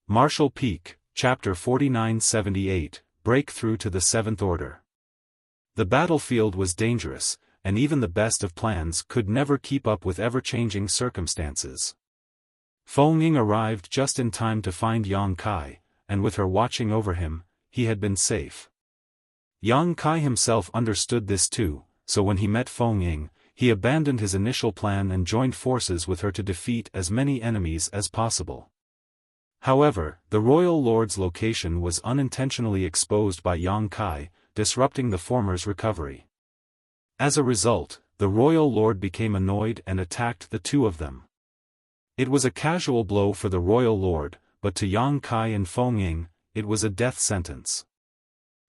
Martial Peak, Chapter 4978, Breakthrough to the Seventh Order. The battlefield was dangerous, and even the best of plans could never keep up with ever-changing circumstances. Feng Ying arrived just in time to find Yang Kai, and with her watching over him, he had been safe. Yang Kai himself understood this too, so when he met Feng Ying, he abandoned his initial plan and joined forces with her to defeat as many enemies as possible. However, the royal lord's location was unintentionally exposed by Yang Kai, disrupting the former's recovery. As a result, the royal lord became annoyed and attacked the two of them. It was a casual blow for the royal lord, but to Yang Kai and Feng Ying, it was a death sentence.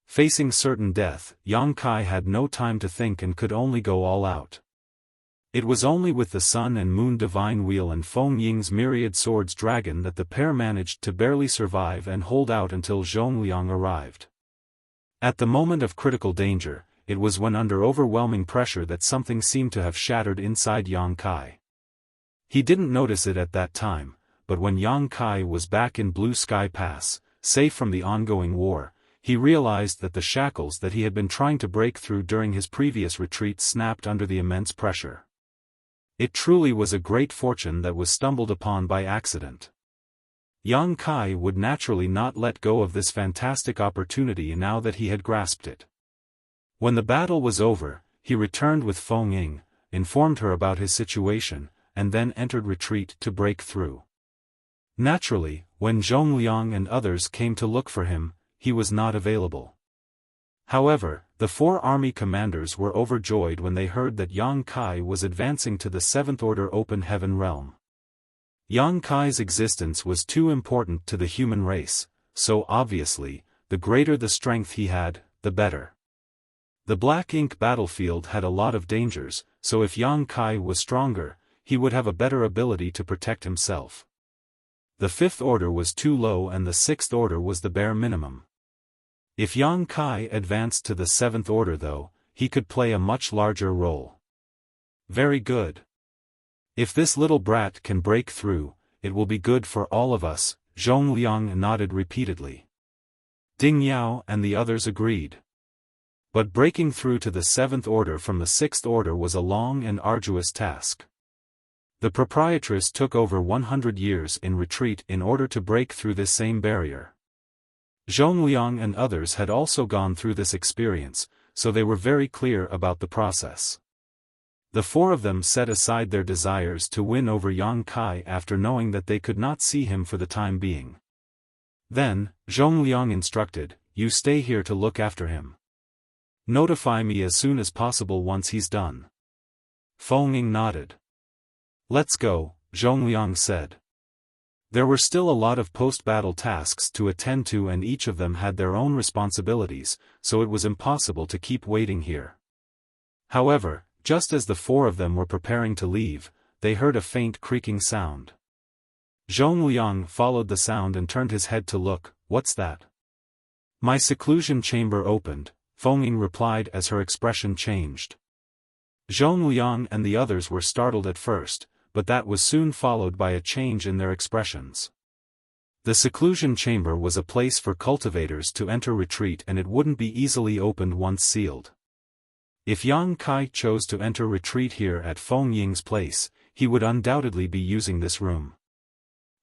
Facing certain death, Yang Kai had no time to think and could only go all out. It was only with the Sun and Moon Divine Wheel and Feng Ying's Myriad Swords Dragon that the pair managed to barely survive and hold out until Zhongliang arrived. At the moment of critical danger, it was when under overwhelming pressure that something seemed to have shattered inside Yang Kai. He didn't notice it at that time, but when Yang Kai was back in Blue Sky Pass, safe from the ongoing war, he realized that the shackles that he had been trying to break through during his previous retreat snapped under the immense pressure. It truly was a great fortune that was stumbled upon by accident. Yang Kai would naturally not let go of this fantastic opportunity now that he had grasped it. When the battle was over, he returned with Feng Ying, informed her about his situation, and then entered retreat to break through. Naturally, when Zhongliang and others came to look for him, he was not available. However, the four army commanders were overjoyed when they heard that Yang Kai was advancing to the Seventh Order Open Heaven realm. Yang Kai's existence was too important to the human race, so obviously, the greater the strength he had, the better. The Black Ink battlefield had a lot of dangers, so if Yang Kai was stronger, he would have a better ability to protect himself. The Fifth Order was too low and the Sixth Order was the bare minimum. If Yang Kai advanced to the Seventh Order though, he could play a much larger role. Very good. If this little brat can break through, it will be good for all of us, Zhongliang nodded repeatedly. Ding Yao and the others agreed. But breaking through to the Seventh Order from the Sixth Order was a long and arduous task. The proprietress took over 100 years in retreat in order to break through this same barrier. Zhongliang and others had also gone through this experience, so they were very clear about the process. The four of them set aside their desires to win over Yang Kai after knowing that they could not see him for the time being. Then, Zhongliang instructed, "You stay here to look after him. Notify me as soon as possible once he's done." Feng Ying nodded. "Let's go," Zhongliang said. There were still a lot of post-battle tasks to attend to and each of them had their own responsibilities, so it was impossible to keep waiting here. However, just as the four of them were preparing to leave, they heard a faint creaking sound. Zhongliang followed the sound and turned his head to look. "What's that?" "My seclusion chamber opened," Feng Ying replied as her expression changed. Zhongliang and the others were startled at first, but that was soon followed by a change in their expressions. The seclusion chamber was a place for cultivators to enter retreat and it wouldn't be easily opened once sealed. If Yang Kai chose to enter retreat here at Feng Ying's place, he would undoubtedly be using this room.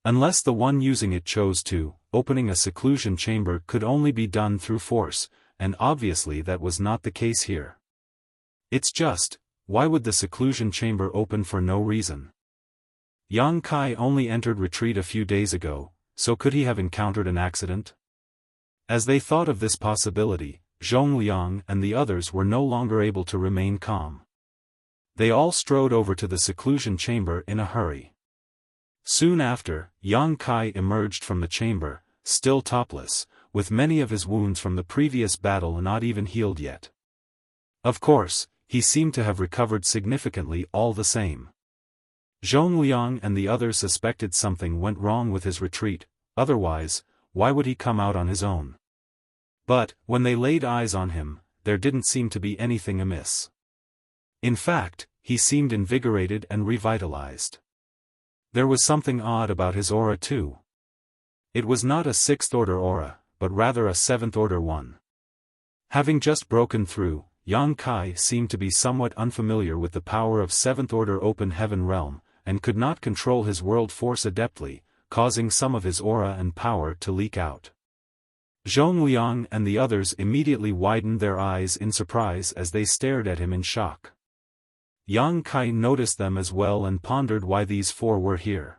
Unless the one using it chose to, opening a seclusion chamber could only be done through force, and obviously that was not the case here. It's just, why would the seclusion chamber open for no reason? Yang Kai only entered retreat a few days ago, so could he have encountered an accident? As they thought of this possibility, Zhongliang and the others were no longer able to remain calm. They all strode over to the seclusion chamber in a hurry. Soon after, Yang Kai emerged from the chamber, still topless, with many of his wounds from the previous battle not even healed yet. Of course, he seemed to have recovered significantly all the same. Zhongliang and the others suspected something went wrong with his retreat, otherwise, why would he come out on his own? But, when they laid eyes on him, there didn't seem to be anything amiss. In fact, he seemed invigorated and revitalized. There was something odd about his aura too. It was not a sixth-order aura, but rather a seventh-order one. Having just broken through, Yang Kai seemed to be somewhat unfamiliar with the power of seventh-order open heaven realm, and could not control his world force adeptly, causing some of his aura and power to leak out. Zhongliang and the others immediately widened their eyes in surprise as they stared at him in shock. Yang Kai noticed them as well and pondered why these four were here.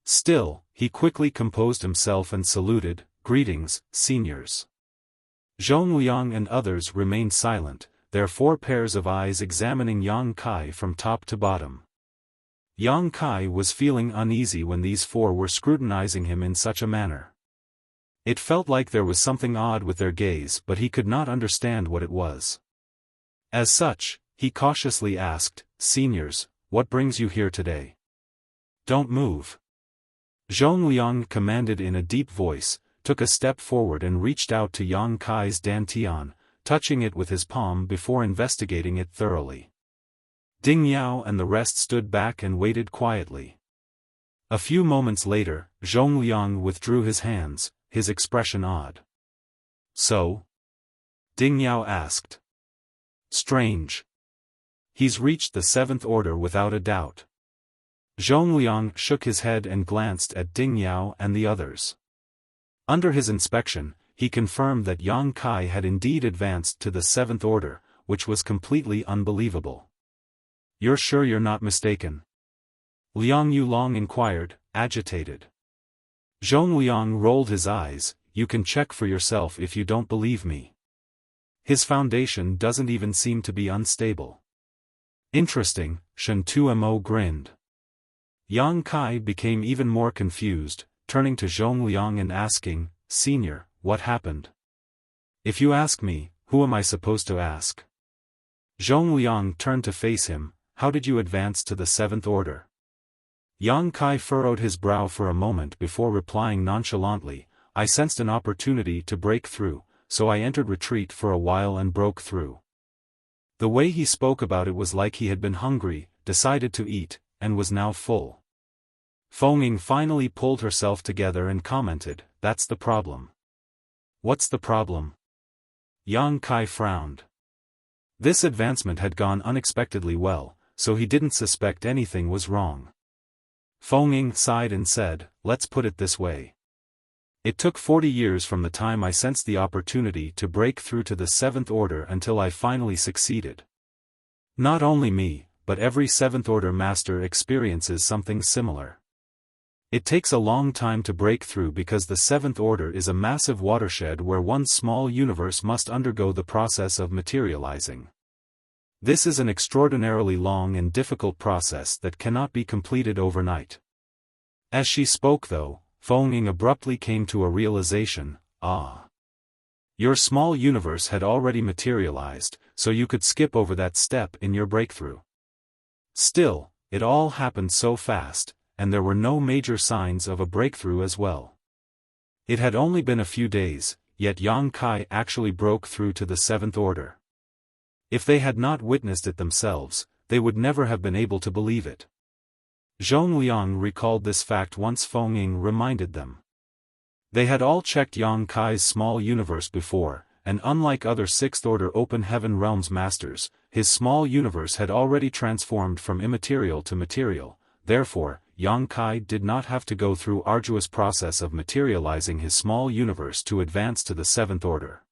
Still, he quickly composed himself and saluted, "Greetings, seniors." Zhongliang and others remained silent, their four pairs of eyes examining Yang Kai from top to bottom. Yang Kai was feeling uneasy when these four were scrutinizing him in such a manner. It felt like there was something odd with their gaze, but he could not understand what it was. As such, he cautiously asked, "Seniors, what brings you here today?" "Don't move." Zhongliang commanded in a deep voice, took a step forward and reached out to Yang Kai's dantian, touching it with his palm before investigating it thoroughly. Ding Yao and the rest stood back and waited quietly. A few moments later, Zhongliang withdrew his hands, his expression odd. "So?" Ding Yao asked. "Strange. He's reached the seventh order without a doubt." Zhongliang shook his head and glanced at Ding Yao and the others. Under his inspection, he confirmed that Yang Kai had indeed advanced to the seventh order, which was completely unbelievable. "You're sure you're not mistaken?" Liang Yulong inquired, agitated. Zhongliang rolled his eyes, "You can check for yourself if you don't believe me. His foundation doesn't even seem to be unstable." "Interesting," Shen Tumo grinned. Yang Kai became even more confused, turning to Zhongliang and asking, "Senior, what happened?" "If you ask me, who am I supposed to ask?" Zhongliang turned to face him, "How did you advance to the seventh order?" Yang Kai furrowed his brow for a moment before replying nonchalantly, "I sensed an opportunity to break through, so I entered retreat for a while and broke through." The way he spoke about it was like he had been hungry, decided to eat, and was now full. Feng finally pulled herself together and commented, "That's the problem." "What's the problem?" Yang Kai frowned. This advancement had gone unexpectedly well, so he didn't suspect anything was wrong. Feng sighed and said, "Let's put it this way. It took 40 years from the time I sensed the opportunity to break through to the seventh order until I finally succeeded. Not only me, but every seventh order master experiences something similar. It takes a long time to break through because the seventh order is a massive watershed where one small universe must undergo the process of materializing. This is an extraordinarily long and difficult process that cannot be completed overnight." As she spoke though, Feng abruptly came to a realization, Your small universe had already materialized, so you could skip over that step in your breakthrough. Still, it all happened so fast, and there were no major signs of a breakthrough as well. It had only been a few days, yet Yang Kai actually broke through to the seventh order. If they had not witnessed it themselves, they would never have been able to believe it. Zhongliang recalled this fact once Feng reminded them. They had all checked Yang Kai's small universe before, and unlike other sixth-order open heaven realms masters, his small universe had already transformed from immaterial to material. Therefore, Yang Kai did not have to go through arduous process of materializing his small universe to advance to the seventh order.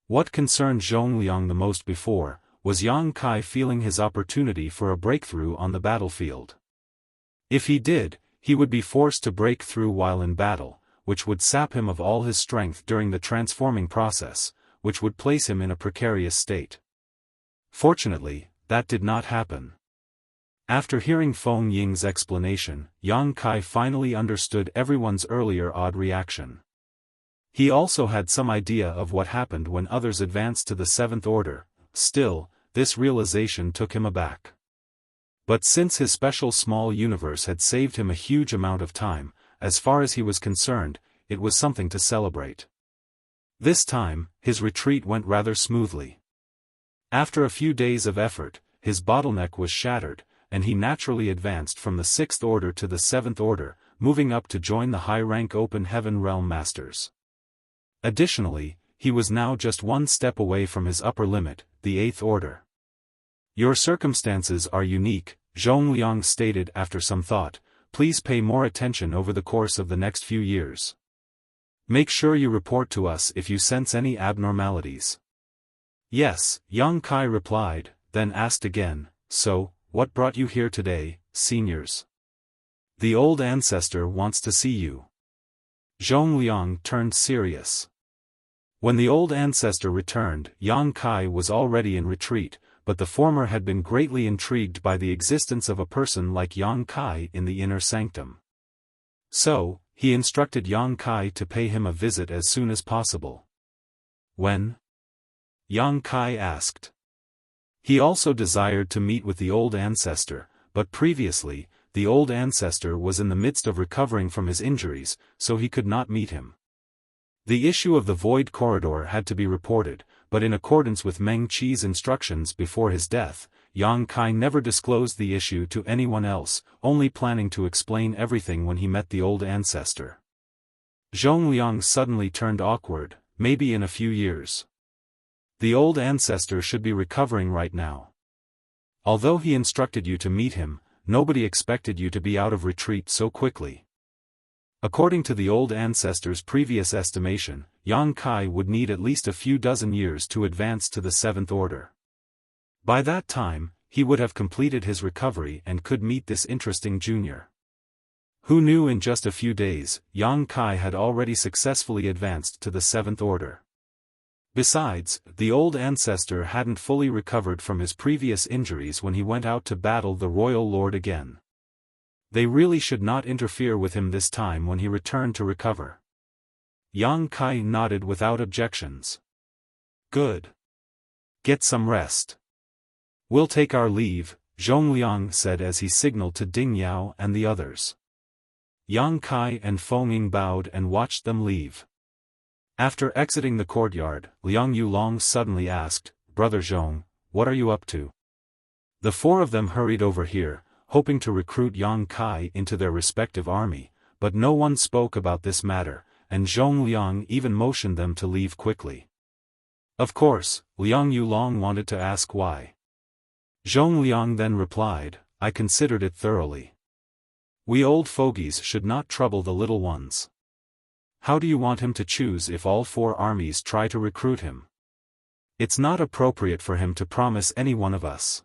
What concerned Zhongliang the most before, was Yang Kai feeling his opportunity for a breakthrough on the battlefield. If he did, he would be forced to break through while in battle, which would sap him of all his strength during the transforming process, which would place him in a precarious state. Fortunately, that did not happen. After hearing Feng Ying's explanation, Yang Kai finally understood everyone's earlier odd reaction. He also had some idea of what happened when others advanced to the seventh order. Still, this realization took him aback. But since his special small universe had saved him a huge amount of time, as far as he was concerned, it was something to celebrate. This time, his retreat went rather smoothly. After a few days of effort, his bottleneck was shattered, and he naturally advanced from the sixth order to the seventh order, moving up to join the high-rank Open Heaven Realm Masters. Additionally, he was now just one step away from his upper limit, the 8th Order. Your circumstances are unique, Zhongliang stated after some thought. Please pay more attention over the course of the next few years. Make sure you report to us if you sense any abnormalities. Yes, Yang Kai replied, then asked again, so, what brought you here today, seniors? The old ancestor wants to see you. Zhongliang turned serious. When the old ancestor returned, Yang Kai was already in retreat, but the former had been greatly intrigued by the existence of a person like Yang Kai in the inner sanctum. So, he instructed Yang Kai to pay him a visit as soon as possible. When? Yang Kai asked. He also desired to meet with the old ancestor, but previously, the old ancestor was in the midst of recovering from his injuries, so he could not meet him. The issue of the Void Corridor had to be reported, but in accordance with Meng Qi's instructions before his death, Yang Kai never disclosed the issue to anyone else, only planning to explain everything when he met the old ancestor. Zhongliang suddenly turned awkward, maybe in a few years. The old ancestor should be recovering right now. Although he instructed you to meet him, nobody expected you to be out of retreat so quickly. According to the old ancestor's previous estimation, Yang Kai would need at least a few dozen years to advance to the 7th Order. By that time, he would have completed his recovery and could meet this interesting junior. Who knew in just a few days, Yang Kai had already successfully advanced to the 7th Order. Besides, the old ancestor hadn't fully recovered from his previous injuries when he went out to battle the Royal Lord again. They really should not interfere with him this time when he returned to recover. Yang Kai nodded without objections. Good. Get some rest. We'll take our leave, Zhongliang said as he signaled to Ding Yao and the others. Yang Kai and Feng Ying bowed and watched them leave. After exiting the courtyard, Liang Yulong suddenly asked, Brother Zhong, what are you up to? The four of them hurried over here, hoping to recruit Yang Kai into their respective army, but no one spoke about this matter, and Zhongliang even motioned them to leave quickly. Of course, Liang Yulong wanted to ask why. Zhongliang then replied, I considered it thoroughly. We old fogies should not trouble the little ones. How do you want him to choose if all four armies try to recruit him? It's not appropriate for him to promise any one of us.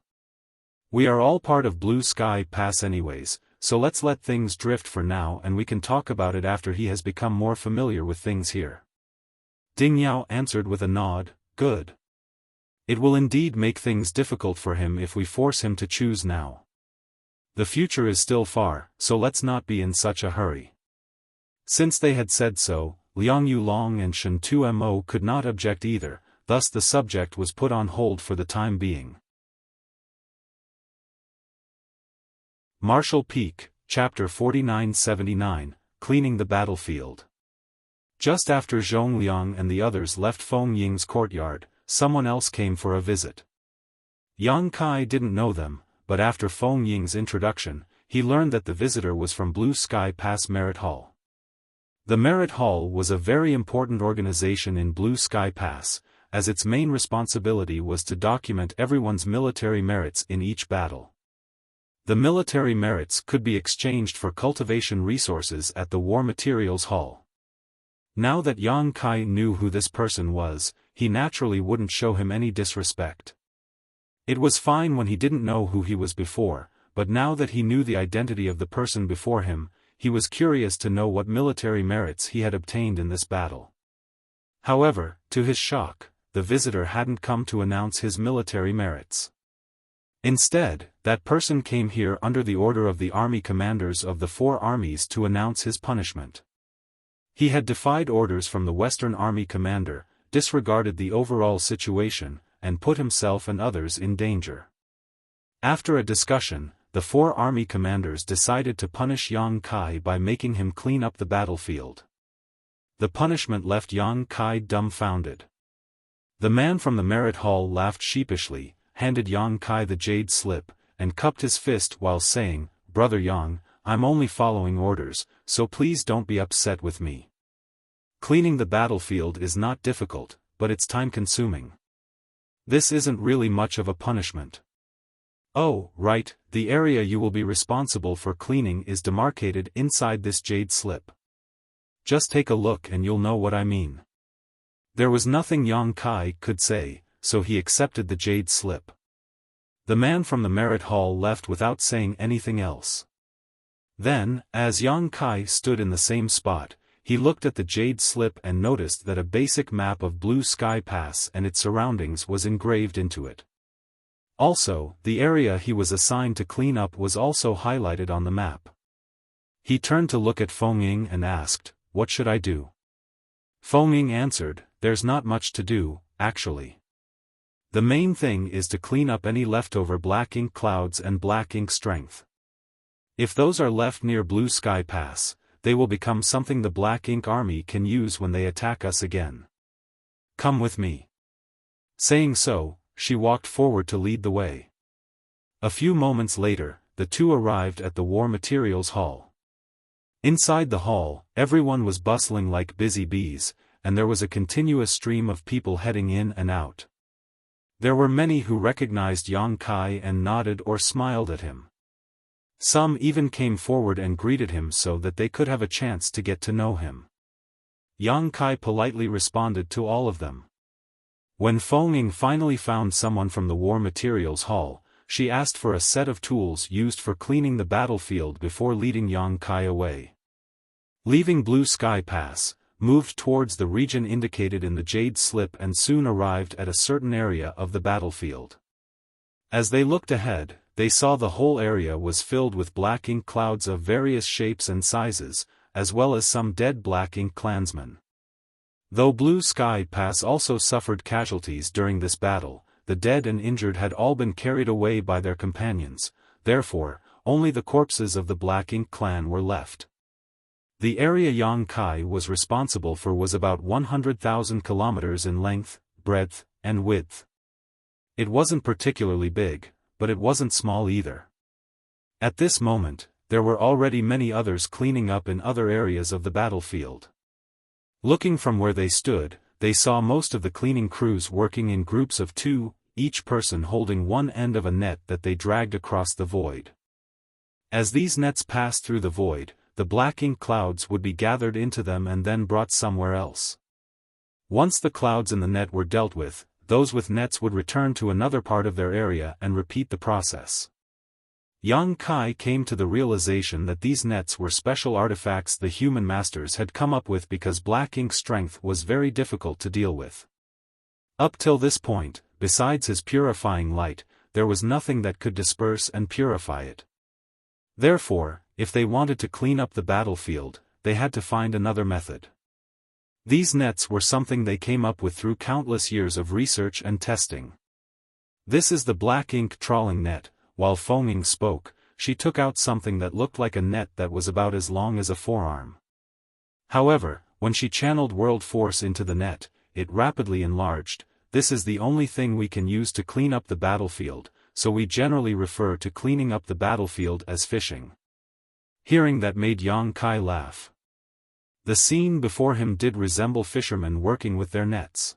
We are all part of Blue Sky Pass anyways, so let's let things drift for now and we can talk about it after he has become more familiar with things here. Ding Yao answered with a nod, good. It will indeed make things difficult for him if we force him to choose now. The future is still far, so let's not be in such a hurry. Since they had said so, Liang Yulong and Shen Tumo could not object either, thus the subject was put on hold for the time being. Marshall Peak, Chapter 4979, Cleaning the Battlefield. Just after Zhongliang and the others left Feng Ying's courtyard, someone else came for a visit. Yang Kai didn't know them, but after Feng Ying's introduction, he learned that the visitor was from Blue Sky Pass Merit Hall. The Merit Hall was a very important organization in Blue Sky Pass, as its main responsibility was to document everyone's military merits in each battle. The military merits could be exchanged for cultivation resources at the War Materials Hall. Now that Yang Kai knew who this person was, he naturally wouldn't show him any disrespect. It was fine when he didn't know who he was before, but now that he knew the identity of the person before him, he was curious to know what military merits he had obtained in this battle. However, to his shock, the visitor hadn't come to announce his military merits. Instead, that person came here under the order of the army commanders of the four armies to announce his punishment. He had defied orders from the Western Army commander, disregarded the overall situation, and put himself and others in danger. After a discussion, the four army commanders decided to punish Yang Kai by making him clean up the battlefield. The punishment left Yang Kai dumbfounded. The man from the Merit Hall laughed sheepishly, handed Yang Kai the jade slip, and cupped his fist while saying, Brother Yang, I'm only following orders, so please don't be upset with me. Cleaning the battlefield is not difficult, but it's time-consuming. This isn't really much of a punishment. Oh, right, the area you will be responsible for cleaning is demarcated inside this jade slip. Just take a look and you'll know what I mean. There was nothing Yang Kai could say, so he accepted the jade slip. The man from the merit hall left without saying anything else. Then, as Yang Kai stood in the same spot, he looked at the jade slip and noticed that a basic map of Blue Sky Pass and its surroundings was engraved into it. Also, the area he was assigned to clean up was also highlighted on the map. He turned to look at Feng Ying and asked, "What should I do?" Feng Ying answered, "There's not much to do, actually. The main thing is to clean up any leftover black ink clouds and black ink strength. If those are left near Blue Sky Pass, they will become something the Black Ink Army can use when they attack us again. Come with me." Saying so, she walked forward to lead the way. A few moments later, the two arrived at the War Materials Hall. Inside the hall, everyone was bustling like busy bees, and there was a continuous stream of people heading in and out. There were many who recognized Yang Kai and nodded or smiled at him. Some even came forward and greeted him so that they could have a chance to get to know him. Yang Kai politely responded to all of them. When Feng Ying finally found someone from the War Materials Hall, she asked for a set of tools used for cleaning the battlefield before leading Yang Kai away. Leaving Blue Sky Pass, moved towards the region indicated in the jade slip and soon arrived at a certain area of the battlefield. As they looked ahead, they saw the whole area was filled with black ink clouds of various shapes and sizes, as well as some dead black ink clansmen. Though Blue Sky Pass also suffered casualties during this battle, the dead and injured had all been carried away by their companions, therefore, only the corpses of the Black Ink clan were left. The area Yang Kai was responsible for was about 100,000 kilometers in length, breadth, and width. It wasn't particularly big, but it wasn't small either. At this moment, there were already many others cleaning up in other areas of the battlefield. Looking from where they stood, they saw most of the cleaning crews working in groups of two, each person holding one end of a net that they dragged across the void. As these nets passed through the void, the black ink clouds would be gathered into them and then brought somewhere else. Once the clouds in the net were dealt with, those with nets would return to another part of their area and repeat the process. Yang Kai came to the realization that these nets were special artifacts the human masters had come up with because black ink strength was very difficult to deal with. Up till this point, besides his purifying light, there was nothing that could disperse and purify it. Therefore, if they wanted to clean up the battlefield, they had to find another method. These nets were something they came up with through countless years of research and testing. This is the black ink trawling net. While Feng Ying spoke, she took out something that looked like a net that was about as long as a forearm. However, when she channeled world force into the net, it rapidly enlarged. This is the only thing we can use to clean up the battlefield, so we generally refer to cleaning up the battlefield as fishing. Hearing that made Yang Kai laugh. The scene before him did resemble fishermen working with their nets.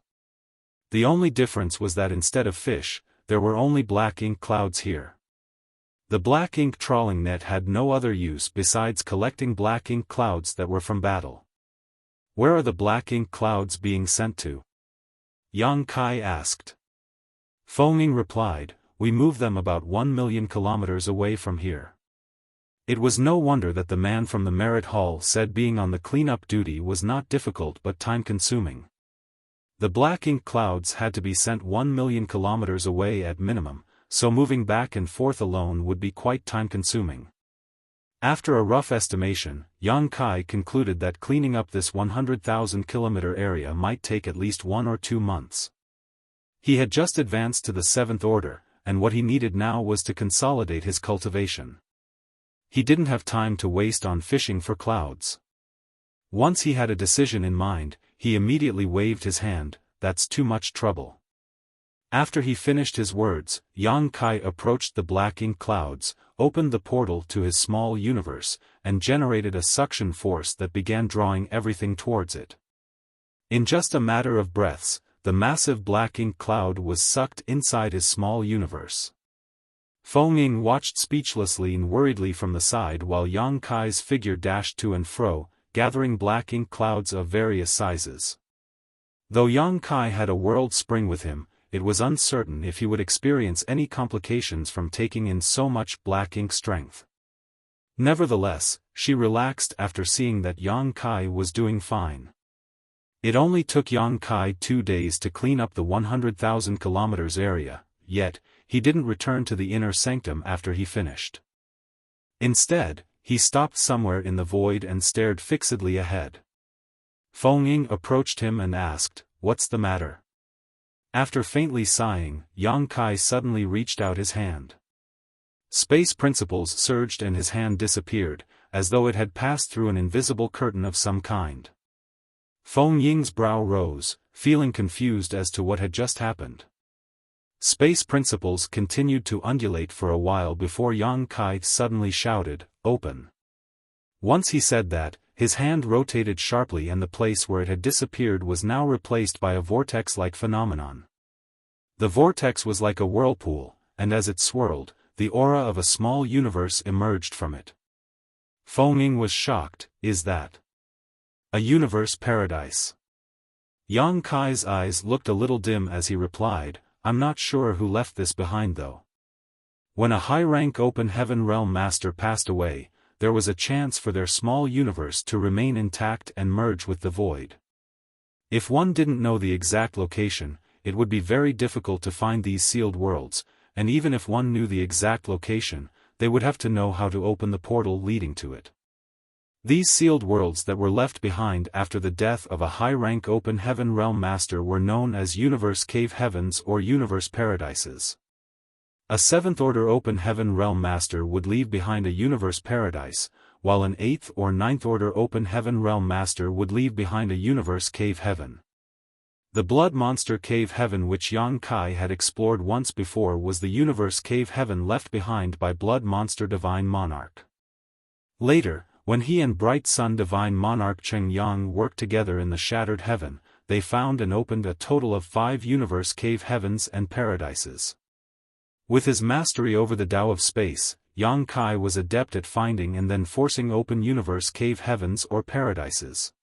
The only difference was that instead of fish, there were only black ink clouds here. The black ink trawling net had no other use besides collecting black ink clouds that were from battle. Where are the black ink clouds being sent to? Yang Kai asked. Feng Ying replied, "We move them about 1 million kilometers away from here." It was no wonder that the man from the merit hall said being on the cleanup duty was not difficult but time-consuming. The black ink clouds had to be sent 1 million kilometers away at minimum, so moving back and forth alone would be quite time-consuming. After a rough estimation, Yang Kai concluded that cleaning up this 100,000-kilometer area might take at least 1 or 2 months. He had just advanced to the 7th order, and what he needed now was to consolidate his cultivation. He didn't have time to waste on fishing for clouds. Once he had a decision in mind, he immediately waved his hand, "That's too much trouble. After he finished his words, Yang Kai approached the black ink clouds, opened the portal to his small universe, and generated a suction force that began drawing everything towards it. In just a matter of breaths, the massive black ink cloud was sucked inside his small universe. Feng Ying watched speechlessly and worriedly from the side while Yang Kai's figure dashed to and fro, gathering black ink clouds of various sizes. Though Yang Kai had a world spring with him, it was uncertain if he would experience any complications from taking in so much black ink strength. Nevertheless, she relaxed after seeing that Yang Kai was doing fine. It only took Yang Kai 2 days to clean up the 100,000 kilometers area, yet, he didn't return to the inner sanctum after he finished. Instead, he stopped somewhere in the void and stared fixedly ahead. Feng Ying approached him and asked, "What's the matter?" After faintly sighing, Yang Kai suddenly reached out his hand. Space principles surged and his hand disappeared, as though it had passed through an invisible curtain of some kind. Feng Ying's brow rose, feeling confused as to what had just happened. Space principles continued to undulate for a while before Yang Kai suddenly shouted, "Open." Once he said that, his hand rotated sharply and the place where it had disappeared was now replaced by a vortex-like phenomenon. The vortex was like a whirlpool, and as it swirled, the aura of a small universe emerged from it. Feng Ying was shocked. "Is that a universe paradise?" Yang Kai's eyes looked a little dim as he replied, "I'm not sure who left this behind though. When a high-rank open heaven realm master passed away, there was a chance for their small universe to remain intact and merge with the void. If one didn't know the exact location, it would be very difficult to find these sealed worlds, and even if one knew the exact location, they would have to know how to open the portal leading to it. These sealed worlds that were left behind after the death of a high-rank open heaven realm master were known as universe cave heavens or universe paradises. A 7th-order open heaven realm master would leave behind a universe paradise, while an 8th or 9th-order open heaven realm master would leave behind a universe cave heaven. The blood monster cave heaven which Yang Kai had explored once before was the universe cave heaven left behind by blood monster divine monarch. Later, when he and bright sun divine monarch Cheng Yang worked together in the shattered heaven, they found and opened a total of 5 universe cave heavens and paradises. With his mastery over the Tao of space, Yang Kai was adept at finding and then forcing open universe cave heavens or paradises.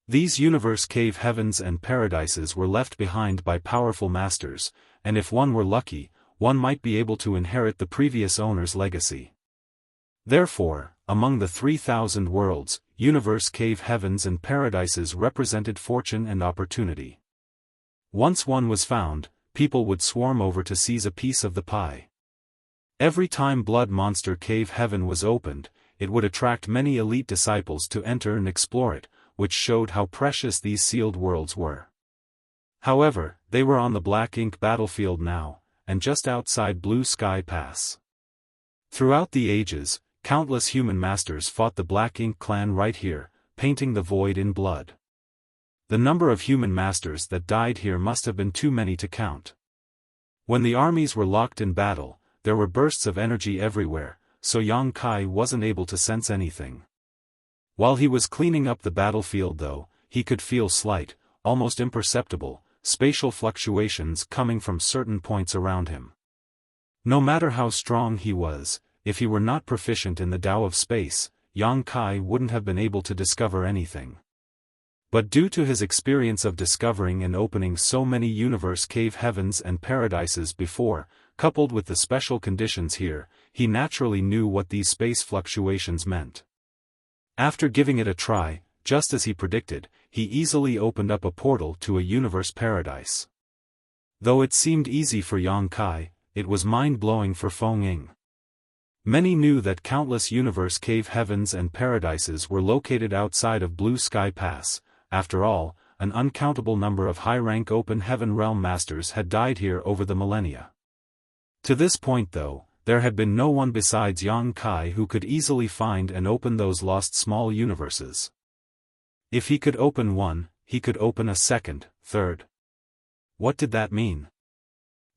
These universe cave heavens and paradises were left behind by powerful masters, and if one were lucky, one might be able to inherit the previous owner's legacy. Therefore, among the 3,000 worlds, universe cave heavens and paradises represented fortune and opportunity. Once one was found, people would swarm over to seize a piece of the pie. Every time Blood Monster Cave Heaven was opened, it would attract many elite disciples to enter and explore it, which showed how precious these sealed worlds were. However, they were on the Black Ink battlefield now, and just outside Blue Sky Pass. Throughout the ages, countless human masters fought the Black Ink clan right here, painting the void in blood. The number of human masters that died here must have been too many to count. When the armies were locked in battle, there were bursts of energy everywhere, so Yang Kai wasn't able to sense anything. While he was cleaning up the battlefield though, he could feel slight, almost imperceptible, spatial fluctuations coming from certain points around him. No matter how strong he was, if he were not proficient in the Tao of space, Yang Kai wouldn't have been able to discover anything. But due to his experience of discovering and opening so many universe cave heavens and paradises before, coupled with the special conditions here, he naturally knew what these space fluctuations meant. After giving it a try, just as he predicted, he easily opened up a portal to a universe paradise. Though it seemed easy for Yang Kai, it was mind-blowing for Feng Ying. Many knew that countless universe cave heavens and paradises were located outside of Blue Sky Pass. After all, an uncountable number of high-rank open heaven realm masters had died here over the millennia. To this point though, there had been no one besides Yang Kai who could easily find and open those lost small universes. If he could open one, he could open a second, third. What did that mean?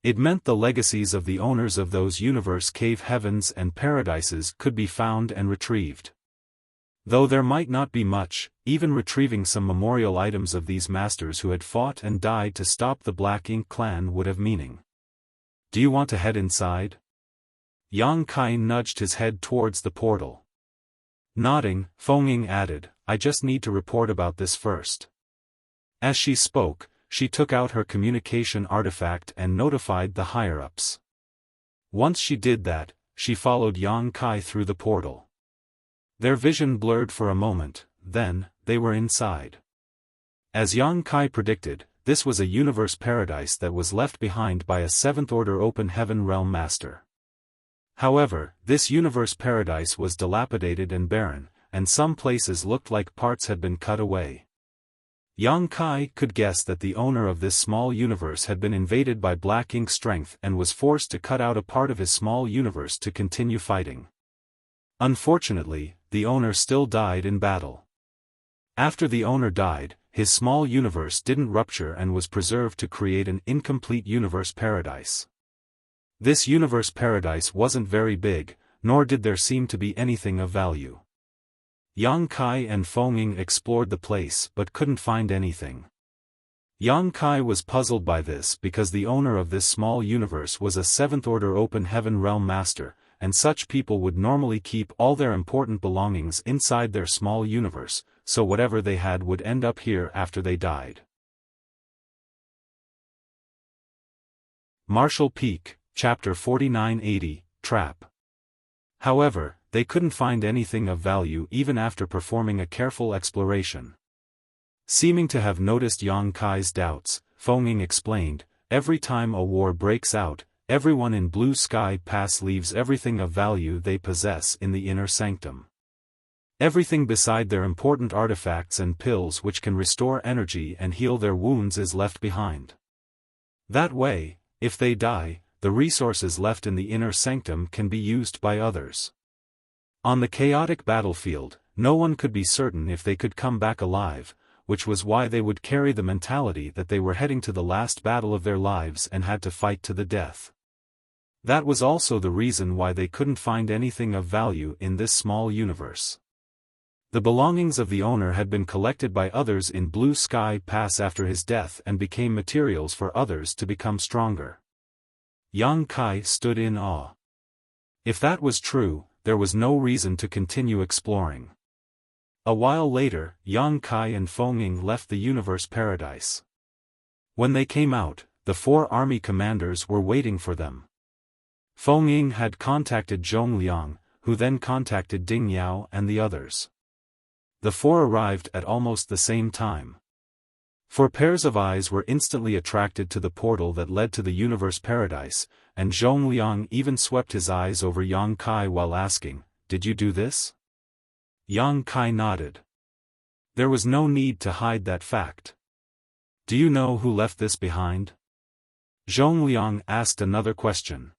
It meant the legacies of the owners of those universe cave heavens and paradises could be found and retrieved. Though there might not be much, even retrieving some memorial items of these masters who had fought and died to stop the Black Ink clan would have meaning. Do you want to head inside? Yang Kai nudged his head towards the portal. Nodding, Feng added, I just need to report about this first. As she spoke, she took out her communication artifact and notified the higher-ups. Once she did that, she followed Yang Kai through the portal. Their vision blurred for a moment, then, they were inside. As Yang Kai predicted, this was a universe paradise that was left behind by a seventh-order open heaven realm master. However, this universe paradise was dilapidated and barren, and some places looked like parts had been cut away. Yang Kai could guess that the owner of this small universe had been invaded by Black Ink strength and was forced to cut out a part of his small universe to continue fighting. Unfortunately, the owner still died in battle. After the owner died, his small universe didn't rupture and was preserved to create an incomplete universe paradise. This universe paradise wasn't very big, nor did there seem to be anything of value. Yang Kai and Feng explored the place but couldn't find anything. Yang Kai was puzzled by this because the owner of this small universe was a seventh-order open heaven realm master, and such people would normally keep all their important belongings inside their small universe, so whatever they had would end up here after they died. Marshall Peak, Chapter 4980, Trap. However, they couldn't find anything of value even after performing a careful exploration. Seeming to have noticed Yang Kai's doubts, Feng explained, every time a war breaks out, everyone in Blue Sky Pass leaves everything of value they possess in the inner sanctum. Everything beside their important artifacts and pills which can restore energy and heal their wounds is left behind. That way, if they die, the resources left in the inner sanctum can be used by others. On the chaotic battlefield, no one could be certain if they could come back alive, which was why they would carry the mentality that they were heading to the last battle of their lives and had to fight to the death. That was also the reason why they couldn't find anything of value in this small universe. The belongings of the owner had been collected by others in Blue Sky Pass after his death and became materials for others to become stronger. Yang Kai stood in awe. If that was true, there was no reason to continue exploring. A while later, Yang Kai and Feng left the universe paradise. When they came out, the 4 army commanders were waiting for them. Feng had contacted Zhong Liang, who then contacted Ding Yao and the others. The 4 arrived at almost the same time. 4 pairs of eyes were instantly attracted to the portal that led to the universe paradise, and Zhong Liang even swept his eyes over Yang Kai while asking, "Did you do this?" Yang Kai nodded. There was no need to hide that fact. "Do you know who left this behind?" Zhong Liang asked another question.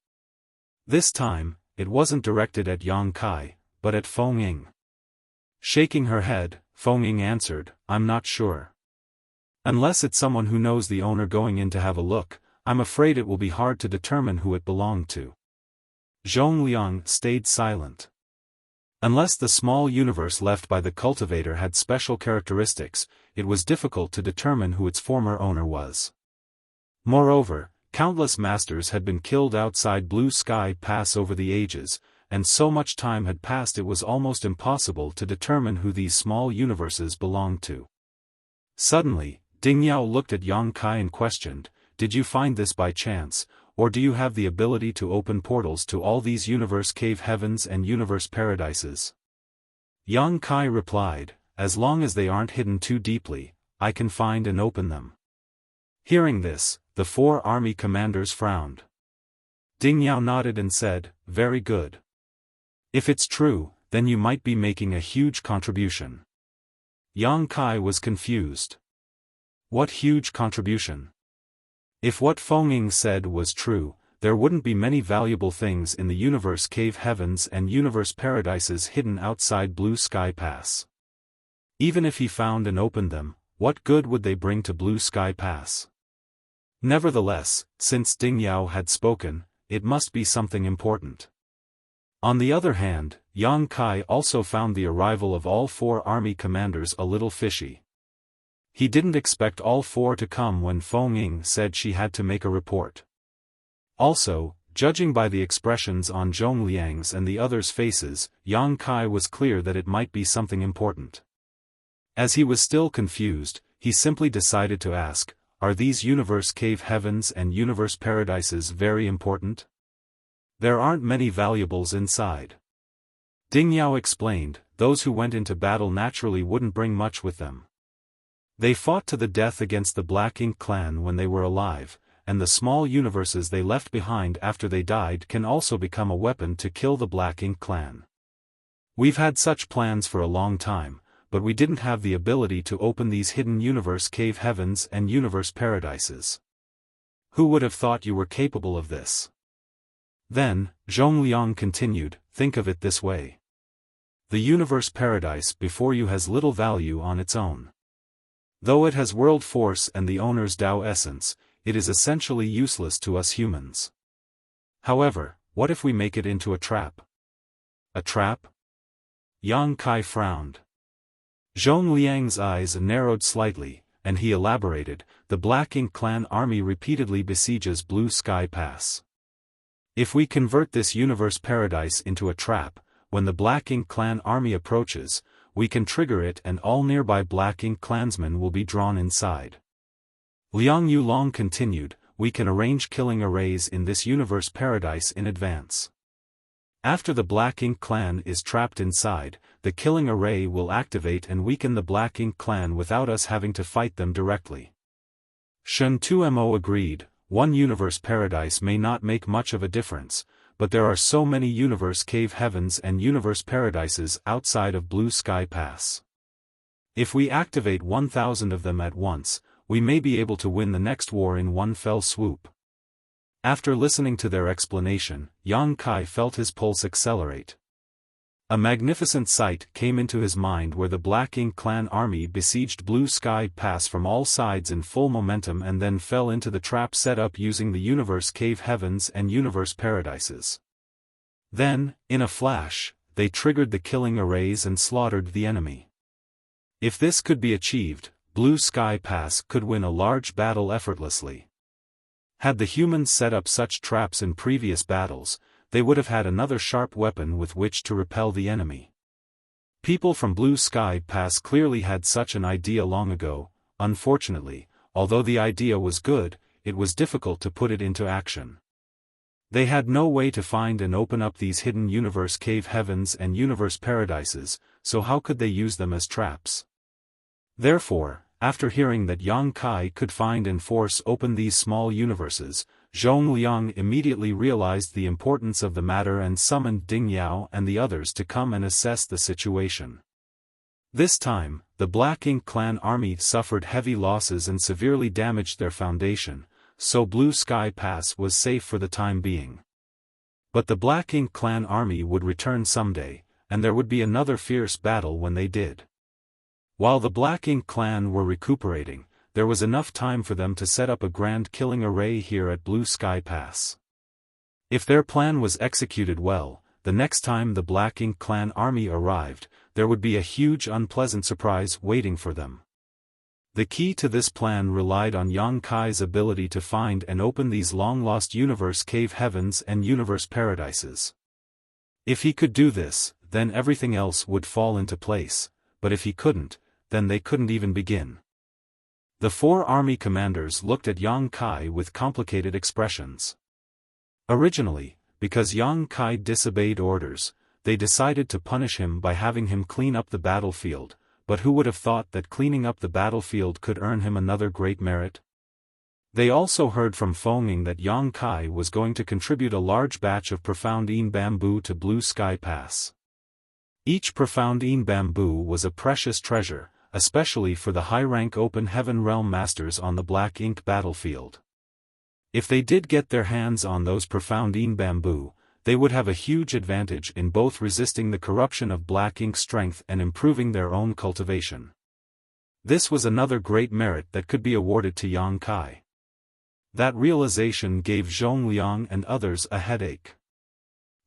This time, it wasn't directed at Yang Kai, but at Feng. Shaking her head, Feng answered, "I'm not sure. Unless it's someone who knows the owner going in to have a look, I'm afraid it will be hard to determine who it belonged to." Zhong Liang stayed silent. Unless the small universe left by the cultivator had special characteristics, it was difficult to determine who its former owner was. Moreover, countless masters had been killed outside Blue Sky Pass over the ages, and so much time had passed it was almost impossible to determine who these small universes belonged to. Suddenly, Ding Yao looked at Yang Kai and questioned, "Did you find this by chance, or do you have the ability to open portals to all these universe cave heavens and universe paradises?" Yang Kai replied, "As long as they aren't hidden too deeply, I can find and open them." Hearing this, the 4 army commanders frowned. Ding Yao nodded and said, "Very good. If it's true, then you might be making a huge contribution." Yang Kai was confused. What huge contribution? If what Feng said was true, there wouldn't be many valuable things in the universe cave heavens and universe paradises hidden outside Blue Sky Pass. Even if he found and opened them, what good would they bring to Blue Sky Pass? Nevertheless, since Ding Yao had spoken, it must be something important. On the other hand, Yang Kai also found the arrival of all 4 army commanders a little fishy. He didn't expect all 4 to come when Feng Ying said she had to make a report. Also, judging by the expressions on Zhong Liang's and the others' faces, Yang Kai was clear that it might be something important. As he was still confused, he simply decided to ask, "Are these universe cave heavens and universe paradises very important? There aren't many valuables inside." Ding Yao explained, "Those who went into battle naturally wouldn't bring much with them. They fought to the death against the Black Ink clan when they were alive, and the small universes they left behind after they died can also become a weapon to kill the Black Ink clan. We've had such plans for a long time, but we didn't have the ability to open these hidden universe cave heavens and universe paradises. Who would have thought you were capable of this?" Then, Zhong Liang continued, "Think of it this way. The universe paradise before you has little value on its own. Though it has world force and the owner's Tao essence, it is essentially useless to us humans. However, what if we make it into a trap?" "A trap?" Yang Kai frowned. Zhong Liang's eyes narrowed slightly, and he elaborated, "The Black Ink clan army repeatedly besieges Blue Sky Pass. If we convert this universe paradise into a trap, when the Black Ink clan army approaches, we can trigger it and all nearby Black Ink clansmen will be drawn inside." Liang Yulong continued, "We can arrange killing arrays in this universe paradise in advance. After the Black Ink clan is trapped inside, the killing array will activate and weaken the Black Ink clan without us having to fight them directly." Shen Tumo agreed, "One universe paradise may not make much of a difference, but there are so many universe cave heavens and universe paradises outside of Blue Sky Pass. If we activate 1,000 of them at once, we may be able to win the next war in one fell swoop." After listening to their explanation, Yang Kai felt his pulse accelerate. A magnificent sight came into his mind where the Black Ink clan army besieged Blue Sky Pass from all sides in full momentum and then fell into the trap set up using the universe cave heavens and universe paradises. Then, in a flash, they triggered the killing arrays and slaughtered the enemy. If this could be achieved, Blue Sky Pass could win a large battle effortlessly. Had the humans set up such traps in previous battles, they would have had another sharp weapon with which to repel the enemy. People from Blue Sky Pass clearly had such an idea long ago. Unfortunately, although the idea was good, it was difficult to put it into action. They had no way to find and open up these hidden universe cave heavens and universe paradises, so how could they use them as traps? Therefore, after hearing that Yang Kai could find and force open these small universes, Zhong Liang immediately realized the importance of the matter and summoned Ding Yao and the others to come and assess the situation. This time, the Black Ink clan army suffered heavy losses and severely damaged their foundation, so Blue Sky Pass was safe for the time being. But the Black Ink clan army would return someday, and there would be another fierce battle when they did. While the Black Ink clan were recuperating, there was enough time for them to set up a grand killing array here at Blue Sky Pass. If their plan was executed well, the next time the Black Ink clan army arrived, there would be a huge unpleasant surprise waiting for them. The key to this plan relied on Yang Kai's ability to find and open these long-lost universe cave heavens and universe paradises. If he could do this, then everything else would fall into place, but if he couldn't, then they couldn't even begin. The 4 army commanders looked at Yang Kai with complicated expressions. Originally, because Yang Kai disobeyed orders, they decided to punish him by having him clean up the battlefield, but who would have thought that cleaning up the battlefield could earn him another great merit? They also heard from Feng Ying that Yang Kai was going to contribute a large batch of profound Een bamboo to Blue Sky Pass. Each profound Een bamboo was a precious treasure, especially for the high-rank Open Heaven Realm Masters on the Black Ink battlefield. If they did get their hands on those profound Een bamboo, they would have a huge advantage in both resisting the corruption of Black Ink's strength and improving their own cultivation. This was another great merit that could be awarded to Yang Kai. That realization gave Zhongliang and others a headache.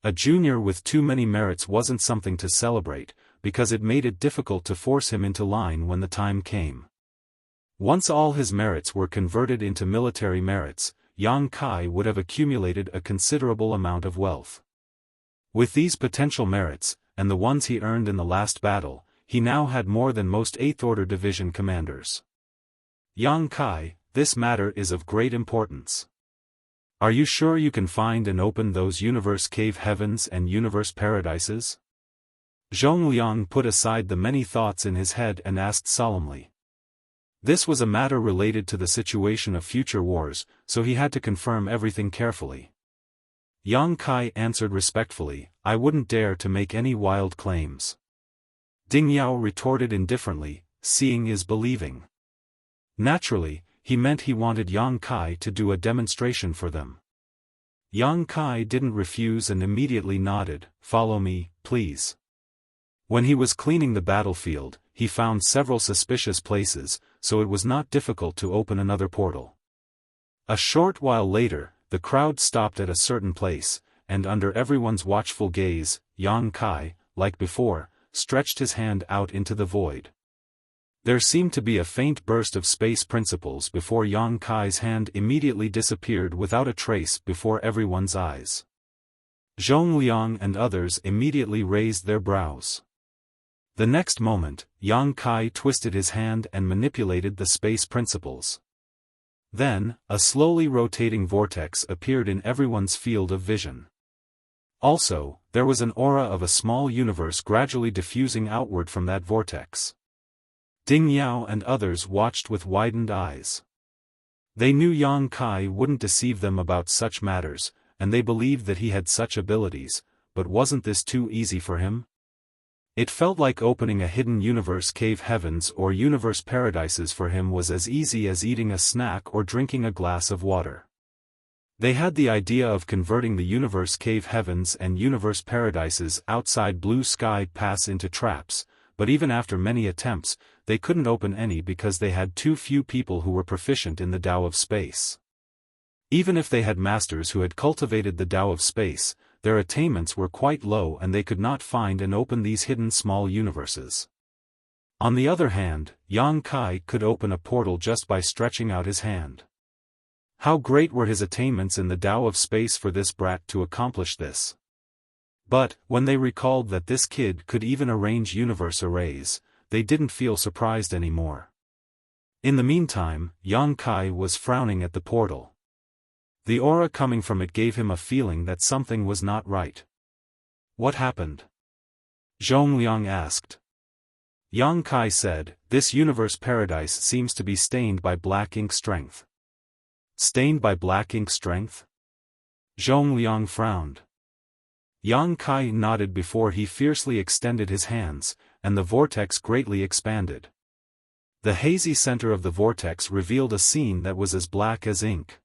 A junior with too many merits wasn't something to celebrate, because it made it difficult to force him into line when the time came. Once all his merits were converted into military merits, Yang Kai would have accumulated a considerable amount of wealth. With these potential merits, and the ones he earned in the last battle, he now had more than most 8th Order Division commanders. Yang Kai, this matter is of great importance. Are you sure you can find and open those universe cave heavens and universe paradises? Zhongliang put aside the many thoughts in his head and asked solemnly. This was a matter related to the situation of future wars, so he had to confirm everything carefully. Yang Kai answered respectfully, I wouldn't dare to make any wild claims. Ding Yao retorted indifferently, seeing is believing. Naturally, he meant he wanted Yang Kai to do a demonstration for them. Yang Kai didn't refuse and immediately nodded, follow me, please. When he was cleaning the battlefield, he found several suspicious places, so it was not difficult to open another portal. A short while later, the crowd stopped at a certain place, and under everyone's watchful gaze, Yang Kai, like before, stretched his hand out into the void. There seemed to be a faint burst of space principles before Yang Kai's hand immediately disappeared without a trace before everyone's eyes. Zhongliang and others immediately raised their brows. The next moment, Yang Kai twisted his hand and manipulated the space principles. Then, a slowly rotating vortex appeared in everyone's field of vision. Also, there was an aura of a small universe gradually diffusing outward from that vortex. Ding Yao and others watched with widened eyes. They knew Yang Kai wouldn't deceive them about such matters, and they believed that he had such abilities, but wasn't this too easy for him? It felt like opening a hidden universe cave heavens or universe paradises for him was as easy as eating a snack or drinking a glass of water. They had the idea of converting the universe cave heavens and universe paradises outside blue sky pass into traps, but even after many attempts, they couldn't open any because they had too few people who were proficient in the Tao of space. Even if they had masters who had cultivated the Tao of space, their attainments were quite low and they could not find and open these hidden small universes. On the other hand, Yang Kai could open a portal just by stretching out his hand. How great were his attainments in the Tao of space for this brat to accomplish this? But, when they recalled that this kid could even arrange universe arrays, they didn't feel surprised anymore. In the meantime, Yang Kai was frowning at the portal. The aura coming from it gave him a feeling that something was not right. What happened? Zhongliang asked. Yang Kai said, this universe paradise seems to be stained by black ink strength. Stained by black ink strength? Zhongliang frowned. Yang Kai nodded before he fiercely extended his hands, and the vortex greatly expanded. The hazy center of the vortex revealed a scene that was as black as ink.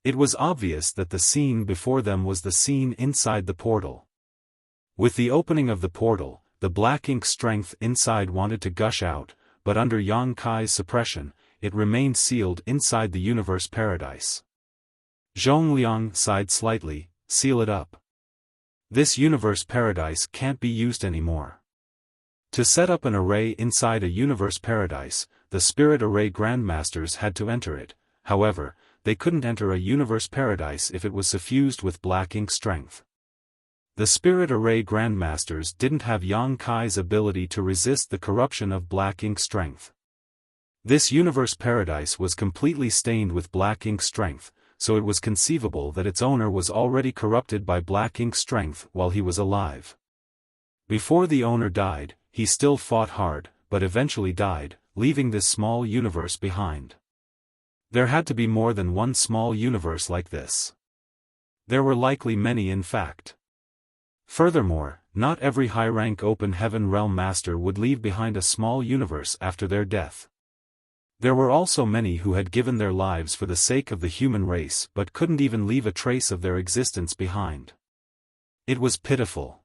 It was obvious that the scene before them was the scene inside the portal. With the opening of the portal, the black ink strength inside wanted to gush out, but under Yang Kai's suppression, it remained sealed inside the universe paradise. Zhongliang sighed slightly, seal it up. This universe paradise can't be used anymore. To set up an array inside a universe paradise, the spirit array grandmasters had to enter it, however, they couldn't enter a universe paradise if it was suffused with black ink strength. The spirit array grandmasters didn't have Yang Kai's ability to resist the corruption of black ink strength. This universe paradise was completely stained with black ink strength, so it was conceivable that its owner was already corrupted by black ink strength while he was alive. Before the owner died, he still fought hard, but eventually died, leaving this small universe behind. There had to be more than one small universe like this. There were likely many in fact. Furthermore, not every high-rank open heaven realm master would leave behind a small universe after their death. There were also many who had given their lives for the sake of the human race but couldn't even leave a trace of their existence behind. It was pitiful.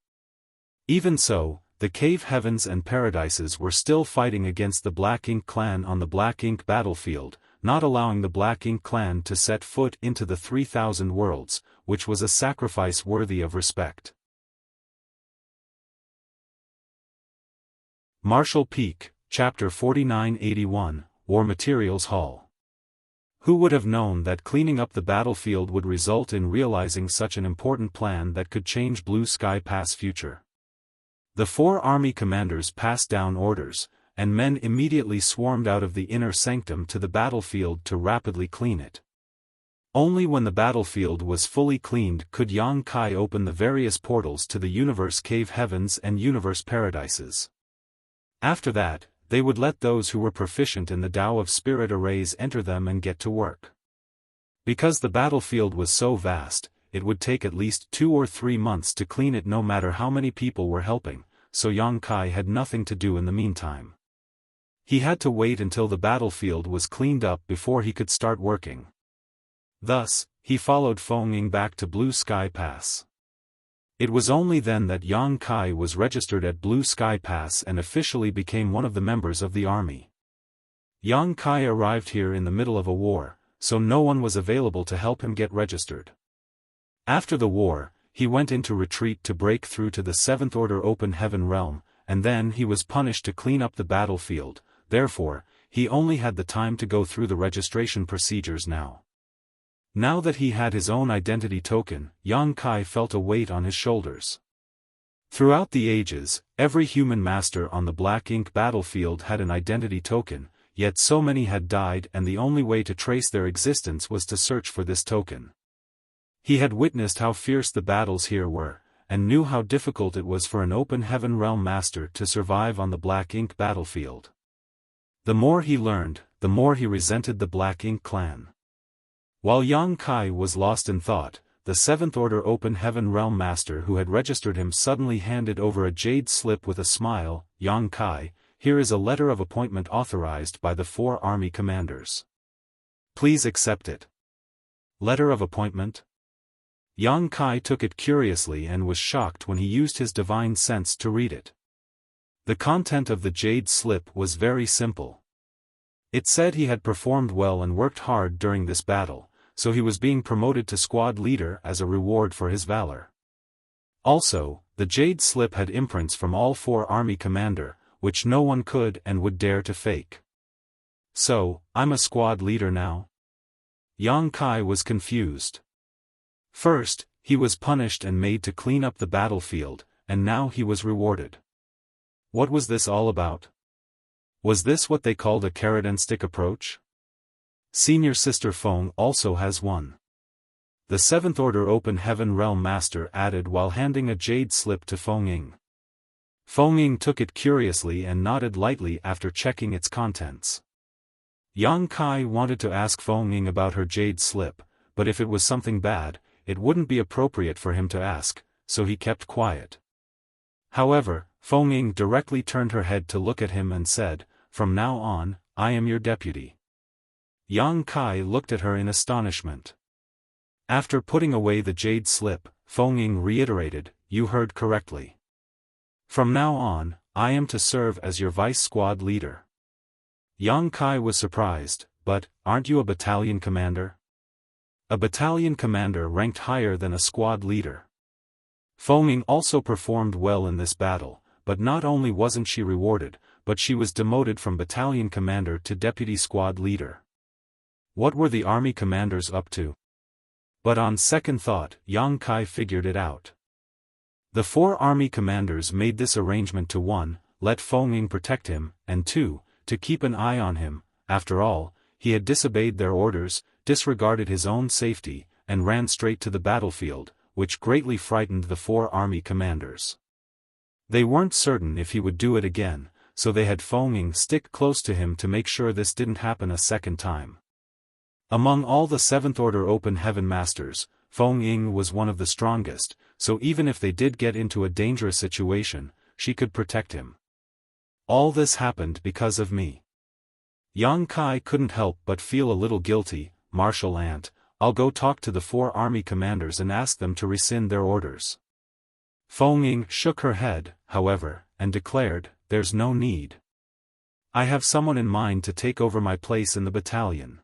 Even so, the cave heavens and paradises were still fighting against the Black Ink clan on the Black Ink battlefield, not allowing the Black Ink clan to set foot into the 3,000 worlds, which was a sacrifice worthy of respect. Marshall Peak, Chapter 4981, War Materials Hall. Who would have known that cleaning up the battlefield would result in realizing such an important plan that could change Blue Sky Pass' future? The 4 army commanders passed down orders, and men immediately swarmed out of the inner sanctum to the battlefield to rapidly clean it. Only when the battlefield was fully cleaned could Yang Kai open the various portals to the Universe Cave Heavens and Universe Paradises. After that, they would let those who were proficient in the Tao of Spirit arrays enter them and get to work. Because the battlefield was so vast, it would take at least 2 or 3 months to clean it no matter how many people were helping, so Yang Kai had nothing to do in the meantime. He had to wait until the battlefield was cleaned up before he could start working. Thus, he followed Feng Ying back to Blue Sky Pass. It was only then that Yang Kai was registered at Blue Sky Pass and officially became one of the members of the army. Yang Kai arrived here in the middle of a war, so no one was available to help him get registered. After the war, he went into retreat to break through to the 7th Order Open Heaven realm, and then he was punished to clean up the battlefield. Therefore, he only had the time to go through the registration procedures now. Now that he had his own identity token, Yang Kai felt a weight on his shoulders. Throughout the ages, every human master on the Black Ink battlefield had an identity token, yet so many had died and the only way to trace their existence was to search for this token. He had witnessed how fierce the battles here were, and knew how difficult it was for an Open Heaven realm master to survive on the Black Ink battlefield. The more he learned, the more he resented the Black Ink clan. While Yang Kai was lost in thought, the 7th Order Open Heaven realm master who had registered him suddenly handed over a jade slip with a smile. Yang Kai, here is a letter of appointment authorized by the 4 army commanders. Please accept it. Letter of appointment? Yang Kai took it curiously and was shocked when he used his divine sense to read it. The content of the jade slip was very simple. It said he had performed well and worked hard during this battle, so he was being promoted to squad leader as a reward for his valor. Also, the jade slip had imprints from all 4 army commander, which no one could and would dare to fake. So, I'm a squad leader now? Yang Kai was confused. First, he was punished and made to clean up the battlefield, and now he was rewarded. What was this all about? Was this what they called a carrot and stick approach? Senior Sister Feng also has one. The 7th Order Open Heaven realm master added while handing a jade slip to Feng Ying. Feng Ying took it curiously and nodded lightly after checking its contents. Yang Kai wanted to ask Feng Ying about her jade slip, but if it was something bad, it wouldn't be appropriate for him to ask, so he kept quiet. However, Feng Ying directly turned her head to look at him and said, "From now on, I am your deputy." Yang Kai looked at her in astonishment. After putting away the jade slip, Feng Ying reiterated, "You heard correctly. From now on, I am to serve as your vice squad leader." Yang Kai was surprised, "But, aren't you a battalion commander?" A battalion commander ranked higher than a squad leader. Feng Ying also performed well in this battle, but not only wasn't she rewarded, but she was demoted from battalion commander to deputy squad leader. What were the army commanders up to? But on second thought, Yang Kai figured it out. The 4 army commanders made this arrangement to 1, let Feng Ying protect him, and 2, to keep an eye on him. After all, he had disobeyed their orders, disregarded his own safety, and ran straight to the battlefield, which greatly frightened the 4 army commanders. They weren't certain if he would do it again, so they had Feng Ying stick close to him to make sure this didn't happen a second time. Among all the 7th Order Open Heaven Masters, Feng Ying was one of the strongest, so even if they did get into a dangerous situation, she could protect him. All this happened because of me. Yang Kai couldn't help but feel a little guilty. "Marshal Ant, I'll go talk to the 4 army commanders and ask them to rescind their orders." Feng Ying shook her head, however, and declared, "There's no need. I have someone in mind to take over my place in the battalion."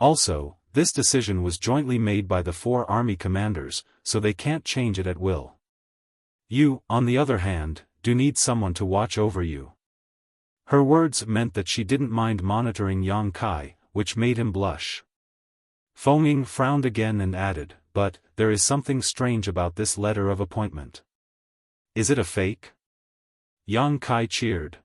Also, this decision was jointly made by the 4 army commanders, so they can't change it at will. You, on the other hand, do need someone to watch over you. Her words meant that she didn't mind monitoring Yang Kai, which made him blush. Feng Ying frowned again and added, "But, there is something strange about this letter of appointment. Is it a fake?" Yang Kai cheered.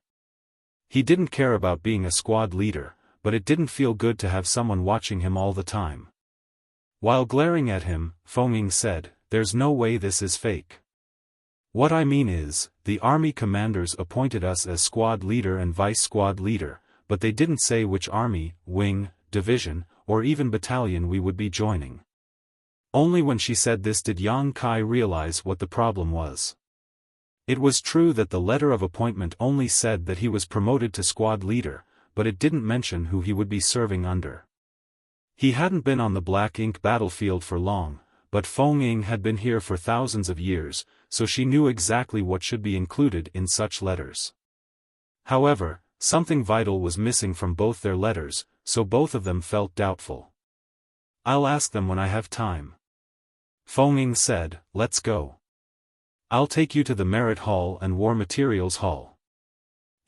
He didn't care about being a squad leader, but it didn't feel good to have someone watching him all the time. While glaring at him, Feng Ying said, "There's no way this is fake. What I mean is, the army commanders appointed us as squad leader and vice squad leader, but they didn't say which army, wing, division, or even battalion we would be joining." Only when she said this did Yang Kai realize what the problem was. It was true that the letter of appointment only said that he was promoted to squad leader, but it didn't mention who he would be serving under. He hadn't been on the black ink battlefield for long, but Feng Ying had been here for thousands of years, so she knew exactly what should be included in such letters. However, something vital was missing from both their letters, so both of them felt doubtful. "I'll ask them when I have time." Feng Ying said, "Let's go. I'll take you to the Merit Hall and War Materials Hall.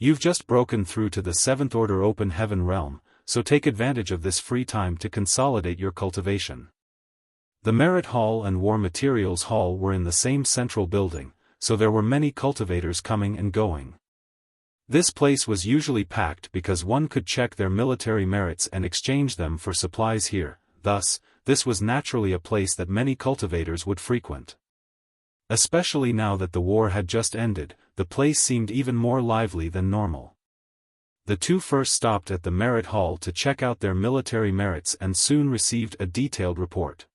You've just broken through to the 7th Order Open Heaven realm, so take advantage of this free time to consolidate your cultivation." The Merit Hall and War Materials Hall were in the same central building, so there were many cultivators coming and going. This place was usually packed because one could check their military merits and exchange them for supplies here, thus, this was naturally a place that many cultivators would frequent. Especially now that the war had just ended, the place seemed even more lively than normal. The 2 first stopped at the Merit Hall to check out their military merits and soon received a detailed report.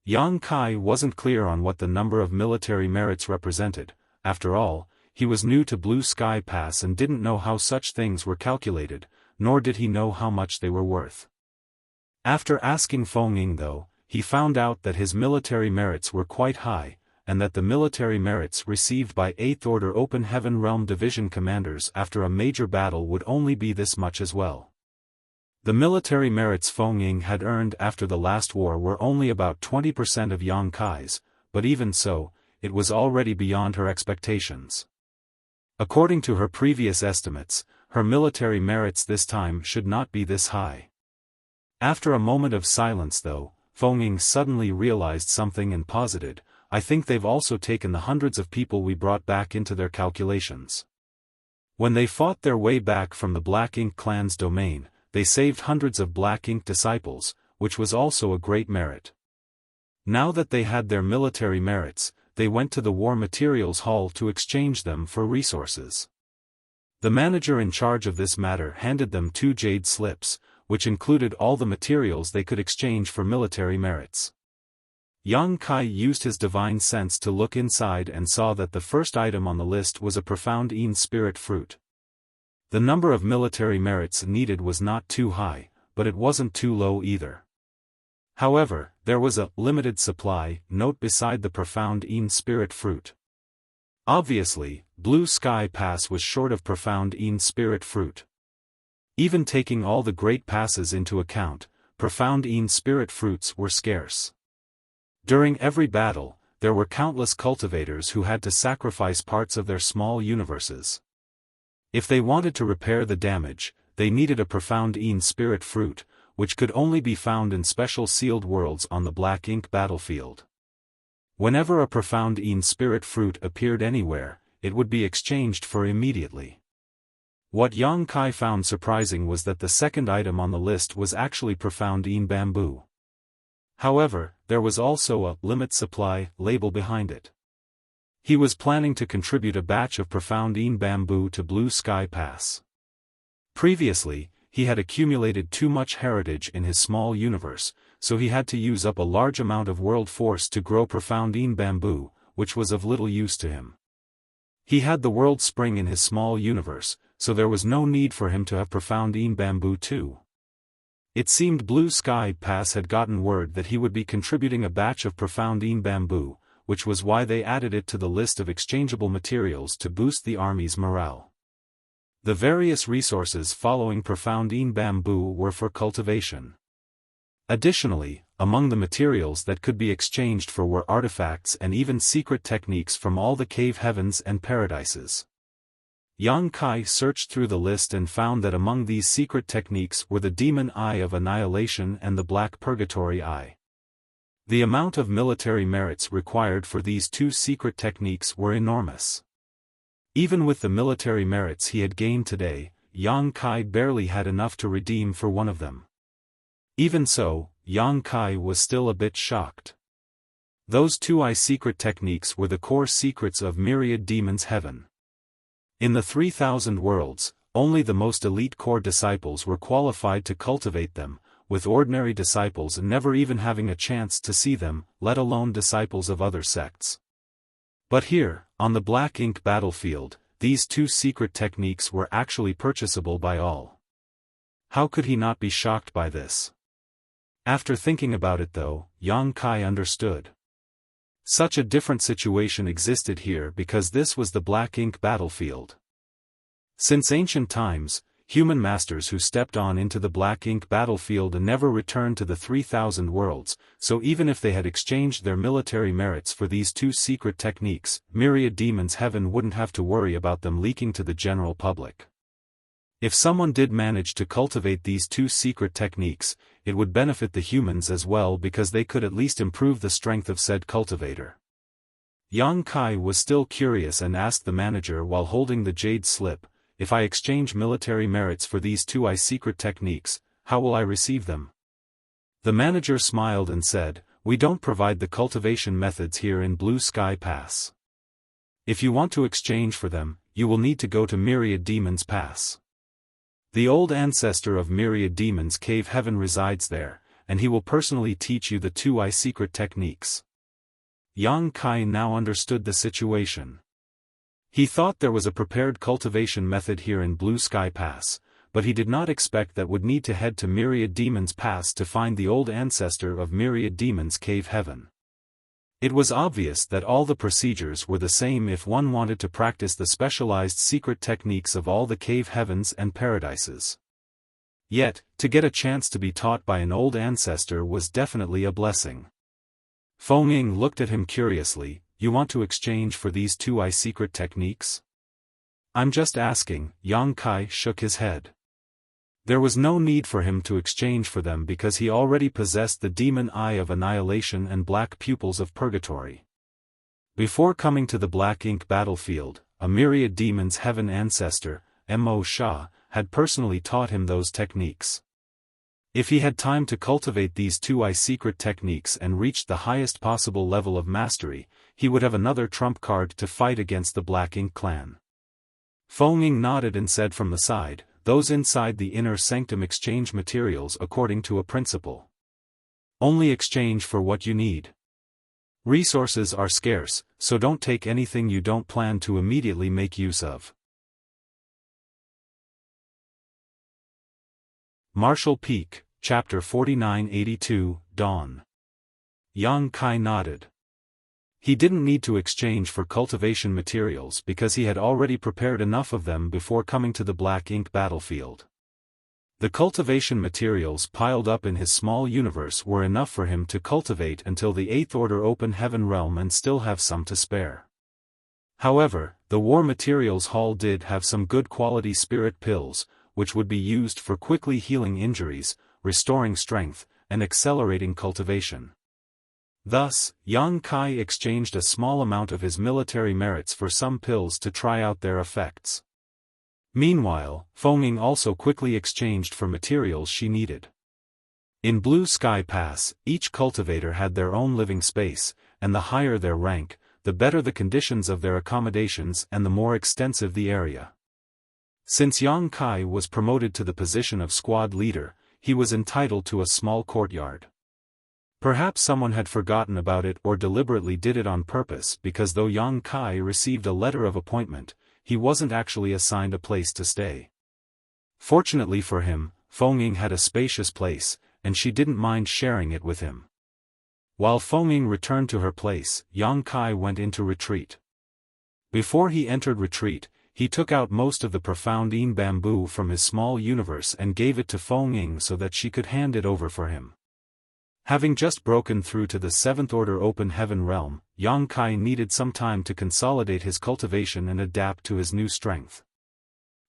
Yang Kai wasn't clear on what the number of military merits represented. After all, he was new to Blue Sky Pass and didn't know how such things were calculated, nor did he know how much they were worth. After asking Feng Ying though, he found out that his military merits were quite high, and that the military merits received by 8th Order Open Heaven Realm Division commanders after a major battle would only be this much as well. The military merits Feng Ying had earned after the last war were only about 20% of Yang Kai's, but even so, it was already beyond her expectations. According to her previous estimates, her military merits this time should not be this high. After a moment of silence though, Feng Ying suddenly realized something and posited, "I think they've also taken the hundreds of people we brought back into their calculations. When they fought their way back from the Black Ink clan's domain, they saved hundreds of Black Ink disciples, which was also a great merit. Now that they had their military merits, they went to the War Materials Hall to exchange them for resources." The manager in charge of this matter handed them 2 jade slips, which included all the materials they could exchange for military merits. Yang Kai used his divine sense to look inside and saw that the first item on the list was a profound Een spirit fruit. The number of military merits needed was not too high, but it wasn't too low either. However, there was a limited supply note beside the profound Een spirit fruit. Obviously, Blue Sky Pass was short of profound Een spirit fruit. Even taking all the great passes into account, profound Een spirit fruits were scarce. During every battle, there were countless cultivators who had to sacrifice parts of their small universes. If they wanted to repair the damage, they needed a profound Een spirit fruit, which could only be found in special sealed worlds on the Black Ink battlefield. Whenever a profound Een spirit fruit appeared anywhere, it would be exchanged for immediately. What Yang Kai found surprising was that the second item on the list was actually profound Een bamboo. However, there was also a limit supply label behind it. He was planning to contribute a batch of profound Een bamboo to Blue Sky Pass. Previously, he had accumulated too much heritage in his small universe, so he had to use up a large amount of world force to grow profound Een bamboo, which was of little use to him. He had the world spring in his small universe, so there was no need for him to have profound Een bamboo too. It seemed Blue Sky Pass had gotten word that he would be contributing a batch of profound Een bamboo, which was why they added it to the list of exchangeable materials to boost the army's morale. The various resources following profound Een bamboo were for cultivation. Additionally, among the materials that could be exchanged for were artifacts and even secret techniques from all the cave heavens and paradises. Yang Kai searched through the list and found that among these secret techniques were the Demon Eye of Annihilation and the Black Purgatory Eye. The amount of military merits required for these two secret techniques were enormous. Even with the military merits he had gained today, Yang Kai barely had enough to redeem for one of them. Even so, Yang Kai was still a bit shocked. Those two secret techniques were the core secrets of Myriad Demons' heaven. In the 3,000 worlds, only the most elite core disciples were qualified to cultivate them, with ordinary disciples never even having a chance to see them, let alone disciples of other sects. But here, on the Black Ink battlefield, these two secret techniques were actually purchasable by all. How could he not be shocked by this? After thinking about it though, Yang Kai understood. Such a different situation existed here because this was the Black Ink battlefield. Since ancient times, human masters who stepped on into the Black Ink battlefield never returned to the 3,000 worlds, so even if they had exchanged their military merits for these two secret techniques, Myriad Demons' heaven wouldn't have to worry about them leaking to the general public. If someone did manage to cultivate these two secret techniques, it would benefit the humans as well because they could at least improve the strength of said cultivator. Yang Kai was still curious and asked the manager while holding the jade slip, "If I exchange military merits for these two secret techniques, how will I receive them?" The manager smiled and said, "We don't provide the cultivation methods here in Blue Sky Pass. If you want to exchange for them, you will need to go to Myriad Demons Pass. The old ancestor of Myriad Demons Cave Heaven resides there, and he will personally teach you the two secret techniques." Yang Kai now understood the situation. He thought there was a prepared cultivation method here in Blue Sky Pass, but he did not expect that would need to head to Myriad Demons Pass to find the old ancestor of Myriad Demons Cave Heaven. It was obvious that all the procedures were the same if one wanted to practice the specialized secret techniques of all the cave heavens and paradises. Yet, to get a chance to be taught by an old ancestor was definitely a blessing. Feng Ying looked at him curiously. "You want to exchange for these two secret techniques?" "I'm just asking," Yang Kai shook his head. There was no need for him to exchange for them because he already possessed the Demon Eye of Annihilation and Black Pupils of Purgatory. Before coming to the Black Ink battlefield, a Myriad Demons Heaven ancestor, Mo Sha, had personally taught him those techniques. If he had time to cultivate these two secret techniques and reached the highest possible level of mastery, he would have another trump card to fight against the Black Ink clan. Feng Ying nodded and said from the side, "Those inside the inner sanctum exchange materials according to a principle. Only exchange for what you need. Resources are scarce, so don't take anything you don't plan to immediately make use of." Martial Peak, Chapter 4982, Dawn. Yang Kai nodded. He didn't need to exchange for cultivation materials because he had already prepared enough of them before coming to the Black Ink battlefield. The cultivation materials piled up in his small universe were enough for him to cultivate until the 8th Order Open Heaven realm and still have some to spare. However, the War Materials Hall did have some good quality spirit pills, which would be used for quickly healing injuries, restoring strength, and accelerating cultivation. Thus, Yang Kai exchanged a small amount of his military merits for some pills to try out their effects. Meanwhile, Feng Ying also quickly exchanged for materials she needed. In Blue Sky Pass, each cultivator had their own living space, and the higher their rank, the better the conditions of their accommodations and the more extensive the area. Since Yang Kai was promoted to the position of squad leader, he was entitled to a small courtyard. Perhaps someone had forgotten about it or deliberately did it on purpose because though Yang Kai received a letter of appointment, he wasn't actually assigned a place to stay. Fortunately for him, Feng Ying had a spacious place, and she didn't mind sharing it with him. While Feng Ying returned to her place, Yang Kai went into retreat. Before he entered retreat, he took out most of the profound Yin bamboo from his small universe and gave it to Feng Ying so that she could hand it over for him. Having just broken through to the 7th Order Open Heaven realm, Yang Kai needed some time to consolidate his cultivation and adapt to his new strength.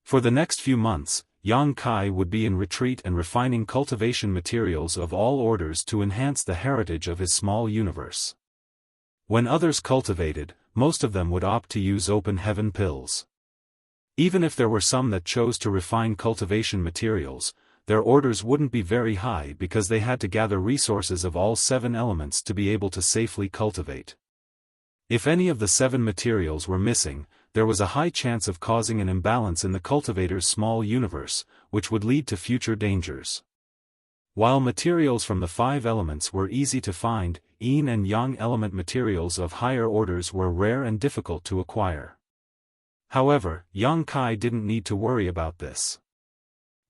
For the next few months, Yang Kai would be in retreat and refining cultivation materials of all orders to enhance the heritage of his small universe. When others cultivated, most of them would opt to use open heaven pills. Even if there were some that chose to refine cultivation materials, their orders wouldn't be very high because they had to gather resources of all 7 elements to be able to safely cultivate. If any of the 7 materials were missing, there was a high chance of causing an imbalance in the cultivator's small universe, which would lead to future dangers. While materials from the 5 elements were easy to find, yin and yang element materials of higher orders were rare and difficult to acquire. However, Yang Kai didn't need to worry about this.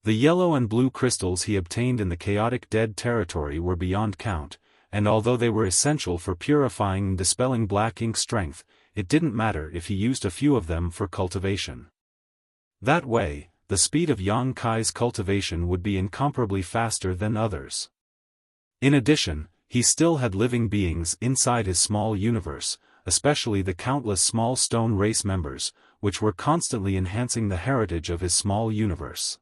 The yellow and blue crystals he obtained in the chaotic dead territory were beyond count, and although they were essential for purifying and dispelling black ink strength, it didn't matter if he used a few of them for cultivation. That way, the speed of Yang Kai's cultivation would be incomparably faster than others. In addition, he still had living beings inside his small universe, especially the countless small stone race members, which were constantly enhancing the heritage of his small universe.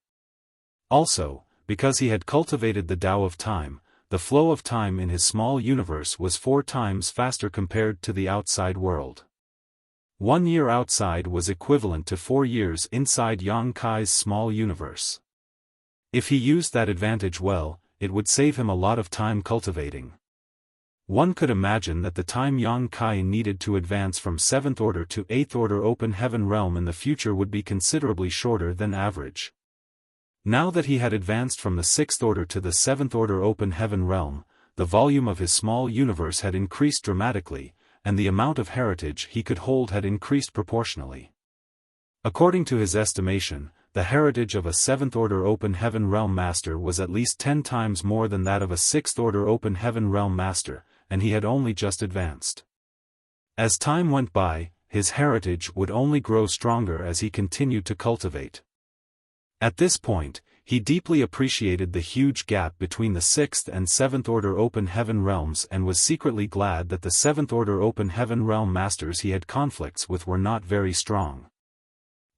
Also, because he had cultivated the Tao of Time, the flow of time in his small universe was 4 times faster compared to the outside world. 1 year outside was equivalent to 4 years inside Yang Kai's small universe. If he used that advantage well, it would save him a lot of time cultivating. One could imagine that the time Yang Kai needed to advance from 7th Order to 8th Order Open Heaven realm in the future would be considerably shorter than average. Now that he had advanced from the 6th Order to the 7th Order Open Heaven realm, the volume of his small universe had increased dramatically, and the amount of heritage he could hold had increased proportionally. According to his estimation, the heritage of a 7th Order Open Heaven realm master was at least 10 times more than that of a 6th Order Open Heaven realm master, and he had only just advanced. As time went by, his heritage would only grow stronger as he continued to cultivate. At this point, he deeply appreciated the huge gap between the 6th and 7th Order Open Heaven realms and was secretly glad that the 7th Order Open Heaven realm masters he had conflicts with were not very strong.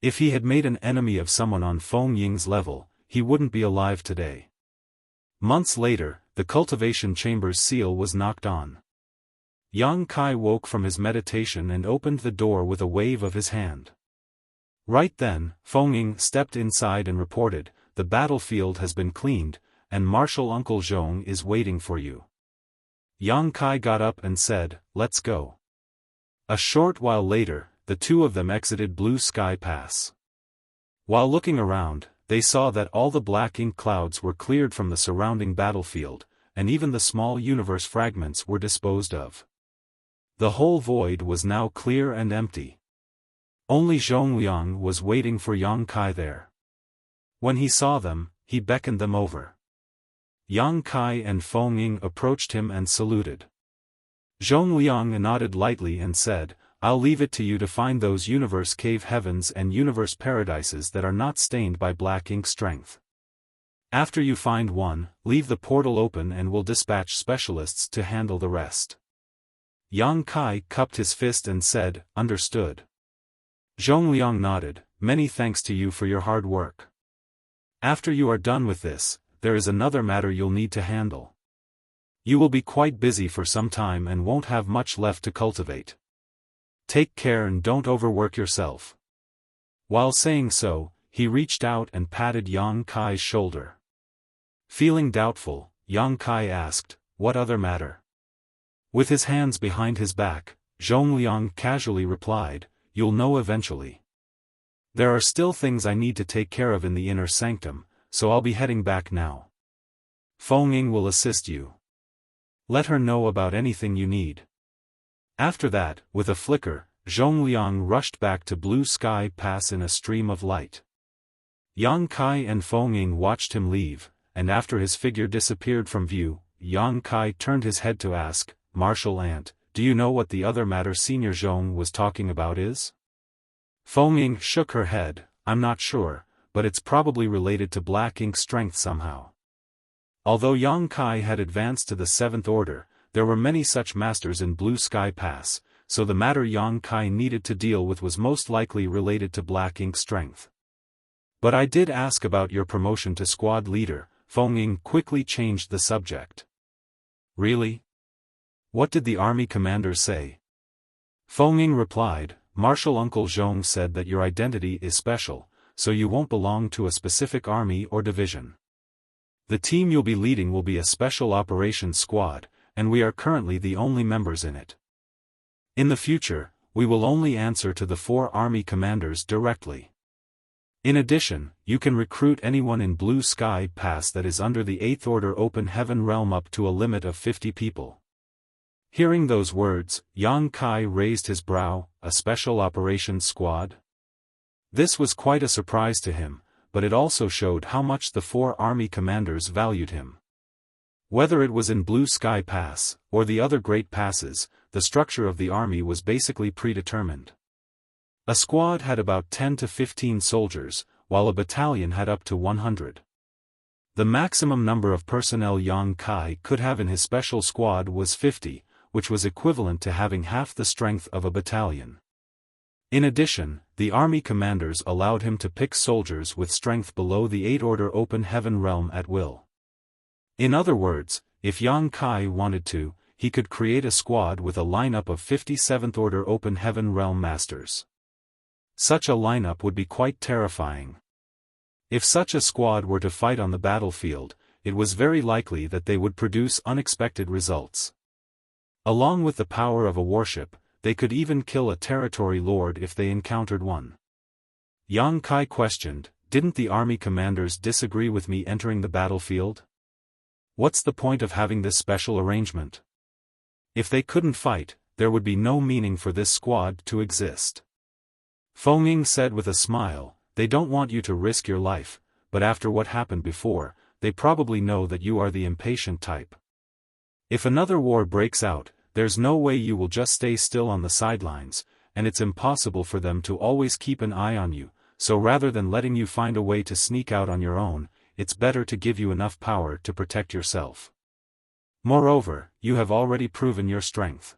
If he had made an enemy of someone on Feng Ying's level, he wouldn't be alive today. Months later, the cultivation chamber's seal was knocked on. Yang Kai woke from his meditation and opened the door with a wave of his hand. Right then, Feng Ying stepped inside and reported, "The battlefield has been cleaned, and Marshal Uncle Zhong is waiting for you." Yang Kai got up and said, "Let's go." A short while later, the two of them exited Blue Sky Pass. While looking around, they saw that all the black ink clouds were cleared from the surrounding battlefield, and even the small universe fragments were disposed of. The whole void was now clear and empty. Only Zhongliang was waiting for Yang Kai there. When he saw them, he beckoned them over. Yang Kai and Feng Ying approached him and saluted. Zhongliang nodded lightly and said, "I'll leave it to you to find those universe cave heavens and universe paradises that are not stained by black ink strength. After you find one, leave the portal open and we'll dispatch specialists to handle the rest." Yang Kai cupped his fist and said, "Understood." Zhongliang nodded, "Many thanks to you for your hard work. After you are done with this, there is another matter you'll need to handle. You will be quite busy for some time and won't have much left to cultivate. Take care and don't overwork yourself." While saying so, he reached out and patted Yang Kai's shoulder. Feeling doubtful, Yang Kai asked, "What other matter?" With his hands behind his back, Zhongliang casually replied, "You'll know eventually. There are still things I need to take care of in the inner sanctum, so I'll be heading back now. Feng Ying will assist you. Let her know about anything you need." After that, with a flicker, Zhongliang rushed back to Blue Sky Pass in a stream of light. Yang Kai and Feng Ying watched him leave, and after his figure disappeared from view, Yang Kai turned his head to ask, "Marshal Ant, do you know what the other matter Senior Zhong was talking about is?" Feng Ying shook her head, "I'm not sure, but it's probably related to black ink strength somehow." Although Yang Kai had advanced to the 7th order, there were many such masters in Blue Sky Pass, so the matter Yang Kai needed to deal with was most likely related to black ink strength. But I did ask about your promotion to squad leader. Feng Ying quickly changed the subject. Really? What did the army commander say? Feng Ying replied, Marshal Uncle Zhong said that your identity is special, so you won't belong to a specific army or division. The team you'll be leading will be a special operations squad, and we are currently the only members in it. In the future, we will only answer to the 4 army commanders directly. In addition, you can recruit anyone in Blue Sky Pass that is under the 8th Order Open Heaven Realm up to a limit of 50 people. Hearing those words, Yang Kai raised his brow. A special operations squad? This was quite a surprise to him, but it also showed how much the 4 army commanders valued him. Whether it was in Blue Sky Pass, or the other great passes, the structure of the army was basically predetermined. A squad had about 10 to 15 soldiers, while a battalion had up to 100. The maximum number of personnel Yang Kai could have in his special squad was 50, which was equivalent to having half the strength of a battalion. In addition, the army commanders allowed him to pick soldiers with strength below the 8th Order Open Heaven Realm at will. In other words, if Yang Kai wanted to, he could create a squad with a lineup of 57th Order Open Heaven Realm Masters. Such a lineup would be quite terrifying. If such a squad were to fight on the battlefield, it was very likely that they would produce unexpected results. Along with the power of a warship, they could even kill a territory lord if they encountered one. Yang Kai questioned, didn't the army commanders disagree with me entering the battlefield? What's the point of having this special arrangement? If they couldn't fight, there would be no meaning for this squad to exist. Feng Ying said with a smile, they don't want you to risk your life, but after what happened before, they probably know that you are the impatient type. If another war breaks out, there's no way you will just stay still on the sidelines, and it's impossible for them to always keep an eye on you, so rather than letting you find a way to sneak out on your own, it's better to give you enough power to protect yourself. Moreover, you have already proven your strength.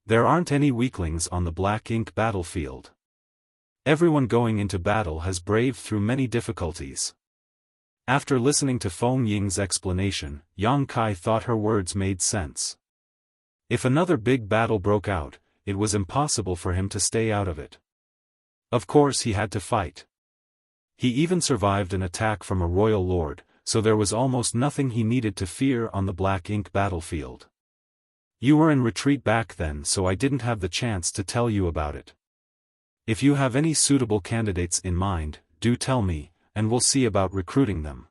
There aren't any weaklings on the black ink battlefield. Everyone going into battle has braved through many difficulties. After listening to Feng Ying's explanation, Yang Kai thought her words made sense. If another big battle broke out, it was impossible for him to stay out of it. Of course he had to fight. He even survived an attack from a royal lord, so there was almost nothing he needed to fear on the black ink battlefield. You were in retreat back then, so I didn't have the chance to tell you about it. If you have any suitable candidates in mind, do tell me, and we'll see about recruiting them.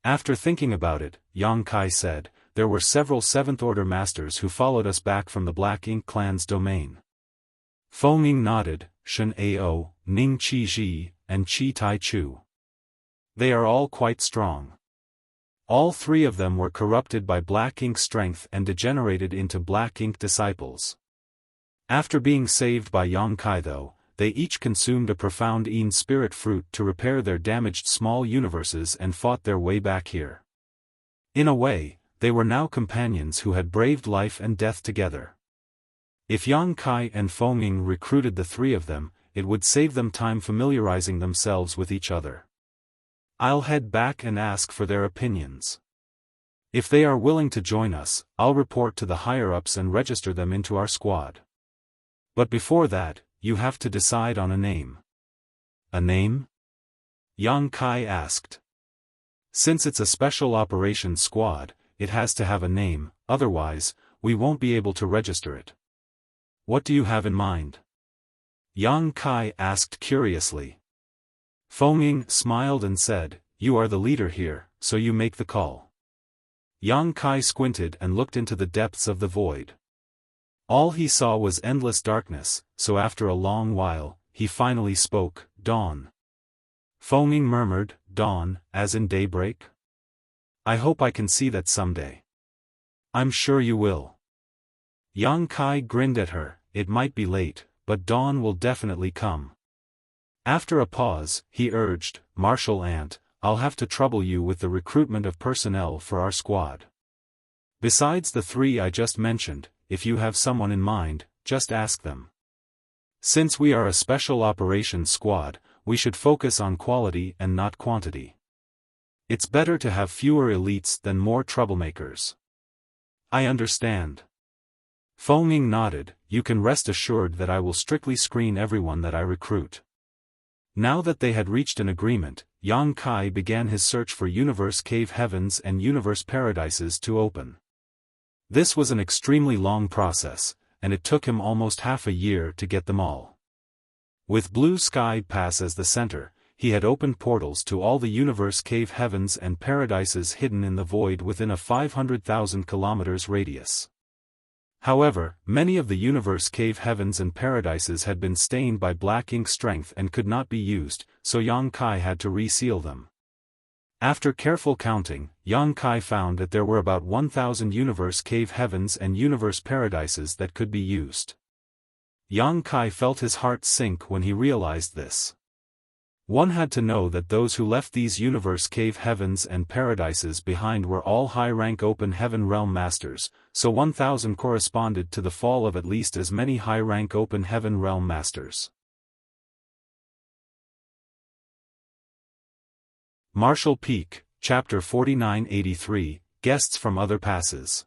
After thinking about it, Yang Kai said, there were several 7th Order Masters who followed us back from the Black Ink clan's domain. Feng Ying nodded, Shen Ao, Ning Qi Ji, and Qi Tai Chu. They are all quite strong. All 3 of them were corrupted by Black Ink strength and degenerated into Black Ink disciples. After being saved by Yang Kai though, they each consumed a profound Yin spirit fruit to repair their damaged small universes and fought their way back here. In a way, they were now companions who had braved life and death together. If Yang Kai and Feng Ying recruited the 3 of them, it would save them time familiarizing themselves with each other. I'll head back and ask for their opinions. If they are willing to join us, I'll report to the higher-ups and register them into our squad. But before that, you have to decide on a name. A name? Yang Kai asked. Since it's a special operations squad, it has to have a name, otherwise, we won't be able to register it. What do you have in mind? Yang Kai asked curiously. Feng Ying smiled and said, you are the leader here, so you make the call. Yang Kai squinted and looked into the depths of the void. All he saw was endless darkness, so after a long while, he finally spoke, Dawn. Feng Ying murmured, Dawn, as in daybreak? I hope I can see that someday. I'm sure you will. Yang Kai grinned at her, it might be late, but dawn will definitely come. After a pause, he urged, Marshal Ant, I'll have to trouble you with the recruitment of personnel for our squad. Besides the 3 I just mentioned, if you have someone in mind, just ask them. Since we are a special operations squad, we should focus on quality and not quantity. It's better to have fewer elites than more troublemakers. I understand. Feng Ying nodded. You can rest assured that I will strictly screen everyone that I recruit. Now that they had reached an agreement, Yang Kai began his search for Universe Cave Heavens and Universe Paradises to open. This was an extremely long process, and it took him almost half a year to get them all. With Blue Sky Pass as the center, he had opened portals to all the Universe Cave Heavens and Paradises hidden in the void within a 500,000 kilometers radius. However, many of the Universe Cave Heavens and Paradises had been stained by black ink strength and could not be used, so Yang Kai had to reseal them. After careful counting, Yang Kai found that there were about 1,000 Universe Cave Heavens and Universe Paradises that could be used. Yang Kai felt his heart sink when he realized this. One had to know that those who left these Universe Cave Heavens and Paradises behind were all high-rank Open Heaven Realm Masters, so 1,000 corresponded to the fall of at least as many high-rank Open Heaven Realm Masters. Marshall Peak, Chapter 4983, Guests from Other Passes.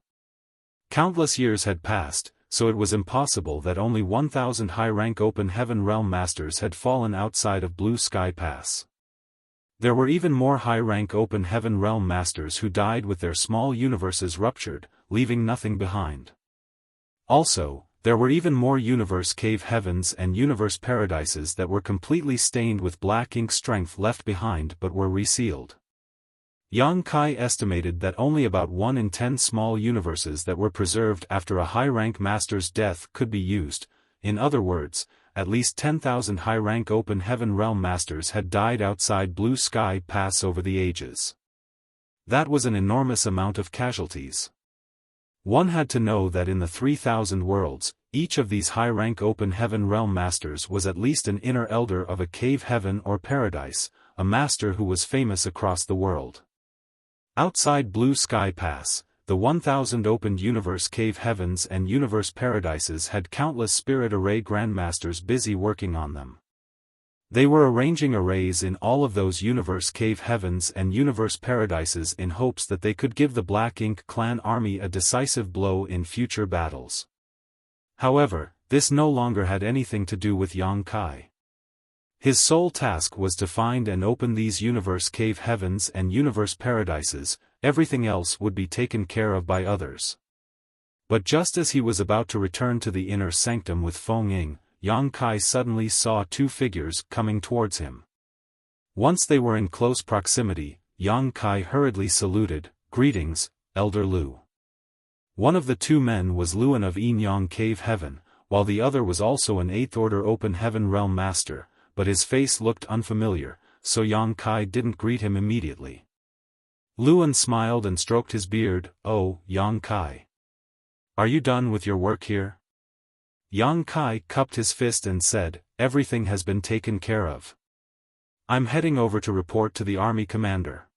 Countless years had passed, so it was impossible that only 1,000 high-rank Open Heaven Realm Masters had fallen outside of Blue Sky Pass. There were even more high-rank Open Heaven Realm Masters who died with their small universes ruptured, leaving nothing behind. Also, there were even more Universe Cave Heavens and Universe Paradises that were completely stained with black ink strength left behind but were resealed. Yang Kai estimated that only about 1 in 10 small universes that were preserved after a high-rank master's death could be used. In other words, at least 10,000 high-rank Open Heaven Realm Masters had died outside Blue Sky Pass over the ages. That was an enormous amount of casualties. One had to know that in the 3,000 worlds, each of these high-rank Open Heaven Realm Masters was at least an inner elder of a cave heaven or paradise, a master who was famous across the world. Outside Blue Sky Pass, the 1,000 opened Universe Cave Heavens and Universe Paradises had countless Spirit Array Grandmasters busy working on them. They were arranging arrays in all of those Universe Cave Heavens and Universe Paradises in hopes that they could give the Black Ink Clan army a decisive blow in future battles. However, this no longer had anything to do with Yang Kai. His sole task was to find and open these Universe Cave Heavens and Universe Paradises, everything else would be taken care of by others. But just as he was about to return to the inner sanctum with Feng Ying, Yang Kai suddenly saw 2 figures coming towards him. Once they were in close proximity, Yang Kai hurriedly saluted, "Greetings, Elder Lu." One of the 2 men was Luan of Yin Yang Cave Heaven, while the other was also an 8th Order Open Heaven Realm Master, but his face looked unfamiliar, so Yang Kai didn't greet him immediately. Luan smiled and stroked his beard. "Oh, Yang Kai. Are you done with your work here?" Yang Kai cupped his fist and said, "Everything has been taken care of. I'm heading over to report to the army commander."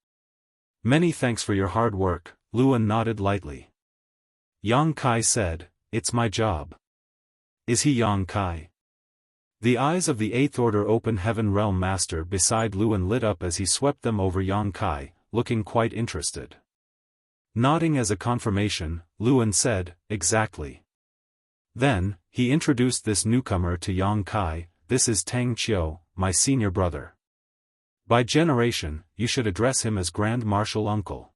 "Many thanks for your hard work," Luan nodded lightly. Yang Kai said, "It's my job." "Is he Yang Kai?" The eyes of the 8th Order Open Heaven Realm Master beside Luan lit up as he swept them over Yang Kai, looking quite interested. Nodding as a confirmation, Luan said, "Exactly." Then, he introduced this newcomer to Yang Kai. "This is Tang Qiu, my senior brother. By generation, you should address him as Grand Marshal Uncle.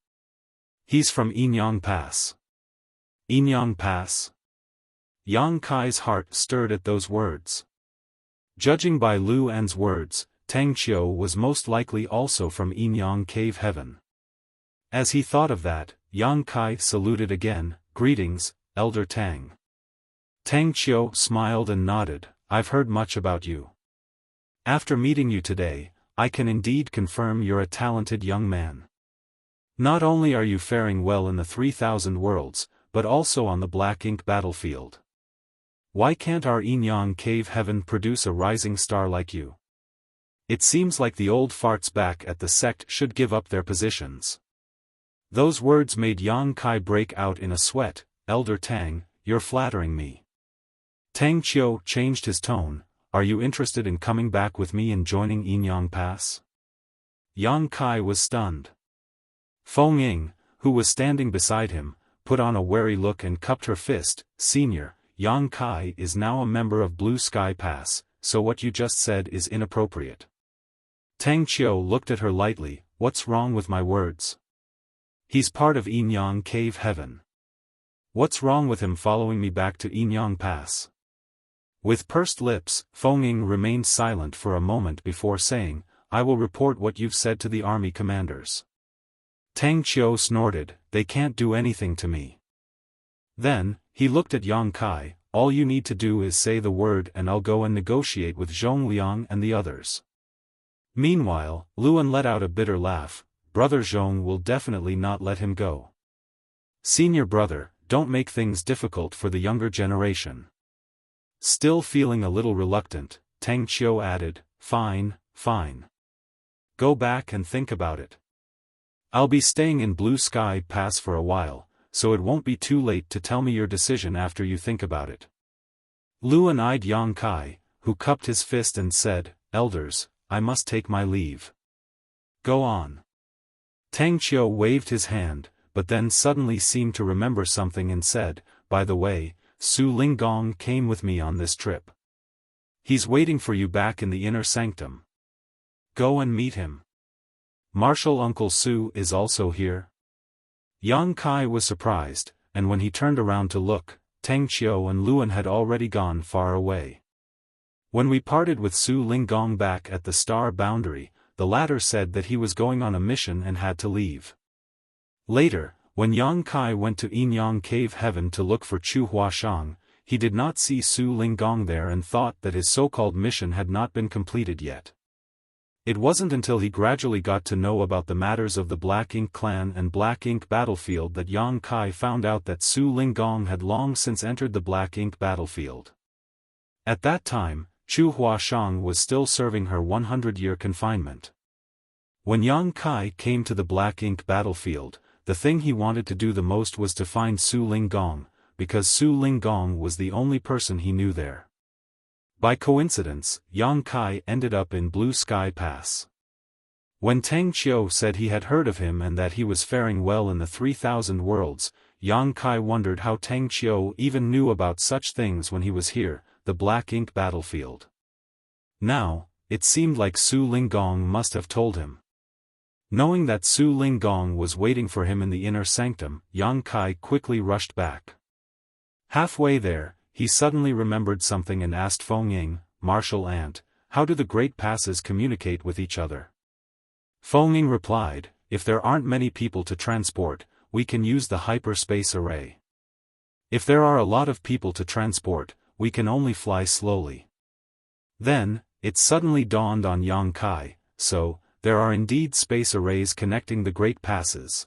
He's from Yinyang Pass." Yinyang Pass? Yang Kai's heart stirred at those words. Judging by Lu An's words, Tang Qiu was most likely also from Yinyang Cave Heaven. As he thought of that, Yang Kai saluted again, "Greetings, Elder Tang." Tang Qiu smiled and nodded, "I've heard much about you. After meeting you today, I can indeed confirm you're a talented young man. Not only are you faring well in the 3,000 worlds, but also on the Black Ink battlefield. Why can't our Yinyang Cave Heaven produce a rising star like you?" It seems like the old farts back at the sect should give up their positions. Those words made Yang Kai break out in a sweat. Elder Tang, you're flattering me. Tang Qiu changed his tone. Are you interested in coming back with me and joining Yinyang Pass? Yang Kai was stunned. Feng Ying, who was standing beside him, put on a wary look and cupped her fist. Senior, Yang Kai is now a member of Blue Sky Pass, so what you just said is inappropriate. Tang Qiu looked at her lightly. What's wrong with my words? He's part of Yinyang Cave Heaven. What's wrong with him following me back to Yinyang Pass? With pursed lips, Feng Ying remained silent for a moment before saying, I will report what you've said to the army commanders. Tang Qiu snorted, they can't do anything to me. Then, he looked at Yang Kai, all you need to do is say the word and I'll go and negotiate with Zhong Liang and the others. Meanwhile, Luan let out a bitter laugh. Brother Zhong will definitely not let him go. Senior brother, don't make things difficult for the younger generation. Still feeling a little reluctant, Tang Qiu added, fine, fine. Go back and think about it. I'll be staying in Blue Sky Pass for a while, so it won't be too late to tell me your decision after you think about it. Luan eyed Yang Kai, who cupped his fist and said, Elders, I must take my leave. Go on. Tang Qiu waved his hand, but then suddenly seemed to remember something and said, by the way, Su Linggong came with me on this trip. He's waiting for you back in the inner sanctum. Go and meet him. Martial Uncle Su is also here. Yang Kai was surprised, and when he turned around to look, Tang Qiu and Luan had already gone far away. When we parted with Su Linggong back at the star boundary, the latter said that he was going on a mission and had to leave. Later, when Yang Kai went to Yinyang Cave Heaven to look for Chu Huashang, he did not see Su Linggong there and thought that his so-called mission had not been completed yet. It wasn't until he gradually got to know about the matters of the Black Ink clan and Black Ink battlefield that Yang Kai found out that Su Linggong had long since entered the Black Ink battlefield. At that time, Chu Huashang was still serving her 100-year confinement. When Yang Kai came to the Black Ink battlefield, the thing he wanted to do the most was to find Su Linggong, because Su Linggong was the only person he knew there. By coincidence, Yang Kai ended up in Blue Sky Pass. When Tang Qiu said he had heard of him and that he was faring well in the 3,000 worlds, Yang Kai wondered how Tang Qiu even knew about such things when he was here, the Black Ink battlefield. Now, it seemed like Su Linggong must have told him. Knowing that Su Linggong was waiting for him in the inner sanctum, Yang Kai quickly rushed back. Halfway there, he suddenly remembered something and asked Feng Ying, Martial Ant, how do the Great Passes communicate with each other? Feng Ying replied, if there aren't many people to transport, we can use the hyperspace array. If there are a lot of people to transport, we can only fly slowly. Then, it suddenly dawned on Yang Kai, so, there are indeed space arrays connecting the Great Passes.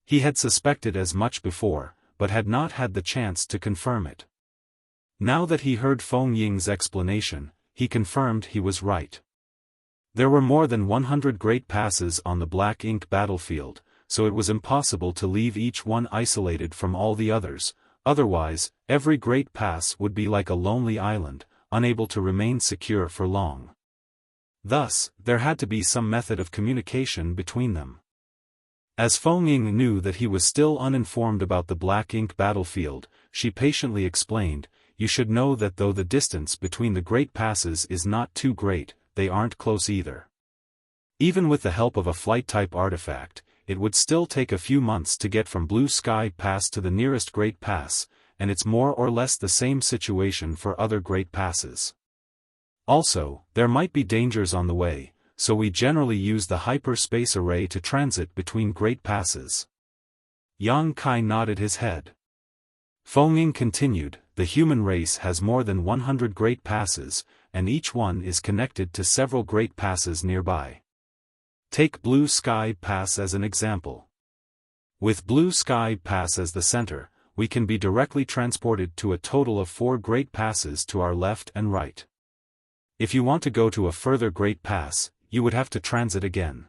He had suspected as much before, but had not had the chance to confirm it. Now that he heard Feng Ying's explanation, he confirmed he was right. There were more than 100 Great Passes on the Black Ink battlefield, so it was impossible to leave each one isolated from all the others, otherwise, every Great Pass would be like a lonely island, unable to remain secure for long. Thus, there had to be some method of communication between them. As Feng Ying knew that he was still uninformed about the Black Ink battlefield, she patiently explained, you should know that though the distance between the Great Passes is not too great, they aren't close either. Even with the help of a flight-type artifact, it would still take a few months to get from Blue Sky Pass to the nearest Great Pass, and it's more or less the same situation for other Great Passes. Also, there might be dangers on the way, so we generally use the hyperspace array to transit between Great Passes. Yang Kai nodded his head. Feng Ying continued, the human race has more than 100 Great Passes, and each one is connected to several Great Passes nearby. Take Blue Sky Pass as an example. With Blue Sky Pass as the center, we can be directly transported to a total of 4 Great Passes to our left and right. If you want to go to a further Great Pass, you would have to transit again.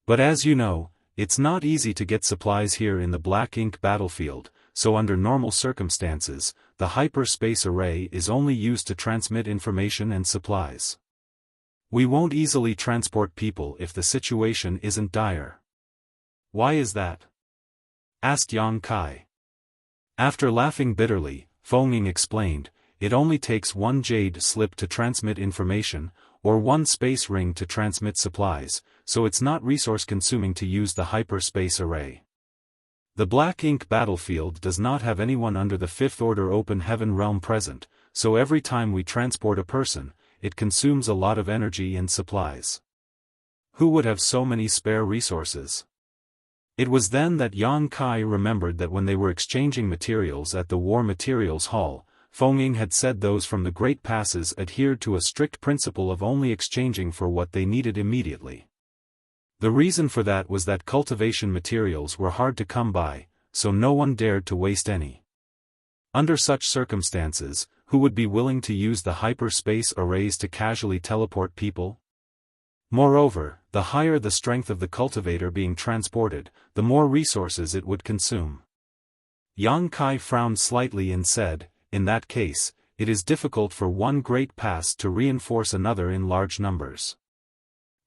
But as you know, it's not easy to get supplies here in the black ink battlefield, so under normal circumstances, the hyperspace array is only used to transmit information and supplies. We won't easily transport people if the situation isn't dire. Why is that? Asked Yang Kai. After laughing bitterly, Fenging explained, it only takes one jade slip to transmit information, or one space ring to transmit supplies, so it's not resource-consuming to use the hyperspace array. The black ink battlefield does not have anyone under the Fifth Order Open Heaven realm present, so every time we transport a person, it consumes a lot of energy and supplies. Who would have so many spare resources? It was then that Yang Kai remembered that when they were exchanging materials at the War Materials Hall, Fenging had said those from the Great Passes adhered to a strict principle of only exchanging for what they needed immediately. The reason for that was that cultivation materials were hard to come by, so no one dared to waste any. Under such circumstances, who would be willing to use the hyperspace arrays to casually teleport people? Moreover, the higher the strength of the cultivator being transported, the more resources it would consume. Yang Kai frowned slightly and said, in that case, it is difficult for one Great Pass to reinforce another in large numbers.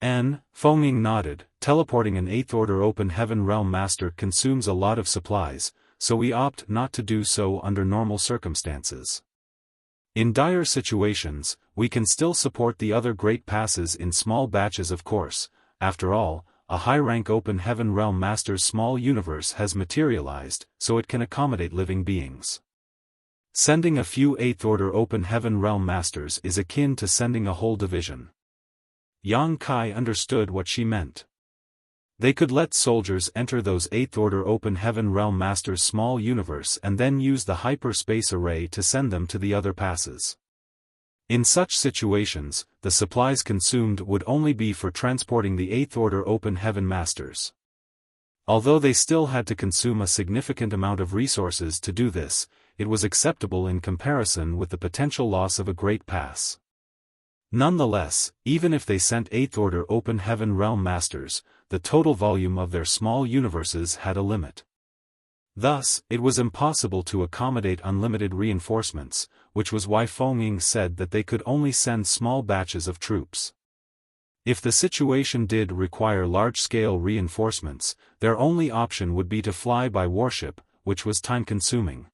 Fenging nodded, teleporting an 8th Order Open Heaven Realm Master consumes a lot of supplies, so we opt not to do so under normal circumstances. In dire situations, we can still support the other Great Passes in small batches of course. After all, a high-rank Open Heaven Realm Master's small universe has materialized, so it can accommodate living beings. Sending a few 8th Order Open Heaven Realm Masters is akin to sending a whole division. Yang Kai understood what she meant. They could let soldiers enter those 8th Order Open Heaven Realm Masters' small universe and then use the hyperspace array to send them to the other passes. In such situations, the supplies consumed would only be for transporting the 8th Order Open Heaven Masters. Although they still had to consume a significant amount of resources to do this, it was acceptable in comparison with the potential loss of a Great Pass. Nonetheless, even if they sent 8th Order Open Heaven Realm Masters, the total volume of their small universes had a limit. Thus, it was impossible to accommodate unlimited reinforcements, which was why Fenging said that they could only send small batches of troops. If the situation did require large-scale reinforcements, their only option would be to fly by warship, which was time-consuming.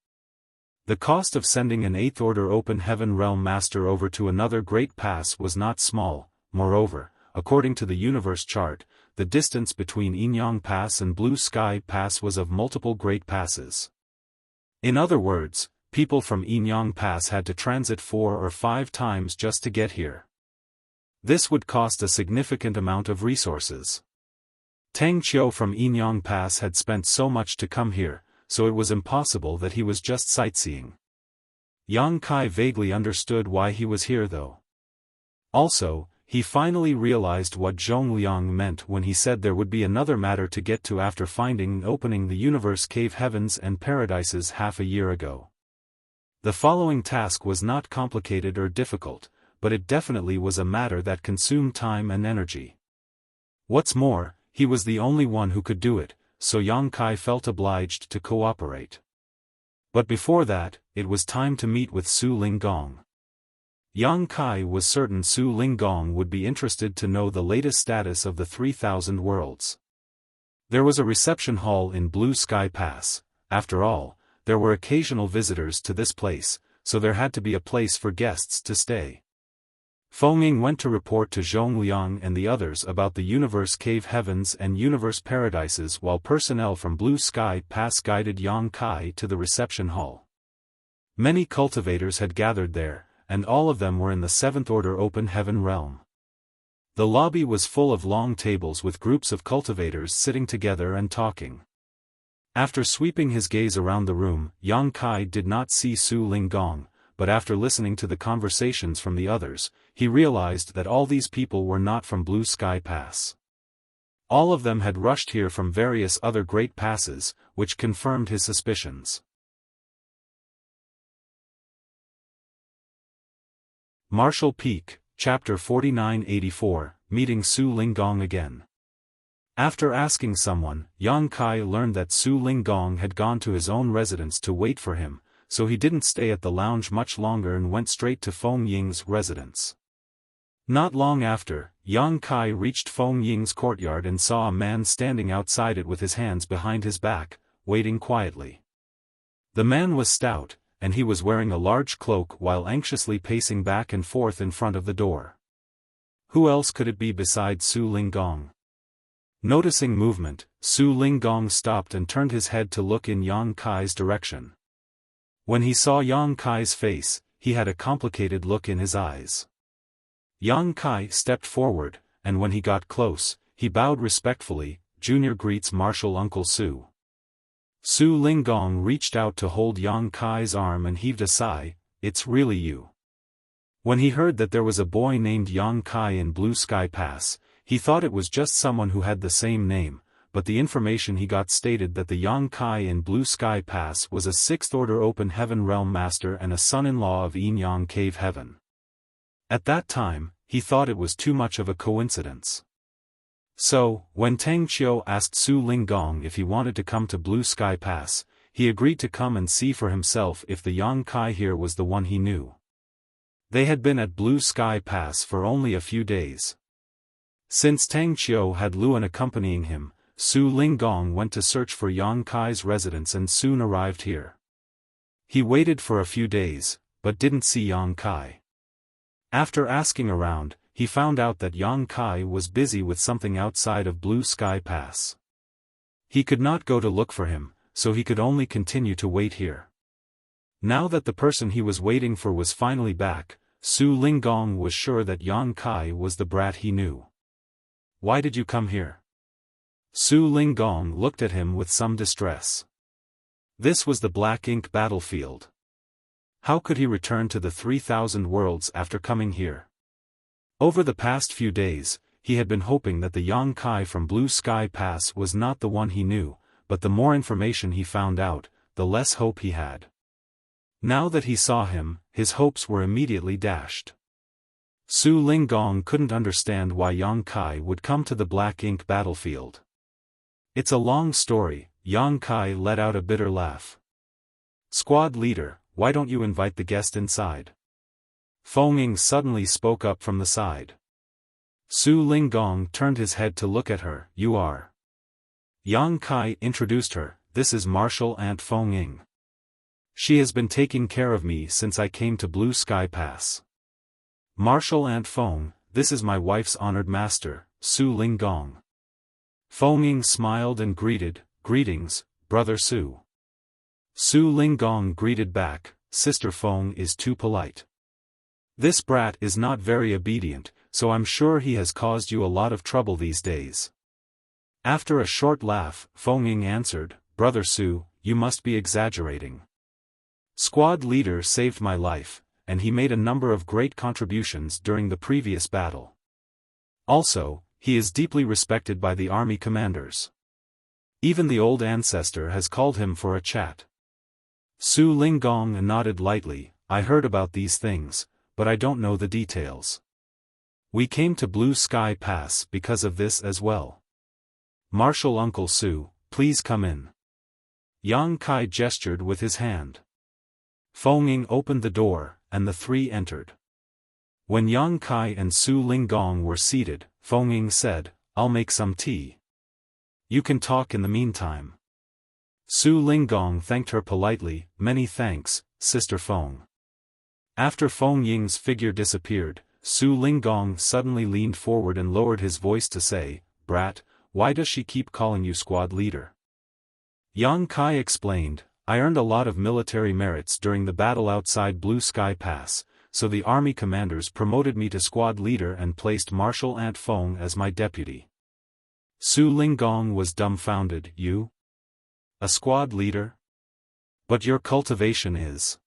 The cost of sending an 8th Order Open Heaven Realm Master over to another Great Pass was not small. Moreover, according to the universe chart, the distance between Inyang Pass and Blue Sky Pass was of multiple Great Passes. In other words, people from Inyang Pass had to transit 4 or 5 times just to get here. This would cost a significant amount of resources. Tang Qiu from Inyang Pass had spent so much to come here, so it was impossible that he was just sightseeing. Yang Kai vaguely understood why he was here though. Also, he finally realized what Zhongliang meant when he said there would be another matter to get to after finding and opening the universe cave heavens and paradises half a year ago. The following task was not complicated or difficult, but it definitely was a matter that consumed time and energy. What's more, he was the only one who could do it, so Yang Kai felt obliged to cooperate. But before that, it was time to meet with Su Linggong. Yang Kai was certain Su Linggong would be interested to know the latest status of the 3,000 worlds. There was a reception hall in Blue Sky Pass. After all, there were occasional visitors to this place, so there had to be a place for guests to stay. Fenging went to report to Zhongliang and the others about the universe cave heavens and universe paradises while personnel from Blue Sky Pass guided Yang Kai to the reception hall. Many cultivators had gathered there, and all of them were in the 7th Order Open Heaven realm. The lobby was full of long tables with groups of cultivators sitting together and talking. After sweeping his gaze around the room, Yang Kai did not see Su Linggong, but after listening to the conversations from the others, he realized that all these people were not from Blue Sky Pass. All of them had rushed here from various other Great Passes, which confirmed his suspicions. Marshall Peak, Chapter 4984, Meeting Su Linggong Again. After asking someone, Yang Kai learned that Su Linggong had gone to his own residence to wait for him, so he didn't stay at the lounge much longer and went straight to Feng Ying's residence. Not long after, Yang Kai reached Feng Ying's courtyard and saw a man standing outside it with his hands behind his back, waiting quietly. The man was stout, and he was wearing a large cloak while anxiously pacing back and forth in front of the door. Who else could it be besides Su Linggong? Noticing movement, Su Linggong stopped and turned his head to look in Yang Kai's direction. When he saw Yang Kai's face, he had a complicated look in his eyes. Yang Kai stepped forward, and when he got close, he bowed respectfully. Junior greets Martial Uncle Su. Su Linggong reached out to hold Yang Kai's arm and heaved a sigh. It's really you. When he heard that there was a boy named Yang Kai in Blue Sky Pass, he thought it was just someone who had the same name, but the information he got stated that the Yang Kai in Blue Sky Pass was a 6th Order Open Heaven Realm Master and a son-in-law of Yin Yang Cave Heaven. At that time, he thought it was too much of a coincidence. So, when Tang Qiu asked Su Linggong if he wanted to come to Blue Sky Pass, he agreed to come and see for himself if the Yang Kai here was the one he knew. They had been at Blue Sky Pass for only a few days. Since Tang Qiu had Luan accompanying him, Su Linggong went to search for Yang Kai's residence and soon arrived here. He waited for a few days, but didn't see Yang Kai. After asking around, he found out that Yang Kai was busy with something outside of Blue Sky Pass. He could not go to look for him, so he could only continue to wait here. Now that the person he was waiting for was finally back, Su Linggong was sure that Yang Kai was the brat he knew. Why did you come here? Su Linggong looked at him with some distress. This was the Black Ink battlefield. How could he return to the 3,000 worlds after coming here? Over the past few days, he had been hoping that the Yang Kai from Blue Sky Pass was not the one he knew, but the more information he found out, the less hope he had. Now that he saw him, his hopes were immediately dashed. Su Linggong couldn't understand why Yang Kai would come to the Black Ink battlefield. It's a long story. Yang Kai let out a bitter laugh. Squad leader, why don't you invite the guest inside? Feng Ying suddenly spoke up from the side. Su Linggong turned his head to look at her. You are. Yang Kai introduced her. This is Martial Aunt Feng Ying. She has been taking care of me since I came to Blue Sky Pass. Martial Aunt Feng, this is my wife's honored master, Su Linggong. Feng Ying smiled and greeted, greetings, Brother Su. Su Linggong greeted back, Sister Feng is too polite. This brat is not very obedient, so I'm sure he has caused you a lot of trouble these days. After a short laugh, Feng Ying answered, Brother Su, you must be exaggerating. Squad leader saved my life, and he made a number of great contributions during the previous battle. Also, he is deeply respected by the army commanders. Even the old ancestor has called him for a chat. Su Linggong nodded lightly. I heard about these things, but I don't know the details. We came to Blue Sky Pass because of this as well. Martial Uncle Su, please come in. Yang Kai gestured with his hand. Feng Ying opened the door, and the three entered. When Yang Kai and Su Linggong were seated, Feng Ying said, I'll make some tea. You can talk in the meantime. Su Linggong thanked her politely. Many thanks, Sister Feng. After Feng Ying's figure disappeared, Su Linggong suddenly leaned forward and lowered his voice to say, Brat, why does she keep calling you squad leader? Yang Kai explained, I earned a lot of military merits during the battle outside Blue Sky Pass, so the army commanders promoted me to squad leader and placed Martial Aunt Feng as my deputy. Su Linggong was dumbfounded. You? A squad leader? But your cultivation is...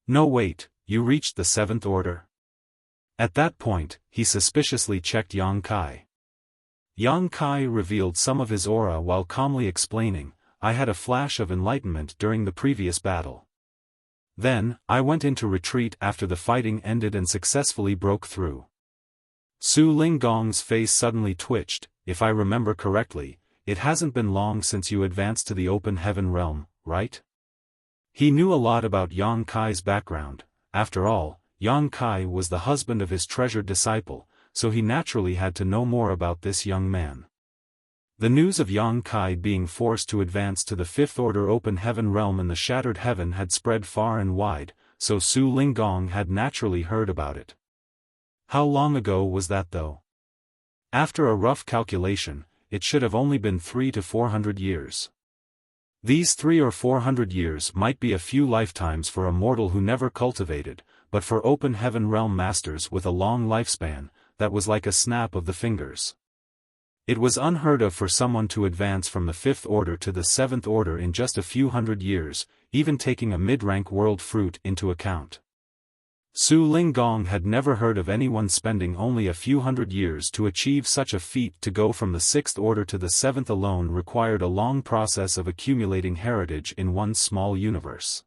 No wait, you reached the 7th Order? At that point, he suspiciously checked Yang Kai. Yang Kai revealed some of his aura while calmly explaining, I had a flash of enlightenment during the previous battle. Then, I went into retreat after the fighting ended and successfully broke through. Su Linggong's face suddenly twitched. If I remember correctly, it hasn't been long since you advanced to the open heaven realm, right? He knew a lot about Yang Kai's background. After all, Yang Kai was the husband of his treasured disciple, so he naturally had to know more about this young man. The news of Yang Kai being forced to advance to the Fifth Order Open Heaven realm in the Shattered Heaven had spread far and wide, so Su Linggong had naturally heard about it. How long ago was that though? After a rough calculation, it should have only been 300 to 400 years. These 300 or 400 years might be a few lifetimes for a mortal who never cultivated, but for Open Heaven realm masters with a long lifespan, that was like a snap of the fingers. It was unheard of for someone to advance from the Fifth Order to the Seventh Order in just a few hundred years, even taking a mid-rank world fruit into account. Su Linggong had never heard of anyone spending only a few hundred years to achieve such a feat. To go from the Sixth Order to the Seventh alone required a long process of accumulating heritage in one small universe.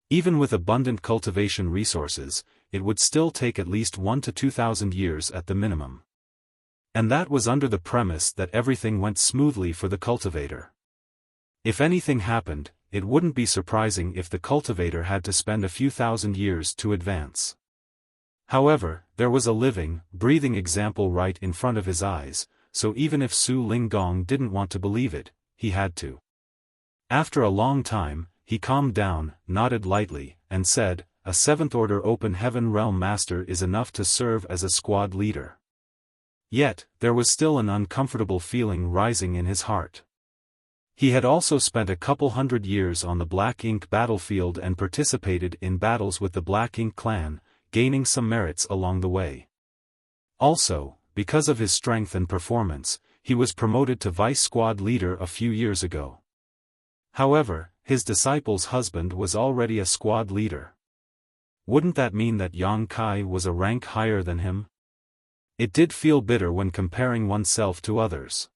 Even with abundant cultivation resources, it would still take at least 1,000 to 2,000 years at the minimum. And that was under the premise that everything went smoothly for the cultivator. If anything happened, it wouldn't be surprising if the cultivator had to spend a few thousand years to advance. However, there was a living, breathing example right in front of his eyes, so even if Su Linggong didn't want to believe it, he had to. After a long time, he calmed down, nodded lightly, and said, "A Seventh Order Open Heaven realm master is enough to serve as a squad leader." Yet, there was still an uncomfortable feeling rising in his heart. He had also spent a couple hundred years on the Black Ink battlefield and participated in battles with the Black Ink clan, gaining some merits along the way. Also, because of his strength and performance, he was promoted to vice squad leader a few years ago. However, his disciple's husband was already a squad leader. Wouldn't that mean that Yang Kai was a rank higher than him? It did feel bitter when comparing oneself to others.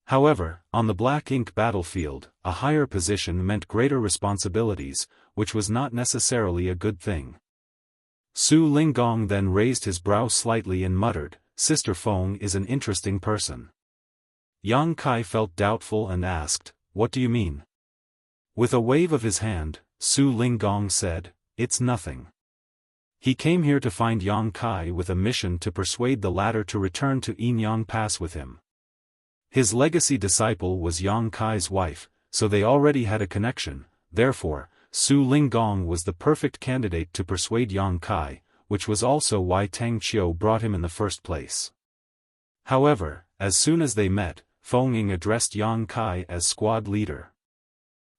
However, on the Black Ink battlefield, a higher position meant greater responsibilities, which was not necessarily a good thing. Su Linggong then raised his brow slightly and muttered, "Sister Feng is an interesting person." Yang Kai felt doubtful and asked, "What do you mean?" With a wave of his hand, Su Linggong said, "It's nothing." He came here to find Yang Kai with a mission to persuade the latter to return to Yinyang Pass with him. His legacy disciple was Yang Kai's wife, so they already had a connection. Therefore, Su Linggong was the perfect candidate to persuade Yang Kai, which was also why Tang Qiu brought him in the first place. However, as soon as they met, Feng Ying addressed Yang Kai as squad leader.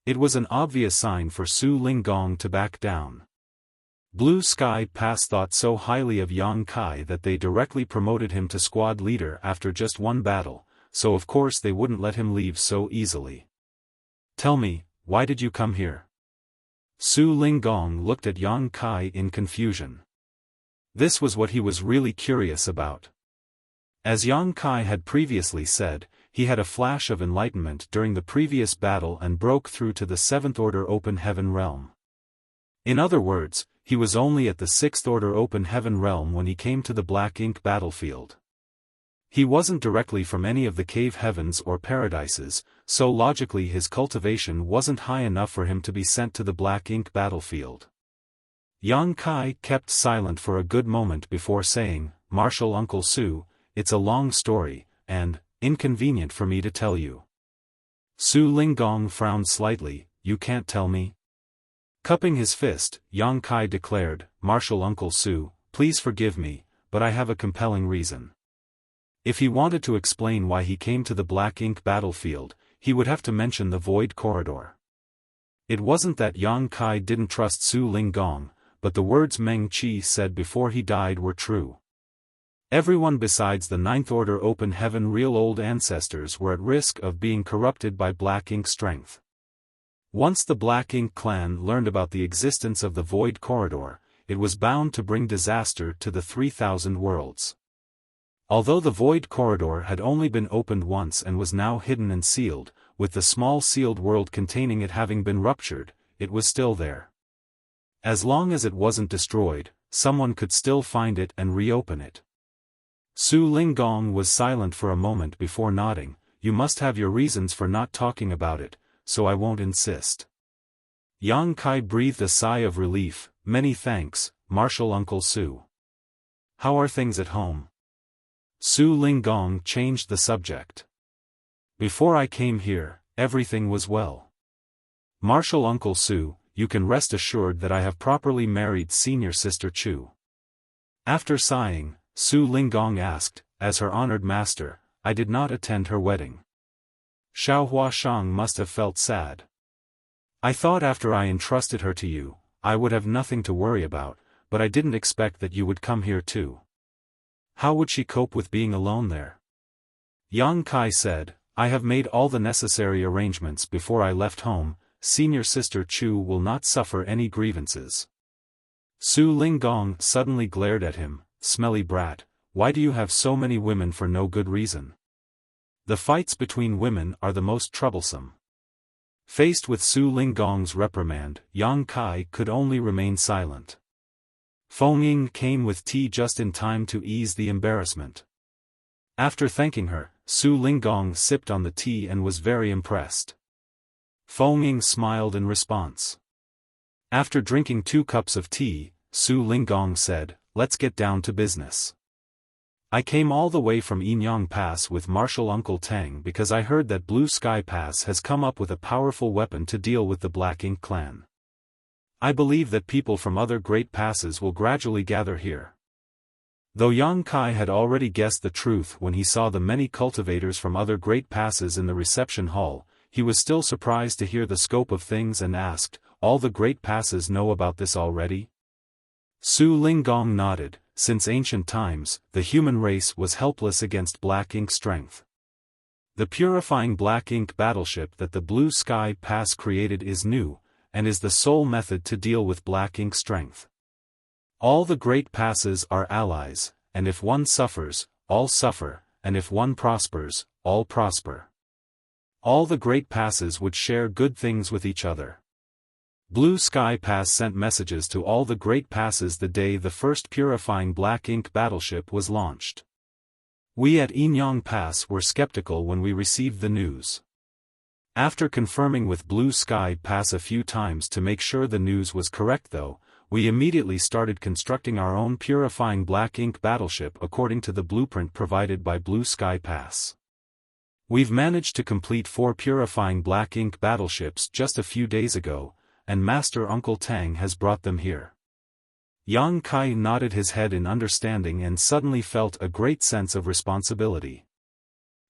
It was an obvious sign for Su Linggong to back down. Blue Sky Pass thought so highly of Yang Kai that they directly promoted him to squad leader after just one battle, so of course they wouldn't let him leave so easily. "Tell me, why did you come here?" Su Linggong looked at Yang Kai in confusion. This was what he was really curious about. As Yang Kai had previously said, he had a flash of enlightenment during the previous battle and broke through to the Seventh Order Open Heaven realm. In other words, he was only at the Sixth Order Open Heaven realm when he came to the Black Ink battlefield. He wasn't directly from any of the cave heavens or paradises, so logically his cultivation wasn't high enough for him to be sent to the Black Ink battlefield. Yang Kai kept silent for a good moment before saying, "Martial Uncle Su, it's a long story, and inconvenient for me to tell you." Su Linggong frowned slightly. "You can't tell me?" Cupping his fist, Yang Kai declared, "Martial Uncle Su, please forgive me, but I have a compelling reason." If he wanted to explain why he came to the Black Ink battlefield, he would have to mention the Void Corridor. It wasn't that Yang Kai didn't trust Su Linggong, but the words Meng Qi said before he died were true. Everyone besides the Ninth Order Open Heaven real old ancestors were at risk of being corrupted by Black Ink strength. Once the Black Ink clan learned about the existence of the Void Corridor, it was bound to bring disaster to the 3,000 worlds. Although the Void Corridor had only been opened once and was now hidden and sealed, with the small sealed world containing it having been ruptured, it was still there. As long as it wasn't destroyed, someone could still find it and reopen it. Su Linggong was silent for a moment before nodding. You must have your reasons for not talking about it, so I won't insist. Yang Kai breathed a sigh of relief. Many thanks, Martial Uncle Su. How are things at home? Su Linggong changed the subject. Before I came here, everything was well. Martial Uncle Su, you can rest assured that I have properly married senior sister Chu. After sighing, Su Linggong asked, as her honored master, I did not attend her wedding. Xiao Huashang must have felt sad. I thought after I entrusted her to you, I would have nothing to worry about, but I didn't expect that you would come here too. How would she cope with being alone there? Yang Kai said, I have made all the necessary arrangements before I left home. Senior sister Chu will not suffer any grievances. Su Linggong suddenly glared at him, smelly brat, why do you have so many women for no good reason? The fights between women are the most troublesome. Faced with Su Linggong's reprimand, Yang Kai could only remain silent. Feng Ying came with tea just in time to ease the embarrassment. After thanking her, Su Linggong sipped on the tea and was very impressed. Feng Ying smiled in response. After drinking 2 cups of tea, Su Linggong said, let's get down to business. I came all the way from Yinyang Pass with Martial Uncle Tang because I heard that Blue Sky Pass has come up with a powerful weapon to deal with the Black Ink clan. I believe that people from other great passes will gradually gather here. Though Yang Kai had already guessed the truth when he saw the many cultivators from other great passes in the reception hall, he was still surprised to hear the scope of things and asked, all the great passes know about this already? Su Linggong nodded. Since ancient times, the human race was helpless against Black Ink strength. The purifying Black Ink battleship that the Blue Sky Pass created is new, and is the sole method to deal with Black Ink strength. All the great passes are allies, and if one suffers, all suffer, and if one prospers, all prosper. All the great passes would share good things with each other. Blue Sky Pass sent messages to all the great passes the day the first purifying Black Ink battleship was launched. We at Yinyang Pass were skeptical when we received the news. After confirming with Blue Sky Pass a few times to make sure the news was correct though, we immediately started constructing our own purifying Black Ink battleship according to the blueprint provided by Blue Sky Pass. We've managed to complete 4 purifying Black Ink battleships just a few days ago, and Master Uncle Tang has brought them here. Yang Kai nodded his head in understanding and suddenly felt a great sense of responsibility.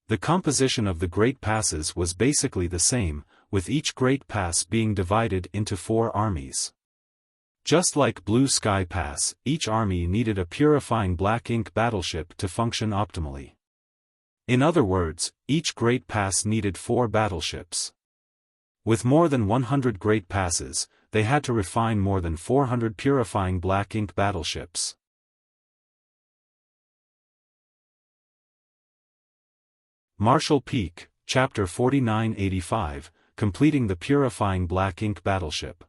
The composition of the great passes was basically the same, with each great pass being divided into 4 armies. Just like Blue Sky Pass, each army needed a purifying Black Ink battleship to function optimally. In other words, each great pass needed 4 battleships. With more than 100 great passes, they had to refine more than 400 purifying Black Ink battleships. Martial Peak, Chapter 4985, Completing the Purifying Black Ink Battleship.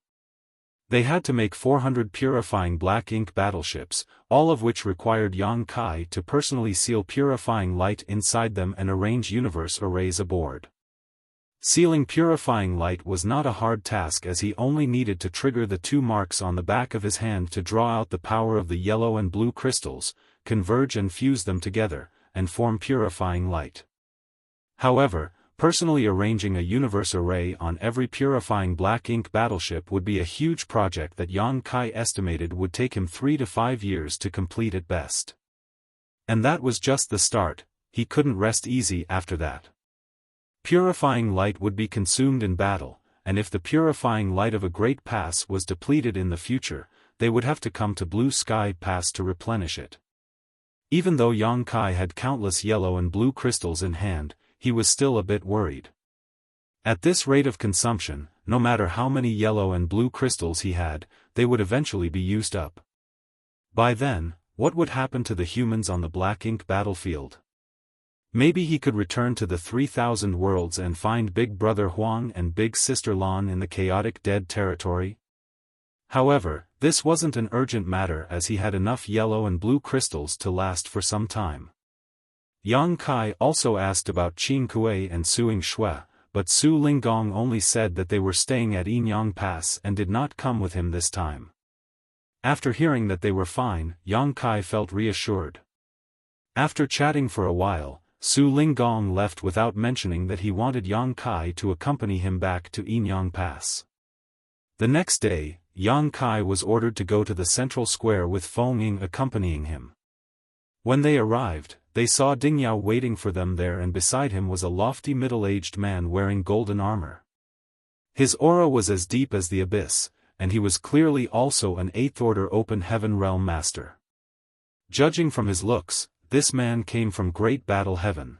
They had to make 400 purifying Black Ink battleships, all of which required Yang Kai to personally seal purifying light inside them and arrange universe arrays aboard. Sealing purifying light was not a hard task as he only needed to trigger the 2 marks on the back of his hand to draw out the power of the yellow and blue crystals, converge and fuse them together, and form purifying light. However, personally arranging a universe array on every purifying Black Ink battleship would be a huge project that Yang Kai estimated would take him 3 to 5 years to complete at best. And that was just the start, he couldn't rest easy after that. Purifying light would be consumed in battle, and if the purifying light of a great pass was depleted in the future, they would have to come to Blue Sky Pass to replenish it. Even though Yang Kai had countless yellow and blue crystals in hand, he was still a bit worried. At this rate of consumption, no matter how many yellow and blue crystals he had, they would eventually be used up. By then, what would happen to the humans on the Black Ink battlefield? Maybe he could return to the 3000 worlds and find Big Brother Huang and Big Sister Lan in the chaotic dead territory? However, This wasn't an urgent matter as he had enough yellow and blue crystals to last for some time. Yang Kai also asked about Qin Kuei and Suing Shui, but Su Linggong only said that they were staying at Yinyang Pass and did not come with him this time. After hearing that they were fine, Yang Kai felt reassured. After chatting for a while, Su Linggong left without mentioning that he wanted Yang Kai to accompany him back to Yinyang Pass. The next day, Yang Kai was ordered to go to the central square with Feng Ying accompanying him. When they arrived, they saw Ding Yao waiting for them there, and beside him was a lofty middle-aged man wearing golden armor. His aura was as deep as the abyss, and he was clearly also an 8th Order Open Heaven Realm Master. Judging from his looks, this man came from Great Battle Heaven.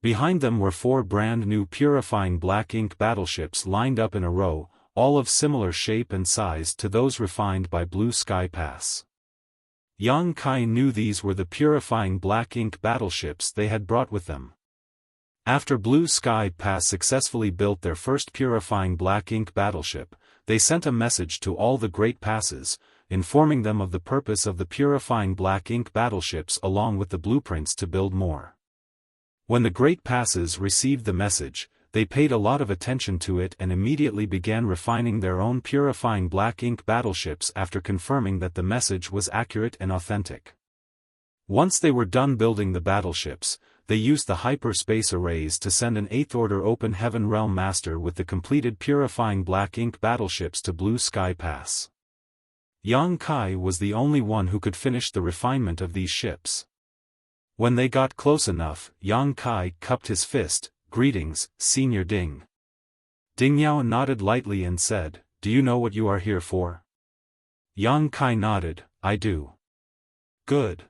Behind them were 4 brand new purifying black ink battleships lined up in a row, all of similar shape and size to those refined by Blue Sky Pass. Yang Kai knew these were the purifying black ink battleships they had brought with them. After Blue Sky Pass successfully built their first purifying black ink battleship, they sent a message to all the Great Passes, informing them of the purpose of the purifying black ink battleships along with the blueprints to build more. When the Great Passes received the message, they paid a lot of attention to it and immediately began refining their own purifying black ink battleships after confirming that the message was accurate and authentic. Once they were done building the battleships, they used the hyperspace arrays to send an 8th Order Open Heaven Realm Master with the completed purifying black ink battleships to Blue Sky Pass. Yang Kai was the only one who could finish the refinement of these ships. When they got close enough, Yang Kai cupped his fist. "Greetings, Senior Ding." Ding Yao nodded lightly and said, "Do you know what you are here for?" Yang Kai nodded, "I do." "Good."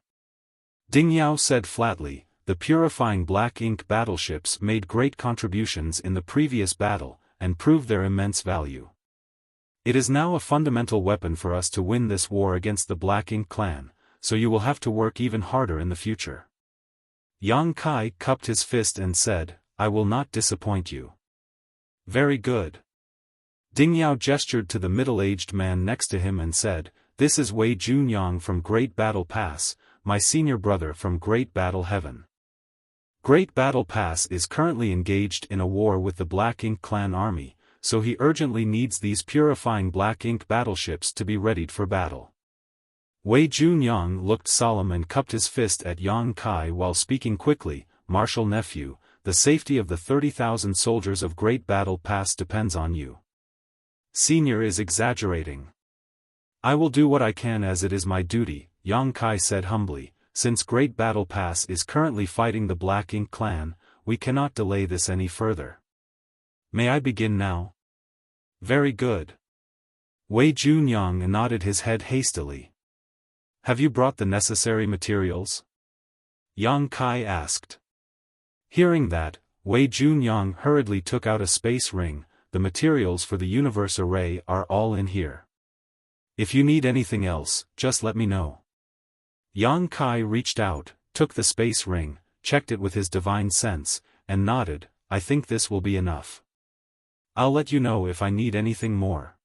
Ding Yao said flatly, "The purifying black ink battleships made great contributions in the previous battle, and proved their immense value. It is now a fundamental weapon for us to win this war against the Black Ink clan, so you will have to work even harder in the future." Yang Kai cupped his fist and said, "I will not disappoint you." "Very good." Ding Yao gestured to the middle-aged man next to him and said, "This is Wei Junyang from Great Battle Pass, my senior brother from Great Battle Heaven. Great Battle Pass is currently engaged in a war with the Black Ink clan army, so he urgently needs these purifying black ink battleships to be readied for battle." Wei Junyang looked solemn and cupped his fist at Yang Kai while speaking quickly, "Martial nephew, the safety of the 30,000 soldiers of Great Battle Pass depends on you. Senior is exaggerating." "I will do what I can as it is my duty," Yang Kai said humbly. "Since Great Battle Pass is currently fighting the Black Ink clan, we cannot delay this any further. May I begin now?" "Very good." Wei Junyang nodded his head hastily. "Have you brought the necessary materials?" Yang Kai asked. Hearing that, Wei Junyang hurriedly took out a space ring. "The materials for the universe array are all in here. If you need anything else, just let me know." Yang Kai reached out, took the space ring, checked it with his divine sense, and nodded, "I think this will be enough. I'll let you know if I need anything more."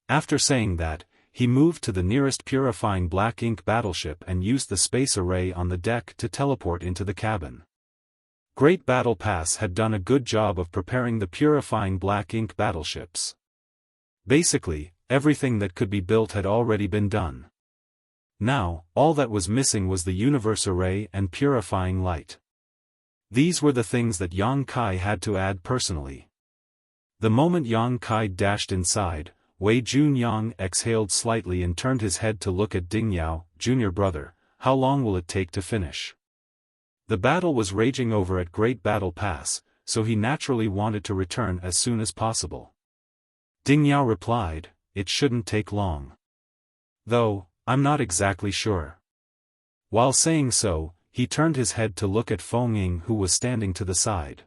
After saying that, he moved to the nearest purifying black ink battleship and used the space array on the deck to teleport into the cabin. Great Battle Pass had done a good job of preparing the purifying black ink battleships. Basically, everything that could be built had already been done. Now, all that was missing was the universe array and purifying light. These were the things that Yang Kai had to add personally. The moment Yang Kai dashed inside, Wei Junyang exhaled slightly and turned his head to look at Ding Yao, "Junior brother, how long will it take to finish?" The battle was raging over at Great Battle Pass, so he naturally wanted to return as soon as possible. Ding Yao replied, "It shouldn't take long. Though, I'm not exactly sure." While saying so, he turned his head to look at Feng Ying who was standing to the side.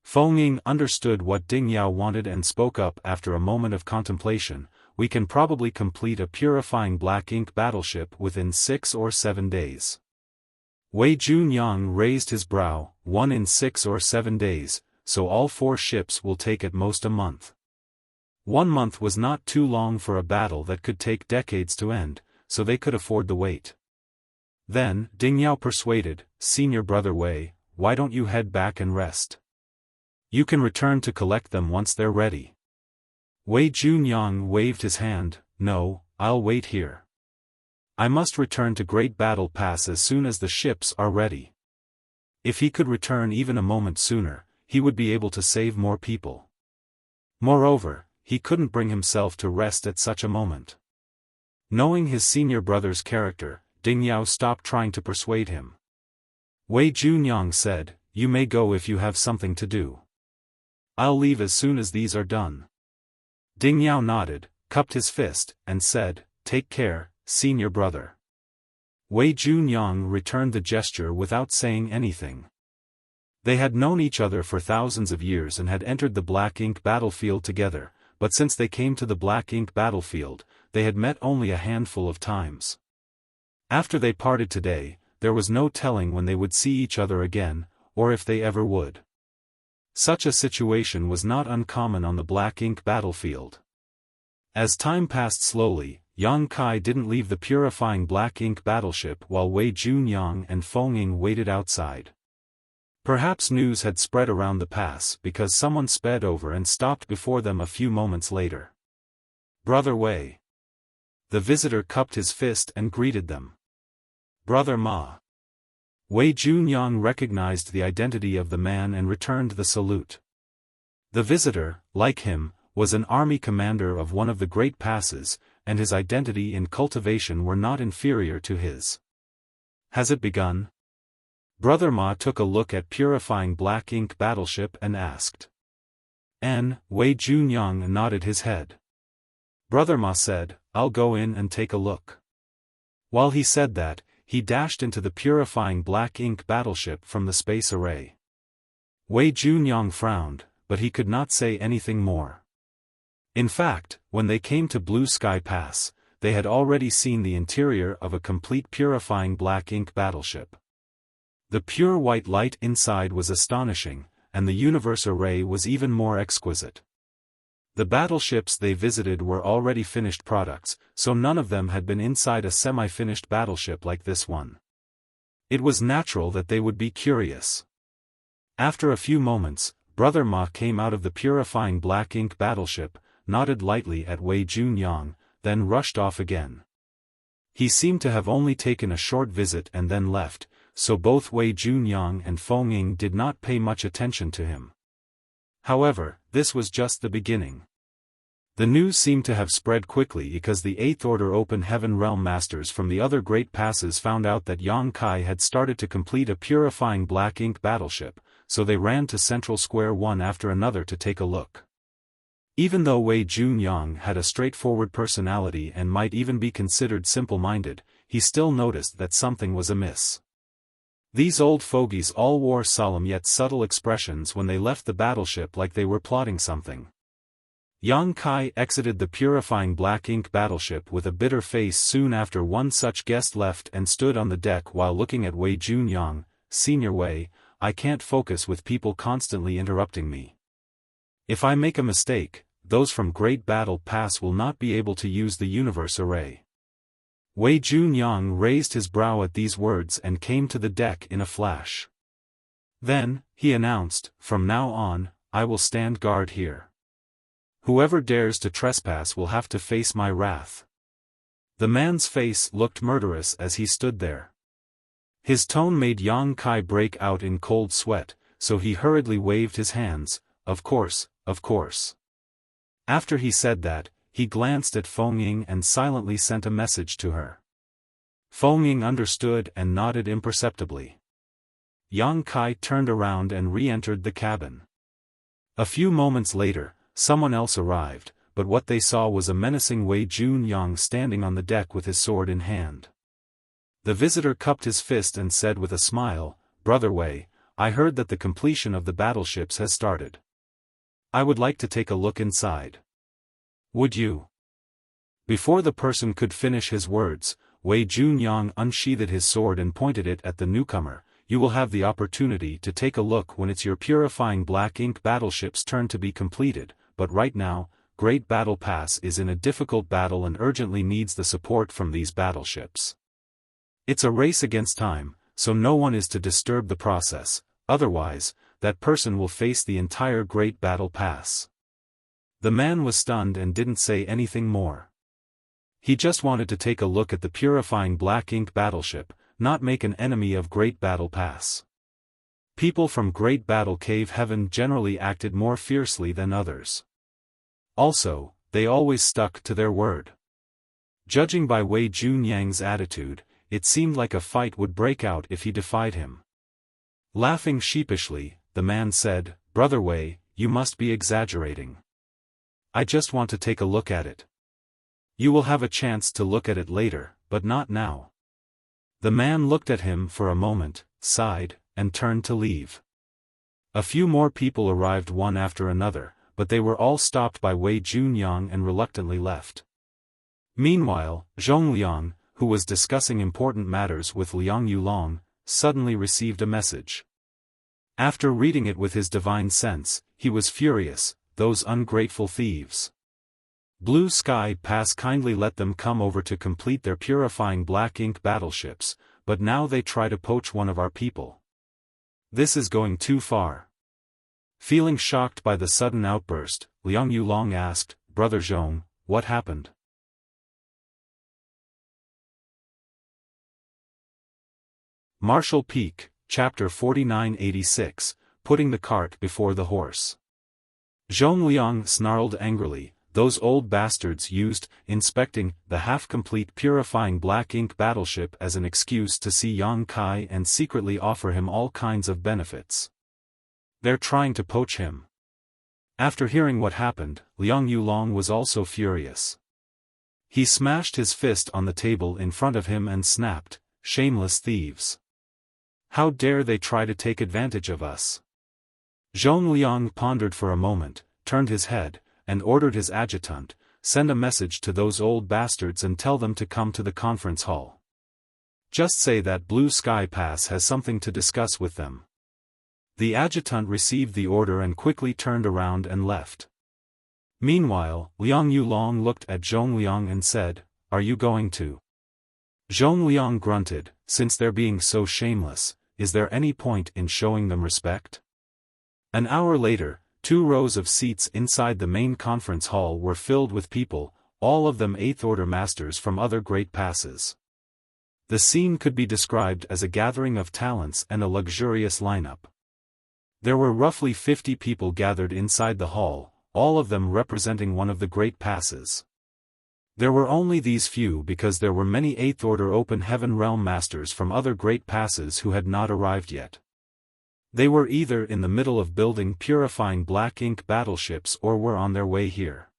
Feng Ying understood what Ding Yao wanted and spoke up after a moment of contemplation, "We can probably complete a purifying black ink battleship within 6 or 7 days. Wei Junyang raised his brow, "One in 6 or 7 days, so all 4 ships will take at most a month." 1 month was not too long for a battle that could take decades to end, so they could afford the wait. Then, Ding Yao persuaded, "Senior brother Wei, why don't you head back and rest? You can return to collect them once they're ready." Wei Junyang waved his hand, "No, I'll wait here. I must return to Great Battle Pass as soon as the ships are ready." If he could return even a moment sooner, he would be able to save more people. Moreover, he couldn't bring himself to rest at such a moment. Knowing his senior brother's character, Ding Yao stopped trying to persuade him. Wei Junyang said, "You may go if you have something to do. I'll leave as soon as these are done." Ding Yao nodded, cupped his fist, and said, "Take care, senior brother." Wei Junyang returned the gesture without saying anything. They had known each other for thousands of years and had entered the Black Ink battlefield together, but since they came to the Black Ink battlefield, they had met only a handful of times. After they parted today, there was no telling when they would see each other again, or if they ever would. Such a situation was not uncommon on the Black Ink battlefield. As time passed slowly, Yang Kai didn't leave the purifying Black Ink battleship while Wei Junyang and Feng Ying waited outside. Perhaps news had spread around the pass because someone sped over and stopped before them a few moments later. "Brother Wei." The visitor cupped his fist and greeted them. "Brother Ma." Wei Junyang recognized the identity of the man and returned the salute. The visitor, like him, was an army commander of one of the great passes, and his identity and cultivation were not inferior to his. "Has it begun?" Brother Ma took a look at purifying Black Ink battleship and asked. Wei Junyang nodded his head. Brother Ma said, "I'll go in and take a look." While he said that, he dashed into the purifying Black Ink battleship from the space array. Wei Junyang frowned, but he could not say anything more. In fact, when they came to Blue Sky Pass, they had already seen the interior of a complete purifying Black Ink battleship. The pure white light inside was astonishing, and the universe array was even more exquisite. The battleships they visited were already finished products, so none of them had been inside a semi-finished battleship like this one. It was natural that they would be curious. After a few moments, Brother Ma came out of the purifying Black Ink battleship, nodded lightly at Wei Junyang, then rushed off again. He seemed to have only taken a short visit and then left, so both Wei Junyang and Feng Ying did not pay much attention to him. However, this was just the beginning. The news seemed to have spread quickly because the 8th Order Open Heaven Realm Masters from the other great passes found out that Yang Kai had started to complete a purifying Black Ink battleship, so they ran to Central Square one after another to take a look. Even though Wei Junyang had a straightforward personality and might even be considered simple-minded, he still noticed that something was amiss. These old fogies all wore solemn yet subtle expressions when they left the battleship like they were plotting something. Yang Kai exited the purifying Black Ink battleship with a bitter face soon after one such guest left and stood on the deck while looking at Wei Junyang. "Senior Wei, I can't focus with people constantly interrupting me. If I make a mistake, those from Great Battle Pass will not be able to use the universe array." Wei Junyang raised his brow at these words and came to the deck in a flash. Then, he announced, "From now on, I will stand guard here. Whoever dares to trespass will have to face my wrath." The man's face looked murderous as he stood there. His tone made Yang Kai break out in cold sweat, so he hurriedly waved his hands, "Of course, of course." After he said that, he glanced at Feng Ying and silently sent a message to her. Feng Ying understood and nodded imperceptibly. Yang Kai turned around and re-entered the cabin. A few moments later, someone else arrived, but what they saw was a menacing Wei Junyang standing on the deck with his sword in hand. The visitor cupped his fist and said with a smile, "Brother Wei, I heard that the completion of the battleships has started. I would like to take a look inside. Would you?" Before the person could finish his words, Wei Junyang unsheathed his sword and pointed it at the newcomer. "You will have the opportunity to take a look when it's your purifying Black Ink battleship's turn to be completed, but right now, Great Battle Pass is in a difficult battle and urgently needs the support from these battleships. It's a race against time, so no one is to disturb the process, otherwise, that person will face the entire Great Battle Pass. The man was stunned and didn't say anything more. He just wanted to take a look at the purifying black ink battleship, not make an enemy of Great Battle Pass. People from Great Battle Cave Heaven generally acted more fiercely than others. Also, they always stuck to their word. Judging by Wei Junyang's attitude, it seemed like a fight would break out if he defied him. Laughing sheepishly, the man said, "Brother Wei, you must be exaggerating. I just want to take a look at it." "You will have a chance to look at it later, but not now." The man looked at him for a moment, sighed, and turned to leave. A few more people arrived one after another, but they were all stopped by Wei Junyang and reluctantly left. Meanwhile, Zhongliang, who was discussing important matters with Liang Yulong, suddenly received a message. After reading it with his divine sense, he was furious. Those ungrateful thieves. Blue Sky Pass kindly let them come over to complete their purifying black ink battleships, but now they try to poach one of our people. This is going too far. Feeling shocked by the sudden outburst, Liang Yulong asked, "Brother Zhong, what happened?" Martial Peak, Chapter 4986, Putting the Cart Before the Horse. Zhongliang snarled angrily, "Those old bastards used inspecting the half-complete purifying black ink battleship as an excuse to see Yang Kai and secretly offer him all kinds of benefits. They're trying to poach him." After hearing what happened, Liang Yulong was also furious. He smashed his fist on the table in front of him and snapped, "Shameless thieves! How dare they try to take advantage of us?" Zhongliang pondered for a moment, turned his head, and ordered his adjutant, "Send a message to those old bastards and tell them to come to the conference hall. Just say that Blue Sky Pass has something to discuss with them." The adjutant received the order and quickly turned around and left. Meanwhile, Liang Yulong looked at Zhongliang and said, "Are you going to?" Zhongliang grunted, "Since they're being so shameless, is there any point in showing them respect?" An hour later, 2 rows of seats inside the main conference hall were filled with people, all of them 8th Order masters from other great passes. The scene could be described as a gathering of talents and a luxurious lineup. There were roughly 50 people gathered inside the hall, all of them representing one of the great passes. There were only these few because there were many 8th Order Open Heaven Realm Masters from other great passes who had not arrived yet. They were either in the middle of building purifying black ink battleships or were on their way here.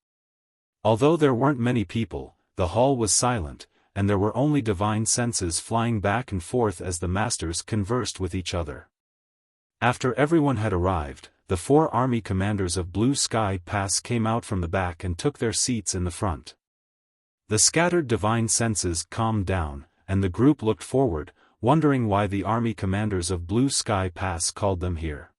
Although there weren't many people, the hall was silent, and there were only divine senses flying back and forth as the masters conversed with each other. After everyone had arrived, the 4 army commanders of Blue Sky Pass came out from the back and took their seats in the front. The scattered divine senses calmed down, and the group looked forward, wondering why the army commanders of Blue Sky Pass called them here.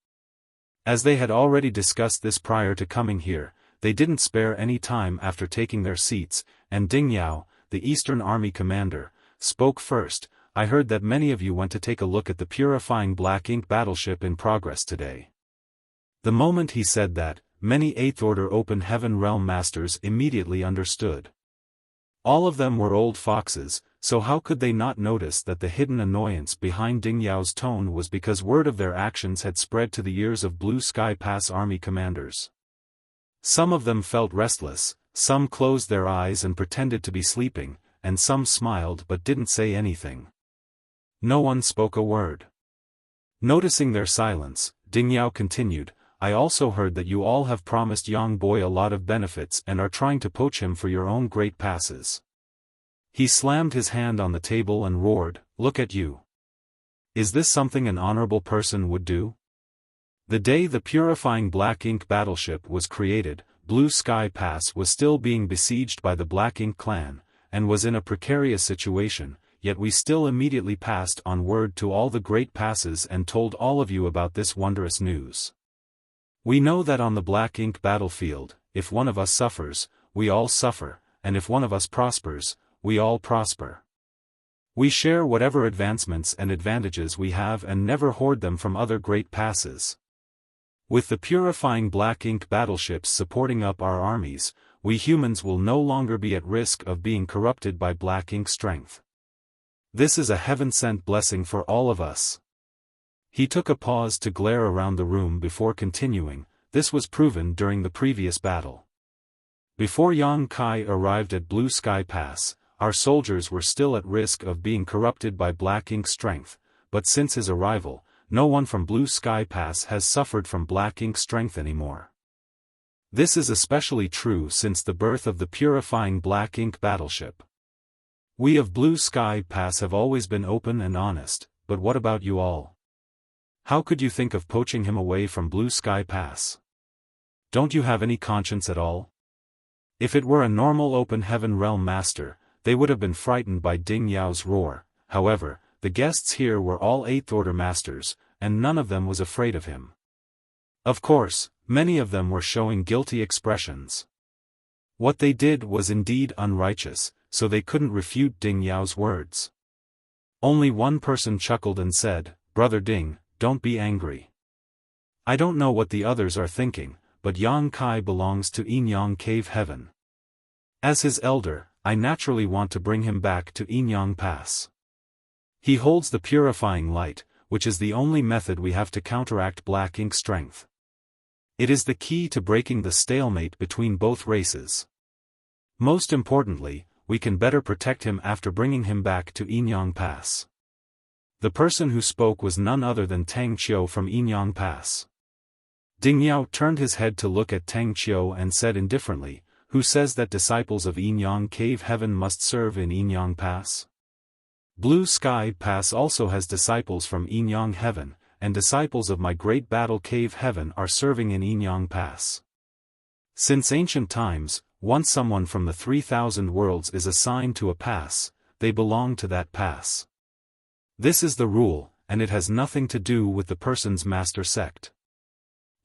As they had already discussed this prior to coming here, they didn't spare any time after taking their seats, and Ding Yao, the Eastern Army commander, spoke first. "I heard that many of you went to take a look at the purifying black ink battleship in progress today." The moment he said that, many 8th Order Open Heaven Realm Masters immediately understood. All of them were old foxes, so how could they not notice that the hidden annoyance behind Ding Yao's tone was because word of their actions had spread to the ears of Blue Sky Pass army commanders. Some of them felt restless, some closed their eyes and pretended to be sleeping, and some smiled but didn't say anything. No one spoke a word. Noticing their silence, Ding Yao continued, "I also heard that you all have promised Yang Boy a lot of benefits and are trying to poach him for your own great passes." He slammed his hand on the table and roared, "Look at you. Is this something an honorable person would do?" The day the purifying black ink battleship was created, Blue Sky Pass was still being besieged by the Black Ink clan, and was in a precarious situation, yet we still immediately passed on word to all the great passes and told all of you about this wondrous news. We know that on the Black Ink battlefield, if one of us suffers, we all suffer, and if one of us prospers, we all prosper. We share whatever advancements and advantages we have and never hoard them from other great passes. With the purifying black ink battleships supporting up our armies, we humans will no longer be at risk of being corrupted by black ink strength. This is a heaven-sent blessing for all of us. He took a pause to glare around the room before continuing. This was proven during the previous battle. Before Yang Kai arrived at Blue Sky Pass, our soldiers were still at risk of being corrupted by black ink strength, but since his arrival, no one from Blue Sky Pass has suffered from black ink strength anymore. This is especially true since the birth of the purifying black ink battleship. We of Blue Sky Pass have always been open and honest, but what about you all? How could you think of poaching him away from Blue Sky Pass? Don't you have any conscience at all? If it were a normal open heaven realm master, they would have been frightened by Ding Yao's roar. However, the guests here were all 8th Order masters, and none of them was afraid of him. Of course, many of them were showing guilty expressions. What they did was indeed unrighteous, so they couldn't refute Ding Yao's words. Only one person chuckled and said, "Brother Ding, don't be angry. I don't know what the others are thinking, but Yang Kai belongs to Yinyang Cave Heaven. As his elder, I naturally want to bring him back to Yinyang Pass. He holds the purifying light, which is the only method we have to counteract black ink strength. It is the key to breaking the stalemate between both races. Most importantly, we can better protect him after bringing him back to Yinyang Pass." The person who spoke was none other than Tang Qiu from Yinyang Pass. Ding Yao turned his head to look at Tang Qiu and said indifferently, "Who says that disciples of Yinyang Cave Heaven must serve in Yinyang Pass? Blue Sky Pass also has disciples from Yinyang Heaven, and disciples of my Great Battle Cave Heaven are serving in Yinyang Pass. Since ancient times, once someone from the 3,000 worlds is assigned to a pass, they belong to that pass. This is the rule, and it has nothing to do with the person's master sect.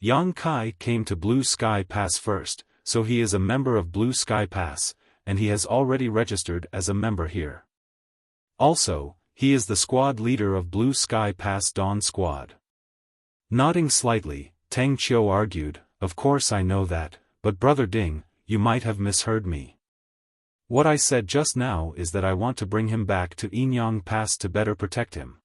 Yang Kai came to Blue Sky Pass first, so he is a member of Blue Sky Pass, and he has already registered as a member here. Also, he is the squad leader of Blue Sky Pass Dawn Squad." Nodding slightly, Tang Qiu argued, "Of course I know that, but Brother Ding, you might have misheard me. What I said just now is that I want to bring him back to Yinyang Pass to better protect him.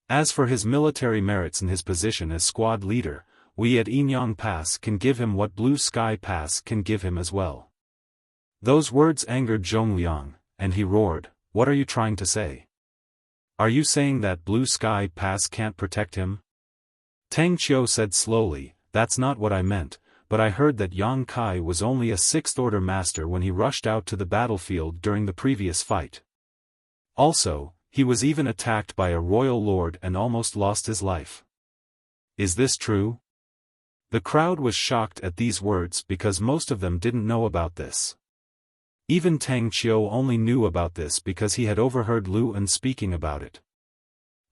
As for his military merits and his position as squad leader, we at Yinyang Pass can give him what Blue Sky Pass can give him as well." Those words angered Zhongliang, and he roared, "What are you trying to say? Are you saying that Blue Sky Pass can't protect him?" Tang Qiu said slowly, "That's not what I meant, but I heard that Yang Kai was only a 6th Order master when he rushed out to the battlefield during the previous fight. Also, he was even attacked by a royal lord and almost lost his life. Is this true?" The crowd was shocked at these words because most of them didn't know about this. Even Tang Qiu only knew about this because he had overheard Luan speaking about it.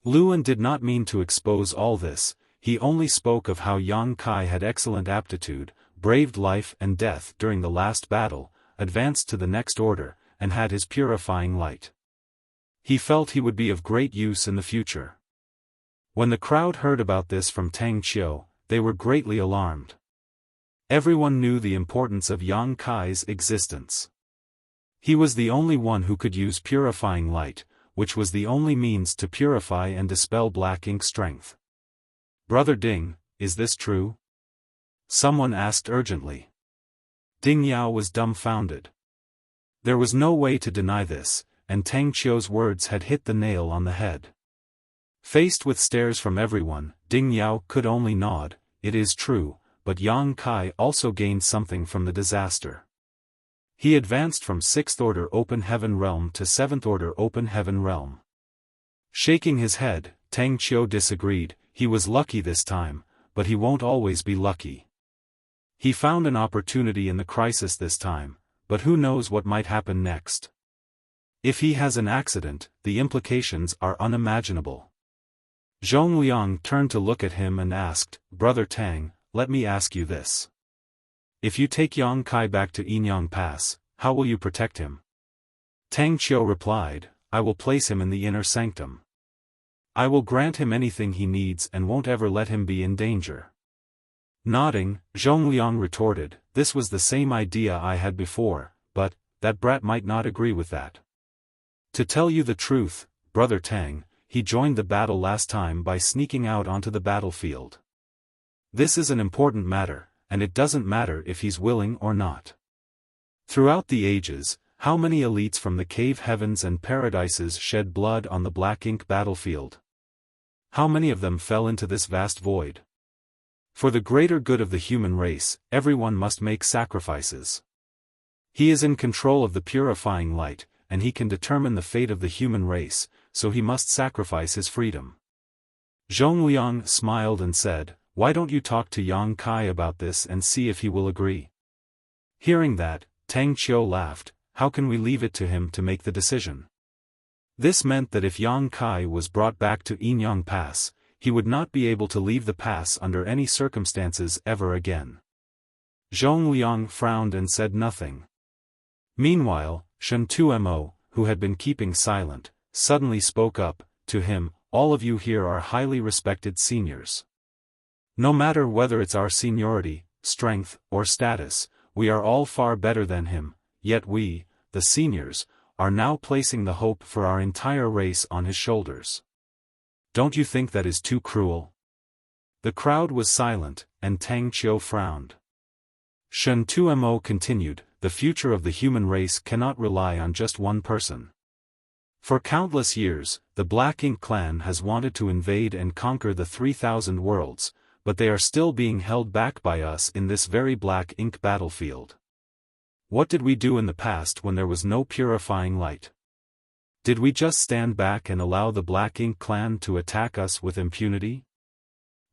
Luan did not mean to expose all this, he only spoke of how Yang Kai had excellent aptitude, braved life and death during the last battle, advanced to the next order, and had his purifying light. He felt he would be of great use in the future. When the crowd heard about this from Tang Qiu, they were greatly alarmed. Everyone knew the importance of Yang Kai's existence. He was the only one who could use purifying light, which was the only means to purify and dispel black ink strength. "Brother Ding, is this true?" someone asked urgently. Ding Yao was dumbfounded. There was no way to deny this, and Tang Qiu's words had hit the nail on the head. Faced with stares from everyone, Ding Yao could only nod. "It is true, but Yang Kai also gained something from the disaster. He advanced from 6th Order Open Heaven Realm to 7th Order Open Heaven Realm." Shaking his head, Tang Qiu disagreed. "He was lucky this time, but he won't always be lucky. He found an opportunity in the crisis this time, but who knows what might happen next. If he has an accident, the implications are unimaginable." Zhongliang turned to look at him and asked, "Brother Tang, let me ask you this. If you take Yang Kai back to Yinyang Pass, how will you protect him? Tang Qiu replied, I will place him in the inner sanctum. I will grant him anything he needs and won't ever let him be in danger. Nodding, Zhongliang retorted, this was the same idea I had before, but, that brat might not agree with that. To tell you the truth, Brother Tang, he joined the battle last time by sneaking out onto the battlefield. This is an important matter, and it doesn't matter if he's willing or not. Throughout the ages, how many elites from the cave heavens and paradises shed blood on the black ink battlefield? How many of them fell into this vast void? For the greater good of the human race, everyone must make sacrifices. He is in control of the purifying light, and he can determine the fate of the human race, so he must sacrifice his freedom. Zhongliang smiled and said, why don't you talk to Yang Kai about this and see if he will agree? Hearing that, Tang Qiu laughed, how can we leave it to him to make the decision? This meant that if Yang Kai was brought back to Yinyang Pass, he would not be able to leave the pass under any circumstances ever again. Zhongliang frowned and said nothing. Meanwhile, Shen Tumo, who had been keeping silent, suddenly spoke up, to him, all of you here are highly respected seniors. No matter whether it's our seniority, strength, or status, we are all far better than him, yet we, the seniors, are now placing the hope for our entire race on his shoulders. Don't you think that is too cruel? The crowd was silent, and Tang Qiu frowned. Shen Tumo continued, the future of the human race cannot rely on just one person. For countless years, the Black Ink clan has wanted to invade and conquer the 3,000 worlds, but they are still being held back by us in this very Black Ink battlefield. What did we do in the past when there was no purifying light? Did we just stand back and allow the Black Ink clan to attack us with impunity?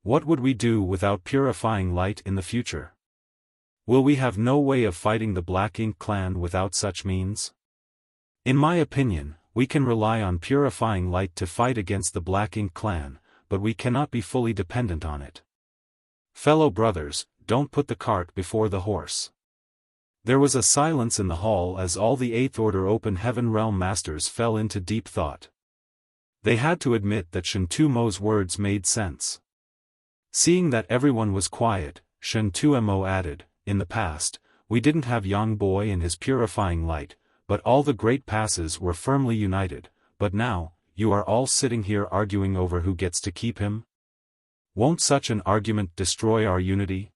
What would we do without purifying light in the future? Will we have no way of fighting the Black Ink clan without such means? In my opinion, we can rely on purifying light to fight against the Black Ink clan, but we cannot be fully dependent on it. Fellow brothers, don't put the cart before the horse. There was a silence in the hall as all the Eighth Order Open Heaven Realm Masters fell into deep thought. They had to admit that Shen Tumo's words made sense. Seeing that everyone was quiet, Shen Tumo added, in the past, we didn't have Yang Boy and his purifying light, but all the great passes were firmly united, but now, you are all sitting here arguing over who gets to keep him? Won't such an argument destroy our unity?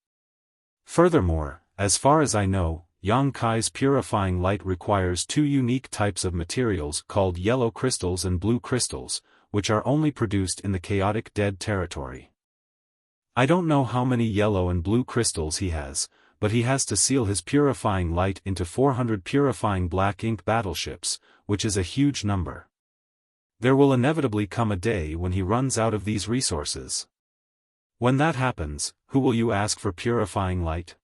Furthermore, as far as I know, Yang Kai's purifying light requires two unique types of materials called yellow crystals and blue crystals, which are only produced in the chaotic dead territory. I don't know how many yellow and blue crystals he has, but he has to seal his purifying light into 400 purifying black ink battleships, which is a huge number. There will inevitably come a day when he runs out of these resources. When that happens, who will you ask for purifying light?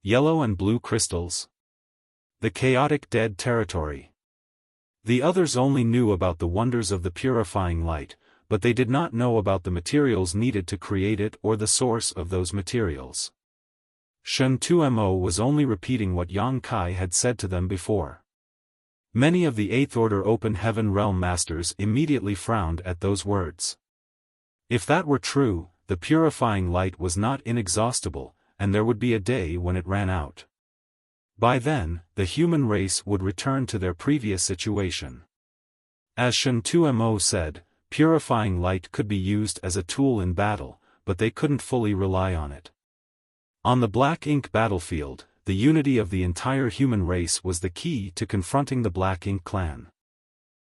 Yellow and blue crystals? The chaotic dead territory. The others only knew about the wonders of the purifying light, but they did not know about the materials needed to create it or the source of those materials. Shen Tumo was only repeating what Yang Kai had said to them before. Many of the Eighth Order Open Heaven Realm Masters immediately frowned at those words. If that were true, the purifying light was not inexhaustible, and there would be a day when it ran out. By then, the human race would return to their previous situation. As Shen Tumo said, purifying light could be used as a tool in battle, but they couldn't fully rely on it. On the Black Ink battlefield, the unity of the entire human race was the key to confronting the Black Ink clan.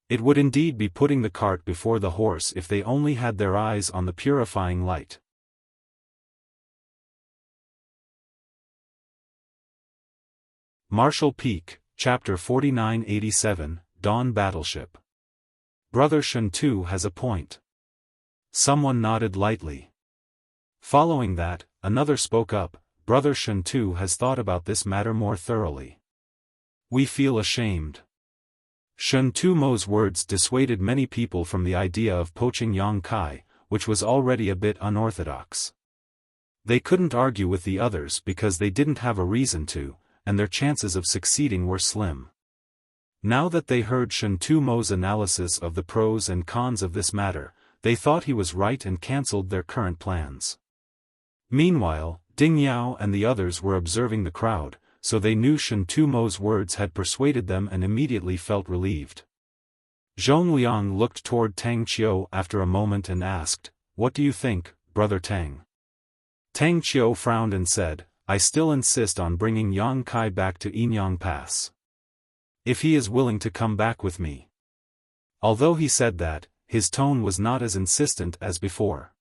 It would indeed be putting the cart before the horse if they only had their eyes on the purifying light. Marshall Peak, Chapter 4987, Dawn Battleship. Brother Shen Tu has a point. Someone nodded lightly. Following that, another spoke up, Brother Shen Tu has thought about this matter more thoroughly. We feel ashamed. Shen Tumo's words dissuaded many people from the idea of poaching Yang Kai, which was already a bit unorthodox. They couldn't argue with the others because they didn't have a reason to, and their chances of succeeding were slim. Now that they heard Shen Tumo's analysis of the pros and cons of this matter, they thought he was right and cancelled their current plans. Meanwhile, Ding Yao and the others were observing the crowd, so they knew Shen Tumo's words had persuaded them and immediately felt relieved. Zhong Liang looked toward Tang Qiu after a moment and asked, "What do you think, Brother Tang?" Tang Qiu frowned and said, "I still insist on bringing Yang Kai back to Yinyang Pass. If he is willing to come back with me." Although he said that, his tone was not as insistent as before.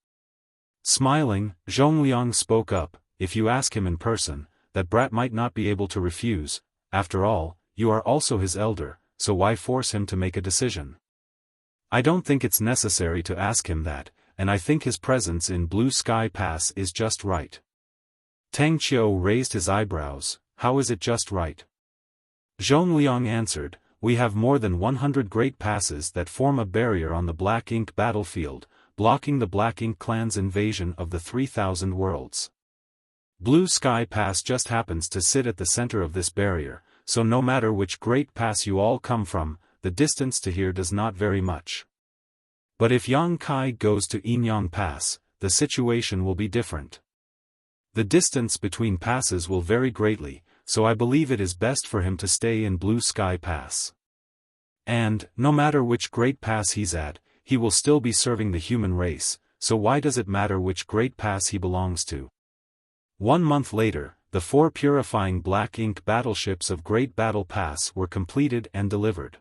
Smiling, Zhong Liang spoke up, "If you ask him in person, that brat might not be able to refuse. After all, you are also his elder, so why force him to make a decision? I don't think it's necessary to ask him that, and I think his presence in Blue Sky Pass is just right." Tang Qiu raised his eyebrows, "How is it just right?" Zhong Liang answered, "We have more than 100 great passes that form a barrier on the Black Ink battlefield, blocking the Black Ink clan's invasion of the 3,000 worlds. Blue Sky Pass just happens to sit at the center of this barrier, so no matter which great pass you all come from, the distance to here does not vary much. But if Yang Kai goes to Yinyang Pass, the situation will be different. The distance between passes will vary greatly, so I believe it is best for him to stay in Blue Sky Pass. And, no matter which great pass he's at, he will still be serving the human race, so why does it matter which great pass he belongs to?" 1 month later, the 4 purifying Black Ink battleships of Great Battle Pass were completed and delivered.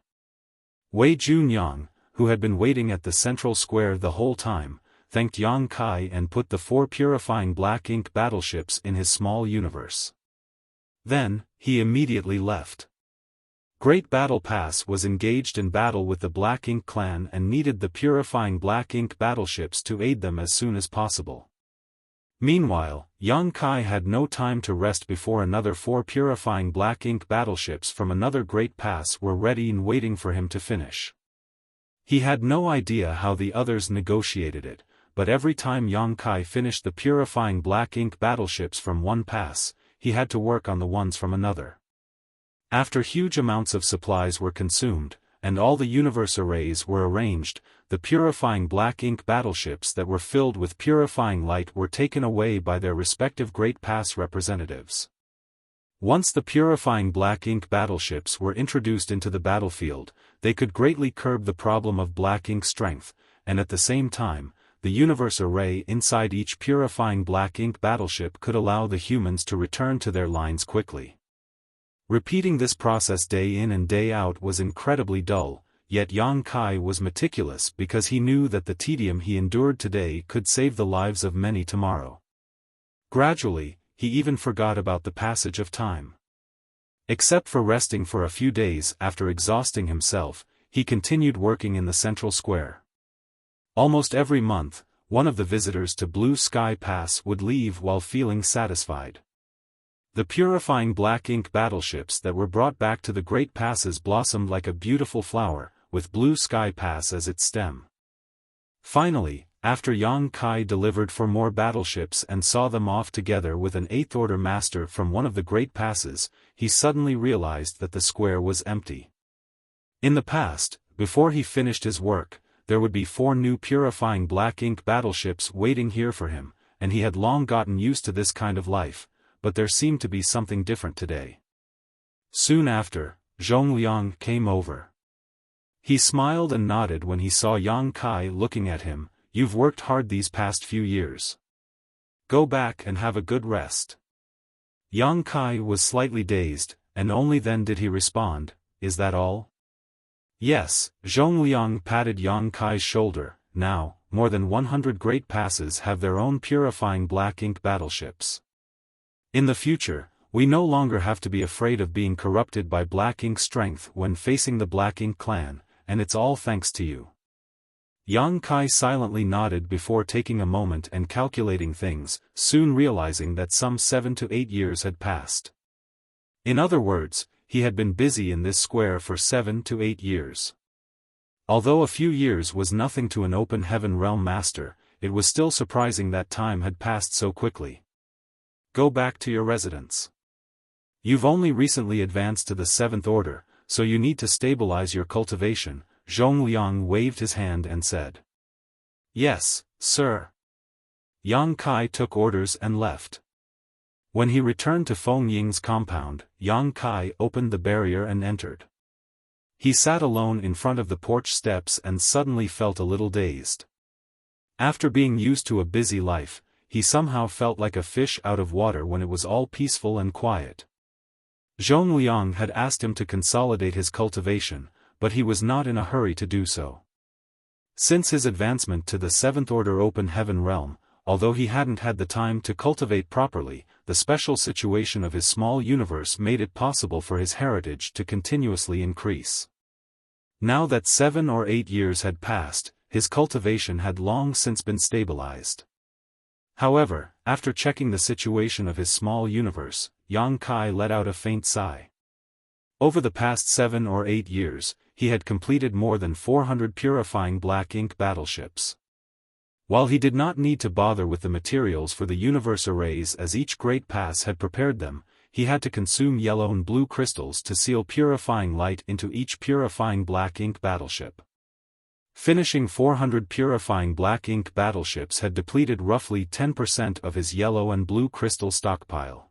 Wei Junyang, who had been waiting at the central square the whole time, thanked Yang Kai and put the 4 purifying Black Ink battleships in his small universe. Then, he immediately left. Great Battle Pass was engaged in battle with the Black Ink clan and needed the purifying Black Ink battleships to aid them as soon as possible. Meanwhile, Yang Kai had no time to rest before another 4 purifying Black Ink battleships from another Great Pass were ready and waiting for him to finish. He had no idea how the others negotiated it, but every time Yang Kai finished the purifying Black Ink battleships from one pass, he had to work on the ones from another. After huge amounts of supplies were consumed, and all the universe arrays were arranged, the purifying Black Ink battleships that were filled with purifying light were taken away by their respective Great Pass representatives. Once the purifying Black Ink battleships were introduced into the battlefield, they could greatly curb the problem of Black Ink strength, and at the same time, the universe array inside each purifying Black Ink battleship could allow the humans to return to their lines quickly. Repeating this process day in and day out was incredibly dull, yet Yang Kai was meticulous because he knew that the tedium he endured today could save the lives of many tomorrow. Gradually, he even forgot about the passage of time. Except for resting for a few days after exhausting himself, he continued working in the central square. Almost every month, one of the visitors to Blue Sky Pass would leave while feeling satisfied. The purifying Black Ink battleships that were brought back to the Great Passes blossomed like a beautiful flower, with Blue Sky Pass as its stem. Finally, after Yang Kai delivered 4 more battleships and saw them off together with an 8th Order Master from one of the Great Passes, he suddenly realized that the square was empty. In the past, before he finished his work, there would be 4 new purifying Black Ink battleships waiting here for him, and he had long gotten used to this kind of life, but there seemed to be something different today. Soon after, Zhong Liang came over. He smiled and nodded when he saw Yang Kai looking at him. "You've worked hard these past few years. Go back and have a good rest." Yang Kai was slightly dazed, and only then did he respond, "Is that all?" "Yes." Zhong Liang patted Yang Kai's shoulder. "Now, more than 100 Great Passes have their own purifying Black Ink battleships. In the future, we no longer have to be afraid of being corrupted by Black Ink strength when facing the Black Ink clan, and it's all thanks to you." Yang Kai silently nodded before taking a moment and calculating things, soon realizing that some 7 to 8 years had passed. In other words, he had been busy in this square for 7 to 8 years. Although a few years was nothing to an open heaven realm master, it was still surprising that time had passed so quickly. Go back to your residence. You've only recently advanced to the 7th order, so you need to stabilize your cultivation." Zhongliang waved his hand and said. "Yes, sir." Yang Kai took orders and left. When he returned to Feng Ying's compound, Yang Kai opened the barrier and entered. He sat alone in front of the porch steps and suddenly felt a little dazed. After being used to a busy life, he somehow felt like a fish out of water when it was all peaceful and quiet. Zhongliang had asked him to consolidate his cultivation, but he was not in a hurry to do so. Since his advancement to the 7th order open heaven realm, although he hadn't had the time to cultivate properly, the special situation of his small universe made it possible for his heritage to continuously increase. Now that 7 or 8 years had passed, his cultivation had long since been stabilized. However, after checking the situation of his small universe, Yang Kai let out a faint sigh. Over the past 7 or 8 years, he had completed more than 400 purifying black ink battleships. While he did not need to bother with the materials for the universe arrays as each great pass had prepared them, he had to consume yellow and blue crystals to seal purifying light into each purifying black ink battleship. Finishing 400 purifying black ink battleships had depleted roughly 10% of his yellow and blue crystal stockpile.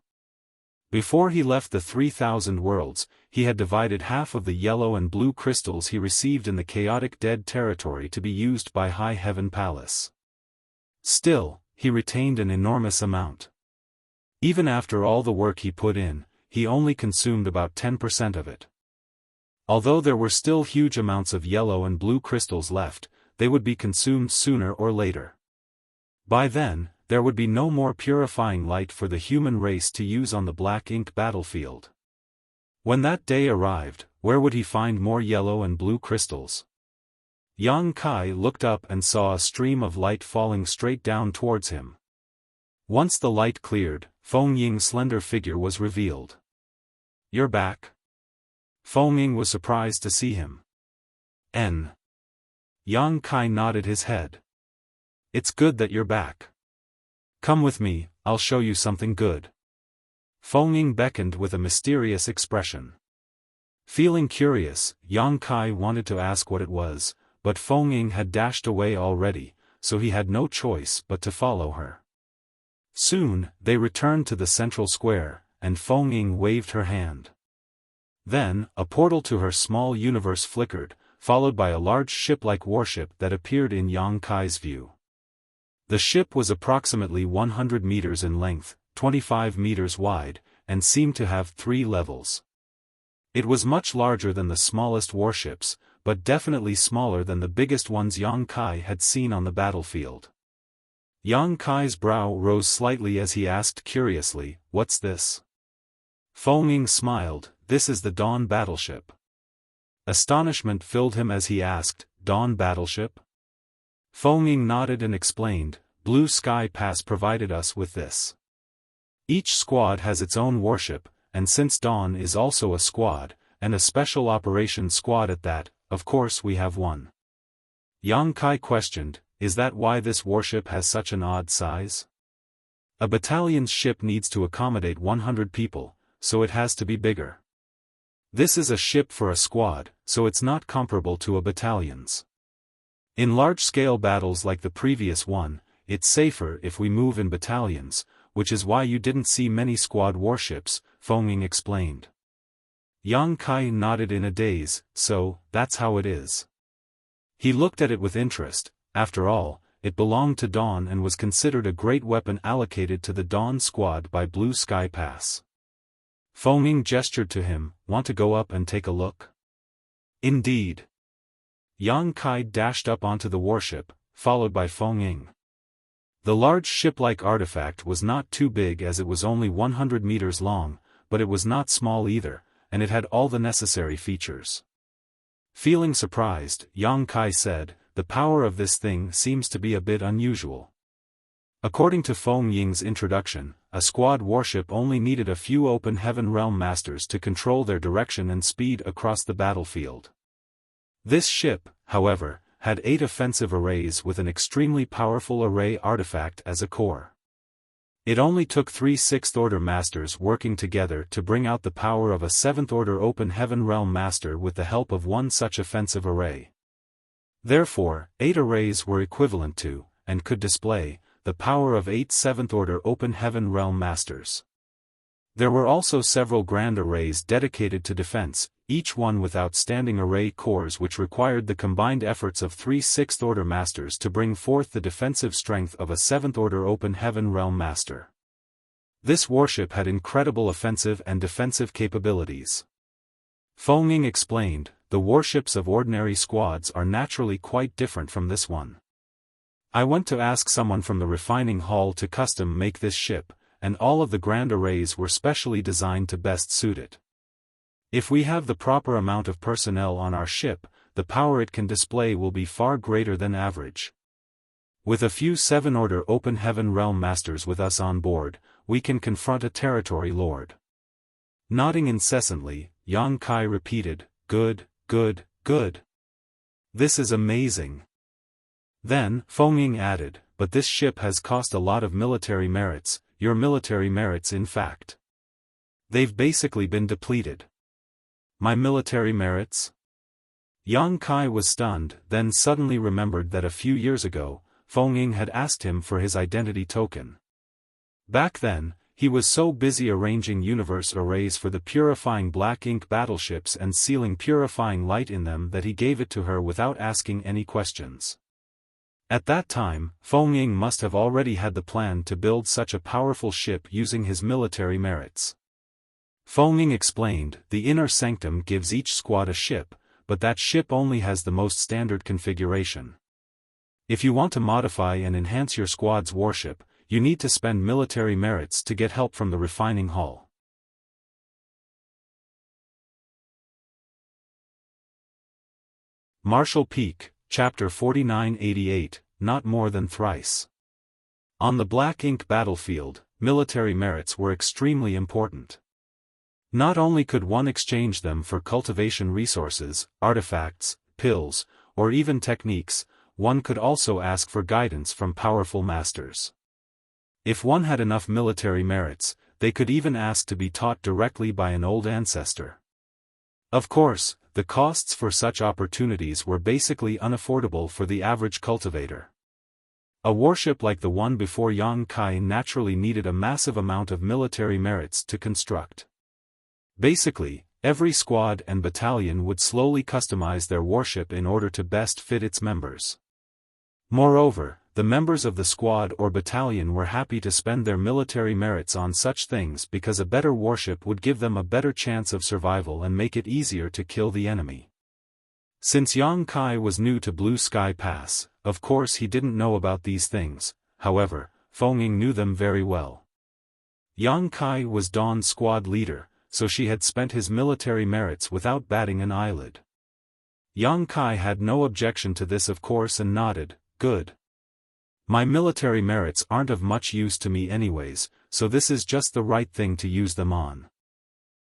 Before he left the 3,000 worlds, he had divided half of the yellow and blue crystals he received in the chaotic dead territory to be used by High Heaven Palace. Still, he retained an enormous amount. Even after all the work he put in, he only consumed about 10% of it. Although there were still huge amounts of yellow and blue crystals left, they would be consumed sooner or later. By then, there would be no more purifying light for the human race to use on the black ink battlefield. When that day arrived, where would he find more yellow and blue crystals? Yang Kai looked up and saw a stream of light falling straight down towards him. Once the light cleared, Feng Ying's slender figure was revealed. "You're back?" Feng Ying was surprised to see him. Yang Kai nodded his head. "It's good that you're back. Come with me, I'll show you something good." Feng Ying beckoned with a mysterious expression. Feeling curious, Yang Kai wanted to ask what it was, but Feng Ying had dashed away already, so he had no choice but to follow her. Soon, they returned to the central square, and Feng Ying waved her hand. Then, a portal to her small universe flickered, followed by a large ship-like warship that appeared in Yang Kai's view. The ship was approximately 100 meters in length, 25 meters wide, and seemed to have 3 levels. It was much larger than the smallest warships, but definitely smaller than the biggest ones Yang Kai had seen on the battlefield. Yang Kai's brow rose slightly as he asked curiously, "What's this?" Feng Ying smiled, "This is the Dawn battleship." Astonishment filled him as he asked, "Dawn battleship?" Feng Ying nodded and explained, "Blue Sky Pass provided us with this. Each squad has its own warship, and since Dawn is also a squad, and a special operations squad at that, of course we have one." Yang Kai questioned, "Is that why this warship has such an odd size?" "A battalion's ship needs to accommodate 100 people, so it has to be bigger. This is a ship for a squad, so it's not comparable to a battalion's. In large-scale battles like the previous one, it's safer if we move in battalions, which is why you didn't see many squad warships," Feng Ying explained. Yang Kai nodded in a daze, "So, that's how it is." He looked at it with interest. After all, it belonged to Dawn and was considered a great weapon allocated to the Dawn squad by Blue Sky Pass. Feng Ying gestured to him, "Want to go up and take a look?" "Indeed." Yang Kai dashed up onto the warship, followed by Feng Ying. The large ship-like artifact was not too big as it was only 100 meters long, but it was not small either, and it had all the necessary features. Feeling surprised, Yang Kai said, "The power of this thing seems to be a bit unusual." According to Feng Ying's introduction, a squad warship only needed a few open heaven realm masters to control their direction and speed across the battlefield. This ship, however, had 8 offensive arrays with an extremely powerful array artifact as a core. It only took 3 Sixth-Order Masters working together to bring out the power of a 7th-Order Open Heaven Realm Master with the help of one such offensive array. Therefore, 8 arrays were equivalent to, and could display, the power of 8 7th-Order Open Heaven Realm Masters. There were also several grand arrays dedicated to defense, each one with outstanding array cores which required the combined efforts of 3 Sixth-Order Masters to bring forth the defensive strength of a 7th-Order Open Heaven Realm Master. This warship had incredible offensive and defensive capabilities. Fengning explained, the warships of ordinary squads are naturally quite different from this one. I went to ask someone from the refining hall to custom make this ship, and all of the grand arrays were specially designed to best suit it. If we have the proper amount of personnel on our ship, the power it can display will be far greater than average. With a few 7th-Order Open Heaven Realm Masters with us on board, we can confront a territory lord. Nodding incessantly, Yang Kai repeated, "Good, good, good. This is amazing." Then, Fengning added, "But this ship has cost a lot of military merits, your military merits in fact. They've basically been depleted." "My military merits?" Yang Kai was stunned, then suddenly remembered that a few years ago, Fengning had asked him for his identity token. Back then, he was so busy arranging universe arrays for the purifying black ink battleships and sealing purifying light in them that he gave it to her without asking any questions. At that time, Fengning must have already had the plan to build such a powerful ship using his military merits. Fengning explained, the inner sanctum gives each squad a ship, but that ship only has the most standard configuration. If you want to modify and enhance your squad's warship, you need to spend military merits to get help from the refining hall. Marshall Peak, Chapter 4988, Not More Than Thrice. On the black ink battlefield, military merits were extremely important. Not only could one exchange them for cultivation resources, artifacts, pills, or even techniques, one could also ask for guidance from powerful masters. If one had enough military merits, they could even ask to be taught directly by an old ancestor. Of course, the costs for such opportunities were basically unaffordable for the average cultivator. A warship like the one before Yang Kai naturally needed a massive amount of military merits to construct. Basically, every squad and battalion would slowly customize their warship in order to best fit its members. Moreover, the members of the squad or battalion were happy to spend their military merits on such things because a better warship would give them a better chance of survival and make it easier to kill the enemy. Since Yang Kai was new to Blue Sky Pass, of course he didn't know about these things, however, Fengning knew them very well. Yang Kai was Dawn's squad leader, so she had spent his military merits without batting an eyelid. Yang Kai had no objection to this of course and nodded, "Good. My military merits aren't of much use to me anyways, so this is just the right thing to use them on."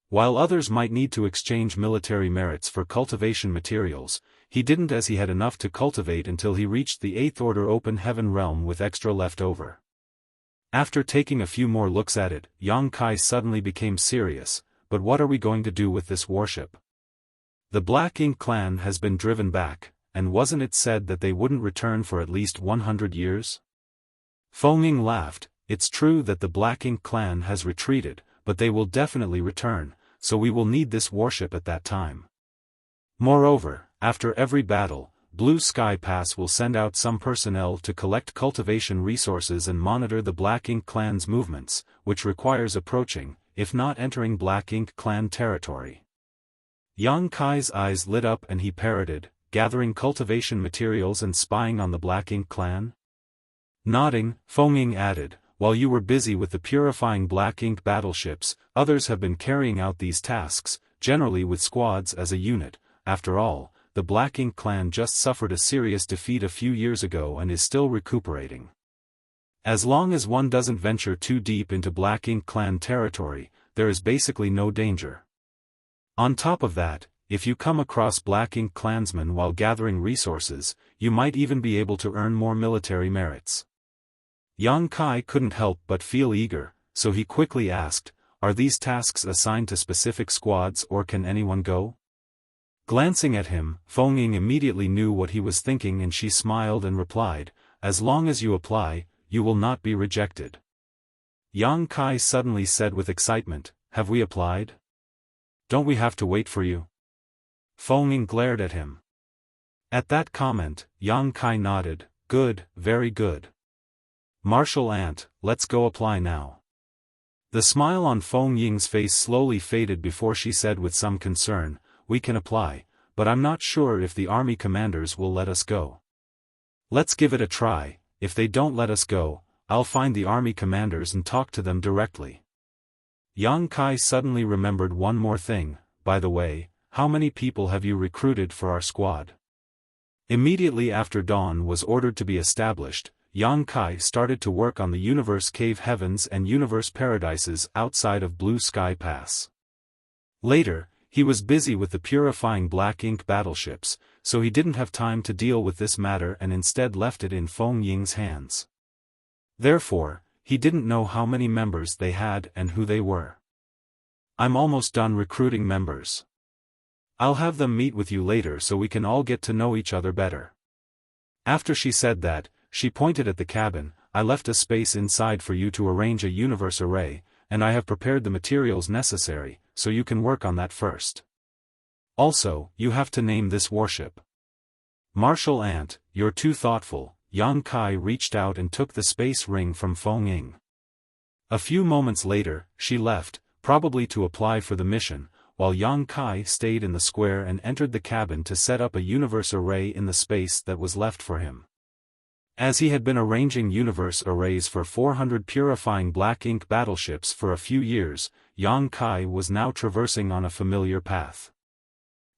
While others might need to exchange military merits for cultivation materials, he didn't, as he had enough to cultivate until he reached the 8th Order Open Heaven Realm with extra left over. After taking a few more looks at it, Yang Kai suddenly became serious, "But what are we going to do with this warship? The Black Ink clan has been driven back, and wasn't it said that they wouldn't return for at least 100 years? Fengning laughed, "It's true that the Black Ink clan has retreated, but they will definitely return, so we will need this warship at that time. Moreover, after every battle, Blue Sky Pass will send out some personnel to collect cultivation resources and monitor the Black Ink clan's movements, which requires approaching, if not entering Black Ink clan territory." Yang Kai's eyes lit up and he parroted, "Gathering cultivation materials and spying on the Black Ink clan?" Nodding, Fengning added, "While you were busy with the purifying Black Ink battleships, others have been carrying out these tasks, generally with squads as a unit. After all, the Black Ink clan just suffered a serious defeat a few years ago and is still recuperating. As long as one doesn't venture too deep into Black Ink clan territory, there is basically no danger. On top of that, if you come across Black Ink clansmen while gathering resources, you might even be able to earn more military merits." Yang Kai couldn't help but feel eager, so he quickly asked, "Are these tasks assigned to specific squads or can anyone go?" Glancing at him, Feng Ying immediately knew what he was thinking and she smiled and replied, "As long as you apply, you will not be rejected." Yang Kai suddenly said with excitement, "Have we applied? Don't we have to wait for you?" Feng Ying glared at him. At that comment, Yang Kai nodded, "Good, very good. Martial Ant, let's go apply now." The smile on Feng Ying's face slowly faded before she said with some concern, "We can apply, but I'm not sure if the army commanders will let us go." "Let's give it a try. If they don't let us go, I'll find the army commanders and talk to them directly." Yang Kai suddenly remembered one more thing, "By the way, how many people have you recruited for our squad?" Immediately after dawn was ordered to be established, Yang Kai started to work on the Universe Cave Heavens and Universe Paradises outside of Blue Sky Pass. Later, he was busy with the purifying black ink battleships, so he didn't have time to deal with this matter and instead left it in Feng Ying's hands. Therefore, he didn't know how many members they had and who they were. "I'm almost done recruiting members. I'll have them meet with you later so we can all get to know each other better." After she said that, she pointed at the cabin, "I left a space inside for you to arrange a universe array, and I have prepared the materials necessary, so you can work on that first. Also, you have to name this warship." "Martial Ant, you're too thoughtful." Yang Kai reached out and took the space ring from Feng Ying. A few moments later, she left, probably to apply for the mission, while Yang Kai stayed in the square and entered the cabin to set up a universe array in the space that was left for him. As he had been arranging universe arrays for 400 purifying black ink battleships for a few years, Yang Kai was now traversing on a familiar path.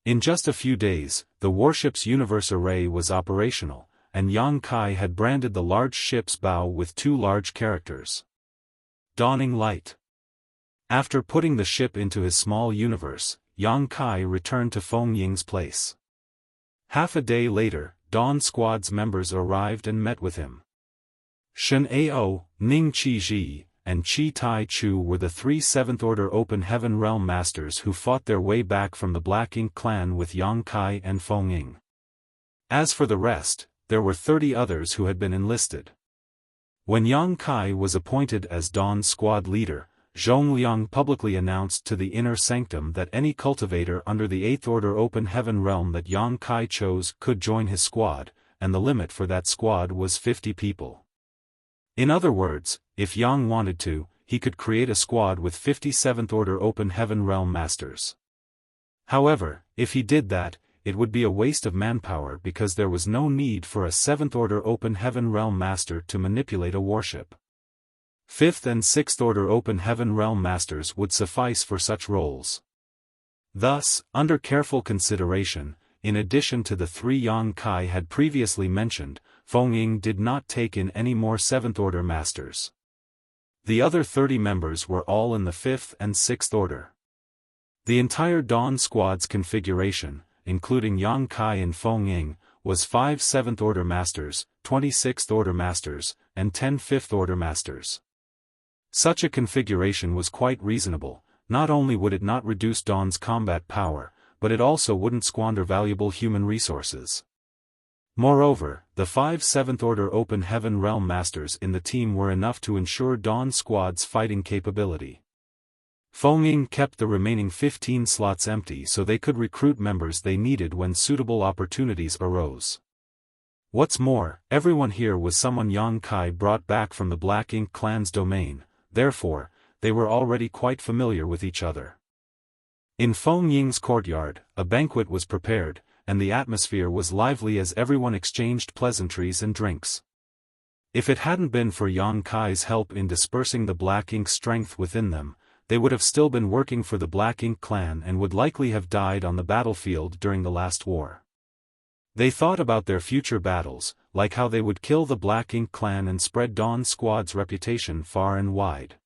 In just a few days, the warship's universe array was operational, and Yang Kai had branded the large ship's bow with 2 large characters. Dawning Light. After putting the ship into his small universe, Yang Kai returned to Feng Ying's place. Half a day later, Dawn Squad's members arrived and met with him. Shen Ao, Ning Qi Ji, and Chi Tai Chu were the 3 7th-order Open Heaven Realm Masters who fought their way back from the Black Ink clan with Yang Kai and Feng Ying. As for the rest, there were 30 others who had been enlisted. When Yang Kai was appointed as Dawn's squad leader, Zhong Liang publicly announced to the Inner Sanctum that any cultivator under the 8th Order Open Heaven realm that Yang Kai chose could join his squad, and the limit for that squad was 50 people. In other words, if Yang wanted to, he could create a squad with 57th Order Open Heaven realm masters. However, if he did that, it would be a waste of manpower because there was no need for a 7th Order Open Heaven Realm Master to manipulate a warship. 5th and 6th Order Open Heaven Realm Masters would suffice for such roles. Thus, under careful consideration, in addition to the 3 Yang Kai had previously mentioned, Feng Ying did not take in any more 7th Order Masters. The other 30 members were all in the 5th and 6th Order. The entire Dawn Squad's configuration, including Yang Kai and Feng Ying, was 5 7th Order Masters, 26th Order Masters, and 10 5th Order Masters. Such a configuration was quite reasonable. Not only would it not reduce Dawn's combat power, but it also wouldn't squander valuable human resources. Moreover, the 5 7th Order Open Heaven Realm Masters in the team were enough to ensure Dawn Squad's fighting capability. Feng Ying kept the remaining 15 slots empty so they could recruit members they needed when suitable opportunities arose. What's more, everyone here was someone Yang Kai brought back from the Black Ink clan's domain, therefore, they were already quite familiar with each other. In Feng Ying's courtyard, a banquet was prepared, and the atmosphere was lively as everyone exchanged pleasantries and drinks. If it hadn't been for Yang Kai's help in dispersing the Black Ink's strength within them, they would have still been working for the Black Ink clan and would likely have died on the battlefield during the last war. They thought about their future battles, like how they would kill the Black Ink clan and spread Dawn Squad's reputation far and wide.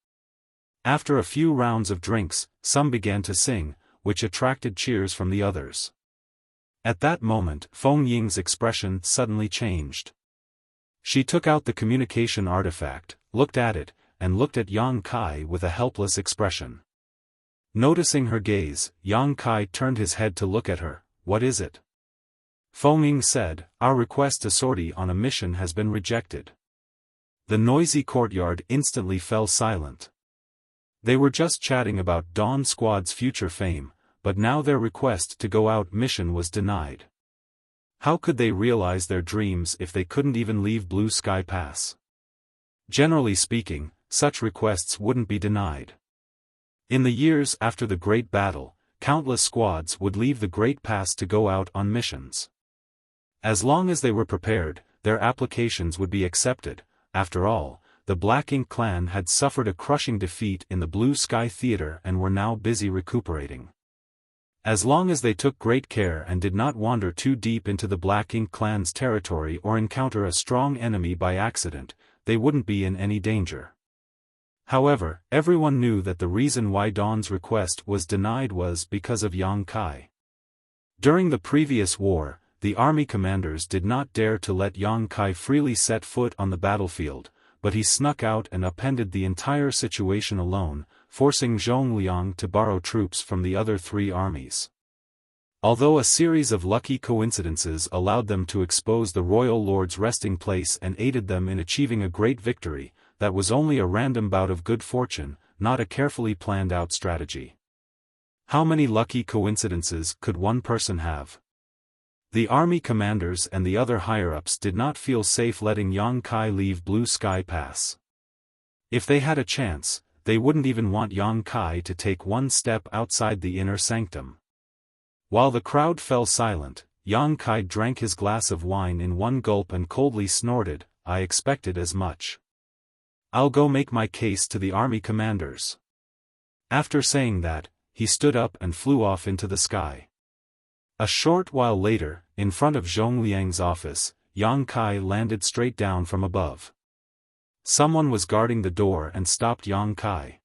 After a few rounds of drinks, some began to sing, which attracted cheers from the others. At that moment, Feng Ying's expression suddenly changed. She took out the communication artifact, looked at it, and looked at Yang Kai with a helpless expression. Noticing her gaze, Yang Kai turned his head to look at her. "What is it?" Feng Ying said, "Our request to sortie on a mission has been rejected." The noisy courtyard instantly fell silent. They were just chatting about Dawn Squad's future fame, but now their request to go out mission was denied. How could they realize their dreams if they couldn't even leave Blue Sky Pass? Generally speaking, such requests wouldn't be denied. In the years after the Great Battle, countless squads would leave the Great Pass to go out on missions. As long as they were prepared, their applications would be accepted. After all, the Black Ink clan had suffered a crushing defeat in the Blue Sky Theater and were now busy recuperating. As long as they took great care and did not wander too deep into the Black Ink clan's territory or encounter a strong enemy by accident, they wouldn't be in any danger. However, everyone knew that the reason why Dawn's request was denied was because of Yang Kai. During the previous war, the army commanders did not dare to let Yang Kai freely set foot on the battlefield, but he snuck out and upended the entire situation alone, forcing Zhongliang to borrow troops from the other three armies. Although a series of lucky coincidences allowed them to expose the royal lord's resting place and aided them in achieving a great victory, that was only a random bout of good fortune, not a carefully planned out strategy. How many lucky coincidences could one person have? The army commanders and the other higher-ups did not feel safe letting Yang Kai leave Blue Sky Pass. If they had a chance, they wouldn't even want Yang Kai to take one step outside the inner sanctum. While the crowd fell silent, Yang Kai drank his glass of wine in one gulp and coldly snorted, "I expected as much. I'll go make my case to the army commanders." After saying that, he stood up and flew off into the sky. A short while later, in front of Zhongliang's office, Yang Kai landed straight down from above. Someone was guarding the door and stopped Yang Kai.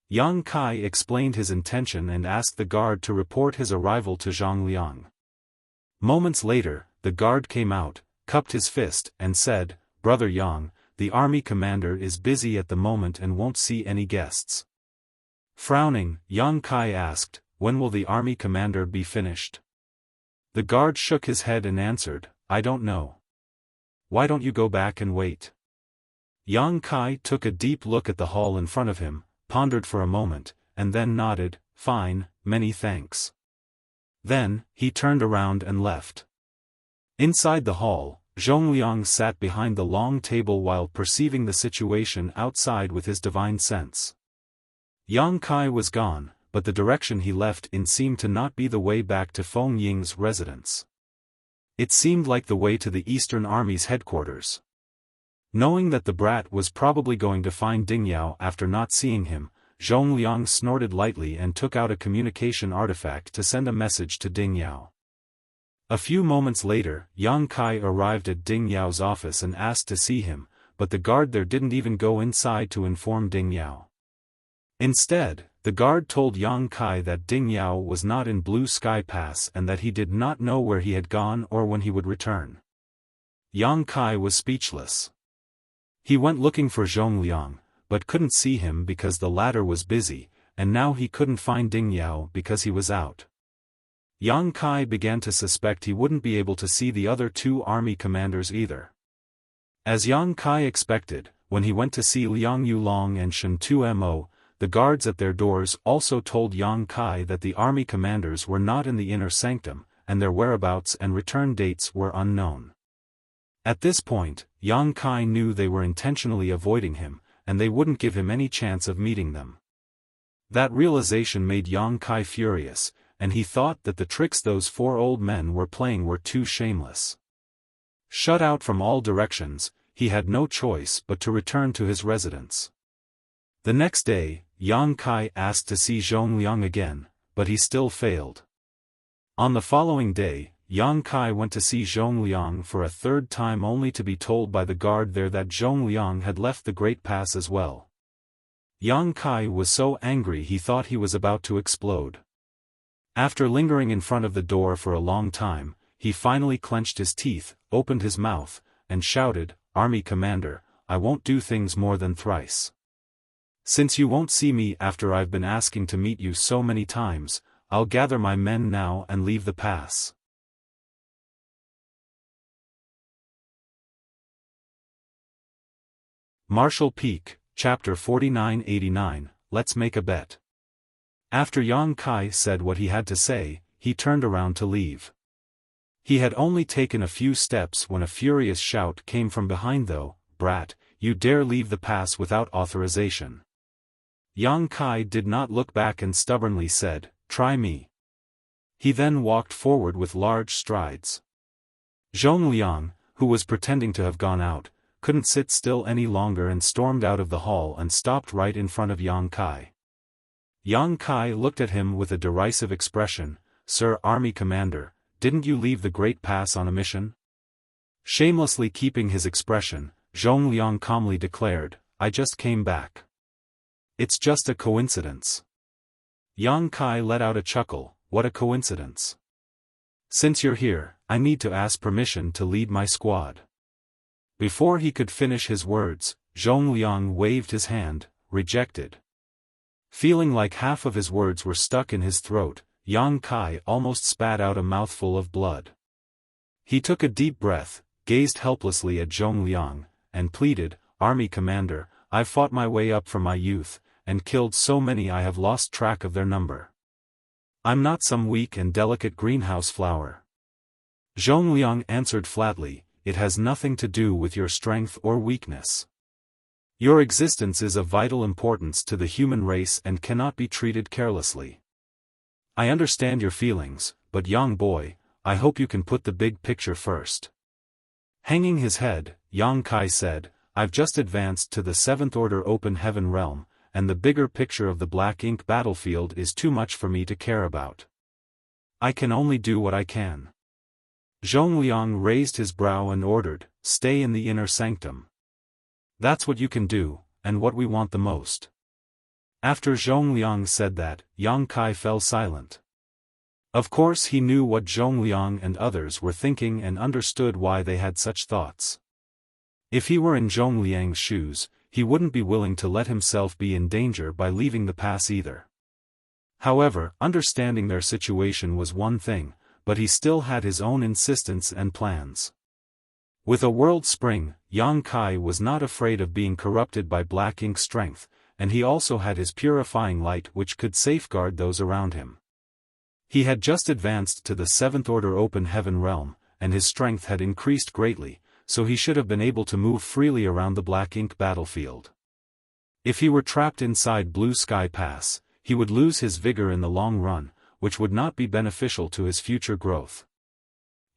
Yang Kai explained his intention and asked the guard to report his arrival to Zhongliang. Moments later, the guard came out, cupped his fist, and said, "Brother Yang, the army commander is busy at the moment and won't see any guests." Frowning, Yang Kai asked, "When will the army commander be finished?" The guard shook his head and answered, "I don't know." "Why don't you go back and wait?" Yang Kai took a deep look at the hall in front of him, pondered for a moment, and then nodded, "Fine, many thanks." Then, he turned around and left. Inside the hall, Zhongliang sat behind the long table while perceiving the situation outside with his divine sense. Yang Kai was gone, but the direction he left in seemed to not be the way back to Feng Ying's residence. It seemed like the way to the Eastern Army's headquarters. Knowing that the brat was probably going to find Ding Yao after not seeing him, Zhongliang snorted lightly and took out a communication artifact to send a message to Ding Yao. A few moments later, Yang Kai arrived at Ding Yao's office and asked to see him, but the guard there didn't even go inside to inform Ding Yao. Instead, the guard told Yang Kai that Ding Yao was not in Blue Sky Pass and that he did not know where he had gone or when he would return. Yang Kai was speechless. He went looking for Zhongliang, but couldn't see him because the latter was busy, and now he couldn't find Ding Yao because he was out. Yang Kai began to suspect he wouldn't be able to see the other two army commanders either. As Yang Kai expected, when he went to see Liang Yulong and Shen Tumo, the guards at their doors also told Yang Kai that the army commanders were not in the inner sanctum, and their whereabouts and return dates were unknown. At this point, Yang Kai knew they were intentionally avoiding him, and they wouldn't give him any chance of meeting them. That realization made Yang Kai furious, and he thought that the tricks those four old men were playing were too shameless. Shut out from all directions, he had no choice but to return to his residence. The next day, Yang Kai asked to see Zhongliang again, but he still failed. On the following day, Yang Kai went to see Zhongliang for a third time only to be told by the guard there that Zhongliang had left the Great Pass as well. Yang Kai was so angry he thought he was about to explode. After lingering in front of the door for a long time, he finally clenched his teeth, opened his mouth, and shouted, Army Commander, I won't do things more than thrice. Since you won't see me after I've been asking to meet you so many times, I'll gather my men now and leave the pass. Marshall Peak, Chapter 4989, Let's Make a Bet. After Yang Kai said what he had to say, he turned around to leave. He had only taken a few steps when a furious shout came from behind. Though, brat, you dare leave the pass without authorization. Yang Kai did not look back and stubbornly said, try me. He then walked forward with large strides. Zhongliang, who was pretending to have gone out, couldn't sit still any longer and stormed out of the hall and stopped right in front of Yang Kai. Yang Kai looked at him with a derisive expression. Sir Army Commander, didn't you leave the Great Pass on a mission? Shamelessly keeping his expression, Zhongliang calmly declared, I just came back. It's just a coincidence. Yang Kai let out a chuckle. What a coincidence. Since you're here, I need to ask permission to lead my squad. Before he could finish his words, Zhongliang waved his hand, rejected. Feeling like half of his words were stuck in his throat, Yang Kai almost spat out a mouthful of blood. He took a deep breath, gazed helplessly at Zhongliang, and pleaded, Army Commander, I've fought my way up from my youth, and killed so many I have lost track of their number. I'm not some weak and delicate greenhouse flower. Zhongliang answered flatly, it has nothing to do with your strength or weakness. Your existence is of vital importance to the human race and cannot be treated carelessly. I understand your feelings, but young boy, I hope you can put the big picture first. Hanging his head, Yang Kai said, I've just advanced to the 7th Order Open Heaven realm, and the bigger picture of the Black Ink battlefield is too much for me to care about. I can only do what I can. Zhongliang raised his brow and ordered, stay in the inner sanctum. That's what you can do, and what we want the most. After Zhongliang said that, Yang Kai fell silent. Of course he knew what Zhongliang and others were thinking and understood why they had such thoughts. If he were in Zhongliang's shoes, he wouldn't be willing to let himself be in danger by leaving the pass either. However, understanding their situation was one thing, but he still had his own insistence and plans. With a world spring, Yang Kai was not afraid of being corrupted by Black Ink strength, and he also had his purifying light which could safeguard those around him. He had just advanced to the 7th Order Open Heaven realm, and his strength had increased greatly, so he should have been able to move freely around the Black Ink battlefield. If he were trapped inside Blue Sky Pass, he would lose his vigor in the long run, which would not be beneficial to his future growth.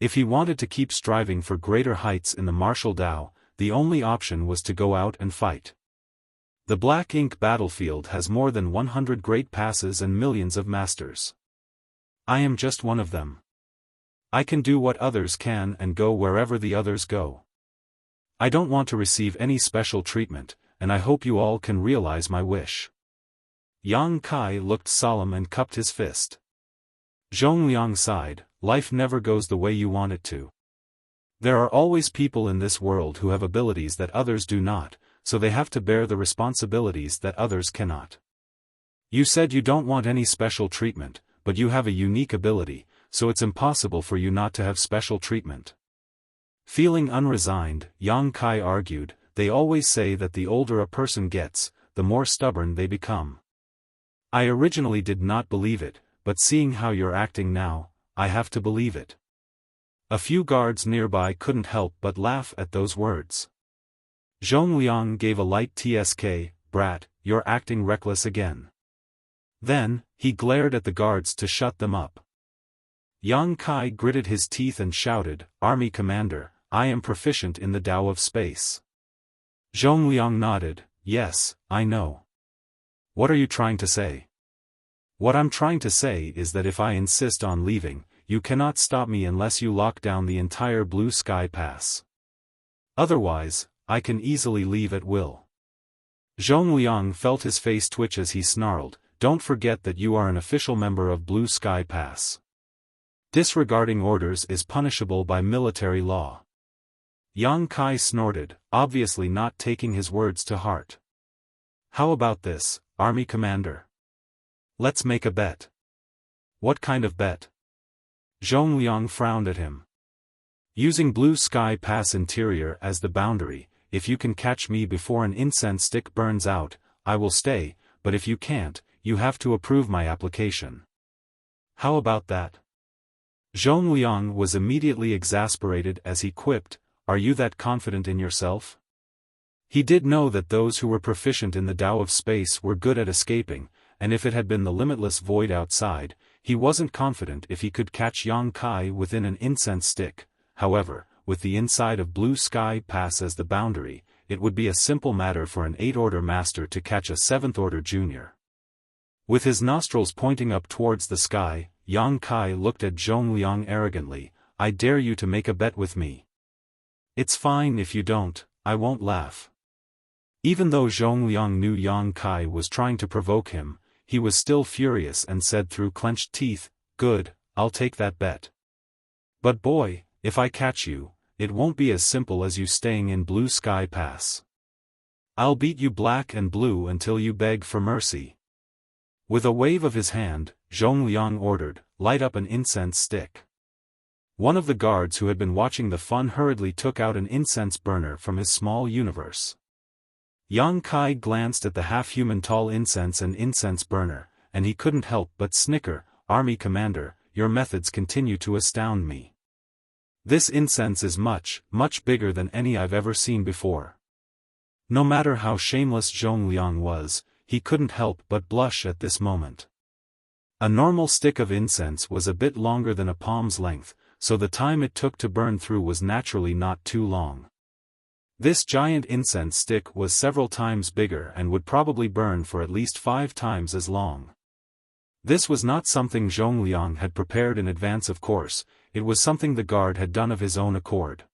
If he wanted to keep striving for greater heights in the martial Dao, the only option was to go out and fight. The Black Ink battlefield has more than 100 great passes and millions of masters. I am just one of them. I can do what others can and go wherever the others go. I don't want to receive any special treatment, and I hope you all can realize my wish. Yang Kai looked solemn and cupped his fist. Zhongliang sighed, life never goes the way you want it to. There are always people in this world who have abilities that others do not, so they have to bear the responsibilities that others cannot. You said you don't want any special treatment, but you have a unique ability, so it's impossible for you not to have special treatment. Feeling unresigned, Yang Kai argued, they always say that the older a person gets, the more stubborn they become. I originally did not believe it, but seeing how you're acting now, I have to believe it. A few guards nearby couldn't help but laugh at those words. Zhongliang gave a light tsk, brat, you're acting reckless again. Then, he glared at the guards to shut them up. Yang Kai gritted his teeth and shouted, Army Commander, I am proficient in the Tao of space. Zhongliang nodded, yes, I know. What are you trying to say? What I'm trying to say is that if I insist on leaving, you cannot stop me unless you lock down the entire Blue Sky Pass. Otherwise, I can easily leave at will. Zhongliang felt his face twitch as he snarled, don't forget that you are an official member of Blue Sky Pass. Disregarding orders is punishable by military law. Yang Kai snorted, obviously not taking his words to heart. How about this, Army Commander? Let's make a bet. What kind of bet? Zhongliang frowned at him. Using Blue Sky Pass interior as the boundary, if you can catch me before an incense stick burns out, I will stay, but if you can't, you have to approve my application. How about that? Zhongliang was immediately exasperated as he quipped, are you that confident in yourself? He did know that those who were proficient in the Tao of space were good at escaping, and if it had been the limitless void outside, he wasn't confident if he could catch Yang Kai within an incense stick. However, with the inside of Blue Sky Pass as the boundary, it would be a simple matter for an 8th-order master to catch a 7th-order junior. With his nostrils pointing up towards the sky, Yang Kai looked at Zhongliang arrogantly, I dare you to make a bet with me. It's fine if you don't, I won't laugh. Even though Zhongliang knew Yang Kai was trying to provoke him, he was still furious and said through clenched teeth, good, I'll take that bet. But boy, if I catch you, it won't be as simple as you staying in Blue Sky Pass. I'll beat you black and blue until you beg for mercy. With a wave of his hand, Zhongliang ordered, light up an incense stick. One of the guards who had been watching the fun hurriedly took out an incense burner from his small universe. Yang Kai glanced at the half-human tall incense and incense burner, and he couldn't help but snicker, Army Commander, your methods continue to astound me. This incense is much, much bigger than any I've ever seen before. No matter how shameless Zhongliang was, he couldn't help but blush at this moment. A normal stick of incense was a bit longer than a palm's length, so the time it took to burn through was naturally not too long. This giant incense stick was several times bigger and would probably burn for at least 5 times as long. This was not something Zhongliang had prepared in advance, of course, it was something the guard had done of his own accord.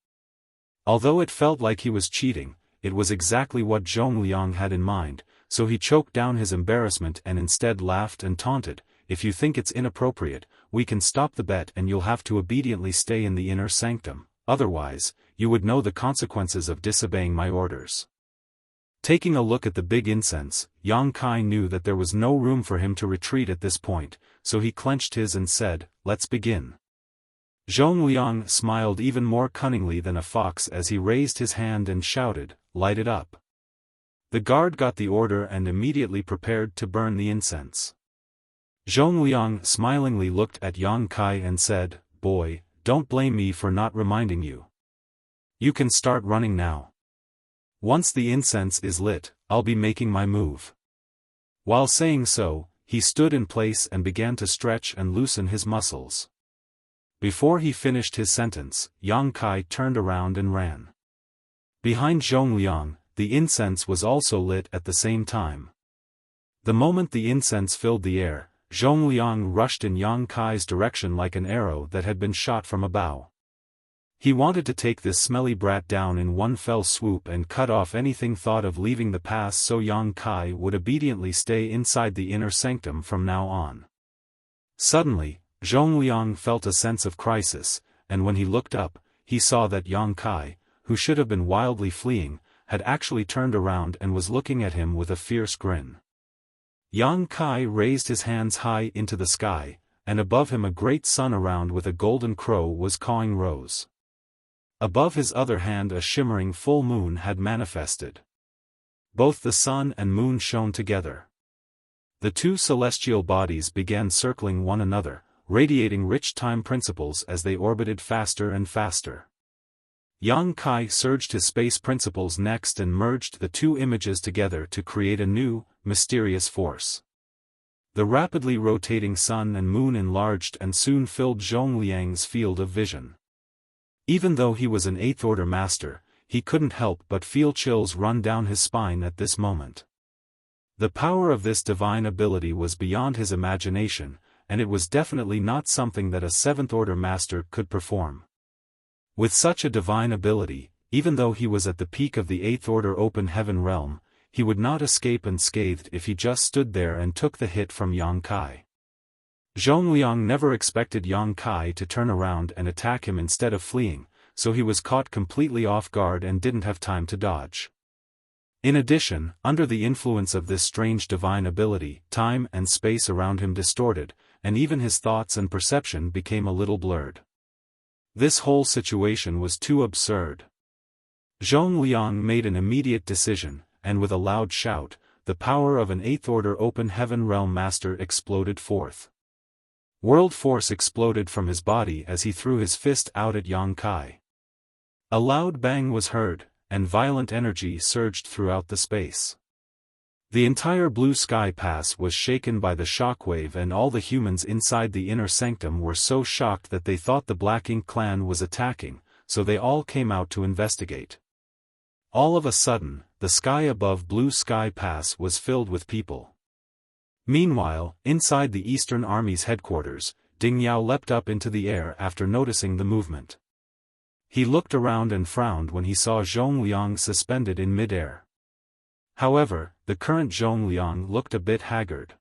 Although it felt like he was cheating, it was exactly what Zhongliang had in mind, so he choked down his embarrassment and instead laughed and taunted, if you think it's inappropriate, we can stop the bet and you'll have to obediently stay in the inner sanctum, otherwise, you would know the consequences of disobeying my orders. Taking a look at the big incense, Yang Kai knew that there was no room for him to retreat at this point, so he clenched his and said, let's begin. Zhongliang smiled even more cunningly than a fox as he raised his hand and shouted, light it up. The guard got the order and immediately prepared to burn the incense. Zhongliang smilingly looked at Yang Kai and said, boy, don't blame me for not reminding you. You can start running now. Once the incense is lit, I'll be making my move. While saying so, he stood in place and began to stretch and loosen his muscles. Before he finished his sentence, Yang Kai turned around and ran. Behind Zhongliang, the incense was also lit at the same time. The moment the incense filled the air, Zhongliang rushed in Yang Kai's direction like an arrow that had been shot from a bow. He wanted to take this smelly brat down in one fell swoop and cut off anything thought of leaving the pass, so Yang Kai would obediently stay inside the inner sanctum from now on. Suddenly, Zhongliang felt a sense of crisis, and when he looked up, he saw that Yang Kai, who should have been wildly fleeing, had actually turned around and was looking at him with a fierce grin. Yang Kai raised his hands high into the sky, and above him a great sun around with a golden crow was cawing rose. Above his other hand a shimmering full moon had manifested. Both the sun and moon shone together. The two celestial bodies began circling one another, radiating rich time principles as they orbited faster and faster. Yang Kai surged his space principles next and merged the two images together to create a new, mysterious force. The rapidly rotating sun and moon enlarged and soon filled Zhongliang's field of vision. Even though he was an 8th-order master, he couldn't help but feel chills run down his spine at this moment. The power of this divine ability was beyond his imagination, and it was definitely not something that a 7th-order master could perform. With such a divine ability, even though he was at the peak of the 8th-order open heaven realm, he would not escape unscathed if he just stood there and took the hit from Yang Kai. Zhongliang never expected Yang Kai to turn around and attack him instead of fleeing, so he was caught completely off guard and didn't have time to dodge. In addition, under the influence of this strange divine ability, time and space around him distorted, and even his thoughts and perception became a little blurred. This whole situation was too absurd. Zhong Liang made an immediate decision, and with a loud shout, the power of an eighth-order open heaven realm master exploded forth. World force exploded from his body as he threw his fist out at Yang Kai. A loud bang was heard, and violent energy surged throughout the space. The entire Blue Sky Pass was shaken by the shockwave, and all the humans inside the inner sanctum were so shocked that they thought the Black Ink clan was attacking, so they all came out to investigate. All of a sudden, the sky above Blue Sky Pass was filled with people. Meanwhile, inside the Eastern Army's headquarters, Ding Yao leapt up into the air after noticing the movement. He looked around and frowned when he saw Zhong Liang suspended in mid-air. However, the current Zhong Liang looked a bit haggard.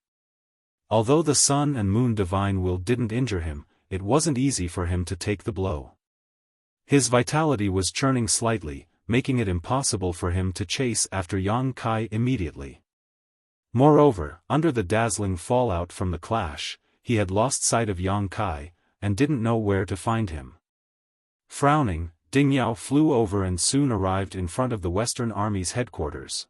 Although the Sun and Moon Divine Will didn't injure him, it wasn't easy for him to take the blow. His vitality was churning slightly, making it impossible for him to chase after Yang Kai immediately. Moreover, under the dazzling fallout from the clash, he had lost sight of Yang Kai, and didn't know where to find him. Frowning, Ding Yao flew over and soon arrived in front of the Western Army's headquarters.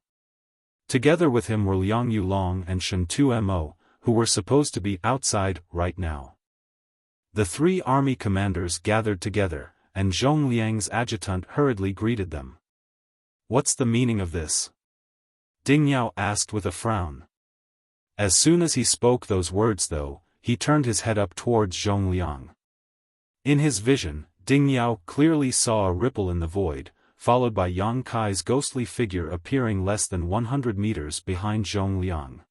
Together with him were Liang Yulong and Shen Tumo, who were supposed to be outside right now. The three army commanders gathered together, and Zhong Liang's adjutant hurriedly greeted them. "What's the meaning of this?" Ding Yao asked with a frown. As soon as he spoke those words though, he turned his head up towards Zhong Liang. In his vision, Ding Yao clearly saw a ripple in the void, followed by Yang Kai's ghostly figure appearing less than 100 meters behind Zhong Liang.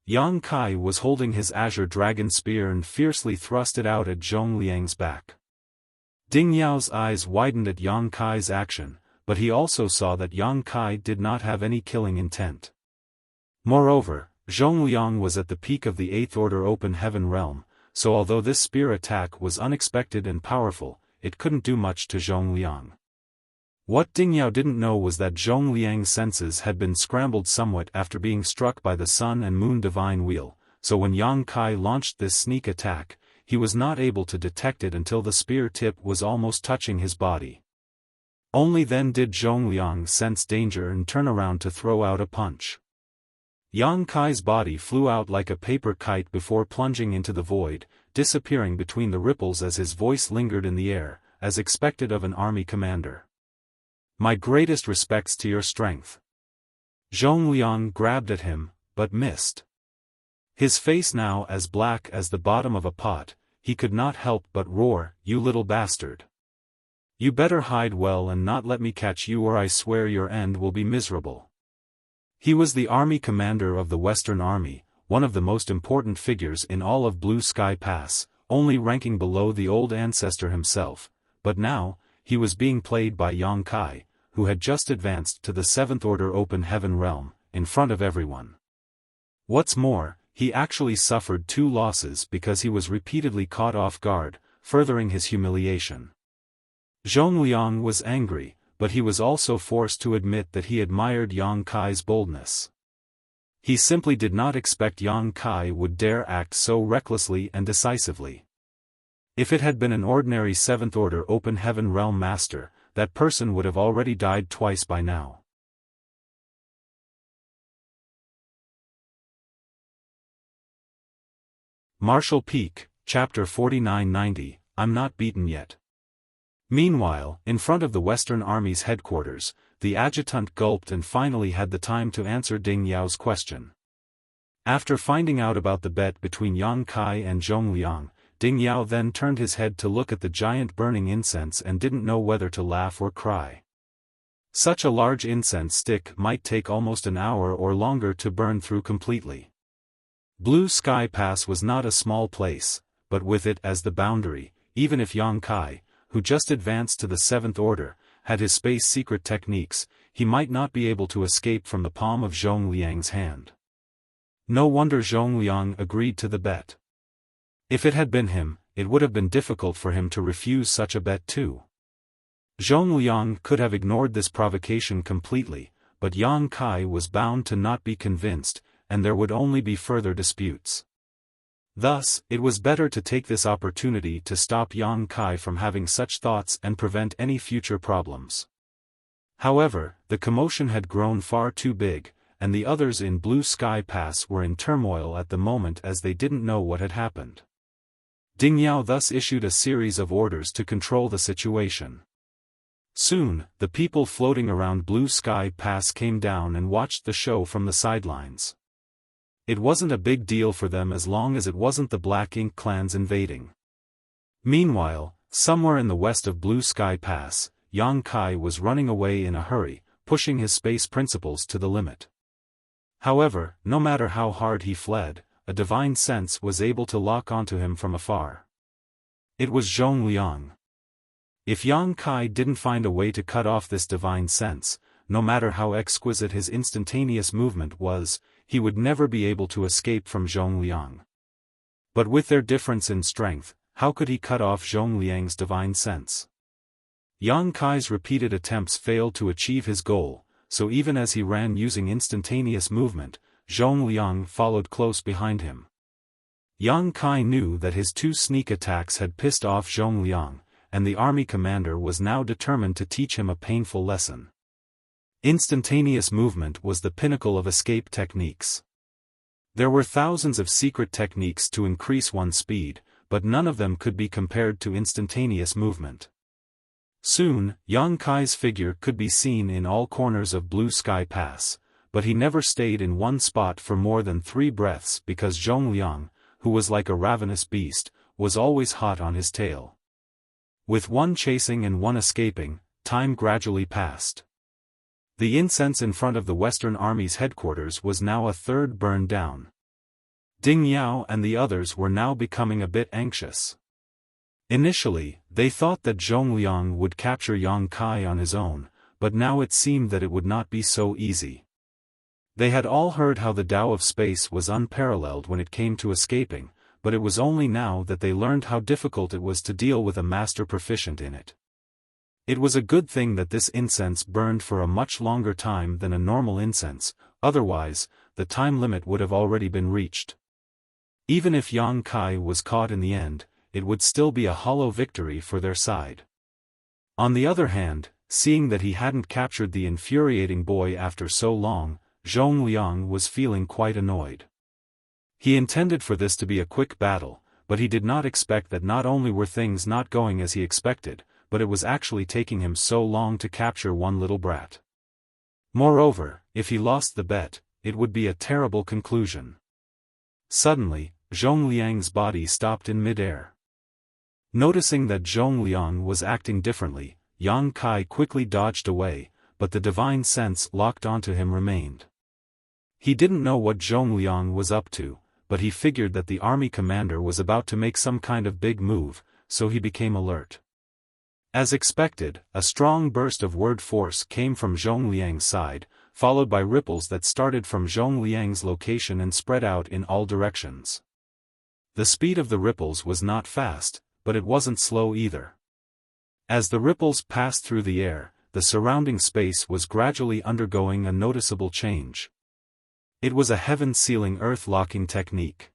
Yang Kai was holding his azure dragon spear and fiercely thrust it out at Zhong Liang's back. Ding Yao's eyes widened at Yang Kai's action, but he also saw that Yang Kai did not have any killing intent. Moreover, Zhong Liang was at the peak of the Eighth Order Open Heaven realm, so although this spear attack was unexpected and powerful, it couldn't do much to Zhong Liang. What Ding Yao didn't know was that Zhong Liang's senses had been scrambled somewhat after being struck by the Sun and Moon Divine Wheel, so when Yang Kai launched this sneak attack, he was not able to detect it until the spear tip was almost touching his body. Only then did Zhong Liang sense danger and turn around to throw out a punch. Yang Kai's body flew out like a paper kite before plunging into the void, disappearing between the ripples as his voice lingered in the air, as expected of an army commander. "My greatest respects to your strength." Zhong Liang grabbed at him, but missed. His face now as black as the bottom of a pot, he could not help but roar, "You little bastard! You better hide well and not let me catch you, or I swear your end will be miserable." He was the army commander of the Western Army, one of the most important figures in all of Blue Sky Pass, only ranking below the old ancestor himself, but now, he was being played by Yang Kai, who had just advanced to the Seventh Order Open Heaven realm, in front of everyone. What's more, he actually suffered 2 losses because he was repeatedly caught off guard, furthering his humiliation. Zhong Liang was angry, but he was also forced to admit that he admired Yang Kai's boldness. He simply did not expect Yang Kai would dare act so recklessly and decisively. If it had been an ordinary Seventh Order Open Heaven realm master, that person would have already died twice by now. Marshall Peak, Chapter 4990, I'm Not Beaten Yet. Meanwhile, in front of the Western Army's headquarters, the adjutant gulped and finally had the time to answer Ding Yao's question. After finding out about the bet between Yang Kai and Zhong Liang, Ding Yao then turned his head to look at the giant burning incense and didn't know whether to laugh or cry. Such a large incense stick might take almost an hour or longer to burn through completely. Blue Sky Pass was not a small place, but with it as the boundary, even if Yang Kai, who just advanced to the Seventh Order, had his space secret techniques, he might not be able to escape from the palm of Zhong Liang's hand. No wonder Zhong Liang agreed to the bet. If it had been him, it would have been difficult for him to refuse such a bet too. Zhongliang could have ignored this provocation completely, but Yang Kai was bound to not be convinced, and there would only be further disputes. Thus, it was better to take this opportunity to stop Yang Kai from having such thoughts and prevent any future problems. However, the commotion had grown far too big, and the others in Blue Sky Pass were in turmoil at the moment as they didn't know what had happened. Ding Yao thus issued a series of orders to control the situation. Soon, the people floating around Blue Sky Pass came down and watched the show from the sidelines. It wasn't a big deal for them as long as it wasn't the Black Ink clans invading. Meanwhile, somewhere in the west of Blue Sky Pass, Yang Kai was running away in a hurry, pushing his space principles to the limit. However, no matter how hard he fled, a divine sense was able to lock onto him from afar. It was Zhongliang. If Yang Kai didn't find a way to cut off this divine sense, no matter how exquisite his instantaneous movement was, he would never be able to escape from Zhongliang. But with their difference in strength, how could he cut off Zhongliang's divine sense? Yang Kai's repeated attempts failed to achieve his goal, so even as he ran using instantaneous movement, Zhongliang followed close behind him. Yang Kai knew that his two sneak attacks had pissed off Zhongliang, and the army commander was now determined to teach him a painful lesson. Instantaneous movement was the pinnacle of escape techniques. There were thousands of secret techniques to increase one's speed, but none of them could be compared to instantaneous movement. Soon, Yang Kai's figure could be seen in all corners of Blue Sky Pass, but he never stayed in one spot for more than 3 breaths because Zhongliang, who was like a ravenous beast, was always hot on his tail. With one chasing and one escaping, time gradually passed. The incense in front of the Western Army's headquarters was now a third burned down. Ding Yao and the others were now becoming a bit anxious. Initially, they thought that Zhongliang would capture Yang Kai on his own, but now it seemed that it would not be so easy. They had all heard how the Tao of space was unparalleled when it came to escaping, but it was only now that they learned how difficult it was to deal with a master proficient in it. It was a good thing that this incense burned for a much longer time than a normal incense, otherwise, the time limit would have already been reached. Even if Yang Kai was caught in the end, it would still be a hollow victory for their side. On the other hand, seeing that he hadn't captured the infuriating boy after so long, Zhongliang was feeling quite annoyed. He intended for this to be a quick battle, but he did not expect that not only were things not going as he expected, but it was actually taking him so long to capture one little brat. Moreover, if he lost the bet, it would be a terrible conclusion. Suddenly, Zhongliang's body stopped in mid-air. Noticing that Zhongliang was acting differently, Yang Kai quickly dodged away, but the divine sense locked onto him remained. He didn't know what Zhongliang was up to, but he figured that the army commander was about to make some kind of big move, so he became alert. As expected, a strong burst of word force came from Zhongliang's side, followed by ripples that started from Zhongliang's location and spread out in all directions. The speed of the ripples was not fast, but it wasn't slow either. As the ripples passed through the air, the surrounding space was gradually undergoing a noticeable change. It was a heaven-sealing earth-locking technique.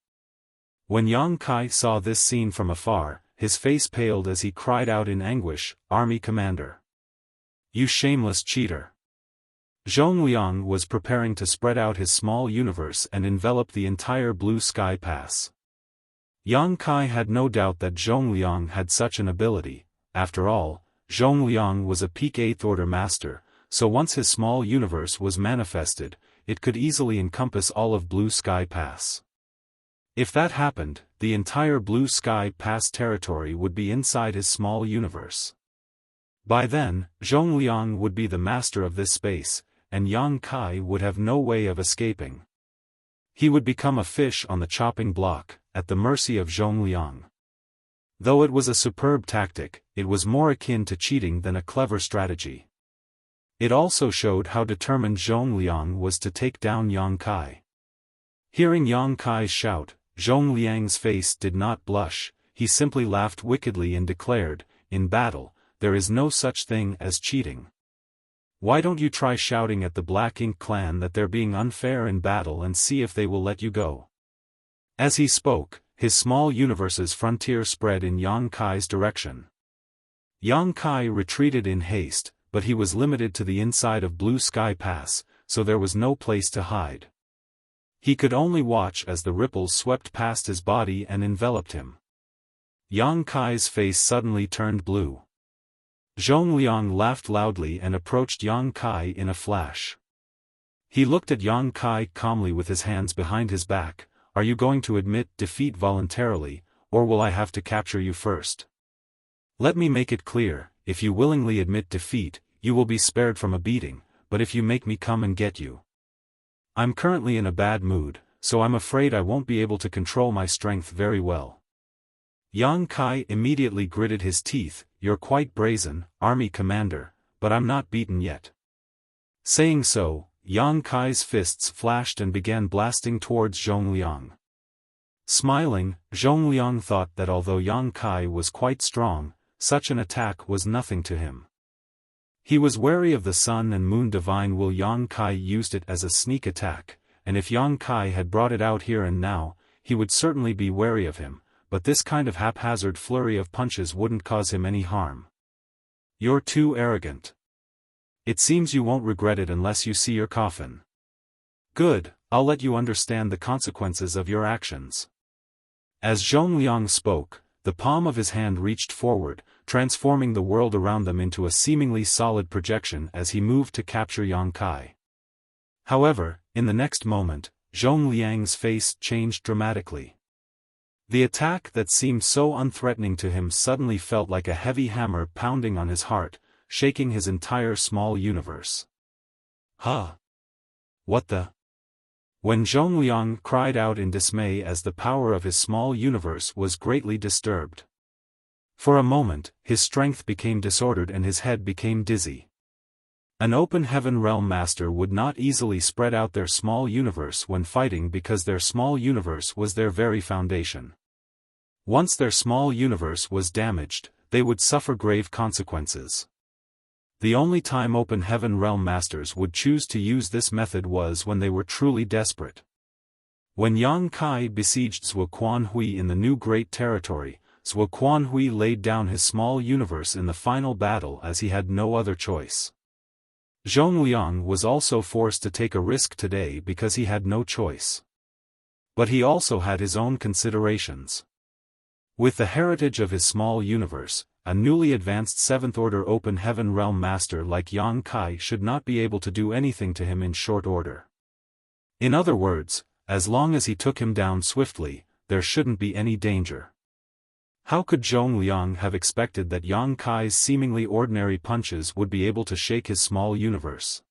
When Yang Kai saw this scene from afar, his face paled as he cried out in anguish, "Army Commander! You shameless cheater!" Zhongliang was preparing to spread out his small universe and envelop the entire Blue Sky Pass. Yang Kai had no doubt that Zhongliang had such an ability. After all, Zhongliang was a peak 8th Order master, so once his small universe was manifested, it could easily encompass all of Blue Sky Pass. If that happened, the entire Blue Sky Pass territory would be inside his small universe. By then, Zhongliang would be the master of this space, and Yang Kai would have no way of escaping. He would become a fish on the chopping block, at the mercy of Zhongliang. Though it was a superb tactic, it was more akin to cheating than a clever strategy. It also showed how determined Zhongliang was to take down Yang Kai. Hearing Yang Kai's shout, Zhongliang's face did not blush, he simply laughed wickedly and declared, "In battle, there is no such thing as cheating. Why don't you try shouting at the Black Ink clan that they're being unfair in battle and see if they will let you go?" As he spoke, his small universe's frontier spread in Yang Kai's direction. Yang Kai retreated in haste, but he was limited to the inside of Blue Sky Pass, so there was no place to hide. He could only watch as the ripples swept past his body and enveloped him. Yang Kai's face suddenly turned blue. Zhongliang laughed loudly and approached Yang Kai in a flash. He looked at Yang Kai calmly with his hands behind his back. "Are you going to admit defeat voluntarily, or will I have to capture you first? Let me make it clear, if you willingly admit defeat, you will be spared from a beating, but if you make me come and get you. I'm currently in a bad mood, so I'm afraid I won't be able to control my strength very well." Yang Kai immediately gritted his teeth. "You're quite brazen, army commander, but I'm not beaten yet." Saying so, Yang Kai's fists flashed and began blasting towards Zhongliang. Smiling, Zhongliang thought that although Yang Kai was quite strong, such an attack was nothing to him. He was wary of the Sun and Moon Divine while Yang Kai used it as a sneak attack, and if Yang Kai had brought it out here and now, he would certainly be wary of him, but this kind of haphazard flurry of punches wouldn't cause him any harm. "You're too arrogant. It seems you won't regret it unless you see your coffin. Good, I'll let you understand the consequences of your actions." As Zhongliang spoke, the palm of his hand reached forward, transforming the world around them into a seemingly solid projection as he moved to capture Yang Kai. However, in the next moment, Zhongliang's face changed dramatically. The attack that seemed so unthreatening to him suddenly felt like a heavy hammer pounding on his heart, shaking his entire small universe. "Huh? What the?" When Zhongliang cried out in dismay as the power of his small universe was greatly disturbed. For a moment, his strength became disordered and his head became dizzy. An open heaven realm master would not easily spread out their small universe when fighting because their small universe was their very foundation. Once their small universe was damaged, they would suffer grave consequences. The only time open heaven realm masters would choose to use this method was when they were truly desperate. When Yang Kai besieged Zhuo Quanhui in the new Great Territory, Zhuo Quanhui laid down his small universe in the final battle as he had no other choice. Zhongliang was also forced to take a risk today because he had no choice. But he also had his own considerations. With the heritage of his small universe, a newly advanced 7th Order Open Heaven Realm Master like Yang Kai should not be able to do anything to him in short order. In other words, as long as he took him down swiftly, there shouldn't be any danger. How could Zhongliang have expected that Yang Kai's seemingly ordinary punches would be able to shake his small universe?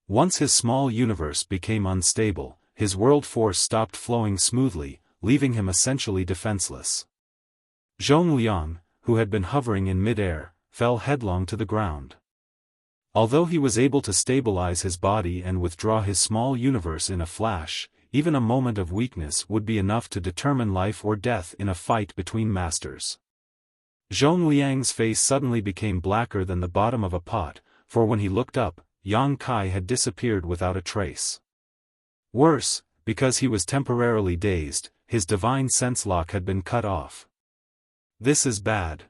Once his small universe became unstable, his world force stopped flowing smoothly, leaving him essentially defenseless. Zhongliang, who had been hovering in mid-air, fell headlong to the ground. Although he was able to stabilize his body and withdraw his small universe in a flash, even a moment of weakness would be enough to determine life or death in a fight between masters. Zhongliang's face suddenly became blacker than the bottom of a pot, for when he looked up, Yang Kai had disappeared without a trace. Worse, because he was temporarily dazed, his divine sense lock had been cut off. This is bad.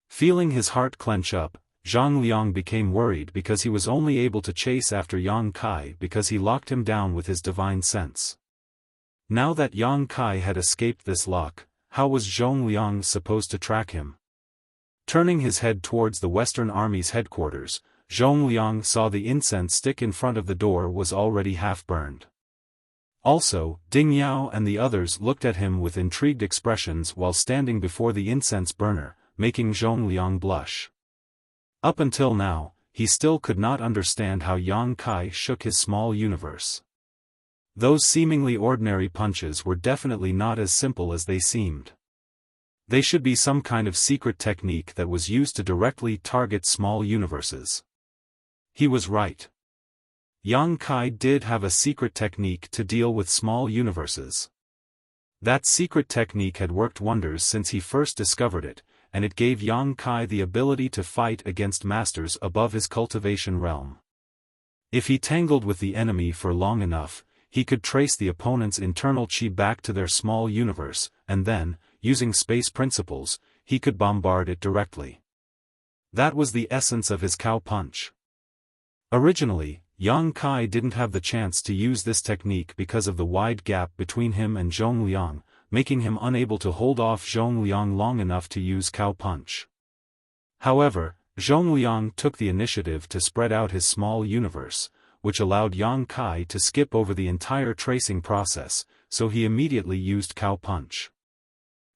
Feeling his heart clench up, Zhongliang became worried because he was only able to chase after Yang Kai because he locked him down with his divine sense. Now that Yang Kai had escaped this lock, how was Zhongliang supposed to track him? Turning his head towards the Western Army's headquarters, Zhongliang saw the incense stick in front of the door was already half burned. Also, Ding Yao and the others looked at him with intrigued expressions while standing before the incense burner, making Zhongliang blush. Up until now, he still could not understand how Yang Kai shook his small universe. Those seemingly ordinary punches were definitely not as simple as they seemed. They should be some kind of secret technique that was used to directly target small universes. He was right. Yang Kai did have a secret technique to deal with small universes. That secret technique had worked wonders since he first discovered it, and it gave Yang Kai the ability to fight against masters above his cultivation realm. If he tangled with the enemy for long enough, he could trace the opponent's internal chi back to their small universe, and then, using space principles, he could bombard it directly. That was the essence of his cow punch. Originally, Yang Kai didn't have the chance to use this technique because of the wide gap between him and Zhongliang, making him unable to hold off Zhongliang long enough to use cow punch. However, Zhongliang took the initiative to spread out his small universe, which allowed Yang Kai to skip over the entire tracing process, so he immediately used cow punch.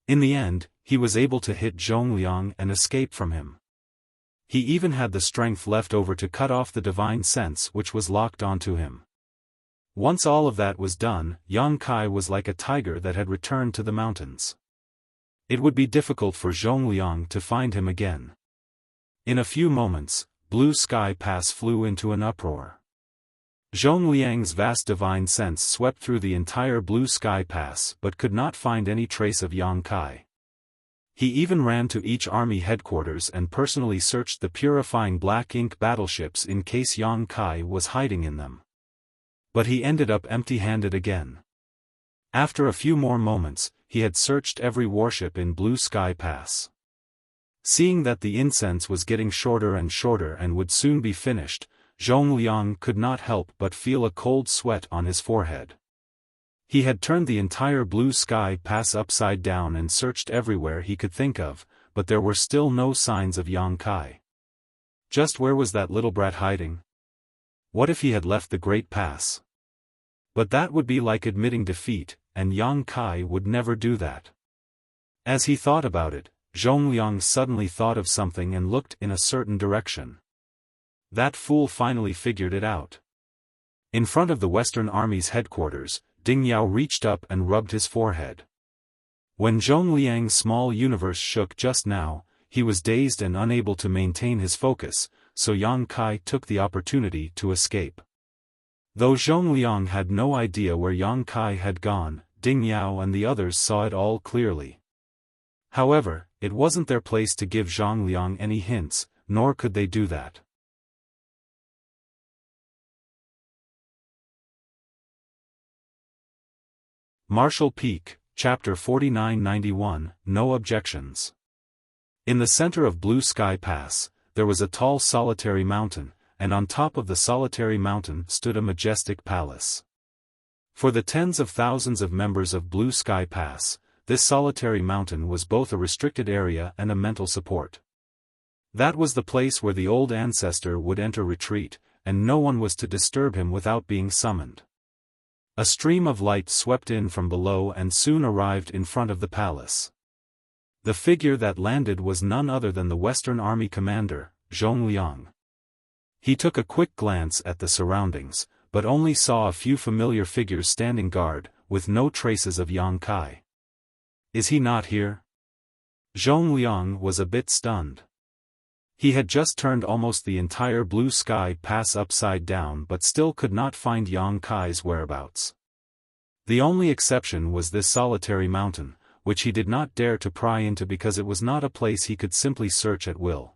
In the end, he was able to hit Zhongliang and escape from him. He even had the strength left over to cut off the divine sense which was locked onto him. Once all of that was done, Yang Kai was like a tiger that had returned to the mountains. It would be difficult for Zhongliang to find him again. In a few moments, Blue Sky Pass flew into an uproar. Zhongliang's vast divine sense swept through the entire Blue Sky Pass but could not find any trace of Yang Kai. He even ran to each army headquarters and personally searched the purifying black ink battleships in case Yang Kai was hiding in them. But he ended up empty-handed again. After a few more moments, he had searched every warship in Blue Sky Pass. Seeing that the incense was getting shorter and would soon be finished, Zhongliang could not help but feel a cold sweat on his forehead. He had turned the entire Blue Sky Pass upside down and searched everywhere he could think of, but there were still no signs of Yang Kai. Just where was that little brat hiding? What if he had left the Great Pass? But that would be like admitting defeat, and Yang Kai would never do that. As he thought about it, Zhongliang suddenly thought of something and looked in a certain direction. That fool finally figured it out. In front of the Western Army's headquarters, Ding Yao reached up and rubbed his forehead. When Zhongliang's small universe shook just now, he was dazed and unable to maintain his focus, so Yang Kai took the opportunity to escape. Though Zhongliang had no idea where Yang Kai had gone, Ding Yao and the others saw it all clearly. However, it wasn't their place to give Zhongliang any hints, nor could they do that. Marshall Peak, Chapter 4991, No Objections. In the center of Blue Sky Pass, there was a tall solitary mountain, and on top of the solitary mountain stood a majestic palace. For the tens of thousands of members of Blue Sky Pass, this solitary mountain was both a restricted area and a mental support. That was the place where the old ancestor would enter retreat, and no one was to disturb him without being summoned. A stream of light swept in from below and soon arrived in front of the palace. The figure that landed was none other than the Western Army commander, Zhongliang. He took a quick glance at the surroundings, but only saw a few familiar figures standing guard, with no traces of Yang Kai. Is he not here? Zhongliang was a bit stunned. He had just turned almost the entire Blue Sky Pass upside down but still could not find Yang Kai's whereabouts. The only exception was this solitary mountain, which he did not dare to pry into because it was not a place he could simply search at will.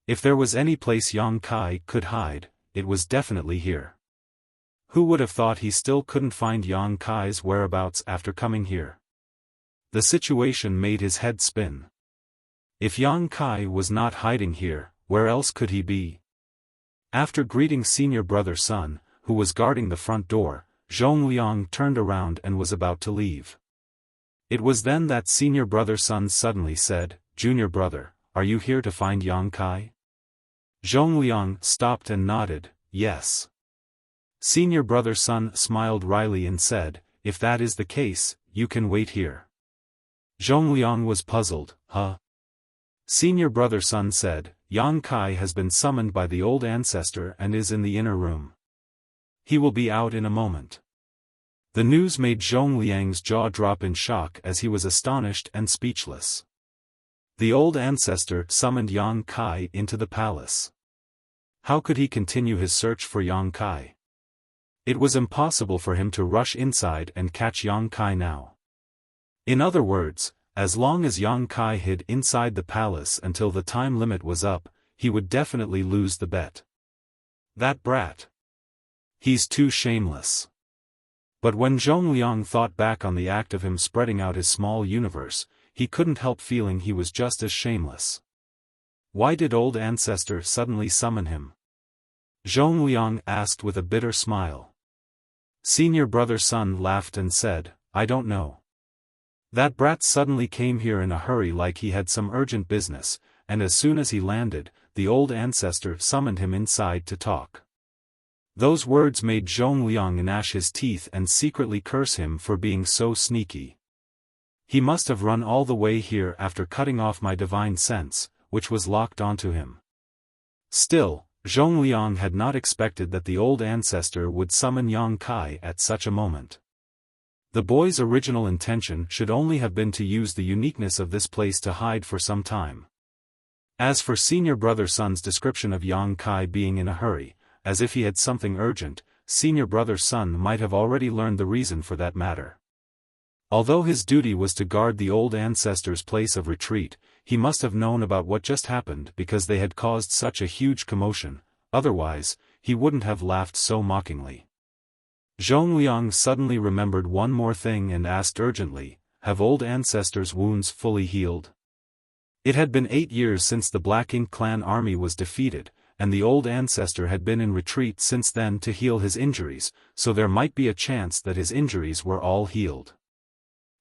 If there was any place Yang Kai could hide, it was definitely here. Who would have thought he still couldn't find Yang Kai's whereabouts after coming here? The situation made his head spin. If Yang Kai was not hiding here, where else could he be? After greeting Senior Brother Sun, who was guarding the front door, Zhongliang turned around and was about to leave. It was then that Senior Brother Sun suddenly said, "Junior Brother, are you here to find Yang Kai?" Zhongliang stopped and nodded, "Yes." Senior Brother Sun smiled wryly and said, "If that is the case, you can wait here." Zhongliang was puzzled, "Huh?" Senior Brother Sun said, "Yang Kai has been summoned by the old ancestor and is in the inner room. He will be out in a moment." The news made Zhongliang's jaw drop in shock as he was astonished and speechless. The old ancestor summoned Yang Kai into the palace. How could he continue his search for Yang Kai? It was impossible for him to rush inside and catch Yang Kai now. In other words, As long as Yang Kai hid inside the palace until the time limit was up, he would definitely lose the bet. That brat. He's too shameless. But when Zhongliang thought back on the act of him spreading out his small universe, he couldn't help feeling he was just as shameless. Why did old ancestor suddenly summon him? Zhongliang asked with a bitter smile. Senior brother Sun laughed and said, I don't know. That brat suddenly came here in a hurry like he had some urgent business, and as soon as he landed, the old ancestor summoned him inside to talk. Those words made Zhongliang gnash his teeth and secretly curse him for being so sneaky. He must have run all the way here after cutting off my divine sense, which was locked onto him. Still, Zhongliang had not expected that the old ancestor would summon Yang Kai at such a moment. The boy's original intention should only have been to use the uniqueness of this place to hide for some time. As for senior brother Sun's description of Yang Kai being in a hurry, as if he had something urgent, senior brother Sun might have already learned the reason for that matter. Although his duty was to guard the old ancestor's place of retreat, he must have known about what just happened because they had caused such a huge commotion, otherwise, he wouldn't have laughed so mockingly. Zhongliang suddenly remembered one more thing and asked urgently, have old ancestor's wounds fully healed? It had been 8 years since the Black Ink clan army was defeated, and the old ancestor had been in retreat since then to heal his injuries, so there might be a chance that his injuries were all healed.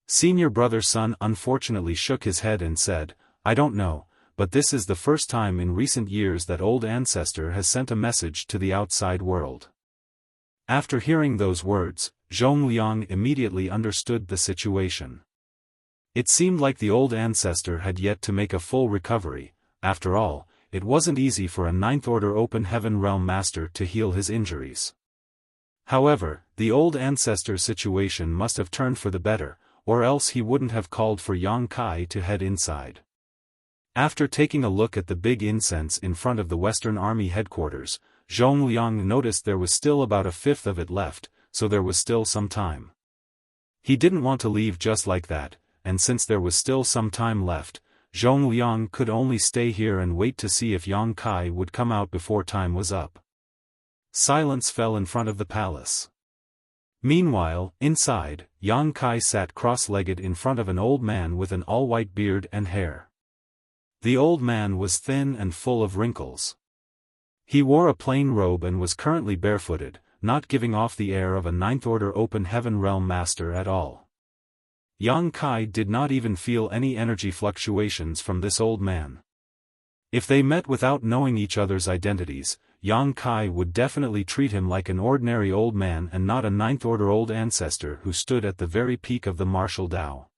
Senior brother Sun unfortunately shook his head and said, I don't know, but this is the first time in recent years that old ancestor has sent a message to the outside world. After hearing those words, Zhongliang immediately understood the situation. It seemed like the old ancestor had yet to make a full recovery. After all, it wasn't easy for a Ninth Order Open Heaven Realm Master to heal his injuries. However, the old ancestor's situation must have turned for the better, or else he wouldn't have called for Yang Kai to head inside. After taking a look at the big incense in front of the Western Army headquarters, Zhongliang noticed there was still about a fifth of it left, so there was still some time. He didn't want to leave just like that, and since there was still some time left, Zhongliang could only stay here and wait to see if Yang Kai would come out before time was up. Silence fell in front of the palace. Meanwhile, inside, Yang Kai sat cross-legged in front of an old man with an all-white beard and hair. The old man was thin and full of wrinkles. He wore a plain robe and was currently barefooted, not giving off the air of a Ninth Order Open Heaven Realm Master at all. Yang Kai did not even feel any energy fluctuations from this old man. If they met without knowing each other's identities, Yang Kai would definitely treat him like an ordinary old man and not a Ninth Order old ancestor who stood at the very peak of the martial Tao.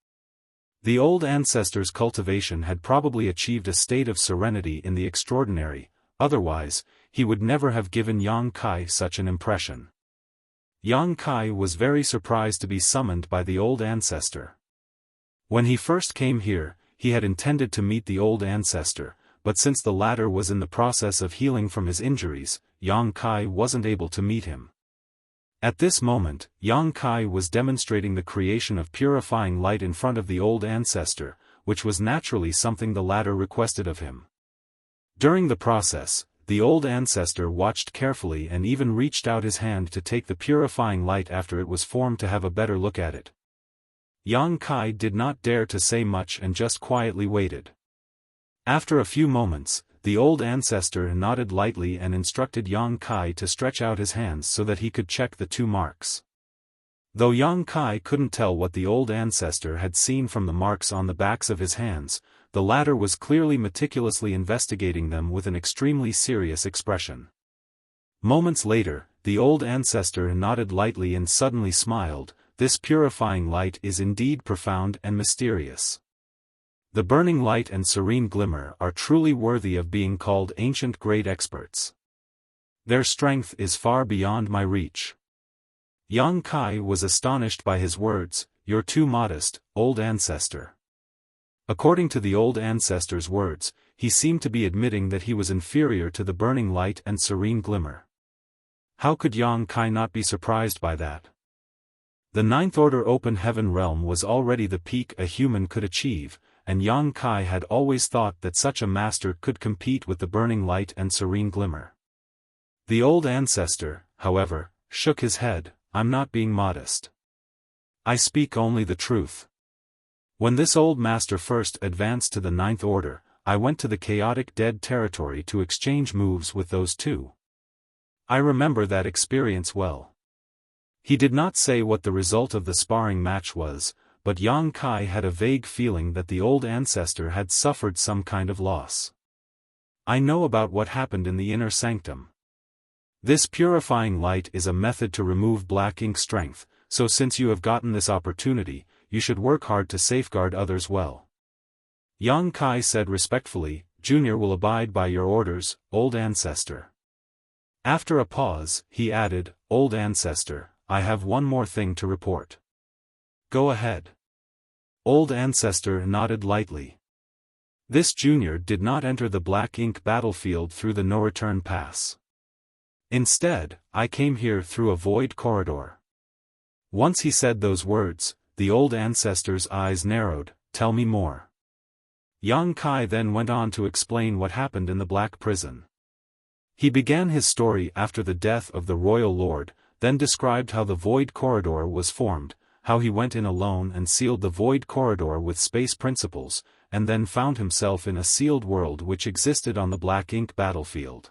The old ancestor's cultivation had probably achieved a state of serenity in the extraordinary, otherwise, he would never have given Yang Kai such an impression. Yang Kai was very surprised to be summoned by the old ancestor. When he first came here, he had intended to meet the old ancestor, but since the latter was in the process of healing from his injuries, Yang Kai wasn't able to meet him. At this moment, Yang Kai was demonstrating the creation of purifying light in front of the old ancestor, which was naturally something the latter requested of him. During the process, the old ancestor watched carefully and even reached out his hand to take the purifying light after it was formed to have a better look at it. Yang Kai did not dare to say much and just quietly waited. After a few moments, the old ancestor nodded lightly and instructed Yang Kai to stretch out his hands so that he could check the 2 marks. Though Yang Kai couldn't tell what the old ancestor had seen from the marks on the backs of his hands, the latter was clearly meticulously investigating them with an extremely serious expression. Moments later, the old ancestor nodded lightly and suddenly smiled. This purifying light is indeed profound and mysterious. The burning light and serene glimmer are truly worthy of being called ancient great experts. Their strength is far beyond my reach. Yang Kai was astonished by his words, "You're too modest, old ancestor." According to the old ancestor's words, he seemed to be admitting that he was inferior to the burning light and serene glimmer. How could Yang Kai not be surprised by that? The Ninth Order Open Heaven realm was already the peak a human could achieve, and Yang Kai had always thought that such a master could compete with the burning light and serene glimmer. The old ancestor, however, shook his head. I'm not being modest. I speak only the truth. When this old master first advanced to the Ninth Order, I went to the chaotic dead territory to exchange moves with those two. I remember that experience well. He did not say what the result of the sparring match was, but Yang Kai had a vague feeling that the old ancestor had suffered some kind of loss. I know about what happened in the inner sanctum. This purifying light is a method to remove black ink strength, so since you have gotten this opportunity, you should work hard to safeguard others well. Yang Kai said respectfully, Junior will abide by your orders, old ancestor. After a pause, he added, Old ancestor, I have one more thing to report. Go ahead. Old ancestor nodded lightly. This junior did not enter the black ink battlefield through the no-return pass. Instead, I came here through a void corridor. Once he said those words, the old ancestor's eyes narrowed. Tell me more. Yang Kai then went on to explain what happened in the black prison. He began his story after the death of the royal lord, then described how the void corridor was formed, how he went in alone and sealed the void corridor with space principles, and then found himself in a sealed world which existed on the black ink battlefield.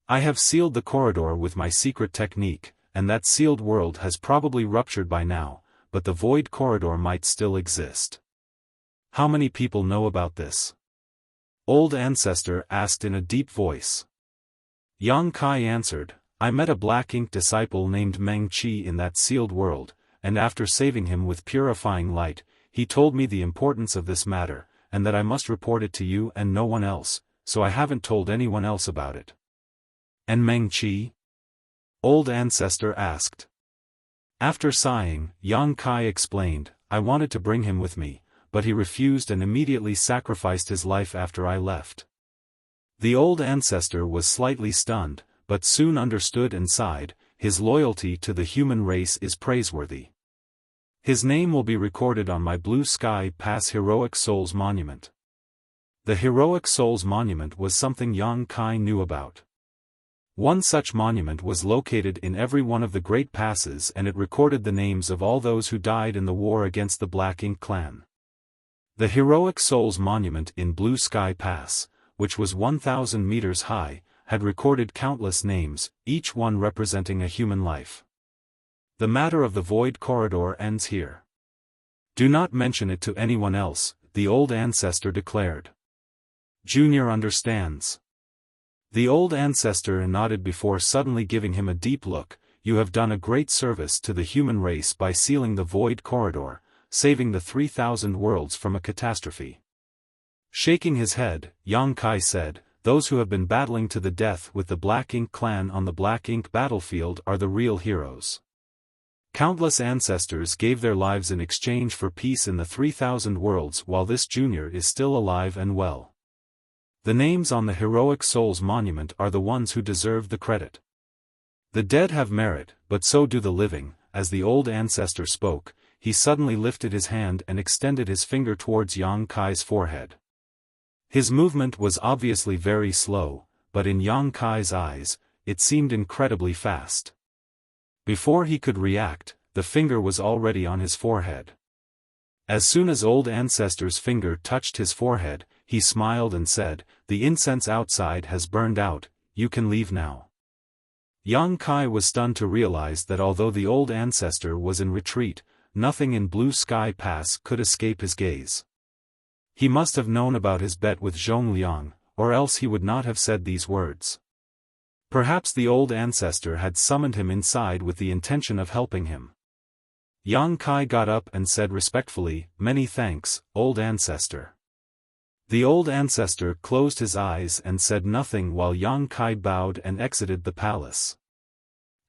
I have sealed the corridor with my secret technique, and that sealed world has probably ruptured by now, but the void corridor might still exist. How many people know about this? Old ancestor asked in a deep voice. Yang Kai answered, I met a black ink disciple named Meng Qi in that sealed world, and after saving him with purifying light, he told me the importance of this matter, and that I must report it to you and no one else, so I haven't told anyone else about it. And Meng Qi? Old ancestor asked. After sighing, Yang Kai explained, I wanted to bring him with me, but he refused and immediately sacrificed his life after I left. The old ancestor was slightly stunned, but soon understood and sighed. His loyalty to the human race is praiseworthy. His name will be recorded on my Blue Sky Pass Heroic Souls Monument. The Heroic Souls Monument was something Yang Kai knew about. One such monument was located in every one of the great passes and it recorded the names of all those who died in the war against the Black Ink clan. The Heroic Souls Monument in Blue Sky Pass, which was 1,000 meters high, had recorded countless names, each one representing a human life. The matter of the void corridor ends here. Do not mention it to anyone else, the old ancestor declared. Junior understands. The old ancestor nodded before suddenly giving him a deep look. You have done a great service to the human race by sealing the void corridor, saving the 3,000 worlds from a catastrophe. Shaking his head, Yang Kai said, those who have been battling to the death with the Black Ink clan on the Black Ink battlefield are the real heroes. Countless ancestors gave their lives in exchange for peace in the 3,000 worlds while this junior is still alive and well. The names on the Heroic Souls Monument are the ones who deserve the credit. The dead have merit, but so do the living. As the old ancestor spoke, he suddenly lifted his hand and extended his finger towards Yang Kai's forehead. His movement was obviously very slow, but in Yang Kai's eyes, it seemed incredibly fast. Before he could react, the finger was already on his forehead. As soon as old ancestor's finger touched his forehead, he smiled and said, the incense outside has burned out, you can leave now. Yang Kai was stunned to realize that although the old ancestor was in retreat, nothing in Blue Sky Pass could escape his gaze. He must have known about his bet with Zhong Liang, or else he would not have said these words. Perhaps the old ancestor had summoned him inside with the intention of helping him. Yang Kai got up and said respectfully, many thanks, old ancestor. The old ancestor closed his eyes and said nothing while Yang Kai bowed and exited the palace.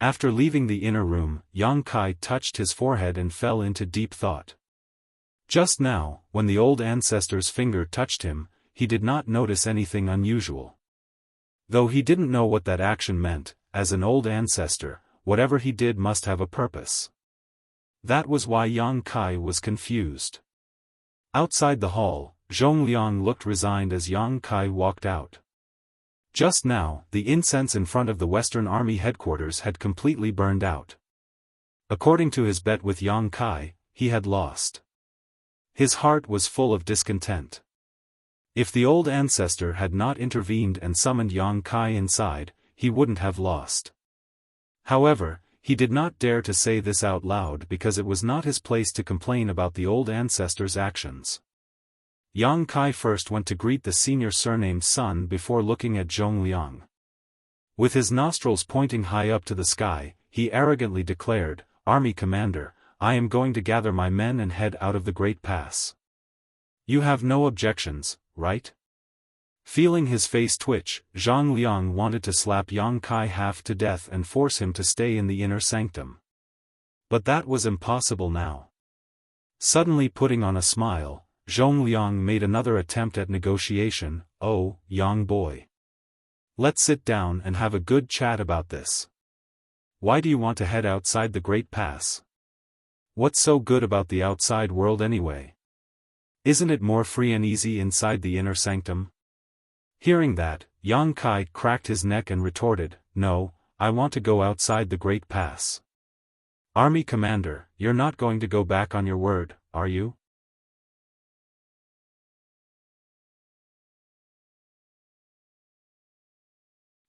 After leaving the inner room, Yang Kai touched his forehead and fell into deep thought. Just now, when the old ancestor's finger touched him, he did not notice anything unusual. Though he didn't know what that action meant, as an old ancestor, whatever he did must have a purpose. That was why Yang Kai was confused. Outside the hall, Zhongliang looked resigned as Yang Kai walked out. Just now, the incense in front of the Western Army headquarters had completely burned out. According to his bet with Yang Kai, he had lost. His heart was full of discontent. If the old ancestor had not intervened and summoned Yang Kai inside, he wouldn't have lost. However, he did not dare to say this out loud because it was not his place to complain about the old ancestor's actions. Yang Kai first went to greet the senior surnamed son before looking at Zhongliang. With his nostrils pointing high up to the sky, he arrogantly declared, "Army commander, I am going to gather my men and head out of the Great Pass. You have no objections, right?" Feeling his face twitch, Zhongliang wanted to slap Yang Kai half to death and force him to stay in the inner sanctum. But that was impossible now. Suddenly putting on a smile, Zhongliang made another attempt at negotiation. "Oh, Yang boy. Let's sit down and have a good chat about this. Why do you want to head outside the Great Pass? What's so good about the outside world anyway? Isn't it more free and easy inside the inner sanctum?" Hearing that, Yang Kai cracked his neck and retorted, "No, I want to go outside the Great Pass." "Army commander, you're not going to go back on your word, are you?"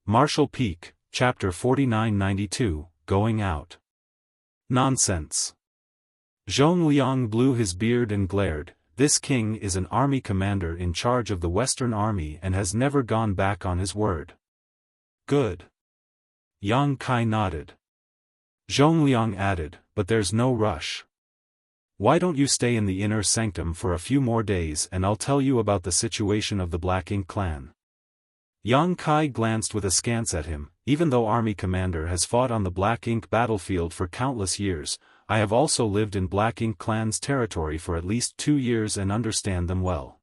Marshall Peak, Chapter 4992, Going Out. Nonsense. Zhongliang blew his beard and glared. This king is an army commander in charge of the Western Army and has never gone back on his word. Good. Yang Kai nodded. Zhongliang added, "But there's no rush. Why don't you stay in the inner sanctum for a few more days and I'll tell you about the situation of the Black Ink clan." Yang Kai glanced with askance at him. "Even though Army Commander has fought on the Black Ink battlefield for countless years, I have also lived in Black Ink clan's territory for at least 2 years and understand them well.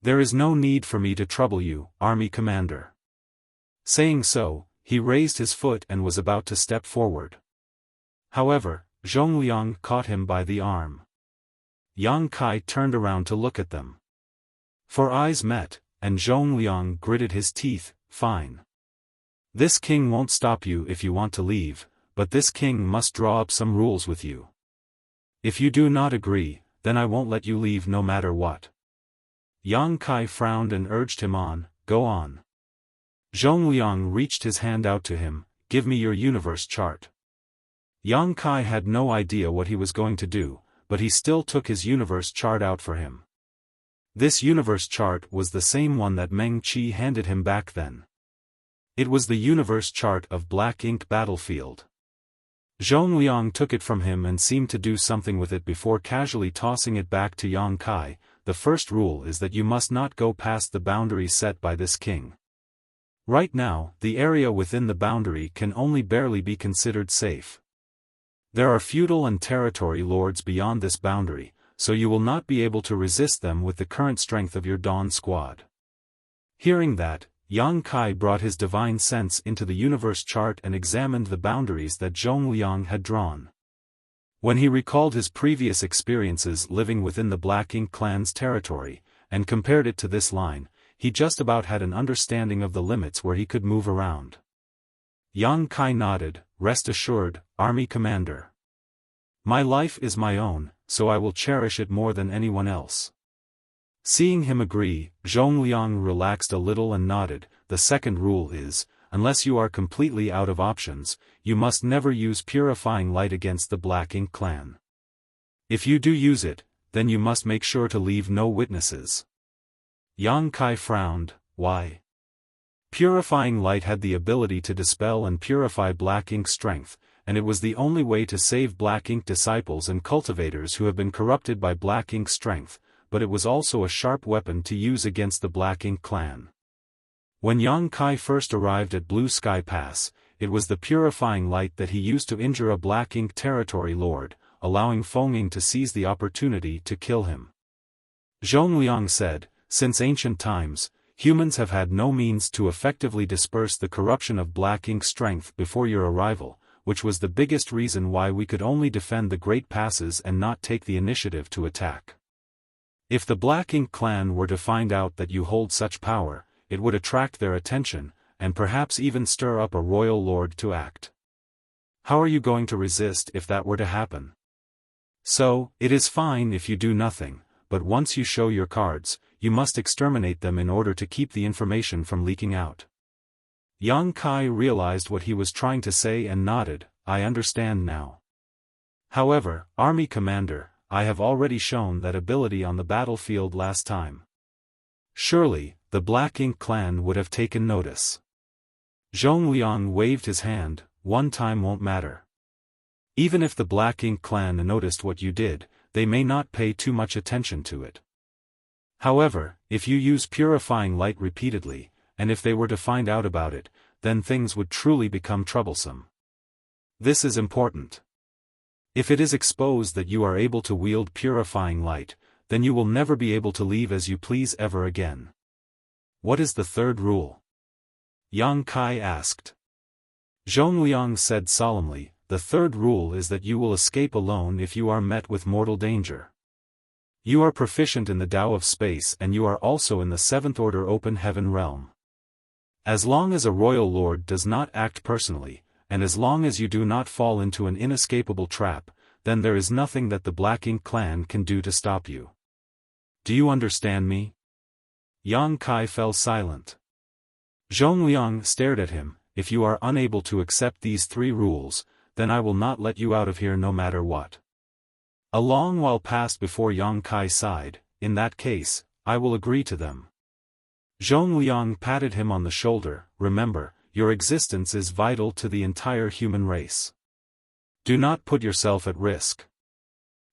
There is no need for me to trouble you, Army Commander." Saying so, he raised his foot and was about to step forward. However, Zhongliang caught him by the arm. Yang Kai turned around to look at them. For eyes met, and Zhongliang gritted his teeth. "Fine. This king won't stop you if you want to leave, but this king must draw up some rules with you. If you do not agree, then I won't let you leave no matter what." Yang Kai frowned and urged him on. "Go on." Zhongliang reached his hand out to him. "Give me your universe chart." Yang Kai had no idea what he was going to do, but he still took his universe chart out for him. This universe chart was the same one that Meng Qi handed him back then. It was the universe chart of Black Ink battlefield. Zhongliang took it from him and seemed to do something with it before casually tossing it back to Yang Kai. "The first rule is that you must not go past the boundary set by this king. Right now, the area within the boundary can only barely be considered safe. There are feudal and territory lords beyond this boundary, so you will not be able to resist them with the current strength of your Dawn squad." Hearing that, Yang Kai brought his divine sense into the universe chart and examined the boundaries that Zhongliang had drawn. When he recalled his previous experiences living within the Black Ink clan's territory, and compared it to this line, he just about had an understanding of the limits where he could move around. Yang Kai nodded. "Rest assured, Army Commander. My life is my own, so I will cherish it more than anyone else." Seeing him agree, Zhongliang relaxed a little and nodded. "The second rule is, unless you are completely out of options, you must never use purifying light against the Black Ink clan. If you do use it, then you must make sure to leave no witnesses." Yang Kai frowned. "Why?" Purifying light had the ability to dispel and purify Black Ink strength, and it was the only way to save Black Ink disciples and cultivators who have been corrupted by Black Ink strength, but it was also a sharp weapon to use against the Black Ink clan. When Yang Kai first arrived at Blue Sky Pass, it was the purifying light that he used to injure a Black Ink territory lord, allowing Fenging to seize the opportunity to kill him. Zhongliang said, "Since ancient times, humans have had no means to effectively disperse the corruption of Black Ink strength before your arrival, which was the biggest reason why we could only defend the great passes and not take the initiative to attack. If the Black Ink clan were to find out that you hold such power, it would attract their attention, and perhaps even stir up a royal lord to act. How are you going to resist if that were to happen? So, it is fine if you do nothing, but once you show your cards, you must exterminate them in order to keep the information from leaking out. Yang Kai realized what he was trying to say and nodded. I understand now. However, Army Commander, I have already shown that ability on the battlefield last time. Surely, the Black Ink clan would have taken notice. Zhongliang waved his hand. One time won't matter. Even if the Black Ink clan noticed what you did, they may not pay too much attention to it. However, if you use purifying light repeatedly, and if they were to find out about it, then things would truly become troublesome. This is important. If it is exposed that you are able to wield purifying light, then you will never be able to leave as you please ever again. What is the third rule? Yang Kai asked. Zhongliang said solemnly, the third rule is that you will escape alone if you are met with mortal danger. You are proficient in the Tao of space and you are also in the seventh order open heaven realm. As long as a royal lord does not act personally, and as long as you do not fall into an inescapable trap, then there is nothing that the Black Ink clan can do to stop you. Do you understand me? Yang Kai fell silent. Zhongliang stared at him. If you are unable to accept these three rules, then I will not let you out of here no matter what. A long while passed before Yang Kai sighed. In that case, I will agree to them. Zhongliang patted him on the shoulder. Remember, your existence is vital to the entire human race. Do not put yourself at risk.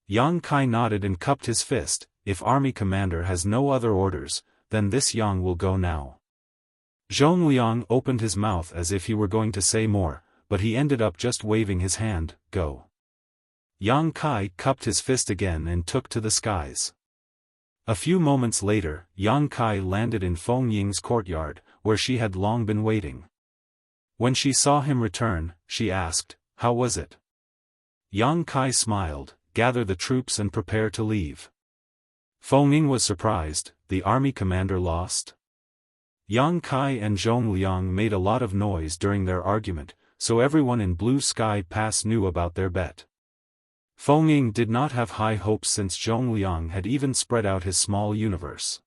Yang Kai nodded and cupped his fist. If Army Commander has no other orders, then this Yang will go now. Zhongliang opened his mouth as if he were going to say more, but he ended up just waving his hand. Go. Yang Kai cupped his fist again and took to the skies. A few moments later, Yang Kai landed in Feng Ying's courtyard, where she had long been waiting. When she saw him return, she asked, "How was it?" Yang Kai smiled, "Gather the troops and prepare to leave." Feng Ying was surprised. The army commander lost? Yang Kai and Zhongliang made a lot of noise during their argument, so everyone in Blue Sky Pass knew about their bet. Feng Ying did not have high hopes since Zhongliang had even spread out his small universe.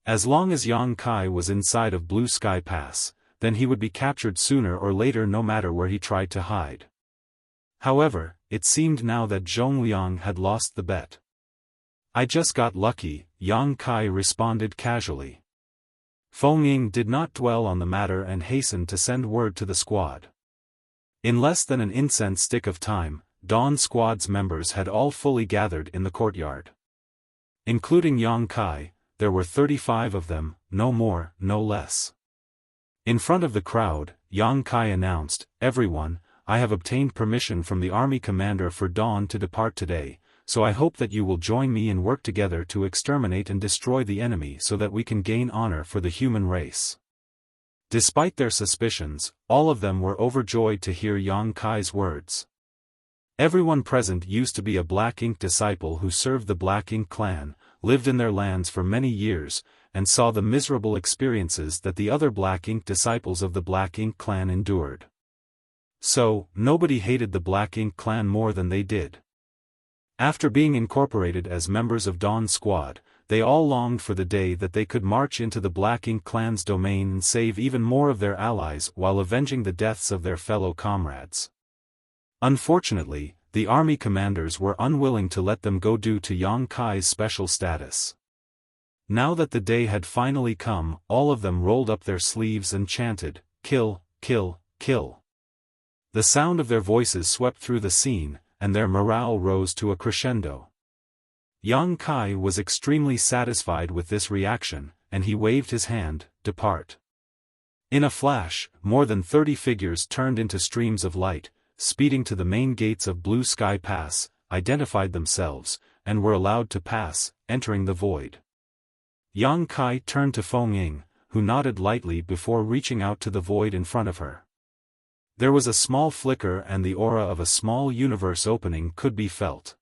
As long as Yang Kai was inside of Blue Sky Pass, then he would be captured sooner or later no matter where he tried to hide. However, it seemed now that Zhongliang had lost the bet. "I just got lucky," Yang Kai responded casually. Feng Ying did not dwell on the matter and hastened to send word to the squad. In less than an incense stick of time, Dawn Squad's members had all fully gathered in the courtyard. Including Yang Kai, there were 35 of them, no more, no less. In front of the crowd, Yang Kai announced, "Everyone, I have obtained permission from the army commander for Dawn to depart today, so I hope that you will join me and work together to exterminate and destroy the enemy so that we can gain honor for the human race." Despite their suspicions, all of them were overjoyed to hear Yang Kai's words. Everyone present used to be a Black Ink disciple who served the Black Ink clan, lived in their lands for many years, and saw the miserable experiences that the other Black Ink disciples of the Black Ink clan endured. So, nobody hated the Black Ink clan more than they did. After being incorporated as members of Dawn Squad, they all longed for the day that they could march into the Black Ink clan's domain and save even more of their allies while avenging the deaths of their fellow comrades. Unfortunately, the army commanders were unwilling to let them go due to Yang Kai's special status. Now that the day had finally come, all of them rolled up their sleeves and chanted, "Kill, kill, kill." The sound of their voices swept through the scene, and their morale rose to a crescendo. Yang Kai was extremely satisfied with this reaction, and he waved his hand, "Depart." In a flash, more than 30 figures turned into streams of light, speeding to the main gates of Blue Sky Pass, identified themselves, and were allowed to pass, entering the void. Yang Kai turned to Feng Ying, who nodded lightly before reaching out to the void in front of her. There was a small flicker and the aura of a small universe opening could be felt.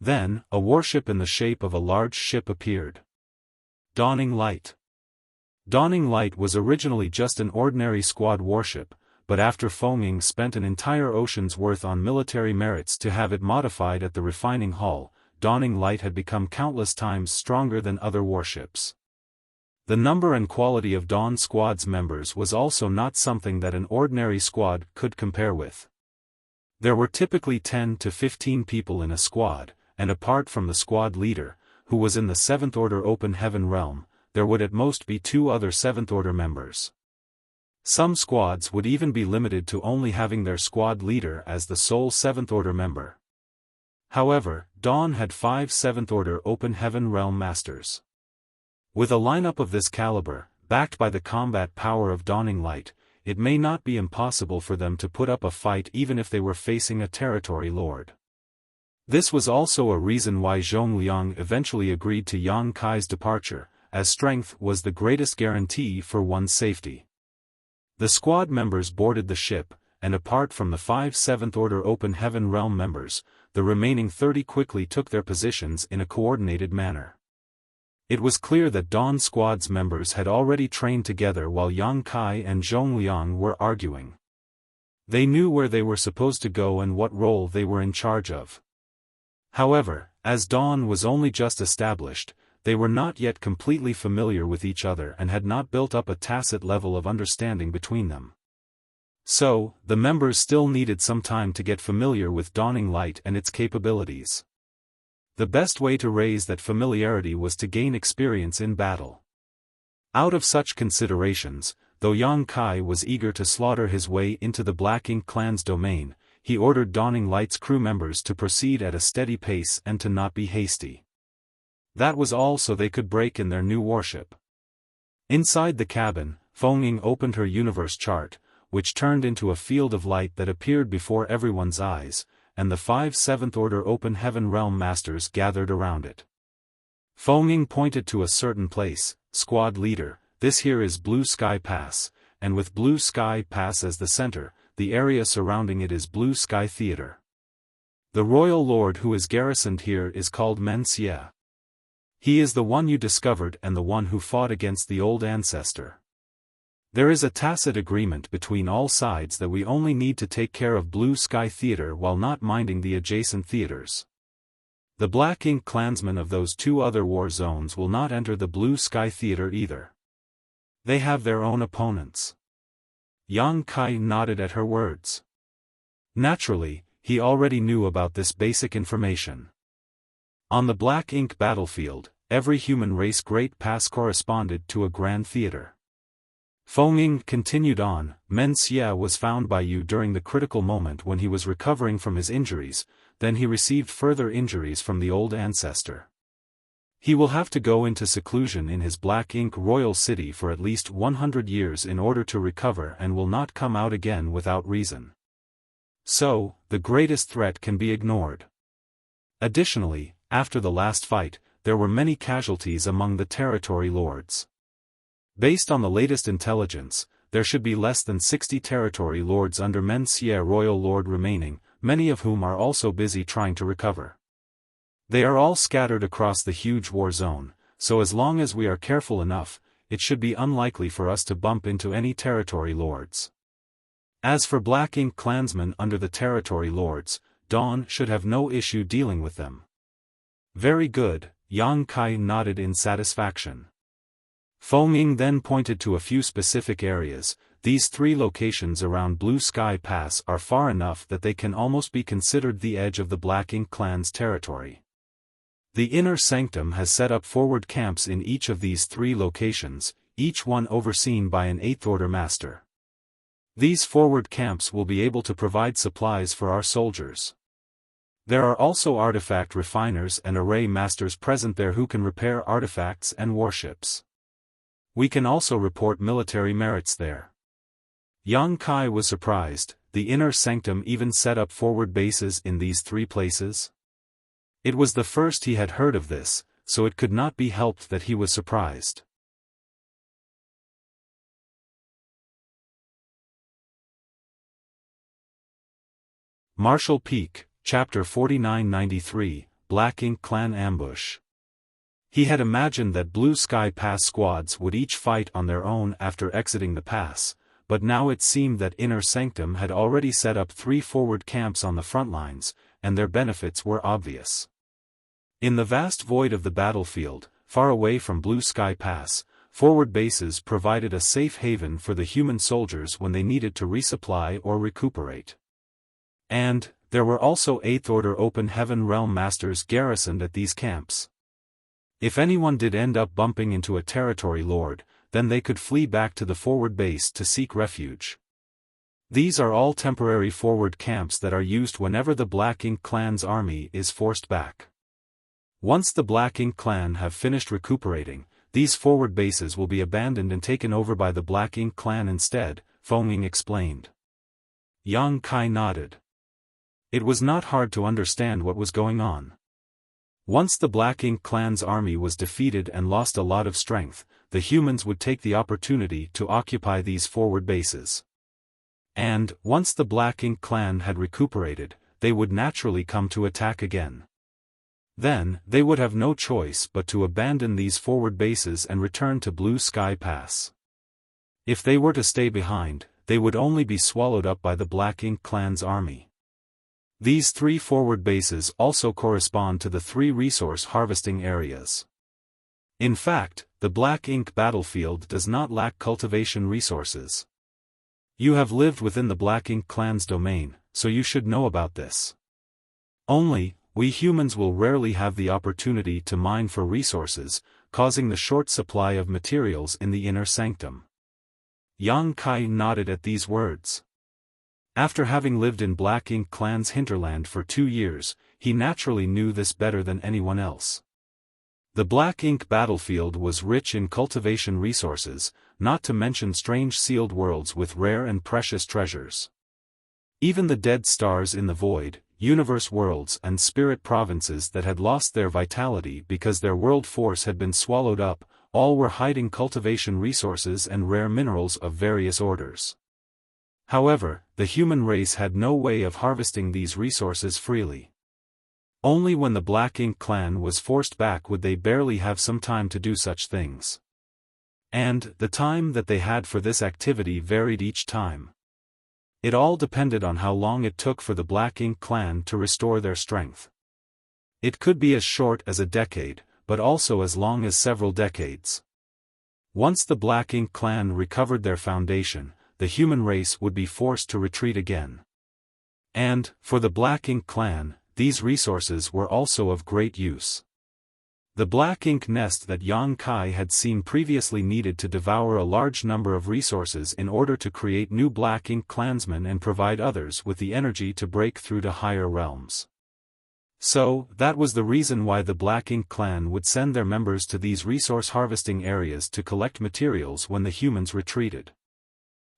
Then, a warship in the shape of a large ship appeared. Dawning Light. Dawning Light was originally just an ordinary squad warship, but after Fenging spent an entire ocean's worth on military merits to have it modified at the refining hall, Dawning Light had become countless times stronger than other warships. The number and quality of Dawn Squad's members was also not something that an ordinary squad could compare with. There were typically 10 to 15 people in a squad, and apart from the squad leader, who was in the 7th Order Open Heaven realm, there would at most be 2 other 7th Order members. Some squads would even be limited to only having their squad leader as the sole 7th Order member. However, Dawn had 5 7th Order Open Heaven realm masters. With a lineup of this caliber, backed by the combat power of Dawning Light, it may not be impossible for them to put up a fight even if they were facing a territory lord. This was also a reason why Zhong Liang eventually agreed to Yang Kai's departure, as strength was the greatest guarantee for one's safety. The squad members boarded the ship, and apart from the 5 7th Order Open Heaven realm members, the remaining 30 quickly took their positions in a coordinated manner. It was clear that Dawn Squad's members had already trained together while Yang Kai and Zhong Liang were arguing. They knew where they were supposed to go and what role they were in charge of. However, as Dawn was only just established, they were not yet completely familiar with each other and had not built up a tacit level of understanding between them. So, the members still needed some time to get familiar with Dawning Light and its capabilities. The best way to raise that familiarity was to gain experience in battle. Out of such considerations, though Yang Kai was eager to slaughter his way into the Black Ink clan's domain, he ordered Dawning Light's crew members to proceed at a steady pace and to not be hasty. That was all so they could break in their new warship. Inside the cabin, Fenging opened her universe chart, which turned into a field of light that appeared before everyone's eyes, and the 5 7th Order Open Heaven realm masters gathered around it. Fenging pointed to a certain place. Squad leader, this here is Blue Sky Pass, and with Blue Sky Pass as the center, the area surrounding it is Blue Sky Theater. The royal lord who is garrisoned here is called Wuxia. He is the one you discovered and the one who fought against the old ancestor. There is a tacit agreement between all sides that we only need to take care of Blue Sky Theater while not minding the adjacent theaters. The Black Ink clansmen of those 2 other war zones will not enter the Blue Sky Theater either. They have their own opponents. Yang Kai nodded at her words. Naturally, he already knew about this basic information. On the Black Ink battlefield, every human race Great Pass corresponded to a grand theater. Fenging continued on. Wuxia was found by you during the critical moment when he was recovering from his injuries, then he received further injuries from the old ancestor. He will have to go into seclusion in his Black Ink royal city for at least 100 years in order to recover and will not come out again without reason. So, the greatest threat can be ignored. Additionally, after the last fight, there were many casualties among the territory lords. Based on the latest intelligence, there should be less than 60 territory lords under Wuxia royal lord remaining, many of whom are also busy trying to recover. They are all scattered across the huge war zone, so as long as we are careful enough, it should be unlikely for us to bump into any territory lords. As for Black Ink clansmen under the territory lords, Dawn should have no issue dealing with them. Very good, Yang Kai nodded in satisfaction. Fenging then pointed to a few specific areas. These 3 locations around Blue Sky Pass are far enough that they can almost be considered the edge of the Black Ink clan's territory. The Inner Sanctum has set up forward camps in each of these 3 locations, each one overseen by an 8th Order Master. These forward camps will be able to provide supplies for our soldiers. There are also artifact refiners and array masters present there who can repair artifacts and warships. We can also report military merits there. Yang Kai was surprised. The Inner Sanctum even set up forward bases in these 3 places? It was the first he had heard of this, so it could not be helped that he was surprised. Marshall Peak, Chapter 4993, Black Ink Clan Ambush. He had imagined that Blue Sky Pass squads would each fight on their own after exiting the pass, but now it seemed that Inner Sanctum had already set up 3 forward camps on the front lines, and their benefits were obvious. In the vast void of the battlefield, far away from Blue Sky Pass, forward bases provided a safe haven for the human soldiers when they needed to resupply or recuperate. And there were also 8th Order Open Heaven Realm Masters garrisoned at these camps. If anyone did end up bumping into a territory lord, then they could flee back to the forward base to seek refuge. These are all temporary forward camps that are used whenever the Black Ink Clan's army is forced back. Once the Black Ink Clan have finished recuperating, these forward bases will be abandoned and taken over by the Black Ink Clan instead, Feng explained. Yang Kai nodded. It was not hard to understand what was going on. Once the Black Ink Clan's army was defeated and lost a lot of strength, the humans would take the opportunity to occupy these forward bases. And, once the Black Ink Clan had recuperated, they would naturally come to attack again. Then, they would have no choice but to abandon these forward bases and return to Blue Sky Pass. If they were to stay behind, they would only be swallowed up by the Black Ink Clan's army. These 3 forward bases also correspond to the 3 resource harvesting areas. In fact, the Black Ink battlefield does not lack cultivation resources. You have lived within the Black Ink Clan's domain, so you should know about this. Only, we humans will rarely have the opportunity to mine for resources, causing the short supply of materials in the Inner Sanctum. Yang Kai nodded at these words. After having lived in Black Ink Clan's hinterland for 2 years, he naturally knew this better than anyone else. The Black Ink battlefield was rich in cultivation resources, not to mention strange sealed worlds with rare and precious treasures. Even the dead stars in the void, universe worlds and spirit provinces that had lost their vitality because their world force had been swallowed up, all were hiding cultivation resources and rare minerals of various orders. However, the human race had no way of harvesting these resources freely. Only when the Black Ink Clan was forced back would they barely have some time to do such things. And, the time that they had for this activity varied each time. It all depended on how long it took for the Black Ink Clan to restore their strength. It could be as short as a decade, but also as long as several decades. Once the Black Ink Clan recovered their foundation, the human race would be forced to retreat again. And, for the Black Ink Clan, these resources were also of great use. The Black Ink nest that Yang Kai had seen previously needed to devour a large number of resources in order to create new Black Ink clansmen and provide others with the energy to break through to higher realms. So, that was the reason why the Black Ink Clan would send their members to these resource harvesting areas to collect materials when the humans retreated.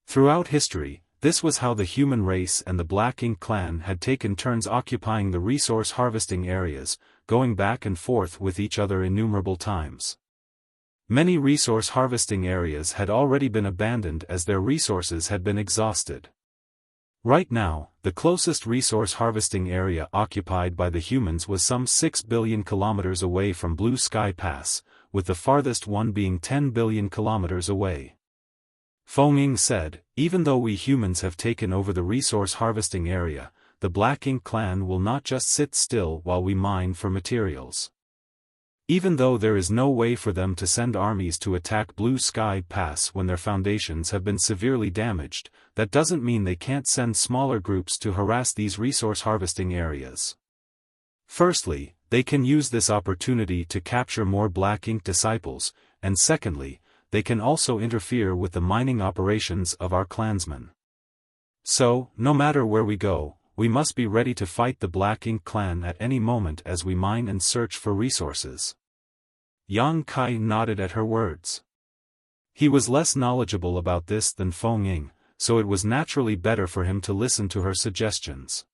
Throughout history, this was how the human race and the Black Ink Clan had taken turns occupying the resource harvesting areas, going back and forth with each other innumerable times. Many resource harvesting areas had already been abandoned as their resources had been exhausted. Right now, the closest resource harvesting area occupied by the humans was some 6 billion kilometers away from Blue Sky Pass, with the farthest one being 10 billion kilometers away. Feng said, even though we humans have taken over the resource harvesting area, the Black Ink Clan will not just sit still while we mine for materials. Even though there is no way for them to send armies to attack Blue Sky Pass when their foundations have been severely damaged, that doesn't mean they can't send smaller groups to harass these resource harvesting areas. Firstly, they can use this opportunity to capture more Black Ink disciples, and secondly, they can also interfere with the mining operations of our clansmen. So, no matter where we go, we must be ready to fight the Black Ink Clan at any moment as we mine and search for resources. Yang Kai nodded at her words. He was less knowledgeable about this than Feng, so it was naturally better for him to listen to her suggestions.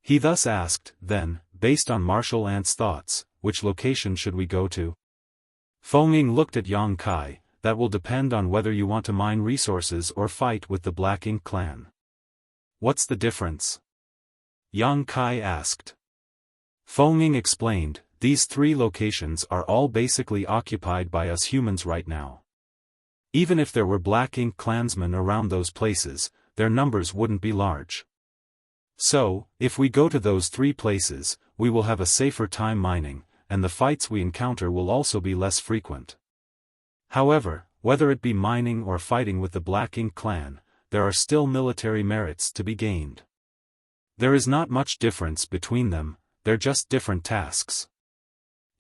He thus asked, then, based on Marshall Ant's thoughts, which location should we go to? Feng looked at Yang Kai. That will depend on whether you want to mine resources or fight with the Black Ink Clan. What's the difference? Yang Kai asked. Feng explained, these 3 locations are all basically occupied by us humans right now. Even if there were Black Ink clansmen around those places, their numbers wouldn't be large. So, if we go to those 3 places, we will have a safer time mining, and the fights we encounter will also be less frequent. However, whether it be mining or fighting with the Black Ink clan, there are still military merits to be gained. There is not much difference between them, they're just different tasks.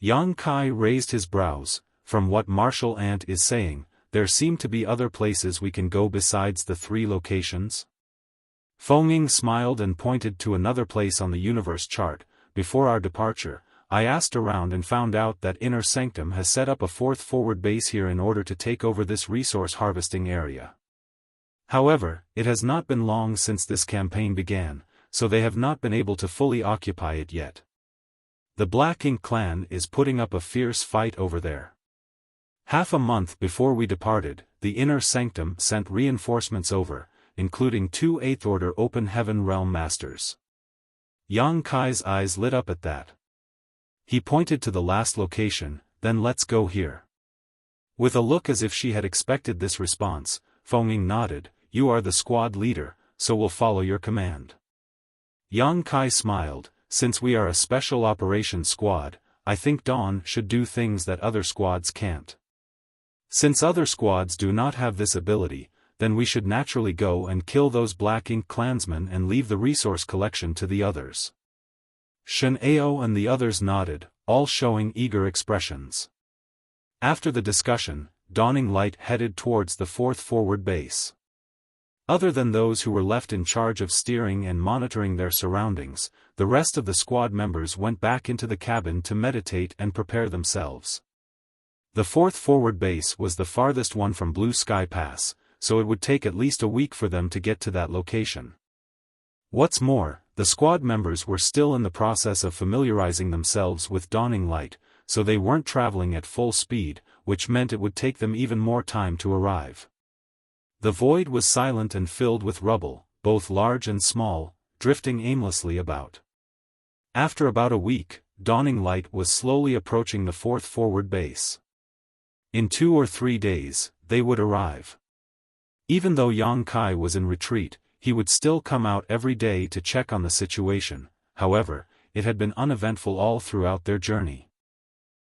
Yang Kai raised his brows. From what Marshal Ant is saying, there seem to be other places we can go besides the 3 locations? Feng smiled and pointed to another place on the universe chart. Before our departure, I asked around and found out that Inner Sanctum has set up a 4th forward base here in order to take over this resource harvesting area. However, it has not been long since this campaign began, so they have not been able to fully occupy it yet. The Black Ink clan is putting up a fierce fight over there. Half a month before we departed, the Inner Sanctum sent reinforcements over, including 2 8th Order Open Heaven Realm Masters. Yang Kai's eyes lit up at that. He pointed to the last location, then let's go here. With a look as if she had expected this response, Feng nodded, you are the squad leader, so we'll follow your command. Yang Kai smiled, since we are a special operations squad, I think Dawn should do things that other squads can't. Since other squads do not have this ability, then we should naturally go and kill those Black Ink clansmen and leave the resource collection to the others. Shen Ao and the others nodded, all showing eager expressions. After the discussion, Dawning Light headed towards the 4th forward base. Other than those who were left in charge of steering and monitoring their surroundings, the rest of the squad members went back into the cabin to meditate and prepare themselves. The 4th forward base was the farthest one from Blue Sky Pass, so it would take at least a week for them to get to that location. What's more, the squad members were still in the process of familiarizing themselves with Dawning Light, so they weren't traveling at full speed, which meant it would take them even more time to arrive. The void was silent and filled with rubble, both large and small, drifting aimlessly about. After about a week, Dawning Light was slowly approaching the 4th forward base. In 2 or 3 days, they would arrive. Even though Yang Kai was in retreat, he would still come out every day to check on the situation. However, it had been uneventful all throughout their journey.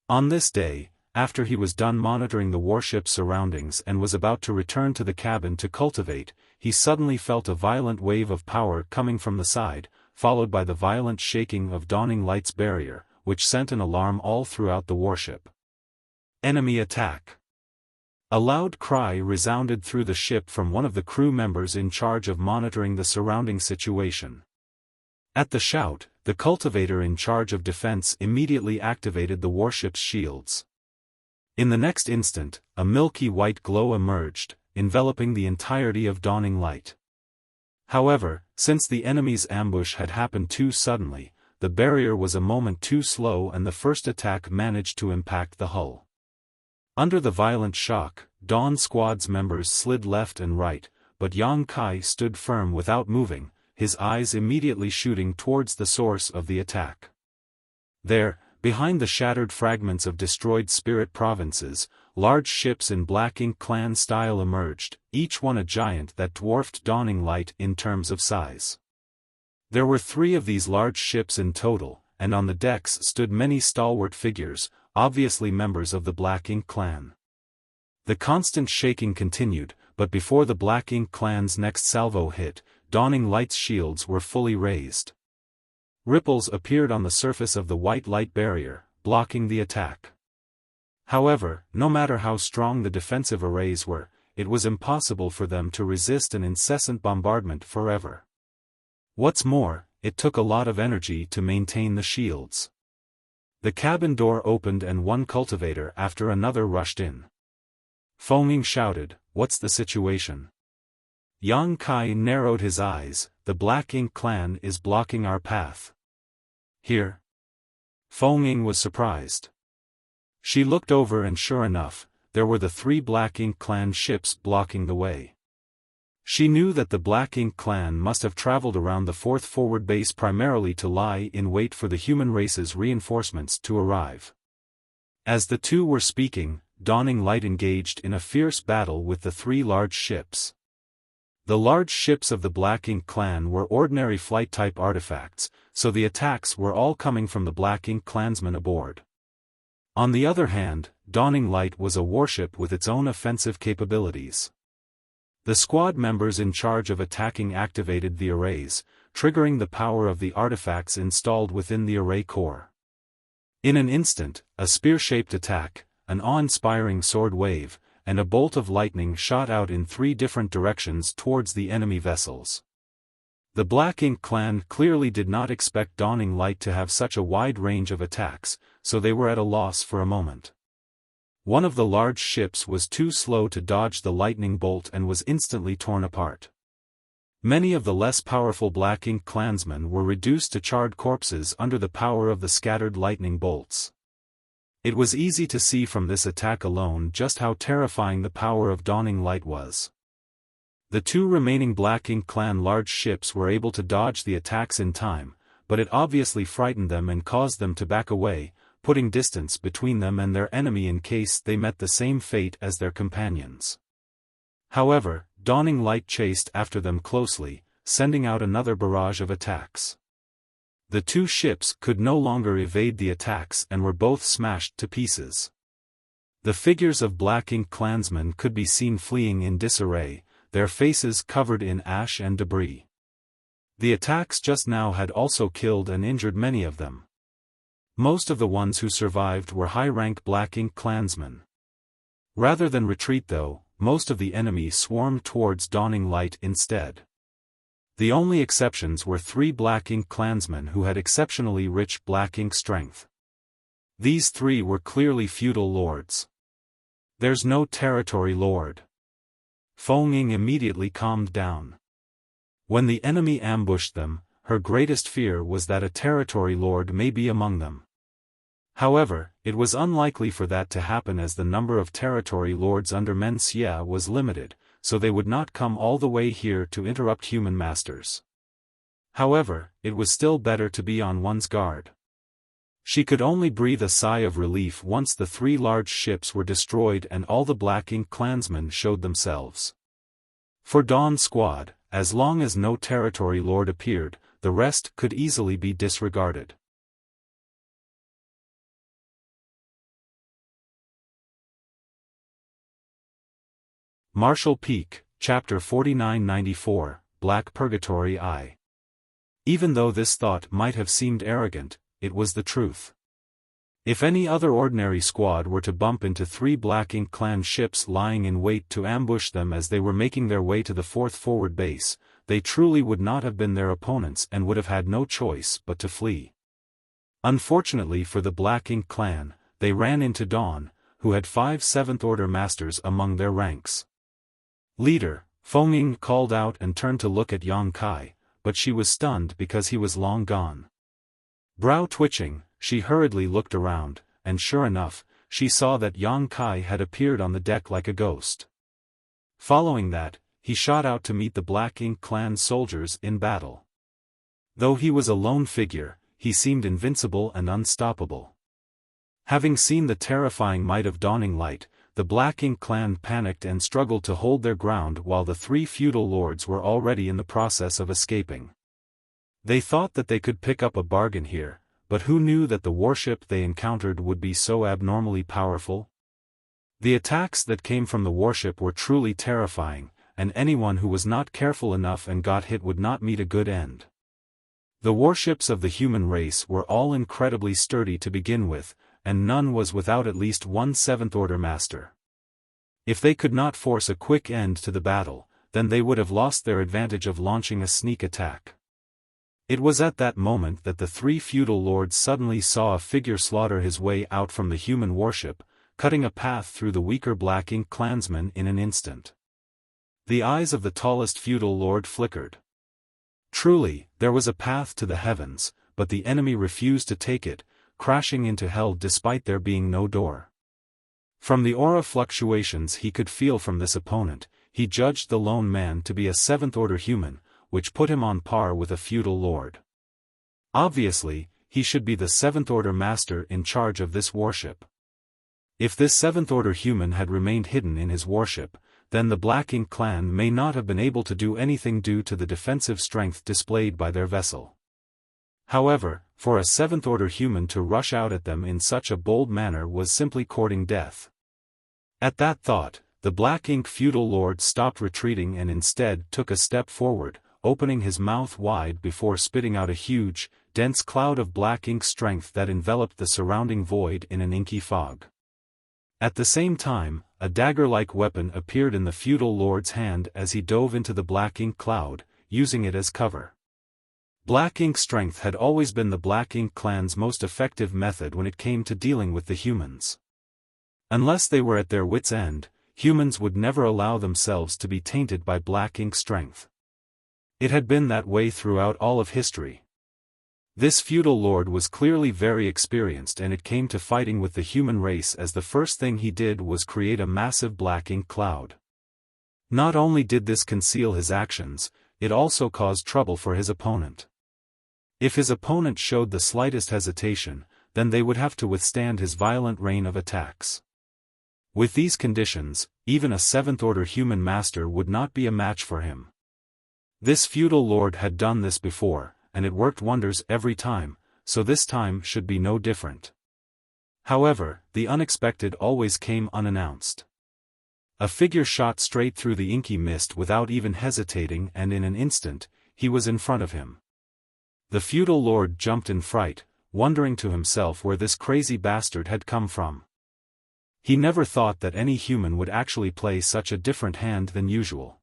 On this day, after he was done monitoring the warship's surroundings and was about to return to the cabin to cultivate, he suddenly felt a violent wave of power coming from the side, followed by the violent shaking of Dawning Light's barrier, which sent an alarm all throughout the warship. Enemy attack! A loud cry resounded through the ship from one of the crew members in charge of monitoring the surrounding situation. At the shout, the cultivator in charge of defense immediately activated the warship's shields. In the next instant, a milky white glow emerged, enveloping the entirety of Dawning Light. However, since the enemy's ambush had happened too suddenly, the barrier was a moment too slow and the first attack managed to impact the hull. Under the violent shock, Dawn Squad's members slid left and right, but Yang Kai stood firm without moving, his eyes immediately shooting towards the source of the attack. There, behind the shattered fragments of destroyed spirit provinces, large ships in Black Ink clan style emerged, each one a giant that dwarfed Dawning Light in terms of size. There were 3 of these large ships in total, and on the decks stood many stalwart figures, obviously members of the Black Ink clan. The constant shaking continued, but before the Black Ink clan's next salvo hit, Dawning Light's shields were fully raised. Ripples appeared on the surface of the white light barrier, blocking the attack. However, no matter how strong the defensive arrays were, it was impossible for them to resist an incessant bombardment forever. What's more, it took a lot of energy to maintain the shields. The cabin door opened and one cultivator after another rushed in. Feng shouted, "What's the situation?" Yang Kai narrowed his eyes, "The Black Ink clan is blocking our path." "Here?" Feng was surprised. She looked over and sure enough, there were the 3 Black Ink clan ships blocking the way. She knew that the Black Ink clan must have traveled around the fourth forward base primarily to lie in wait for the human race's reinforcements to arrive. As the two were speaking, Dawning Light engaged in a fierce battle with the three large ships. The large ships of the Black Ink clan were ordinary flight-type artifacts, so the attacks were all coming from the Black Ink clansmen aboard. On the other hand, Dawning Light was a warship with its own offensive capabilities. The squad members in charge of attacking activated the arrays, triggering the power of the artifacts installed within the array core. In an instant, a spear-shaped attack, an awe-inspiring sword wave, and a bolt of lightning shot out in three different directions towards the enemy vessels. The Black Ink clan clearly did not expect Dawning Light to have such a wide range of attacks, so they were at a loss for a moment. One of the large ships was too slow to dodge the lightning bolt and was instantly torn apart. Many of the less powerful Black Ink clansmen were reduced to charred corpses under the power of the scattered lightning bolts. It was easy to see from this attack alone just how terrifying the power of Dawning Light was. The two remaining Black Ink clan large ships were able to dodge the attacks in time, but it obviously frightened them and caused them to back away, putting distance between them and their enemy in case they met the same fate as their companions. However, Dawning Light chased after them closely, sending out another barrage of attacks. The two ships could no longer evade the attacks and were both smashed to pieces. The figures of Black Ink clansmen could be seen fleeing in disarray, their faces covered in ash and debris. The attacks just now had also killed and injured many of them. Most of the ones who survived were high-rank Black Ink clansmen. Rather than retreat though, most of the enemy swarmed towards Dawning Light instead. The only exceptions were three Black Ink clansmen who had exceptionally rich Black Ink strength. These three were clearly feudal lords. "There's no territory lord." Feng Ying immediately calmed down. When the enemy ambushed them, her greatest fear was that a territory lord may be among them. However, it was unlikely for that to happen as the number of territory lords under Men Xia was limited, so they would not come all the way here to interrupt human masters. However, it was still better to be on one's guard. She could only breathe a sigh of relief once the three large ships were destroyed and all the Black Ink clansmen showed themselves. For Dawn Squad, as long as no territory lord appeared, the rest could easily be disregarded. Marshall Peak, Chapter 4994, Black Purgatory I. Even though this thought might have seemed arrogant, it was the truth. If any other ordinary squad were to bump into three Black Ink clan ships lying in wait to ambush them as they were making their way to the fourth forward base, they truly would not have been their opponents and would have had no choice but to flee. Unfortunately for the Black Ink clan, they ran into Dawn, who had 5 seventh-order masters among their ranks. "Leader," Feng Ying called out and turned to look at Yang Kai, but she was stunned because he was long gone. Brow twitching, she hurriedly looked around, and sure enough, she saw that Yang Kai had appeared on the deck like a ghost. Following that, he shot out to meet the Black Ink clan soldiers in battle. Though he was a lone figure, he seemed invincible and unstoppable. Having seen the terrifying might of Dawning Light, the Black Ink clan panicked and struggled to hold their ground while the three feudal lords were already in the process of escaping. They thought that they could pick up a bargain here, but who knew that the warship they encountered would be so abnormally powerful? The attacks that came from the warship were truly terrifying, and anyone who was not careful enough and got hit would not meet a good end. The warships of the human race were all incredibly sturdy to begin with, and none was without at least one seventh-order master. If they could not force a quick end to the battle, then they would have lost their advantage of launching a sneak attack. It was at that moment that the three feudal lords suddenly saw a figure slaughter his way out from the human warship, cutting a path through the weaker Black Ink clansmen in an instant. The eyes of the tallest feudal lord flickered. Truly, there was a path to the heavens, but the enemy refused to take it, crashing into hell despite there being no door. From the aura fluctuations he could feel from this opponent, he judged the lone man to be a seventh-order human, which put him on par with a feudal lord. Obviously, he should be the seventh-order master in charge of this warship. If this seventh-order human had remained hidden in his warship, then the Black Ink clan may not have been able to do anything due to the defensive strength displayed by their vessel. However, for a seventh-order human to rush out at them in such a bold manner was simply courting death. At that thought, the Black Ink feudal lord stopped retreating and instead took a step forward, opening his mouth wide before spitting out a huge, dense cloud of black ink strength that enveloped the surrounding void in an inky fog. At the same time, a dagger-like weapon appeared in the feudal lord's hand as he dove into the black ink cloud, using it as cover. Black ink strength had always been the Black Ink clan's most effective method when it came to dealing with the humans. Unless they were at their wits' end, humans would never allow themselves to be tainted by black ink strength. It had been that way throughout all of history. This feudal lord was clearly very experienced, and it came to fighting with the human race as the first thing he did was create a massive black ink cloud. Not only did this conceal his actions, it also caused trouble for his opponent. If his opponent showed the slightest hesitation, then they would have to withstand his violent rain of attacks. With these conditions, even a seventh-order human master would not be a match for him. This feudal lord had done this before, and it worked wonders every time, so this time should be no different. However, the unexpected always came unannounced. A figure shot straight through the inky mist without even hesitating, and in an instant, he was in front of him. The feudal lord jumped in fright, wondering to himself where this crazy bastard had come from. He never thought that any human would actually play such a different hand than usual.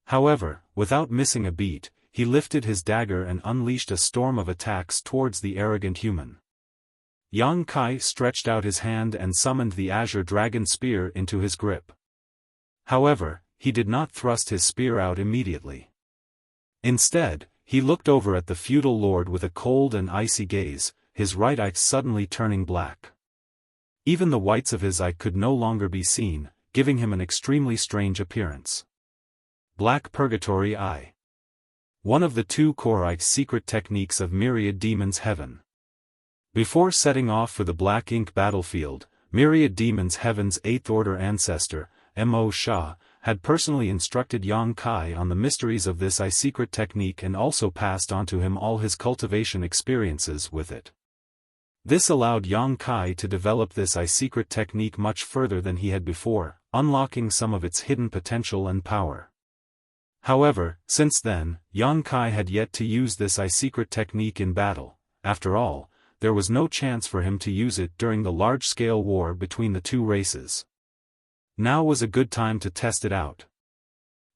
However, without missing a beat, he lifted his dagger and unleashed a storm of attacks towards the arrogant human. Yang Kai stretched out his hand and summoned the azure dragon spear into his grip. However, he did not thrust his spear out immediately. Instead, he looked over at the feudal lord with a cold and icy gaze, his right eye suddenly turning black. Even the whites of his eye could no longer be seen, giving him an extremely strange appearance. Black Purgatory Eye. One of the two core secret techniques of Myriad Demon's Heaven. Before setting off for the Black Ink battlefield, Myriad Demon's Heaven's 8th Order ancestor, Mo Sha, had personally instructed Yang Kai on the mysteries of this secret technique and also passed on to him all his cultivation experiences with it. This allowed Yang Kai to develop this secret technique much further than he had before, unlocking some of its hidden potential and power. However, since then, Yang Kai had yet to use this secret technique in battle. After all, there was no chance for him to use it during the large-scale war between the two races. Now was a good time to test it out.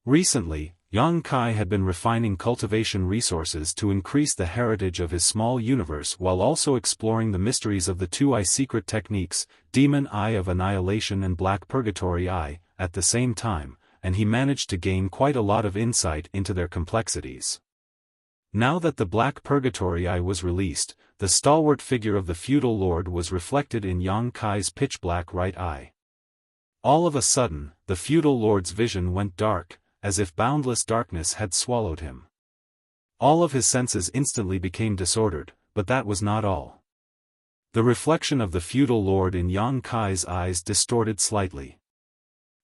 Recently, Yang Kai had been refining cultivation resources to increase the heritage of his small universe while also exploring the mysteries of the two secret techniques, Demon Eye of Annihilation and Black Purgatory Eye, at the same time, and he managed to gain quite a lot of insight into their complexities. Now that the Black Purgatory Eye was released, the stalwart figure of the feudal lord was reflected in Yang Kai's pitch-black right eye. All of a sudden, the feudal lord's vision went dark, as if boundless darkness had swallowed him. All of his senses instantly became disordered, but that was not all. The reflection of the feudal lord in Yang Kai's eyes distorted slightly.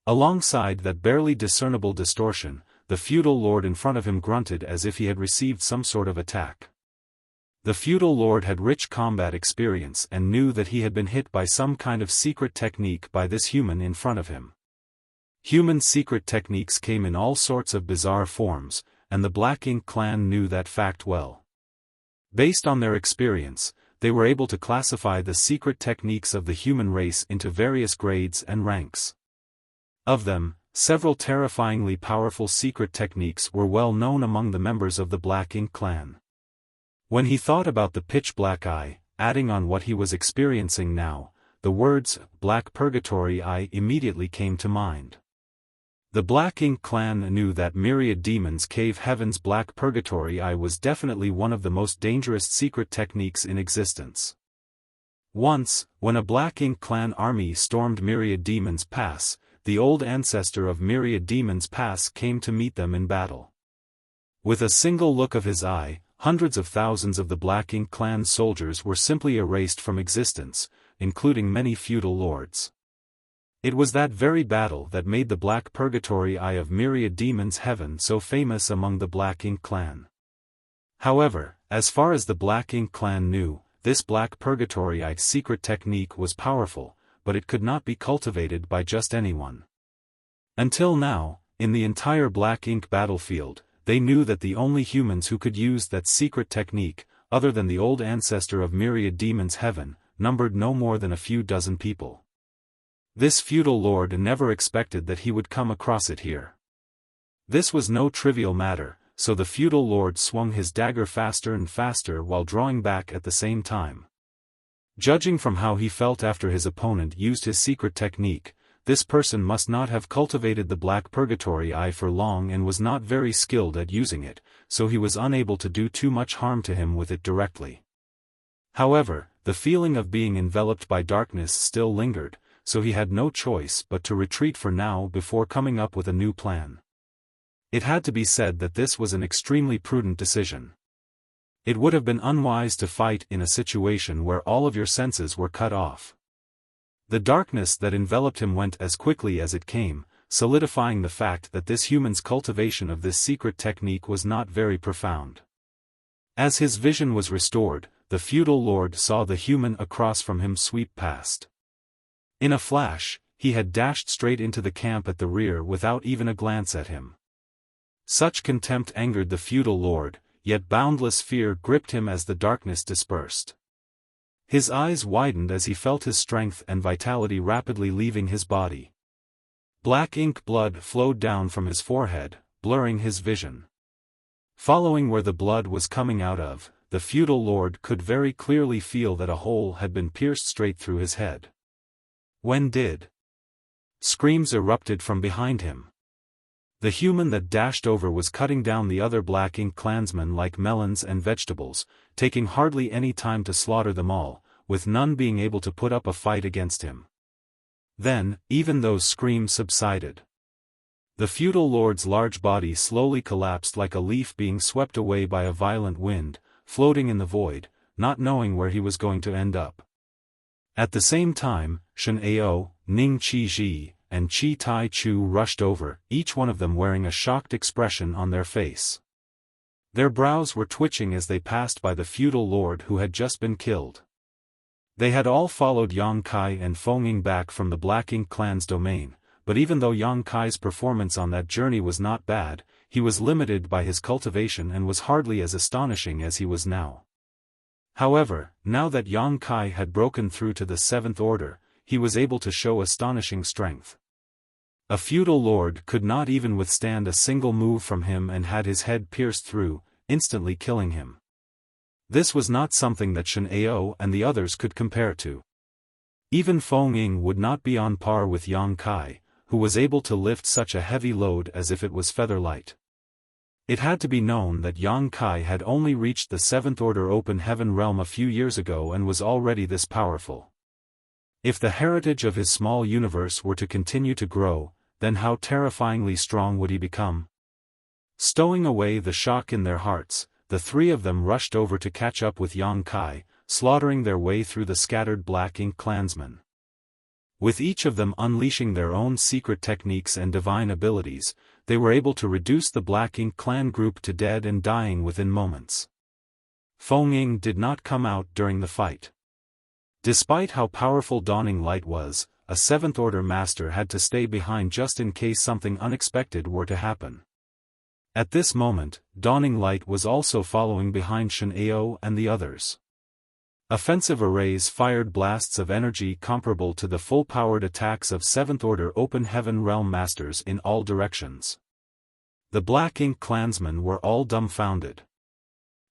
Alongside that barely discernible distortion, the feudal lord in front of him grunted as if he had received some sort of attack. The feudal lord had rich combat experience and knew that he had been hit by some kind of secret technique by this human in front of him. Human secret techniques came in all sorts of bizarre forms, and the Black Ink clan knew that fact well. Based on their experience, they were able to classify the secret techniques of the human race into various grades and ranks. Of them, several terrifyingly powerful secret techniques were well known among the members of the Black Ink clan. When he thought about the pitch-black eye, adding on what he was experiencing now, the words, Black Purgatory Eye immediately came to mind. The Black Ink clan knew that Myriad Demon's Cave Heaven's Black Purgatory Eye was definitely one of the most dangerous secret techniques in existence. Once, when a Black Ink clan army stormed Myriad Demon's Pass, the old ancestor of myriad demons past came to meet them in battle. With a single look of his eye, hundreds of thousands of the Black Ink clan soldiers were simply erased from existence, including many feudal lords. It was that very battle that made the Black Purgatory Eye of Myriad Demons Heaven so famous among the Black Ink clan. However, as far as the Black Ink clan knew, this Black Purgatory Eye secret technique was powerful, but it could not be cultivated by just anyone. Until now, in the entire Black Ink battlefield, they knew that the only humans who could use that secret technique, other than the old ancestor of Myriad Demons Heaven, numbered no more than a few dozen people. This feudal lord never expected that he would come across it here. This was no trivial matter, so the feudal lord swung his dagger faster and faster while drawing back at the same time. Judging from how he felt after his opponent used his secret technique, this person must not have cultivated the Black Purgatory Eye for long and was not very skilled at using it, so he was unable to do too much harm to him with it directly. However, the feeling of being enveloped by darkness still lingered, so he had no choice but to retreat for now before coming up with a new plan. It had to be said that this was an extremely prudent decision. It would have been unwise to fight in a situation where all of your senses were cut off. The darkness that enveloped him went as quickly as it came, solidifying the fact that this human's cultivation of this secret technique was not very profound. As his vision was restored, the feudal lord saw the human across from him sweep past. In a flash, he had dashed straight into the camp at the rear without even a glance at him. Such contempt angered the feudal lord, yet boundless fear gripped him as the darkness dispersed. His eyes widened as he felt his strength and vitality rapidly leaving his body. Black ink blood flowed down from his forehead, blurring his vision. Following where the blood was coming out of, the feudal lord could very clearly feel that a hole had been pierced straight through his head. When did? Screams erupted from behind him. The human that dashed over was cutting down the other Black Ink clansmen like melons and vegetables, taking hardly any time to slaughter them all, with none being able to put up a fight against him. Then, even those screams subsided. The feudal lord's large body slowly collapsed like a leaf being swept away by a violent wind, floating in the void, not knowing where he was going to end up. At the same time, Shen Ao, Ning Qi and Qi Tai Chu rushed over, each one of them wearing a shocked expression on their face. Their brows were twitching as they passed by the feudal lord who had just been killed. They had all followed Yang Kai and Feng Ying back from the Black Ink clan's domain, but even though Yang Kai's performance on that journey was not bad, he was limited by his cultivation and was hardly as astonishing as he was now. However, now that Yang Kai had broken through to the seventh order, he was able to show astonishing strength. A feudal lord could not even withstand a single move from him and had his head pierced through, instantly killing him. This was not something that Shen Ao and the others could compare to. Even Feng Ying would not be on par with Yang Kai, who was able to lift such a heavy load as if it was feather light. It had to be known that Yang Kai had only reached the seventh order open heaven realm a few years ago and was already this powerful. If the heritage of his small universe were to continue to grow, then how terrifyingly strong would he become? Stowing away the shock in their hearts, the three of them rushed over to catch up with Yang Kai, slaughtering their way through the scattered Black Ink clansmen. With each of them unleashing their own secret techniques and divine abilities, they were able to reduce the Black Ink clan group to dead and dying within moments. Feng Ying did not come out during the fight. Despite how powerful Dawning Light was, a seventh order master had to stay behind just in case something unexpected were to happen. At this moment, Dawning Light was also following behind Shen Ao and the others. Offensive arrays fired blasts of energy comparable to the full-powered attacks of seventh order open heaven realm masters in all directions. The Black Ink clansmen were all dumbfounded.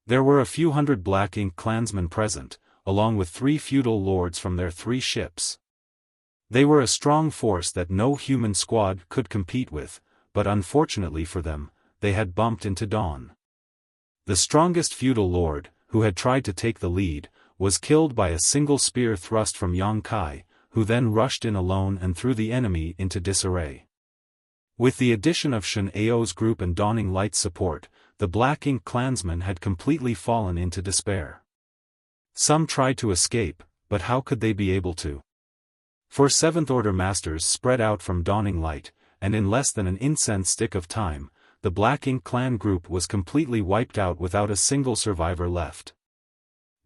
There were a few hundred Black Ink clansmen present, along with 3 feudal lords from their 3 ships. They were a strong force that no human squad could compete with, but unfortunately for them, they had bumped into Dawn. The strongest feudal lord, who had tried to take the lead, was killed by a single spear thrust from Yang Kai, who then rushed in alone and threw the enemy into disarray. With the addition of Shen Ao's group and Dawning Light's support, the Black Ink clansmen had completely fallen into despair. Some tried to escape, but how could they be able to? For Seventh Order masters spread out from Dawning Light, and in less than an incense stick of time, the Black Ink clan group was completely wiped out without a single survivor left.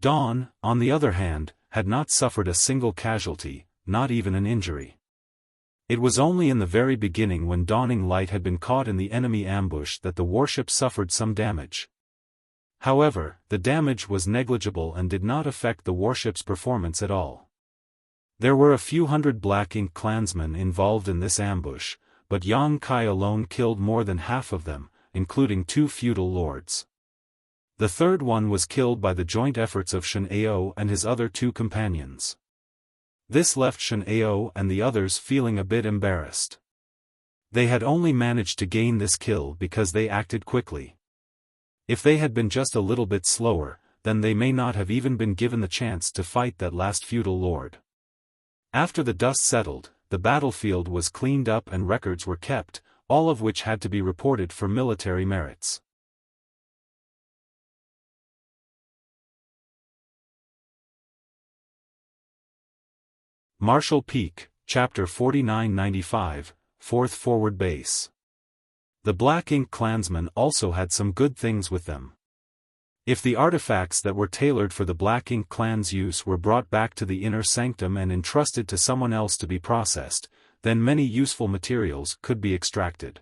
Dawn, on the other hand, had not suffered a single casualty, not even an injury. It was only in the very beginning when Dawning Light had been caught in the enemy ambush that the warship suffered some damage. However, the damage was negligible and did not affect the warship's performance at all. There were a few hundred Black Ink clansmen involved in this ambush, but Yang Kai alone killed more than half of them, including 2 feudal lords. The third one was killed by the joint efforts of Shen Ao and his other 2 companions. This left Shen Ao and the others feeling a bit embarrassed. They had only managed to gain this kill because they acted quickly. If they had been just a little bit slower, then they may not have even been given the chance to fight that last feudal lord. After the dust settled, the battlefield was cleaned up and records were kept, all of which had to be reported for military merits. Marshall Peak, Chapter 4995, 4th Forward Base. The Black Ink clansmen also had some good things with them. If the artifacts that were tailored for the Black Ink clan's use were brought back to the inner sanctum and entrusted to someone else to be processed, then many useful materials could be extracted.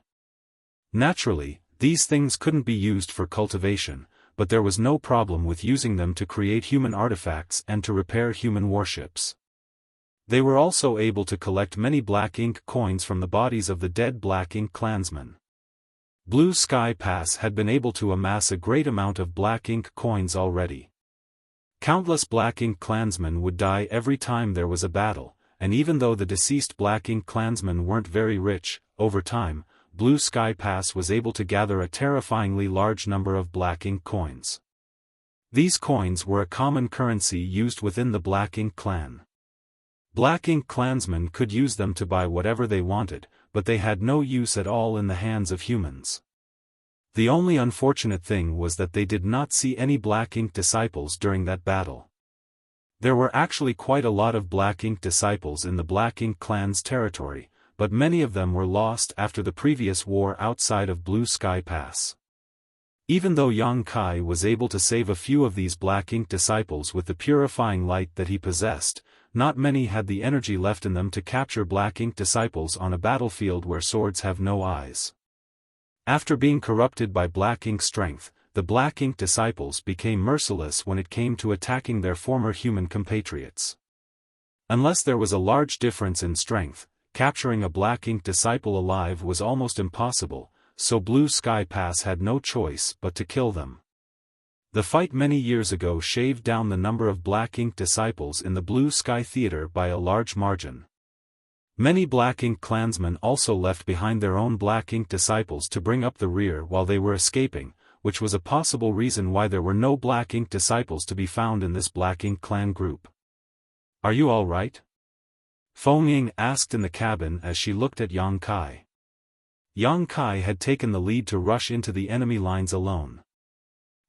Naturally, these things couldn't be used for cultivation, but there was no problem with using them to create human artifacts and to repair human warships. They were also able to collect many Black Ink coins from the bodies of the dead Black Ink clansmen. Blue Sky Pass had been able to amass a great amount of Black Ink coins already. Countless Black Ink clansmen would die every time there was a battle, and even though the deceased Black Ink clansmen weren't very rich, over time, Blue Sky Pass was able to gather a terrifyingly large number of Black Ink coins. These coins were a common currency used within the Black Ink clan. Black Ink clansmen could use them to buy whatever they wanted, but they had no use at all in the hands of humans. The only unfortunate thing was that they did not see any Black Ink disciples during that battle. There were actually quite a lot of Black Ink disciples in the Black Ink clan's territory, but many of them were lost after the previous war outside of Blue Sky Pass. Even though Yang Kai was able to save a few of these Black Ink disciples with the purifying light that he possessed, not many had the energy left in them to capture Black Ink disciples on a battlefield where swords have no eyes. After being corrupted by Black Ink strength, the Black Ink disciples became merciless when it came to attacking their former human compatriots. Unless there was a large difference in strength, capturing a Black Ink disciple alive was almost impossible, so Blue Sky Pass had no choice but to kill them. The fight many years ago shaved down the number of Black Ink disciples in the Blue Sky Theater by a large margin. Many Black Ink clansmen also left behind their own Black Ink disciples to bring up the rear while they were escaping, which was a possible reason why there were no Black Ink disciples to be found in this Black Ink clan group. "Are you all right?" Feng Ying asked in the cabin as she looked at Yang Kai. Yang Kai had taken the lead to rush into the enemy lines alone.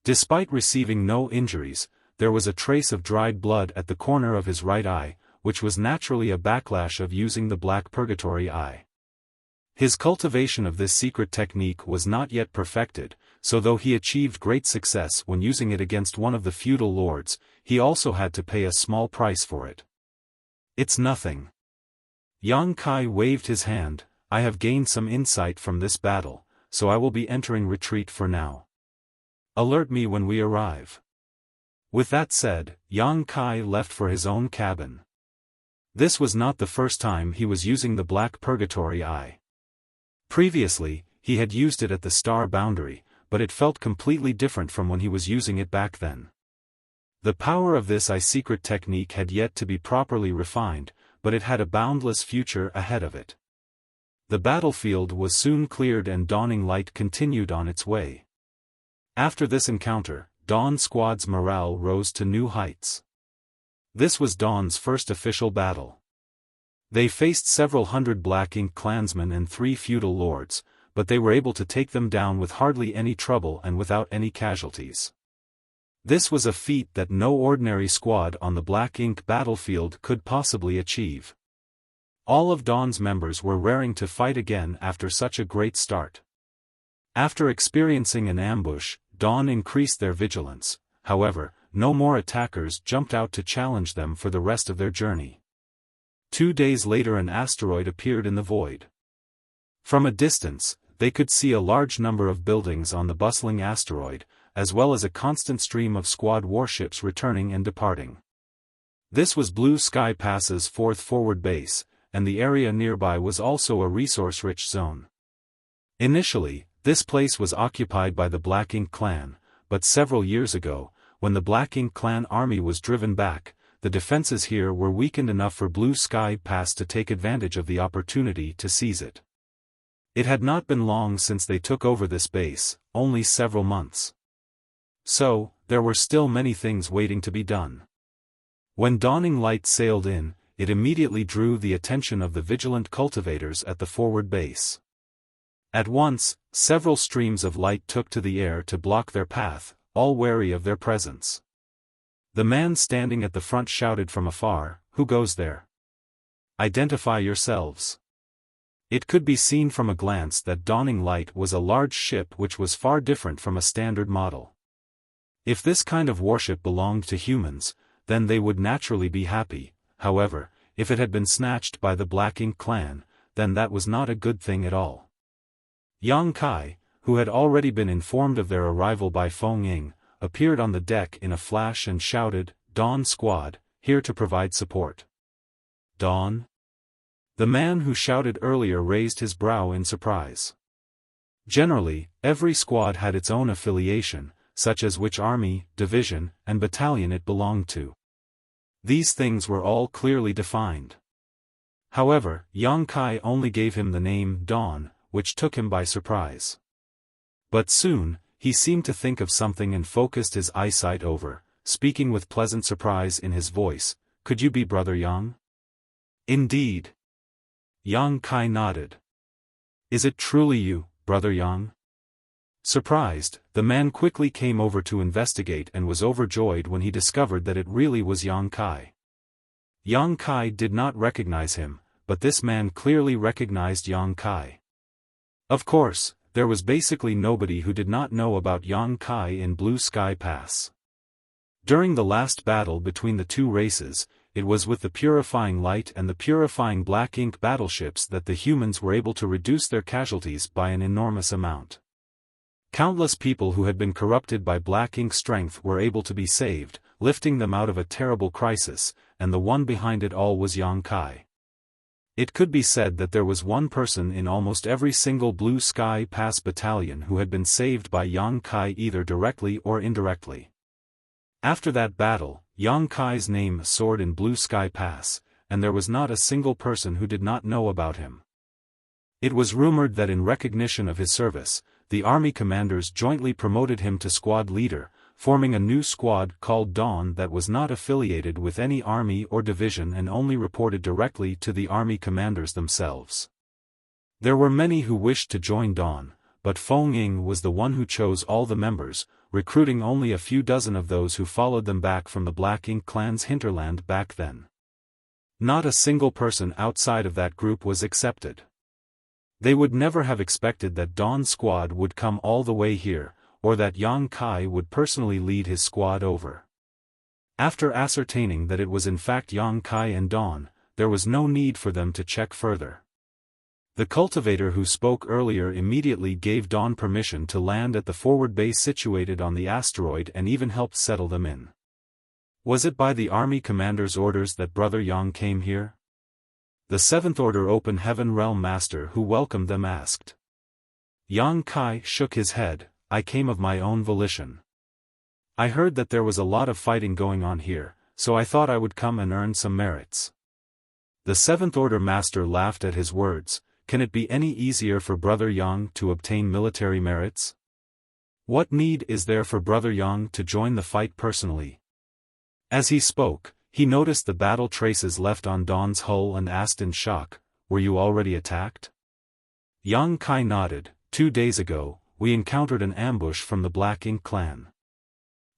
Despite receiving no injuries, there was a trace of dried blood at the corner of his right eye, which was naturally a backlash of using the Black Purgatory Eye. His cultivation of this secret technique was not yet perfected, so though he achieved great success when using it against one of the feudal lords, he also had to pay a small price for it. "It's nothing." Yang Kai waved his hand. "I have gained some insight from this battle, so I will be entering retreat for now. Alert me when we arrive." With that said, Yang Kai left for his own cabin. This was not the first time he was using the Black Purgatory Eye. Previously, he had used it at the star boundary, but it felt completely different from when he was using it back then. The power of this eye secret technique had yet to be properly refined, but it had a boundless future ahead of it. The battlefield was soon cleared and Dawning Light continued on its way. After this encounter, Dawn Squad's morale rose to new heights. This was Dawn's first official battle. They faced several hundred Black Ink clansmen and 3 feudal lords, but they were able to take them down with hardly any trouble and without any casualties. This was a feat that no ordinary squad on the Black Ink battlefield could possibly achieve. All of Dawn's members were raring to fight again after such a great start. After experiencing an ambush, Dawn increased their vigilance. However, no more attackers jumped out to challenge them for the rest of their journey. 2 days later an asteroid appeared in the void. From a distance, they could see a large number of buildings on the bustling asteroid, as well as a constant stream of squad warships returning and departing. This was Blue Sky Pass's 4th forward base, and the area nearby was also a resource-rich zone. Initially, this place was occupied by the Black Ink clan, but several years ago, when the Black Ink clan army was driven back, the defenses here were weakened enough for Blue Sky Pass to take advantage of the opportunity to seize it. It had not been long since they took over this base, only several months. So, there were still many things waiting to be done. When dawning light sailed in, it immediately drew the attention of the vigilant cultivators at the forward base. At once, several streams of light took to the air to block their path, all wary of their presence. The man standing at the front shouted from afar, "Who goes there? Identify yourselves." It could be seen from a glance that dawning light was a large ship which was far different from a standard model. If this kind of warship belonged to humans, then they would naturally be happy. However, if it had been snatched by the Black Ink clan, then that was not a good thing at all. Yang Kai, who had already been informed of their arrival by Feng Ying, appeared on the deck in a flash and shouted, "Dawn Squad, here to provide support." Dawn? The man who shouted earlier raised his brow in surprise. Generally, every squad had its own affiliation, such as which army, division, and battalion it belonged to. These things were all clearly defined. However, Yang Kai only gave him the name Dawn, which took him by surprise. But soon, he seemed to think of something and focused his eyesight over, speaking with pleasant surprise in his voice, "Could you be Brother Yang?" "Indeed." Yang Kai nodded. "Is it truly you, Brother Yang?" Surprised, the man quickly came over to investigate and was overjoyed when he discovered that it really was Yang Kai. Yang Kai did not recognize him, but this man clearly recognized Yang Kai. Of course, there was basically nobody who did not know about Yang Kai in Blue Sky Pass. During the last battle between the two races, it was with the Purifying Light and the Purifying Black Ink battleships that the humans were able to reduce their casualties by an enormous amount. Countless people who had been corrupted by Black Ink strength were able to be saved, lifting them out of a terrible crisis, and the one behind it all was Yang Kai. It could be said that there was one person in almost every single Blue Sky Pass battalion who had been saved by Yang Kai either directly or indirectly. After that battle, Yang Kai's name soared in Blue Sky Pass, and there was not a single person who did not know about him. It was rumored that in recognition of his service, the army commanders jointly promoted him to squad leader, forming a new squad called Dawn that was not affiliated with any army or division and only reported directly to the army commanders themselves. There were many who wished to join Dawn, but Feng Ying was the one who chose all the members, recruiting only a few dozen of those who followed them back from the Black Ink clan's hinterland back then. Not a single person outside of that group was accepted. They would never have expected that Dawn's squad would come all the way here, or that Yang Kai would personally lead his squad over. After ascertaining that it was in fact Yang Kai and Dawn, there was no need for them to check further. The cultivator who spoke earlier immediately gave Dawn permission to land at the forward base situated on the asteroid and even helped settle them in. Was it by the army commander's orders that Brother Yang came here? The Seventh Order Open Heaven Realm Master who welcomed them asked. Yang Kai shook his head, "I came of my own volition. I heard that there was a lot of fighting going on here, so I thought I would come and earn some merits." The Seventh Order Master laughed at his words. Can it be any easier for Brother Yang to obtain military merits? What need is there for Brother Yang to join the fight personally? As he spoke, He noticed the battle traces left on Dawn's hull and asked in shock, "Were you already attacked?" Yang Kai nodded. 2 days ago, we encountered an ambush from the Black Ink clan.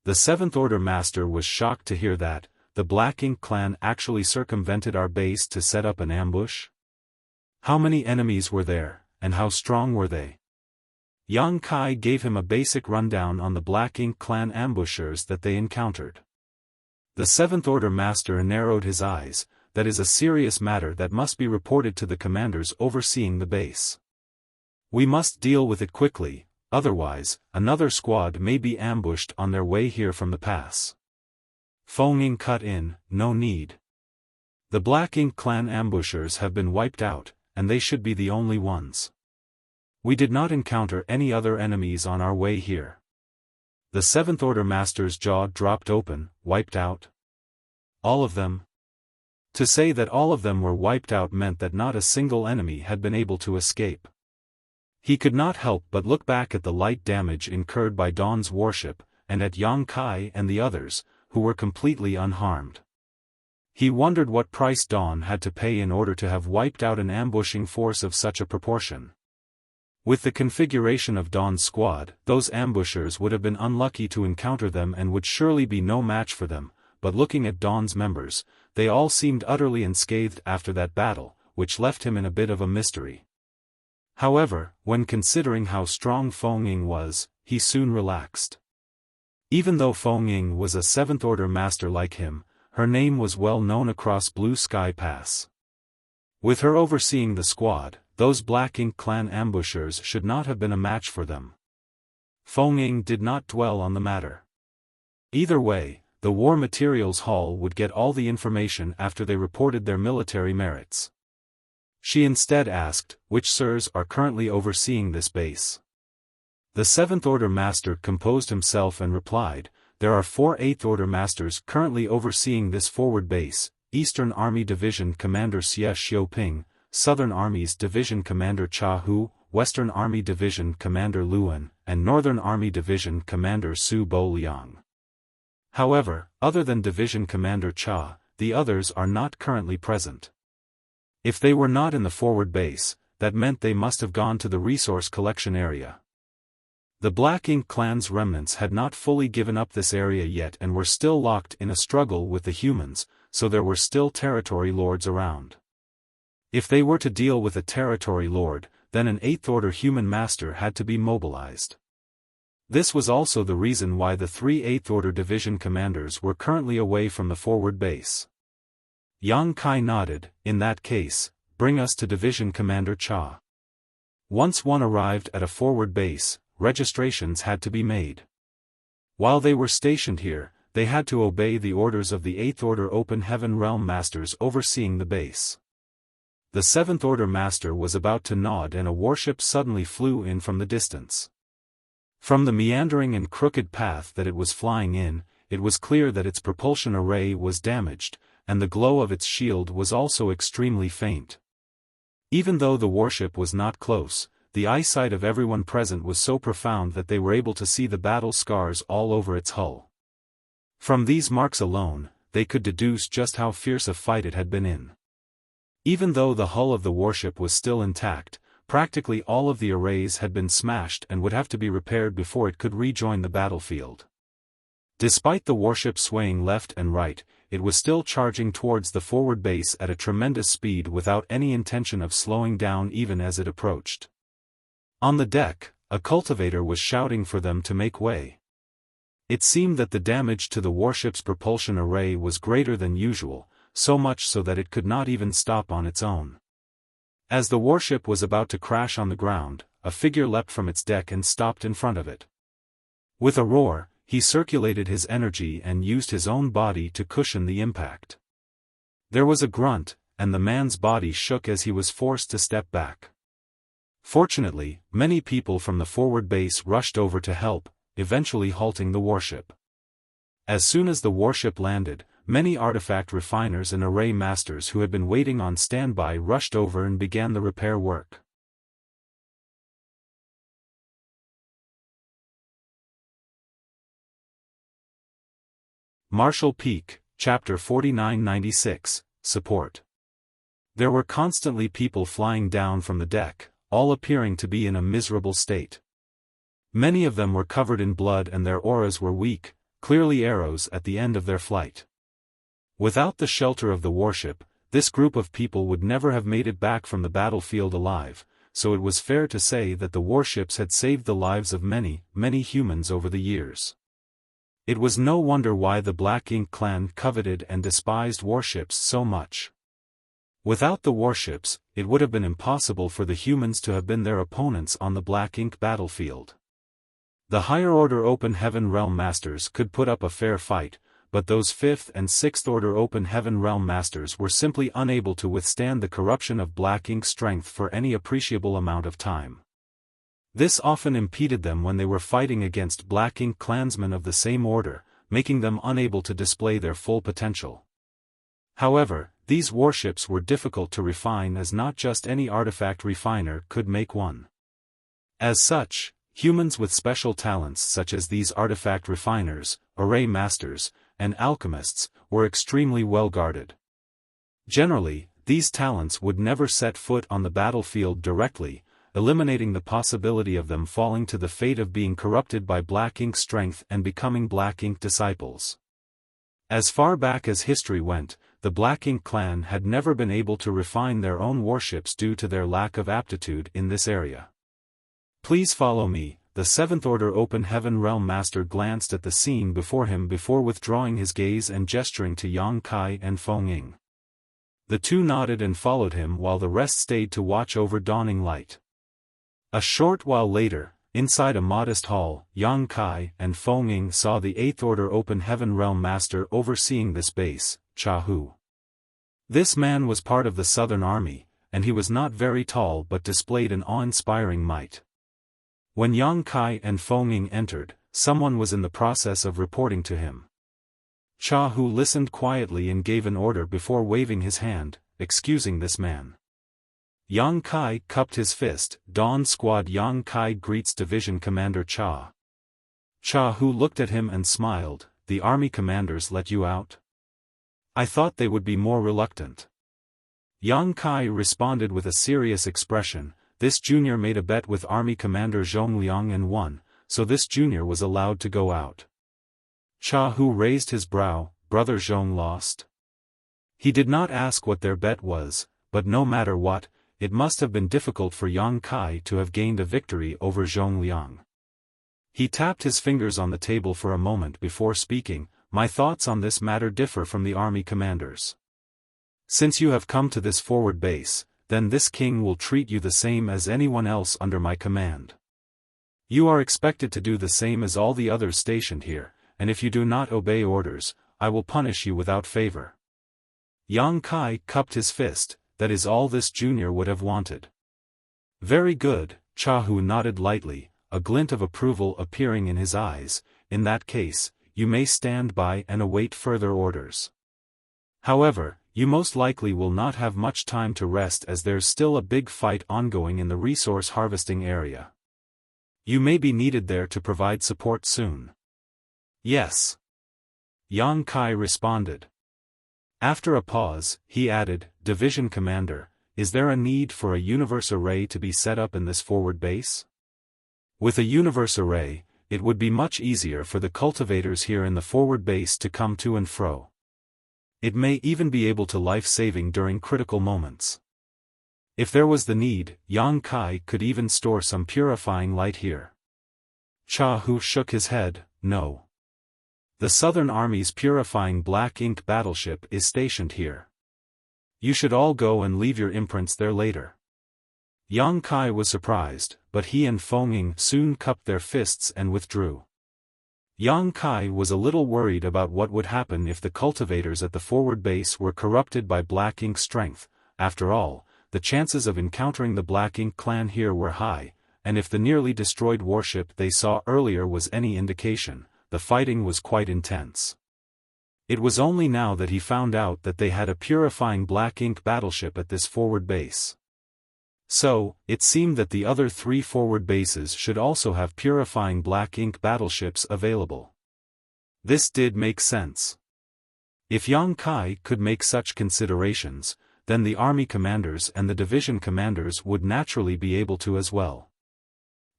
The Seventh Order Master was shocked to hear that the Black Ink clan actually circumvented our base to set up an ambush. How many enemies were there, and how strong were they? Yang Kai gave him a basic rundown on the Black Ink clan ambushers that they encountered. The Seventh Order Master narrowed his eyes. That is a serious matter that must be reported to the commanders overseeing the base. We must deal with it quickly, otherwise, another squad may be ambushed on their way here from the pass. Feng Ying cut in, "No need. The Black Ink clan ambushers have been wiped out, and they should be the only ones. We did not encounter any other enemies on our way here." The Seventh Order Master's jaw dropped open. Wiped out? All of them? To say that all of them were wiped out meant that not a single enemy had been able to escape. He could not help but look back at the light damage incurred by Dawn's warship, and at Yang Kai and the others, who were completely unharmed. He wondered what price Dawn had to pay in order to have wiped out an ambushing force of such a proportion. With the configuration of Dawn's squad, those ambushers would have been unlucky to encounter them and would surely be no match for them, but looking at Dawn's members, they all seemed utterly unscathed after that battle, which left him in a bit of a mystery. However, when considering how strong Feng Ying was, he soon relaxed. Even though Feng Ying was a Seventh Order Master like him, her name was well known across Blue Sky Pass. With her overseeing the squad, those Black Ink clan ambushers should not have been a match for them. Feng Ying did not dwell on the matter. Either way, the War Materials Hall would get all the information after they reported their military merits. She instead asked, "Which sirs are currently overseeing this base?" The Seventh Order Master composed himself and replied, "There are 4 Eighth Order Masters currently overseeing this forward base: Eastern Army Division Commander Xie Xiaoping, Southern Army's Division Commander Cha Hu, Western Army Division Commander Luan, and Northern Army Division Commander Su Bo Liang. However, other than Division Commander Cha, the others are not currently present. If they were not in the forward base, that meant they must have gone to the resource collection area." The Black Ink clan's remnants had not fully given up this area yet and were still locked in a struggle with the humans, so there were still territory lords around. If they were to deal with a territory lord, then an Eighth Order human master had to be mobilized. This was also the reason why the 3 Eighth Order division commanders were currently away from the forward base. Yang Kai nodded. "In that case, bring us to Division Commander Cha." Once one arrived at a forward base, registrations had to be made. While they were stationed here, they had to obey the orders of the Eighth Order Open Heaven Realm Masters overseeing the base. The Seventh Order Master was about to nod and a warship suddenly flew in from the distance. From the meandering and crooked path that it was flying in, it was clear that its propulsion array was damaged, and the glow of its shield was also extremely faint. Even though the warship was not close, the eyesight of everyone present was so profound that they were able to see the battle scars all over its hull. From these marks alone, they could deduce just how fierce a fight it had been in. Even though the hull of the warship was still intact, practically all of the arrays had been smashed and would have to be repaired before it could rejoin the battlefield. Despite the warship swaying left and right, it was still charging towards the forward base at a tremendous speed without any intention of slowing down even as it approached. On the deck, a cultivator was shouting for them to make way. It seemed that the damage to the warship's propulsion array was greater than usual, so much so that it could not even stop on its own. As the warship was about to crash on the ground, a figure leapt from its deck and stopped in front of it. With a roar, he circulated his energy and used his own body to cushion the impact. There was a grunt, and the man's body shook as he was forced to step back. Fortunately, many people from the forward base rushed over to help, eventually halting the warship. As soon as the warship landed, many artifact refiners and array masters who had been waiting on standby rushed over and began the repair work. Marshall Peak, Chapter 4996, Support. There were constantly people flying down from the deck, all appearing to be in a miserable state. Many of them were covered in blood and their auras were weak, clearly arrows at the end of their flight. Without the shelter of the warship, this group of people would never have made it back from the battlefield alive, so it was fair to say that the warships had saved the lives of many, many humans over the years. It was no wonder why the Black Ink clan coveted and despised warships so much. Without the warships, it would have been impossible for the humans to have been their opponents on the Black Ink battlefield. The higher-order Open Heaven Realm Masters could put up a fair fight, but those 5th and 6th order Open Heaven Realm Masters were simply unable to withstand the corruption of Black Ink's strength for any appreciable amount of time. This often impeded them when they were fighting against Black Ink clansmen of the same order, making them unable to display their full potential. However, these warships were difficult to refine as not just any artifact refiner could make one. As such, humans with special talents such as these artifact refiners, array masters, and alchemists, were extremely well guarded. Generally, these talents would never set foot on the battlefield directly, eliminating the possibility of them falling to the fate of being corrupted by Black Ink's strength and becoming Black Ink disciples. As far back as history went, the Black Ink clan had never been able to refine their own warships due to their lack of aptitude in this area. Please follow me. The 7th Order Open Heaven Realm Master glanced at the scene before him before withdrawing his gaze and gesturing to Yang Kai and Feng Ying. The two nodded and followed him while the rest stayed to watch over dawning light. A short while later, inside a modest hall, Yang Kai and Feng Ying saw the 8th Order Open Heaven Realm Master overseeing this base, Chahu. This man was part of the Southern Army, and he was not very tall but displayed an awe-inspiring might. When Yang Kai and Feng Ying entered, someone was in the process of reporting to him. Chahu listened quietly and gave an order before waving his hand, excusing this man. Yang Kai cupped his fist. Dawn Squad Yang Kai greets Division Commander Cha. Chahu looked at him and smiled. The army commanders let you out? I thought they would be more reluctant. Yang Kai responded with a serious expression. This junior made a bet with Army Commander Zhongliang and won, so this junior was allowed to go out. Chahu raised his brow. Brother Zhong lost? He did not ask what their bet was, but no matter what, it must have been difficult for Yang Kai to have gained a victory over Zhongliang. He tapped his fingers on the table for a moment before speaking. My thoughts on this matter differ from the army commanders. Since you have come to this forward base, then this king will treat you the same as anyone else under my command. You are expected to do the same as all the others stationed here, and if you do not obey orders, I will punish you without favor. Yang Kai cupped his fist. That is all this junior would have wanted. Very good, Chahu nodded lightly, a glint of approval appearing in his eyes. In that case, you may stand by and await further orders. However, you most likely will not have much time to rest as there's still a big fight ongoing in the resource harvesting area. You may be needed there to provide support soon. Yes. Yang Kai responded. After a pause, he added, Division Commander, is there a need for a universe array to be set up in this forward base? With a universe array, it would be much easier for the cultivators here in the forward base to come to and fro. It may even be able to life-saving during critical moments. If there was the need, Yang Kai could even store some purifying light here. Chahu shook his head. No. The Southern Army's purifying Black Ink battleship is stationed here. You should all go and leave your imprints there later. Yang Kai was surprised, but he and Feng Ying soon cupped their fists and withdrew. Yang Kai was a little worried about what would happen if the cultivators at the forward base were corrupted by Black Ink's strength. After all, the chances of encountering the Black Ink clan here were high, and if the nearly destroyed warship they saw earlier was any indication, the fighting was quite intense. It was only now that he found out that they had a purifying Black Ink battleship at this forward base. So, it seemed that the other 3 forward bases should also have purifying Black Ink battleships available. This did make sense. If Yang Kai could make such considerations, then the army commanders and the division commanders would naturally be able to as well.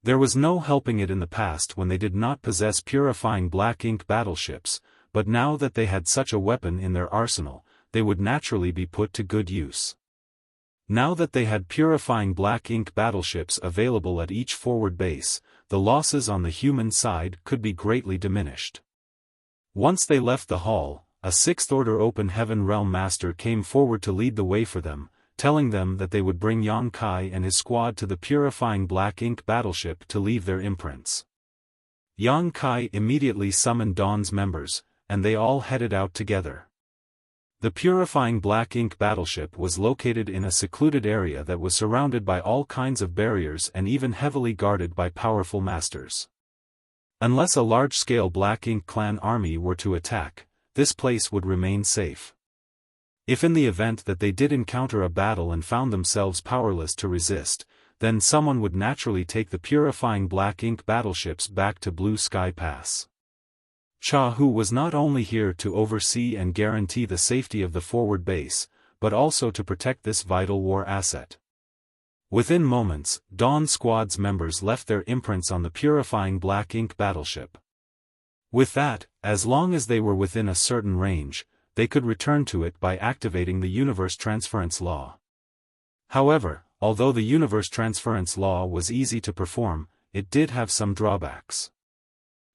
There was no helping it in the past when they did not possess purifying black ink battleships, but now that they had such a weapon in their arsenal, they would naturally be put to good use. Now that they had purifying black ink battleships available at each forward base, the losses on the human side could be greatly diminished. Once they left the hall, a Sixth Order Open Heaven Realm Master came forward to lead the way for them, telling them that they would bring Yang Kai and his squad to the purifying black ink battleship to leave their imprints. Yang Kai immediately summoned Dawn's members, and they all headed out together. The purifying black ink battleship was located in a secluded area that was surrounded by all kinds of barriers and even heavily guarded by powerful masters. Unless a large-scale Black Ink clan army were to attack, this place would remain safe. If in the event that they did encounter a battle and found themselves powerless to resist, then someone would naturally take the purifying Black Ink battleships back to Blue Sky Pass. Cha Hu was not only here to oversee and guarantee the safety of the forward base, but also to protect this vital war asset. Within moments, Dawn Squad's members left their imprints on the purifying Black Ink battleship. With that, as long as they were within a certain range, they could return to it by activating the Universe Transference Law. However, although the Universe Transference Law was easy to perform, it did have some drawbacks.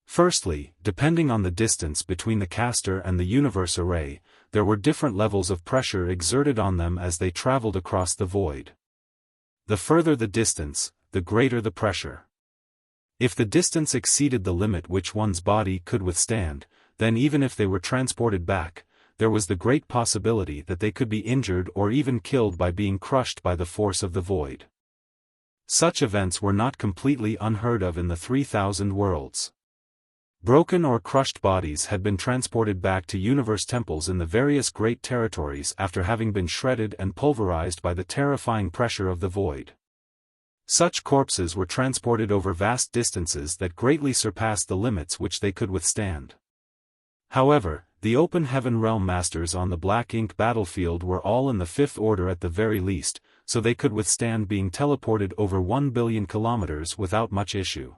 Firstly, depending on the distance between the caster and the universe array, there were different levels of pressure exerted on them as they traveled across the void. The further the distance, the greater the pressure. If the distance exceeded the limit which one's body could withstand, then even if they were transported back, there was the great possibility that they could be injured or even killed by being crushed by the force of the void. Such events were not completely unheard of in the 3000 worlds. Broken or crushed bodies had been transported back to universe temples in the various great territories after having been shredded and pulverized by the terrifying pressure of the void. Such corpses were transported over vast distances that greatly surpassed the limits which they could withstand. However, the Open Heaven Realm Masters on the Black Ink battlefield were all in the Fifth Order at the very least, so they could withstand being teleported over 1 billion kilometers without much issue.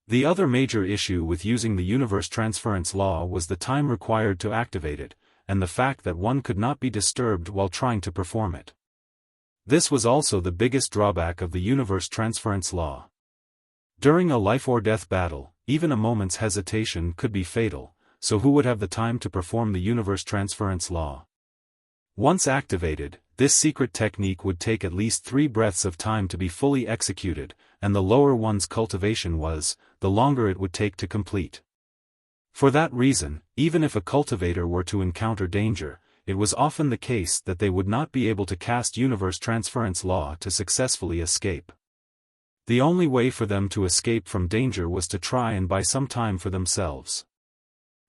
The other major issue with using the Universe Transference Law was the time required to activate it, and the fact that one could not be disturbed while trying to perform it. This was also the biggest drawback of the Universe Transference Law. During a life-or-death battle, even a moment's hesitation could be fatal, so who would have the time to perform the Universe Transference Law? Once activated, this secret technique would take at least 3 breaths of time to be fully executed, and the lower one's cultivation was, the longer it would take to complete. For that reason, even if a cultivator were to encounter danger, it was often the case that they would not be able to cast Universe Transference Law to successfully escape. The only way for them to escape from danger was to try and buy some time for themselves.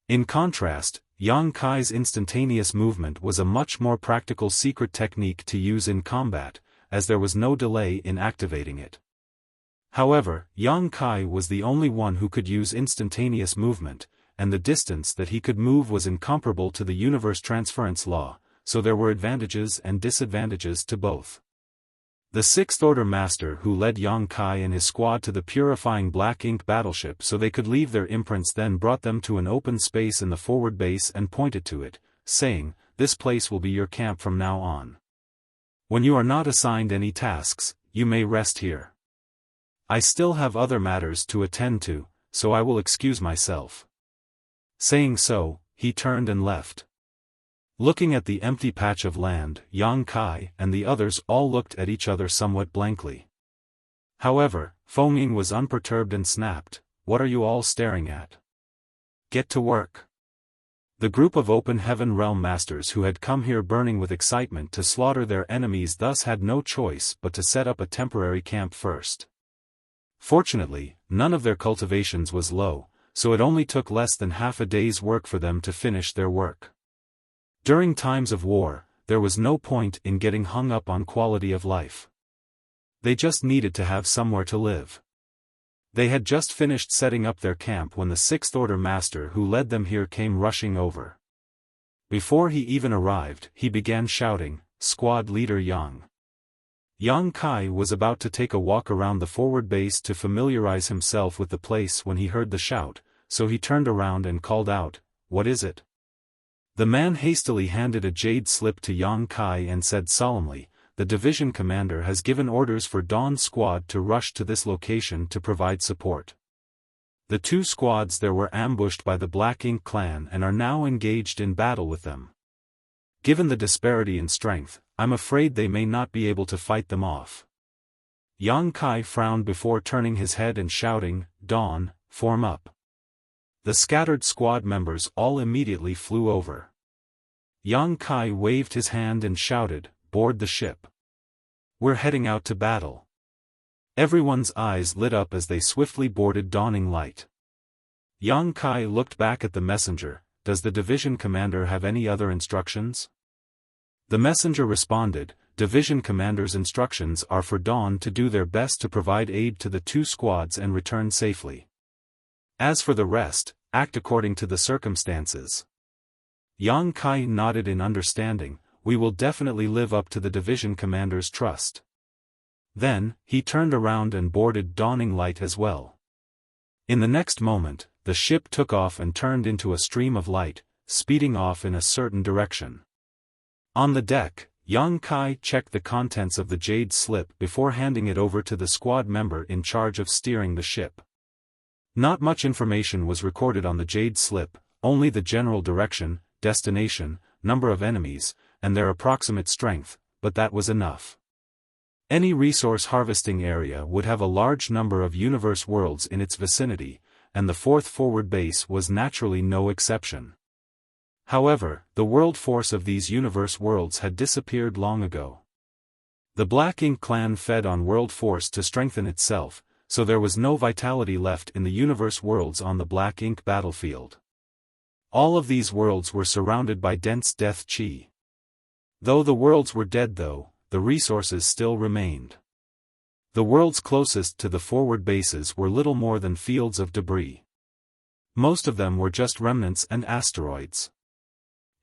In contrast, Yang Kai's instantaneous movement was a much more practical secret technique to use in combat, as there was no delay in activating it. However, Yang Kai was the only one who could use instantaneous movement, and the distance that he could move was incomparable to the Universe Transference Law, so there were advantages and disadvantages to both. The Sixth Order Master who led Yang Kai and his squad to the purifying Black Ink battleship so they could leave their imprints then brought them to an open space in the forward base and pointed to it, saying, "This place will be your camp from now on. When you are not assigned any tasks, you may rest here. I still have other matters to attend to, so I will excuse myself." Saying so, he turned and left. Looking at the empty patch of land, Yang Kai and the others all looked at each other somewhat blankly. However, Fengming was unperturbed and snapped, "What are you all staring at? Get to work." The group of Open Heaven Realm Masters who had come here burning with excitement to slaughter their enemies thus had no choice but to set up a temporary camp first. Fortunately, none of their cultivations was low, so it only took less than half a day's work for them to finish their work. During times of war, there was no point in getting hung up on quality of life. They just needed to have somewhere to live. They had just finished setting up their camp when the Sixth Order Master who led them here came rushing over. Before he even arrived, he began shouting, "Squad Leader Yang." Yang Kai was about to take a walk around the forward base to familiarize himself with the place when he heard the shout, so he turned around and called out, "What is it?" The man hastily handed a jade slip to Yang Kai and said solemnly, "The division commander has given orders for Dawn's squad to rush to this location to provide support. The two squads there were ambushed by the Black Ink clan and are now engaged in battle with them. Given the disparity in strength, I'm afraid they may not be able to fight them off." Yang Kai frowned before turning his head and shouting, "Dawn, form up." The scattered squad members all immediately flew over. Yang Kai waved his hand and shouted, "Board the ship. We're heading out to battle." Everyone's eyes lit up as they swiftly boarded Dawning Light. Yang Kai looked back at the messenger. "Does the division commander have any other instructions?" The messenger responded, "Division commander's instructions are for Dawn to do their best to provide aid to the two squads and return safely. As for the rest, act according to the circumstances." Yang Kai nodded in understanding. "We will definitely live up to the division commander's trust." Then, he turned around and boarded Dawning Light as well. In the next moment, the ship took off and turned into a stream of light, speeding off in a certain direction. On the deck, Yang Kai checked the contents of the jade slip before handing it over to the squad member in charge of steering the ship. Not much information was recorded on the jade slip, only the general direction, destination, number of enemies, and their approximate strength, but that was enough. Any resource harvesting area would have a large number of universe worlds in its vicinity, and the fourth forward base was naturally no exception. However, the world force of these universe worlds had disappeared long ago. The Black Ink clan fed on world force to strengthen itself, so there was no vitality left in the universe worlds on the Black Ink battlefield. All of these worlds were surrounded by dense death chi. Though the worlds were dead the resources still remained. The worlds closest to the forward bases were little more than fields of debris. Most of them were just remnants and asteroids.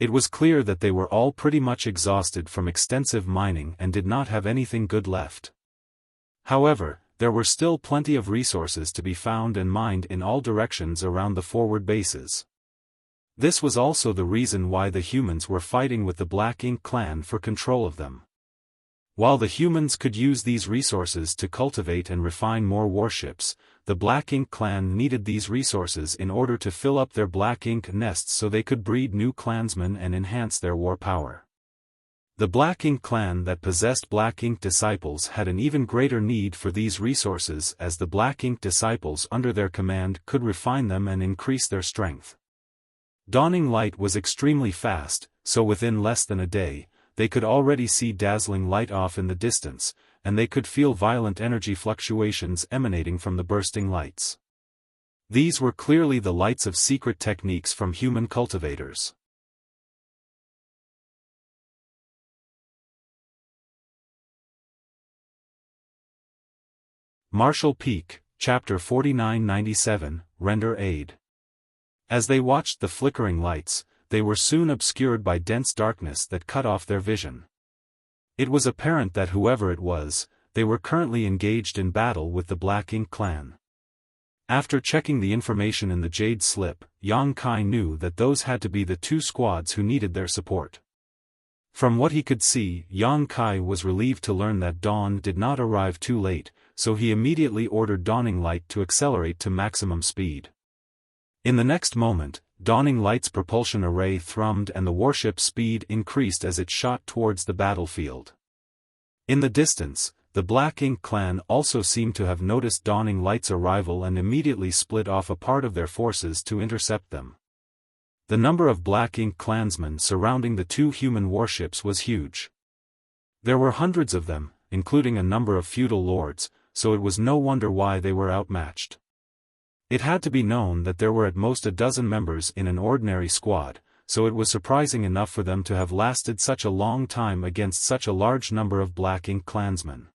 It was clear that they were all pretty much exhausted from extensive mining and did not have anything good left. However, there were still plenty of resources to be found and mined in all directions around the forward bases. This was also the reason why the humans were fighting with the Black Ink clan for control of them. While the humans could use these resources to cultivate and refine more warships, the Black Ink clan needed these resources in order to fill up their Black Ink nests so they could breed new clansmen and enhance their war power. The Black Ink clan that possessed Black Ink disciples had an even greater need for these resources as the Black Ink disciples under their command could refine them and increase their strength. Dawning Light was extremely fast, so within less than a day, they could already see dazzling light off in the distance, and they could feel violent energy fluctuations emanating from the bursting lights. These were clearly the lights of secret techniques from human cultivators. Marshall Peak, Chapter 4997, Render Aid. As they watched the flickering lights, they were soon obscured by dense darkness that cut off their vision. It was apparent that whoever it was, they were currently engaged in battle with the Black Ink clan. After checking the information in the jade slip, Yang Kai knew that those had to be the two squads who needed their support. From what he could see, Yang Kai was relieved to learn that Dawn did not arrive too late, so he immediately ordered Dawning Light to accelerate to maximum speed. In the next moment, Dawning Light's propulsion array thrummed and the warship's speed increased as it shot towards the battlefield. In the distance, the Black Ink clan also seemed to have noticed Dawning Light's arrival and immediately split off a part of their forces to intercept them. The number of Black Ink clansmen surrounding the two human warships was huge. There were hundreds of them, including a number of feudal lords, so it was no wonder why they were outmatched. It had to be known that there were at most a dozen members in an ordinary squad, so it was surprising enough for them to have lasted such a long time against such a large number of Black Ink clansmen.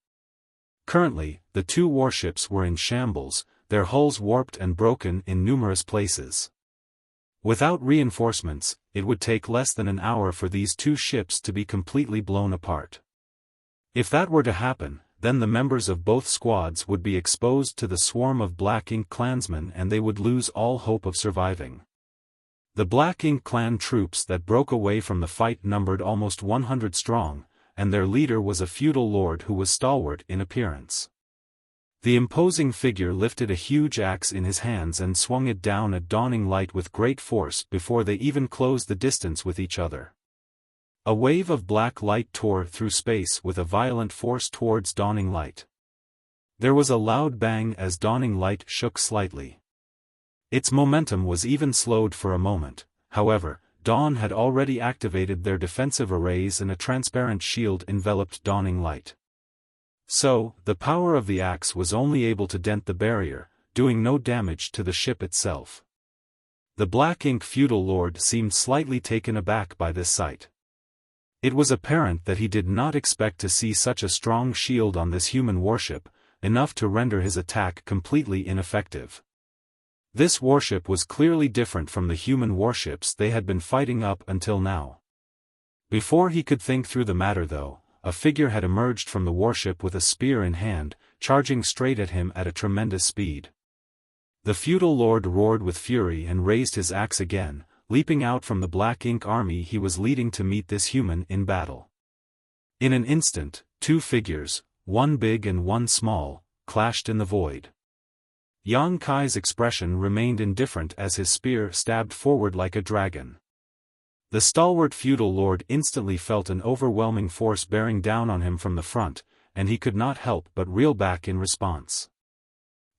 Currently, the two warships were in shambles, their hulls warped and broken in numerous places. Without reinforcements, it would take less than an hour for these two ships to be completely blown apart. If that were to happen, then the members of both squads would be exposed to the swarm of Black Ink clansmen and they would lose all hope of surviving. The Black Ink clan troops that broke away from the fight numbered almost 100 strong, and their leader was a feudal lord who was stalwart in appearance. The imposing figure lifted a huge axe in his hands and swung it down at Dawning Light with great force before they even closed the distance with each other. A wave of black light tore through space with a violent force towards Dawning Light. There was a loud bang as Dawning Light shook slightly. Its momentum was even slowed for a moment. However, Dawn had already activated their defensive arrays and a transparent shield enveloped Dawning Light. So, the power of the axe was only able to dent the barrier, doing no damage to the ship itself. The Black Ink feudal lord seemed slightly taken aback by this sight. It was apparent that he did not expect to see such a strong shield on this human warship, enough to render his attack completely ineffective. This warship was clearly different from the human warships they had been fighting up until now. Before he could think through the matter though, a figure had emerged from the warship with a spear in hand, charging straight at him at a tremendous speed. The feudal lord roared with fury and raised his axe again, leaping out from the Black Ink army he was leading to meet this human in battle. In an instant, two figures, one big and one small, clashed in the void. Yang Kai's expression remained indifferent as his spear stabbed forward like a dragon. The stalwart feudal lord instantly felt an overwhelming force bearing down on him from the front, and he could not help but reel back in response.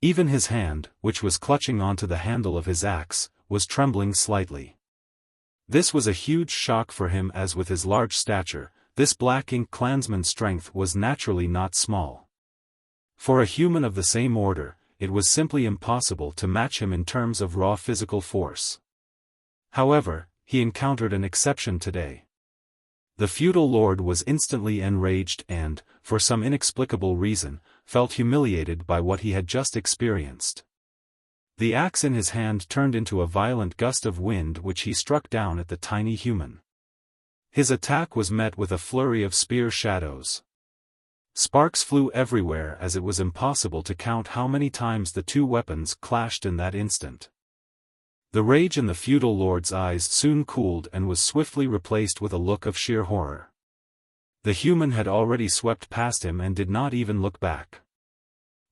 Even his hand, which was clutching onto the handle of his axe, was trembling slightly. This was a huge shock for him as with his large stature, this Black Ink clansman's strength was naturally not small. For a human of the same order, it was simply impossible to match him in terms of raw physical force. However, he encountered an exception today. The feudal lord was instantly enraged and, for some inexplicable reason, felt humiliated by what he had just experienced. The axe in his hand turned into a violent gust of wind which he struck down at the tiny human. His attack was met with a flurry of spear shadows. Sparks flew everywhere as it was impossible to count how many times the two weapons clashed in that instant. The rage in the feudal lord's eyes soon cooled and was swiftly replaced with a look of sheer horror. The human had already swept past him and did not even look back.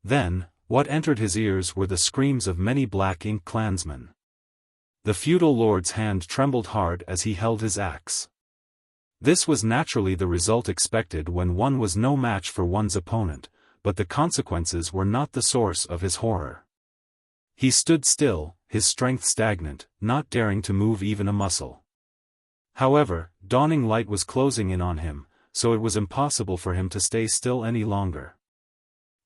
Then, what entered his ears were the screams of many Black Ink clansmen. The feudal lord's hand trembled hard as he held his axe. This was naturally the result expected when one was no match for one's opponent, but the consequences were not the source of his horror. He stood still, his strength stagnant, not daring to move even a muscle. However, Dawning Light was closing in on him, so it was impossible for him to stay still any longer.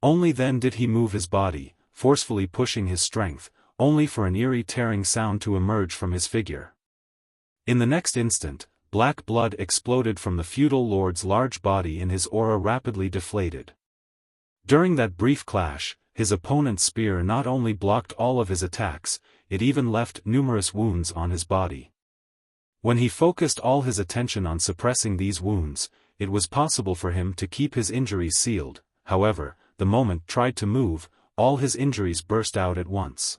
Only then did he move his body, forcefully pushing his strength, only for an eerie tearing sound to emerge from his figure. In the next instant, black blood exploded from the feudal lord's large body and his aura rapidly deflated. During that brief clash, his opponent's spear not only blocked all of his attacks, it even left numerous wounds on his body. When he focused all his attention on suppressing these wounds, it was possible for him to keep his injuries sealed. However, the moment he tried to move, all his injuries burst out at once.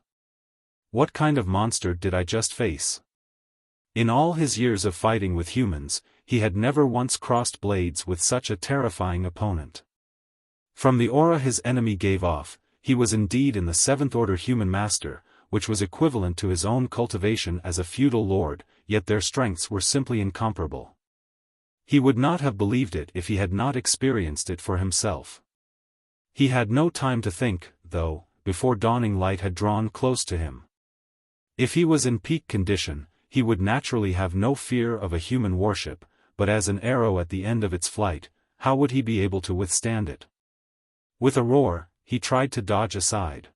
What kind of monster did I just face? In all his years of fighting with humans, he had never once crossed blades with such a terrifying opponent. From the aura his enemy gave off, he was indeed in the seventh-order human master, which was equivalent to his own cultivation as a feudal lord, yet their strengths were simply incomparable. He would not have believed it if he had not experienced it for himself. He had no time to think, though, before Dawning Light had drawn close to him. If he was in peak condition, he would naturally have no fear of a human warship, but as an arrow at the end of its flight, how would he be able to withstand it? With a roar, he tried to dodge aside.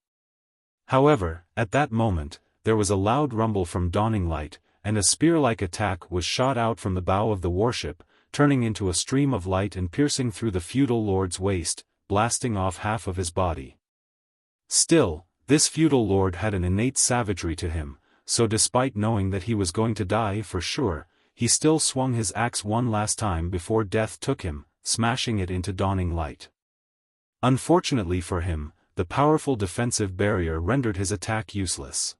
However, at that moment, there was a loud rumble from Dawning Light, and a spear-like attack was shot out from the bow of the warship, turning into a stream of light and piercing through the feudal lord's waist, blasting off half of his body. Still, this feudal lord had an innate savagery to him, so despite knowing that he was going to die for sure, he still swung his axe one last time before death took him, smashing it into dawning light. Unfortunately for him, the powerful defensive barrier rendered his attack useless.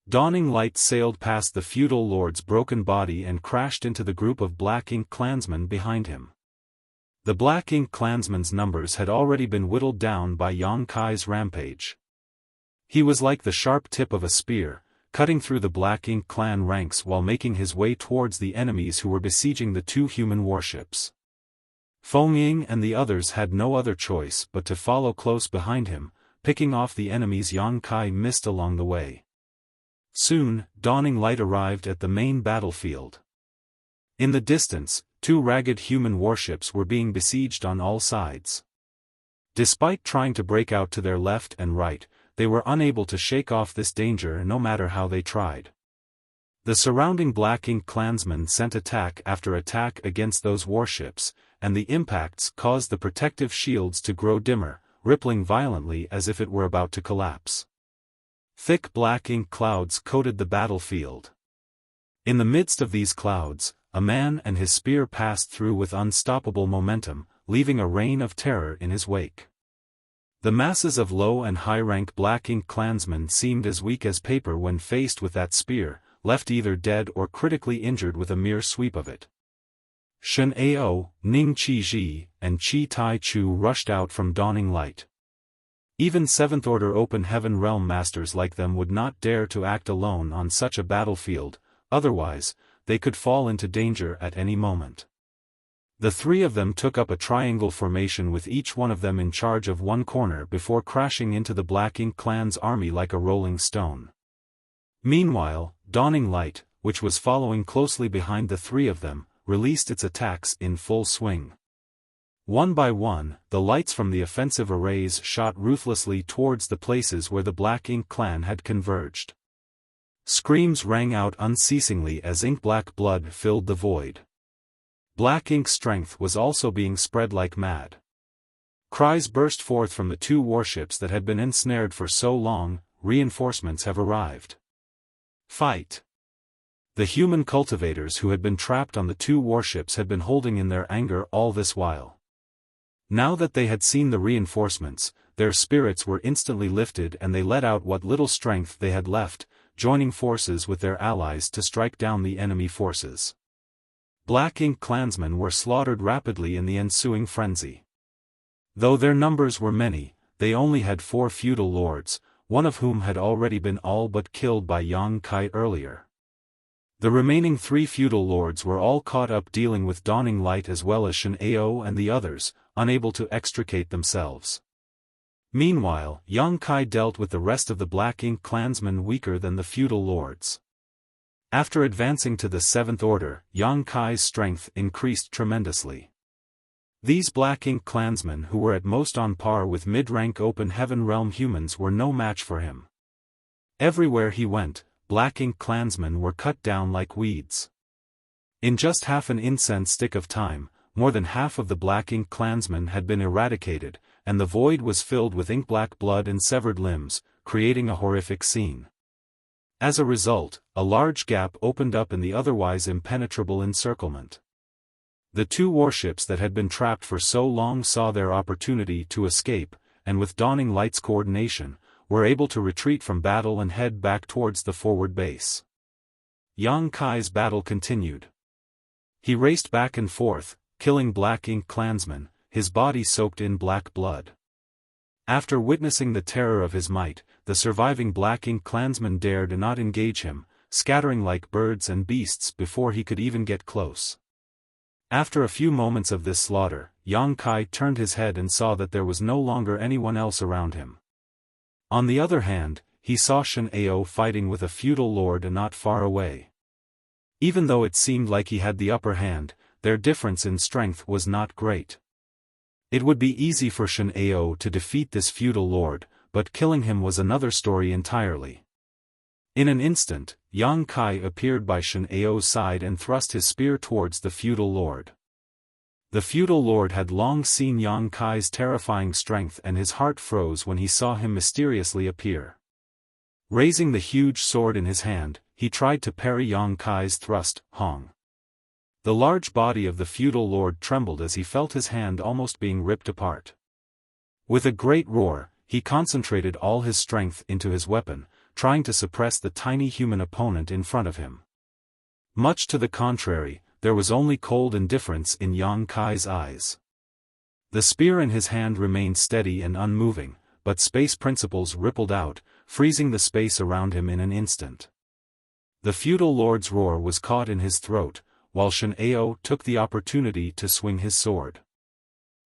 Dawning light sailed past the feudal lord's broken body and crashed into the group of Black Ink clansmen behind him. The Black Ink clansmen's numbers had already been whittled down by Yang Kai's rampage. He was like the sharp tip of a spear, cutting through the Black Ink clan ranks while making his way towards the enemies who were besieging the two human warships. Feng Ying and the others had no other choice but to follow close behind him, picking off the enemies Yang Kai missed along the way. Soon, dawning light arrived at the main battlefield. In the distance, two ragged human warships were being besieged on all sides. Despite trying to break out to their left and right, they were unable to shake off this danger no matter how they tried. The surrounding Black Ink clansmen sent attack after attack against those warships, and the impacts caused the protective shields to grow dimmer, rippling violently as if it were about to collapse. Thick black ink clouds coated the battlefield. In the midst of these clouds, a man and his spear passed through with unstoppable momentum, leaving a reign of terror in his wake. The masses of low and high-rank Black Ink clansmen seemed as weak as paper when faced with that spear, left either dead or critically injured with a mere sweep of it. Shen Ao, Ning Qizhi, and Qi Tai Chu rushed out from dawning light. Even Seventh Order Open Heaven Realm Masters like them would not dare to act alone on such a battlefield, otherwise, they could fall into danger at any moment. The three of them took up a triangle formation with each one of them in charge of one corner before crashing into the Black Ink clan's army like a rolling stone. Meanwhile, dawning light, which was following closely behind the three of them, released its attacks in full swing. One by one, the lights from the offensive arrays shot ruthlessly towards the places where the Black Ink clan had converged. Screams rang out unceasingly as ink-black blood filled the void. Black Ink's strength was also being spread like mad. Cries burst forth from the two warships that had been ensnared for so long. Reinforcements have arrived. Fight! The human cultivators who had been trapped on the two warships had been holding in their anger all this while. Now that they had seen the reinforcements, their spirits were instantly lifted and they let out what little strength they had left, joining forces with their allies to strike down the enemy forces. Black Ink clansmen were slaughtered rapidly in the ensuing frenzy. Though their numbers were many, they only had 4 feudal lords, one of whom had already been all but killed by Yang Kai earlier. The remaining 3 feudal lords were all caught up dealing with dawning light as well as Shen Ao and the others, unable to extricate themselves. Meanwhile, Yang Kai dealt with the rest of the Black Ink clansmen weaker than the feudal lords. After advancing to the Seventh Order, Yang Kai's strength increased tremendously. These Black Ink clansmen who were at most on par with mid-rank Open Heaven Realm humans were no match for him. Everywhere he went, Black Ink clansmen were cut down like weeds. In just half an incense stick of time, more than half of the Black Ink clansmen had been eradicated, and the void was filled with ink-black blood and severed limbs, creating a horrific scene. As a result, a large gap opened up in the otherwise impenetrable encirclement. The 2 warships that had been trapped for so long saw their opportunity to escape, and with dawning light's coordination, were able to retreat from battle and head back towards the forward base. Yang Kai's battle continued. He raced back and forth, killing Black Ink clansmen, his body soaked in black blood. After witnessing the terror of his might, the surviving Black Ink clansmen dared not engage him, scattering like birds and beasts before he could even get close. After a few moments of this slaughter, Yang Kai turned his head and saw that there was no longer anyone else around him. On the other hand, he saw Shen Ao fighting with a feudal lord not far away. Even though it seemed like he had the upper hand, their difference in strength was not great. It would be easy for Shen Ao to defeat this feudal lord, but killing him was another story entirely. In an instant, Yang Kai appeared by Shen Ao's side and thrust his spear towards the feudal lord. The feudal lord had long seen Yang Kai's terrifying strength and his heart froze when he saw him mysteriously appear. Raising the huge sword in his hand, he tried to parry Yang Kai's thrust, Hong. The large body of the feudal lord trembled as he felt his hand almost being ripped apart. With a great roar, he concentrated all his strength into his weapon, trying to suppress the tiny human opponent in front of him. Much to the contrary, there was only cold indifference in Yang Kai's eyes. The spear in his hand remained steady and unmoving, but space principles rippled out, freezing the space around him in an instant. The feudal lord's roar was caught in his throat, while Shen Ao took the opportunity to swing his sword.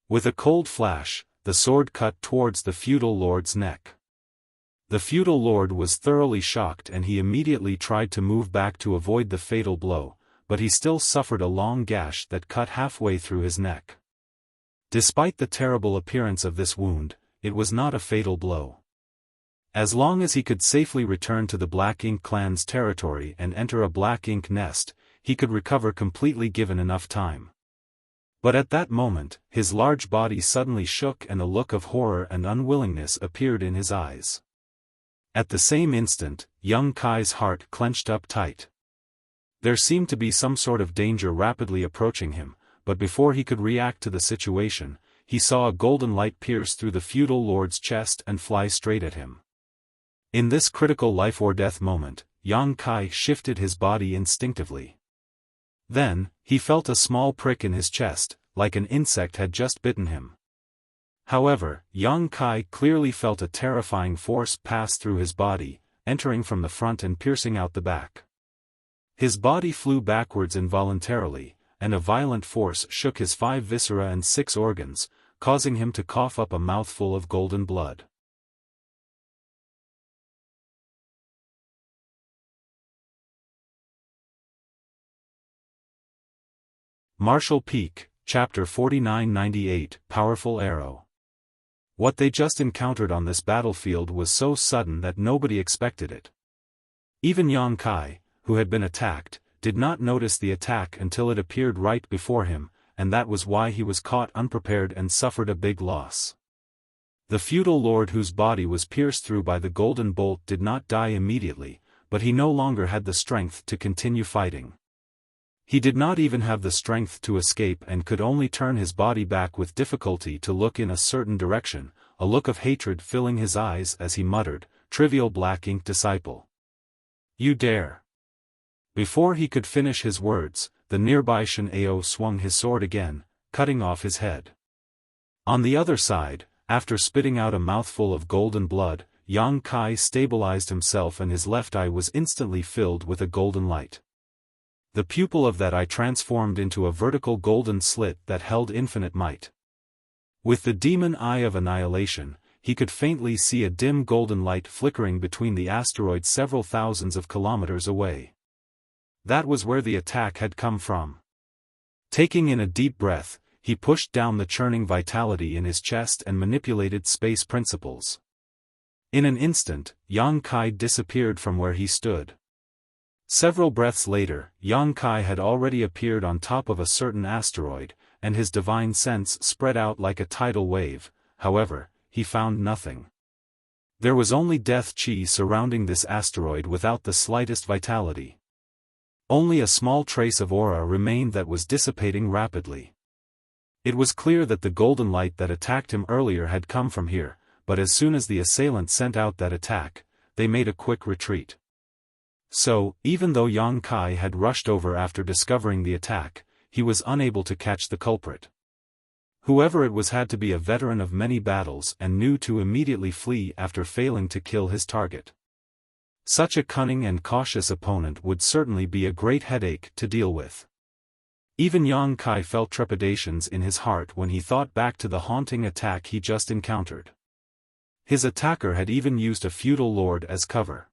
With a cold flash, the sword cut towards the feudal lord's neck. The feudal lord was thoroughly shocked and he immediately tried to move back to avoid the fatal blow, but he still suffered a long gash that cut halfway through his neck. Despite the terrible appearance of this wound, it was not a fatal blow. As long as he could safely return to the Black Ink clan's territory and enter a Black Ink nest, he could recover completely given enough time. But at that moment, his large body suddenly shook and a look of horror and unwillingness appeared in his eyes. At the same instant, Yang Kai's heart clenched up tight. There seemed to be some sort of danger rapidly approaching him, but before he could react to the situation, he saw a golden light pierce through the feudal lord's chest and fly straight at him. In this critical life-or-death moment, Yang Kai shifted his body instinctively. Then, he felt a small prick in his chest, like an insect had just bitten him. However, Yang Kai clearly felt a terrifying force pass through his body, entering from the front and piercing out the back. His body flew backwards involuntarily, and a violent force shook his 5 viscera and 6 organs, causing him to cough up a mouthful of golden blood. Martial Peak, Chapter 4998, Powerful Arrow. What they just encountered on this battlefield was so sudden that nobody expected it. Even Yang Kai, who had been attacked, did not notice the attack until it appeared right before him, and that was why he was caught unprepared and suffered a big loss. The feudal lord whose body was pierced through by the golden bolt did not die immediately, but he no longer had the strength to continue fighting. He did not even have the strength to escape and could only turn his body back with difficulty to look in a certain direction, a look of hatred filling his eyes as he muttered, "Trivial Black Ink disciple. You dare." Before he could finish his words, the nearby Shen Ao swung his sword again, cutting off his head. On the other side, after spitting out a mouthful of golden blood, Yang Kai stabilized himself and his left eye was instantly filled with a golden light. The pupil of that eye transformed into a vertical golden slit that held infinite might. With the demon eye of annihilation, he could faintly see a dim golden light flickering between the asteroids several thousands of kilometers away. That was where the attack had come from. Taking in a deep breath, he pushed down the churning vitality in his chest and manipulated space principles. In an instant, Yang Kai disappeared from where he stood. Several breaths later, Yang Kai had already appeared on top of a certain asteroid, and his divine sense spread out like a tidal wave. However, he found nothing. There was only death chi surrounding this asteroid without the slightest vitality. Only a small trace of aura remained that was dissipating rapidly. It was clear that the golden light that attacked him earlier had come from here, but as soon as the assailant sent out that attack, they made a quick retreat. So, even though Yang Kai had rushed over after discovering the attack, he was unable to catch the culprit. Whoever it was had to be a veteran of many battles and knew to immediately flee after failing to kill his target. Such a cunning and cautious opponent would certainly be a great headache to deal with. Even Yang Kai felt trepidations in his heart when he thought back to the haunting attack he just encountered. His attacker had even used a feudal lord as cover.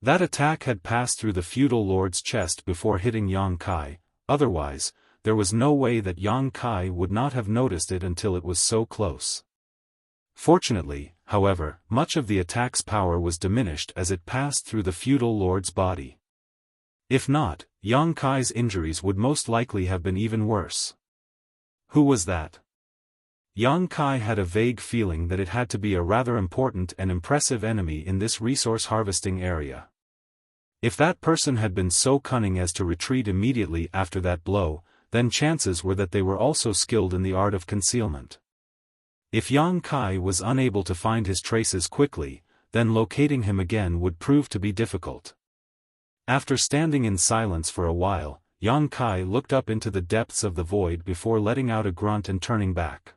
That attack had passed through the feudal lord's chest before hitting Yang Kai, otherwise, there was no way that Yang Kai would not have noticed it until it was so close. Fortunately, however, much of the attack's power was diminished as it passed through the feudal lord's body. If not, Yang Kai's injuries would most likely have been even worse. Who was that? Yang Kai had a vague feeling that it had to be a rather important and impressive enemy in this resource-harvesting area. If that person had been so cunning as to retreat immediately after that blow, then chances were that they were also skilled in the art of concealment. If Yang Kai was unable to find his traces quickly, then locating him again would prove to be difficult. After standing in silence for a while, Yang Kai looked up into the depths of the void before letting out a grunt and turning back.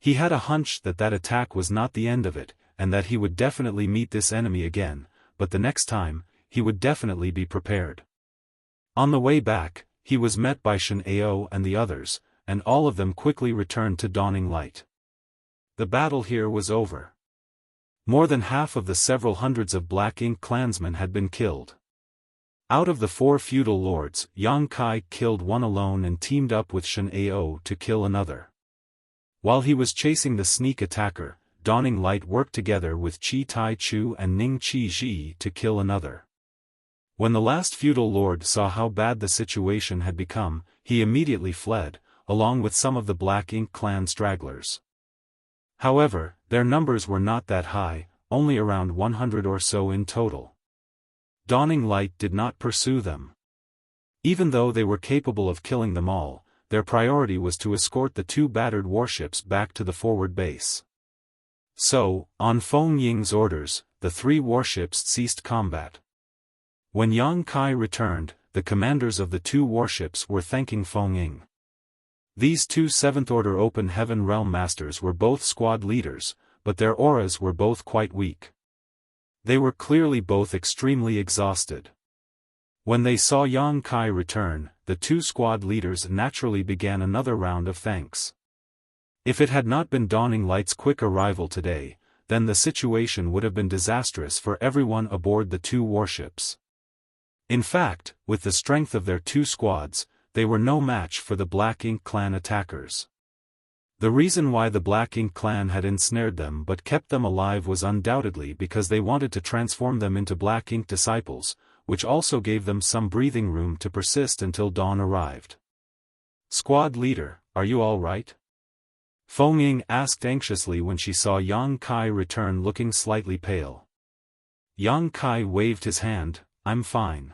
He had a hunch that that attack was not the end of it, and that he would definitely meet this enemy again, but the next time, he would definitely be prepared. On the way back, he was met by Shen Ao and the others, and all of them quickly returned to Dawning Light. The battle here was over. More than half of the several hundreds of Black Ink clansmen had been killed. Out of the 4 feudal lords, Yang Kai killed one alone and teamed up with Shen Ao to kill another. While he was chasing the sneak attacker, Dawning Light worked together with Chi Tai Chu and Ning Chi Ji to kill another. When the last feudal lord saw how bad the situation had become, he immediately fled, along with some of the Black Ink clan stragglers. However, their numbers were not that high, only around 100 or so in total. Dawning Light did not pursue them. Even though they were capable of killing them all, their priority was to escort the 2 battered warships back to the forward base. So, on Feng Ying's orders, the 3 warships ceased combat. When Yang Kai returned, the commanders of the 2 warships were thanking Feng Ying. These 2 7th-order Open Heaven Realm Masters were both squad leaders, but their auras were both quite weak. They were clearly both extremely exhausted. When they saw Yang Kai return, the 2 squad leaders naturally began another round of thanks. If it had not been Dawning Light's quick arrival today, then the situation would have been disastrous for everyone aboard the 2 warships. In fact, with the strength of their 2 squads, they were no match for the Black Ink clan attackers. The reason why the Black Ink clan had ensnared them but kept them alive was undoubtedly because they wanted to transform them into Black Ink disciples, which also gave them some breathing room to persist until dawn arrived. "Squad leader, are you all right?" Feng Ying asked anxiously when she saw Yang Kai return looking slightly pale. Yang Kai waved his hand, "I'm fine."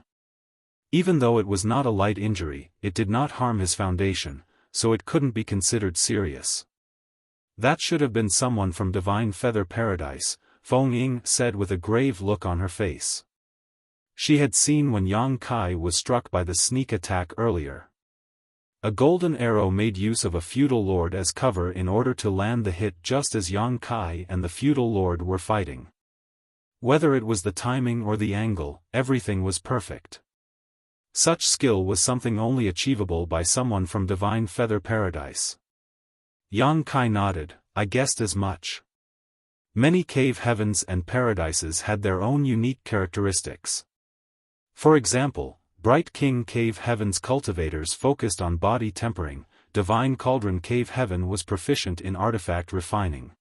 Even though it was not a light injury, it did not harm his foundation, so it couldn't be considered serious. "That should have been someone from Divine Feather Paradise," Feng Ying said with a grave look on her face. She had seen when Yang Kai was struck by the sneak attack earlier. A golden arrow made use of a feudal lord as cover in order to land the hit just as Yang Kai and the feudal lord were fighting. Whether it was the timing or the angle, everything was perfect. Such skill was something only achievable by someone from Divine Feather Paradise. Yang Kai nodded, "I guessed as much." Many cave heavens and paradises had their own unique characteristics. For example, Bright King Cave Heaven's cultivators focused on body tempering, Divine Cauldron Cave Heaven was proficient in artifact refining.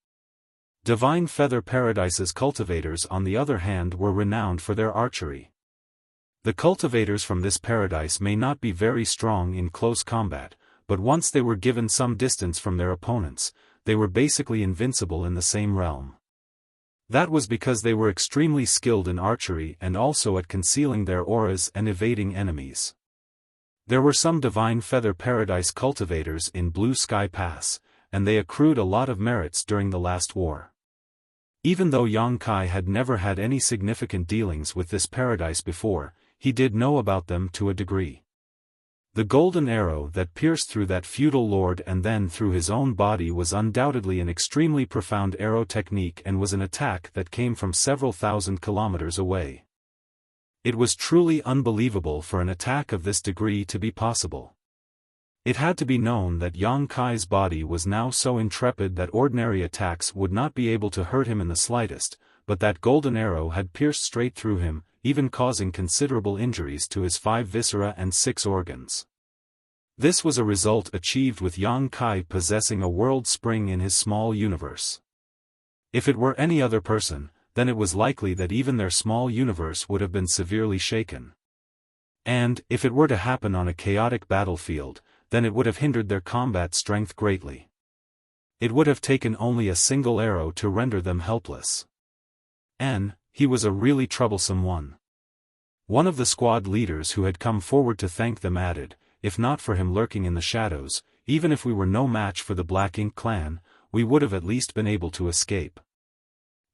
Divine Feather Paradise's cultivators on the other hand were renowned for their archery. The cultivators from this paradise may not be very strong in close combat, but once they were given some distance from their opponents, they were basically invincible in the same realm. That was because they were extremely skilled in archery and also at concealing their auras and evading enemies. There were some Divine Feather Paradise cultivators in Blue Sky Pass, and they accrued a lot of merits during the last war. Even though Yang Kai had never had any significant dealings with this paradise before, he did know about them to a degree. The golden arrow that pierced through that feudal lord and then through his own body was undoubtedly an extremely profound arrow technique and was an attack that came from several thousand kilometers away. It was truly unbelievable for an attack of this degree to be possible. It had to be known that Yang Kai's body was now so intrepid that ordinary attacks would not be able to hurt him in the slightest, but that golden arrow had pierced straight through him, even causing considerable injuries to his 5 viscera and 6 organs. This was a result achieved with Yang Kai possessing a world spring in his small universe. If it were any other person, then it was likely that even their small universe would have been severely shaken. And, if it were to happen on a chaotic battlefield, then it would have hindered their combat strength greatly. It would have taken only a single arrow to render them helpless. And he was a really troublesome one. One of the squad leaders who had come forward to thank them added, if not for him lurking in the shadows, even if we were no match for the Black Ink clan, we would have at least been able to escape.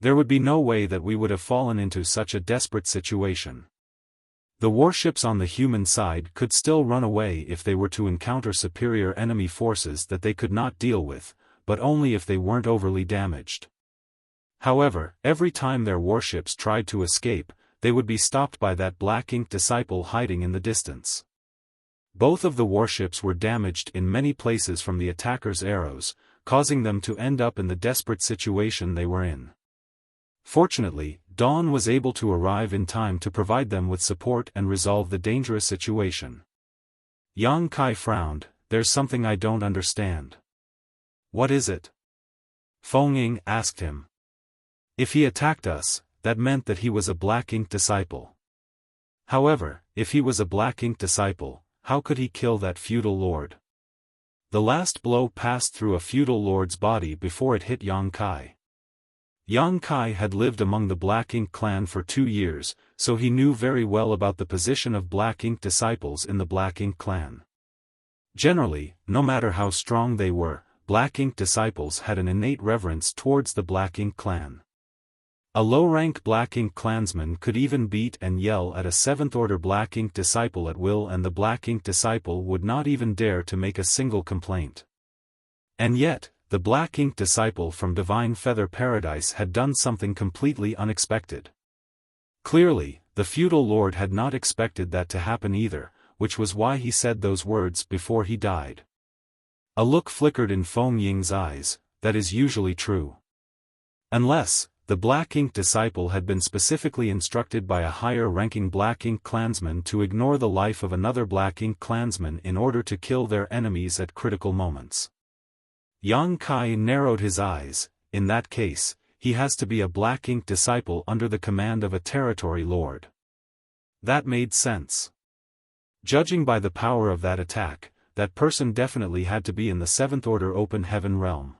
There would be no way that we would have fallen into such a desperate situation. The warships on the human side could still run away if they were to encounter superior enemy forces that they could not deal with, but only if they weren't overly damaged. However, every time their warships tried to escape, they would be stopped by that Black Ink disciple hiding in the distance. Both of the warships were damaged in many places from the attackers' arrows, causing them to end up in the desperate situation they were in. Fortunately, Dawn was able to arrive in time to provide them with support and resolve the dangerous situation. Yang Kai frowned. There's something I don't understand. What is it? Feng Ying asked him. If he attacked us, that meant that he was a Black Ink disciple. However, if he was a Black Ink disciple, how could he kill that feudal lord? The last blow passed through a feudal lord's body before it hit Yang Kai. Yang Kai had lived among the Black Ink clan for 2 years, so he knew very well about the position of Black Ink disciples in the Black Ink clan. Generally, no matter how strong they were, Black Ink disciples had an innate reverence towards the Black Ink clan. A low-rank Black Ink clansman could even beat and yell at a 7th-order Black Ink disciple at will, and the Black Ink disciple would not even dare to make a single complaint. And yet, the Black Ink disciple from Divine Feather Paradise had done something completely unexpected. Clearly, the feudal lord had not expected that to happen either, which was why he said those words before he died. A look flickered in Feng Ying's eyes. That is usually true. Unless the Black Ink disciple had been specifically instructed by a higher-ranking Black Ink clansman to ignore the life of another Black Ink clansman in order to kill their enemies at critical moments. Yang Kai narrowed his eyes. In that case, he has to be a Black Ink disciple under the command of a territory lord. That made sense. Judging by the power of that attack, that person definitely had to be in the 7th-order Open Heaven realm.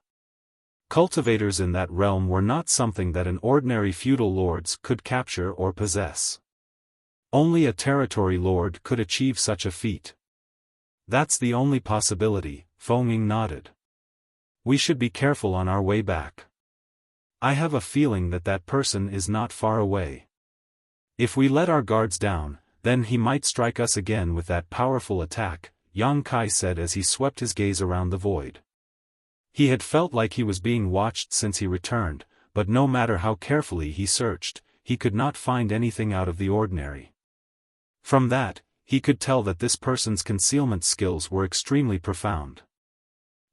Cultivators in that realm were not something that an ordinary feudal lords could capture or possess. Only a territory lord could achieve such a feat. That's the only possibility, Feng Ying nodded. We should be careful on our way back. I have a feeling that that person is not far away. If we let our guards down, then he might strike us again with that powerful attack, Yang Kai said as he swept his gaze around the void. He had felt like he was being watched since he returned, but no matter how carefully he searched, he could not find anything out of the ordinary. From that, he could tell that this person's concealment skills were extremely profound.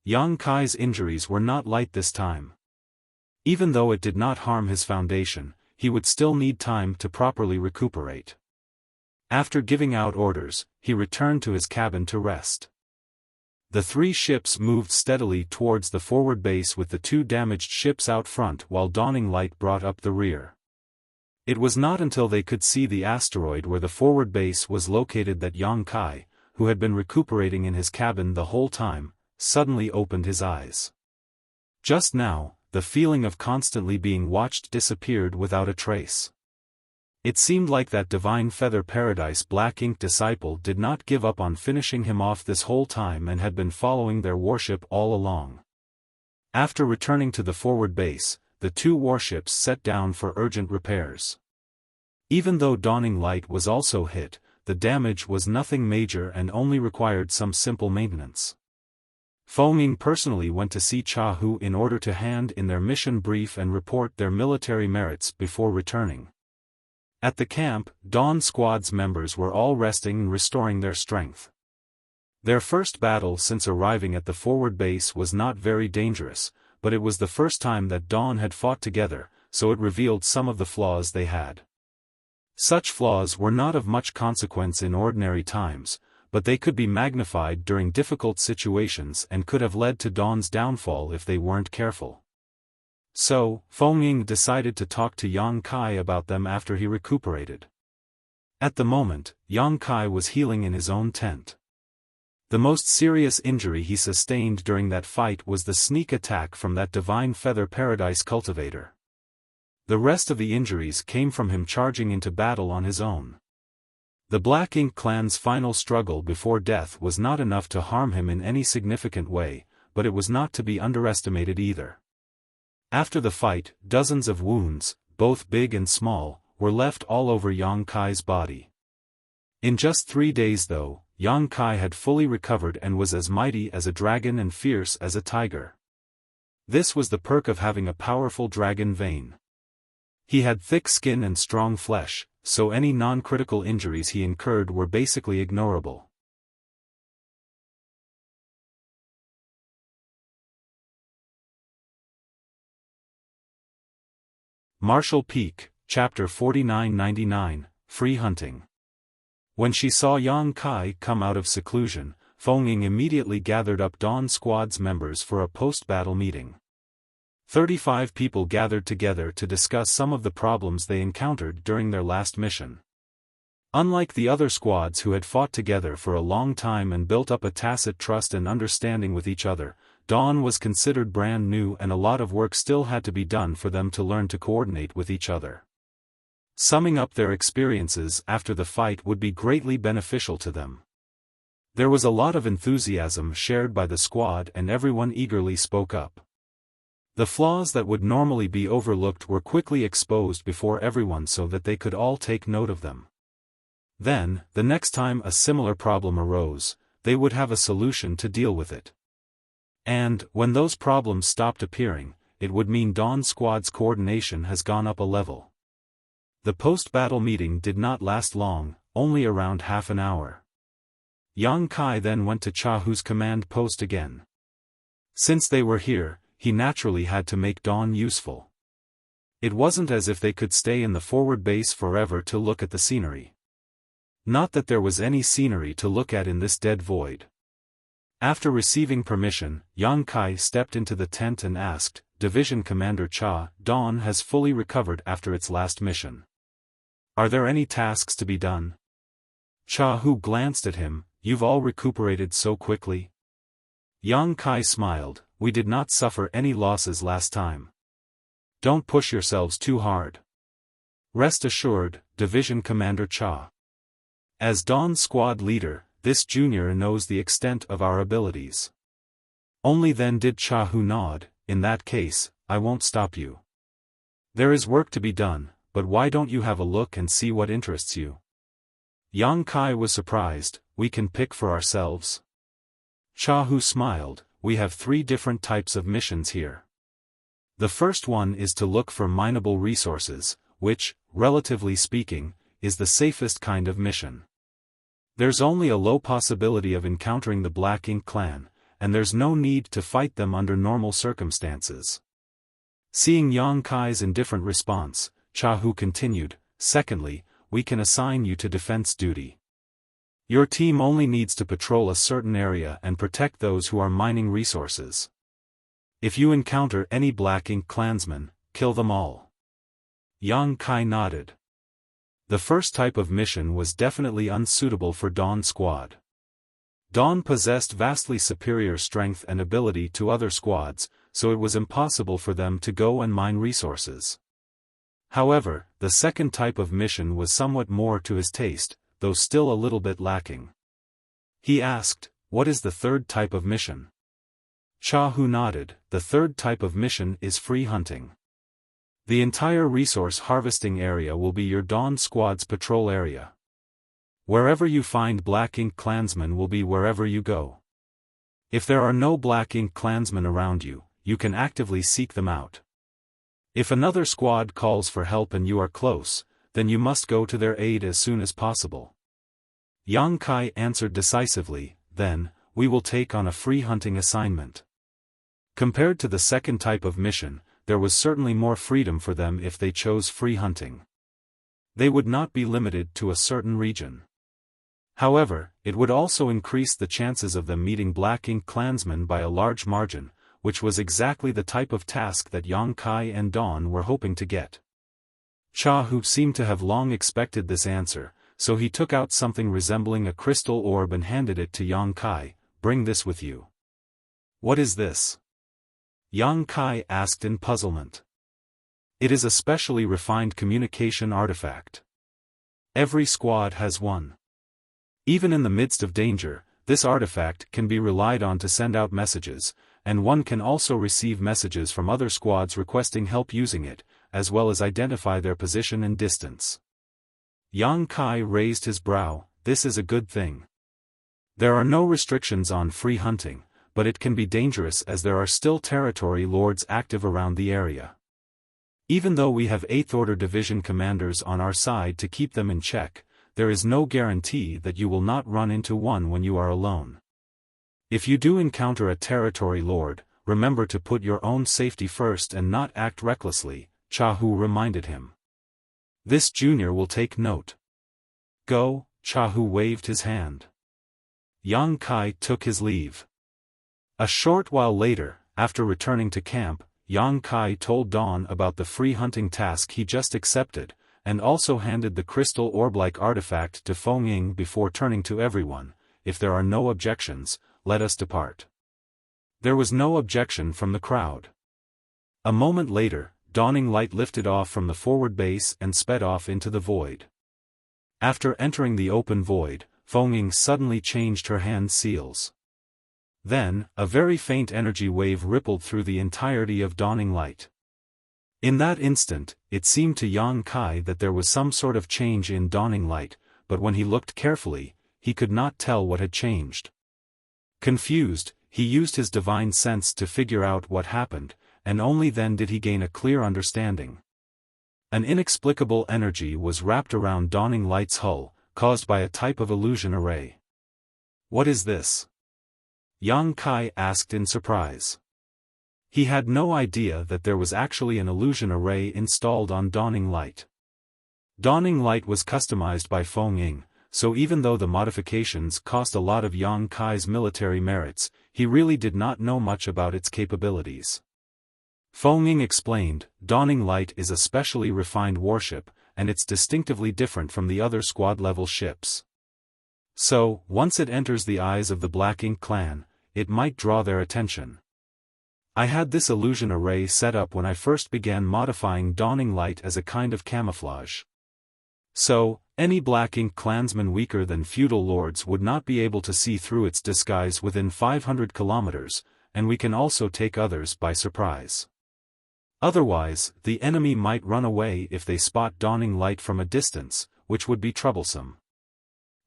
Yang Kai's injuries were not light this time. Even though it did not harm his foundation, he would still need time to properly recuperate. After giving out orders, he returned to his cabin to rest. The 3 ships moved steadily towards the forward base with the 2 damaged ships out front while dawning light brought up the rear. It was not until they could see the asteroid where the forward base was located that Yang Kai, who had been recuperating in his cabin the whole time, suddenly opened his eyes. Just now, the feeling of constantly being watched disappeared without a trace. It seemed like that Divine Feather Paradise Black Ink disciple did not give up on finishing him off this whole time and had been following their warship all along. After returning to the forward base, the 2 warships set down for urgent repairs. Even though dawning light was also hit, the damage was nothing major and only required some simple maintenance. Feng Ying personally went to see Cha Hu in order to hand in their mission brief and report their military merits before returning. At the camp, Dawn Squad's members were all resting and restoring their strength. Their first battle since arriving at the forward base was not very dangerous, but it was the first time that Dawn had fought together, so it revealed some of the flaws they had. Such flaws were not of much consequence in ordinary times, but they could be magnified during difficult situations and could have led to Dawn's downfall if they weren't careful. So, Feng Ying decided to talk to Yang Kai about them after he recuperated. At the moment, Yang Kai was healing in his own tent. The most serious injury he sustained during that fight was the sneak attack from that Divine Feather Paradise cultivator. The rest of the injuries came from him charging into battle on his own. The Black Ink clan's final struggle before death was not enough to harm him in any significant way, but it was not to be underestimated either. After the fight, dozens of wounds, both big and small, were left all over Yang Kai's body. In just 3 days though, Yang Kai had fully recovered and was as mighty as a dragon and fierce as a tiger. This was the perk of having a powerful dragon vein. He had thick skin and strong flesh, so any non-critical injuries he incurred were basically ignorable. Martial Peak, Chapter 4999, Free Hunting. When she saw Yang Kai come out of seclusion, Feng Ying immediately gathered up Dawn Squad's members for a post-battle meeting. 35 people gathered together to discuss some of the problems they encountered during their last mission. Unlike the other squads who had fought together for a long time and built up a tacit trust and understanding with each other, Dawn was considered brand new and a lot of work still had to be done for them to learn to coordinate with each other. Summing up their experiences after the fight would be greatly beneficial to them. There was a lot of enthusiasm shared by the squad and everyone eagerly spoke up. The flaws that would normally be overlooked were quickly exposed before everyone so that they could all take note of them. Then, the next time a similar problem arose, they would have a solution to deal with it. And, when those problems stopped appearing, it would mean Dawn Squad's coordination has gone up a level. The post-battle meeting did not last long, only around half an hour. Yang Kai then went to Chahu's command post again. Since they were here, he naturally had to make Dawn useful. It wasn't as if they could stay in the forward base forever to look at the scenery. Not that there was any scenery to look at in this dead void. After receiving permission, Yang Kai stepped into the tent and asked, "Division Commander Cha, Dawn has fully recovered after its last mission. Are there any tasks to be done?" Chahu glanced at him, "You've all recuperated so quickly?" Yang Kai smiled, "We did not suffer any losses last time. Don't push yourselves too hard. Rest assured, Division Commander Cha. As Dawn Squad leader, this junior knows the extent of our abilities." Only then did Chahu nod, "In that case, I won't stop you. There is work to be done, but why don't you have a look and see what interests you?" Yang Kai was surprised, "We can pick for ourselves?" Chahu smiled, "We have 3 different types of missions here. The first one is to look for mineable resources, which, relatively speaking, is the safest kind of mission. There's only a low possibility of encountering the Black Ink clan, and there's no need to fight them under normal circumstances." Seeing Yang Kai's indifferent response, Chahu continued, "Secondly, we can assign you to defense duty. Your team only needs to patrol a certain area and protect those who are mining resources. If you encounter any Black Ink clansmen, kill them all." Yang Kai nodded. The first type of mission was definitely unsuitable for Dawn Squad. Dawn possessed vastly superior strength and ability to other squads, so it was impossible for them to go and mine resources. However, the second type of mission was somewhat more to his taste, though still a little bit lacking. He asked, "What is the third type of mission?" Chahu nodded, "The third type of mission is free hunting. The entire resource harvesting area will be your Dawn Squad's patrol area. Wherever you find Black Ink clansmen will be wherever you go. If there are no Black Ink clansmen around you, you can actively seek them out. If another squad calls for help and you are close, then you must go to their aid as soon as possible." Yang Kai answered decisively, "Then, we will take on a free hunting assignment." Compared to the second type of mission, there was certainly more freedom for them if they chose free hunting. They would not be limited to a certain region. However, it would also increase the chances of them meeting Black Ink clansmen by a large margin, which was exactly the type of task that Yang Kai and Dawn were hoping to get. Chahu seemed to have long expected this answer, so he took out something resembling a crystal orb and handed it to Yang Kai, bring this with you. What is this? Yang Kai asked in puzzlement. It is a specially refined communication artifact. Every squad has one. Even in the midst of danger, this artifact can be relied on to send out messages, and one can also receive messages from other squads requesting help using it, as well as identify their position and distance. Yang Kai raised his brow. This is a good thing. There are no restrictions on free hunting, but it can be dangerous as there are still territory lords active around the area. Even though we have 8th Order Division commanders on our side to keep them in check, there is no guarantee that you will not run into one when you are alone. If you do encounter a territory lord, remember to put your own safety first and not act recklessly, Chahu reminded him. This junior will take note. Go, Chahu waved his hand. Yang Kai took his leave. A short while later, after returning to camp, Yang Kai told Dawn about the free hunting task he just accepted, and also handed the crystal orb-like artifact to Feng Ying before turning to everyone. If there are no objections, let us depart. There was no objection from the crowd. A moment later, Dawning Light lifted off from the forward base and sped off into the void. After entering the open void, Feng Ying suddenly changed her hand seals. Then, a very faint energy wave rippled through the entirety of Dawning Light. In that instant, it seemed to Yang Kai that there was some sort of change in Dawning Light, but when he looked carefully, he could not tell what had changed. Confused, he used his divine sense to figure out what happened, and only then did he gain a clear understanding. An inexplicable energy was wrapped around Dawning Light's hull, caused by a type of illusion array. What is this? Yang Kai asked in surprise. He had no idea that there was actually an illusion array installed on Dawning Light. Dawning Light was customized by Feng Ying, so even though the modifications cost a lot of Yang Kai's military merits, he really did not know much about its capabilities. Feng Ying explained, Dawning Light is a specially refined warship, and it's distinctively different from the other squad-level ships. So, once it enters the eyes of the Black Ink clan, it might draw their attention. I had this illusion array set up when I first began modifying Dawning Light as a kind of camouflage. So, any Black Ink clansman weaker than feudal lords would not be able to see through its disguise within 500 kilometers, and we can also take others by surprise. Otherwise, the enemy might run away if they spot Dawning Light from a distance, which would be troublesome.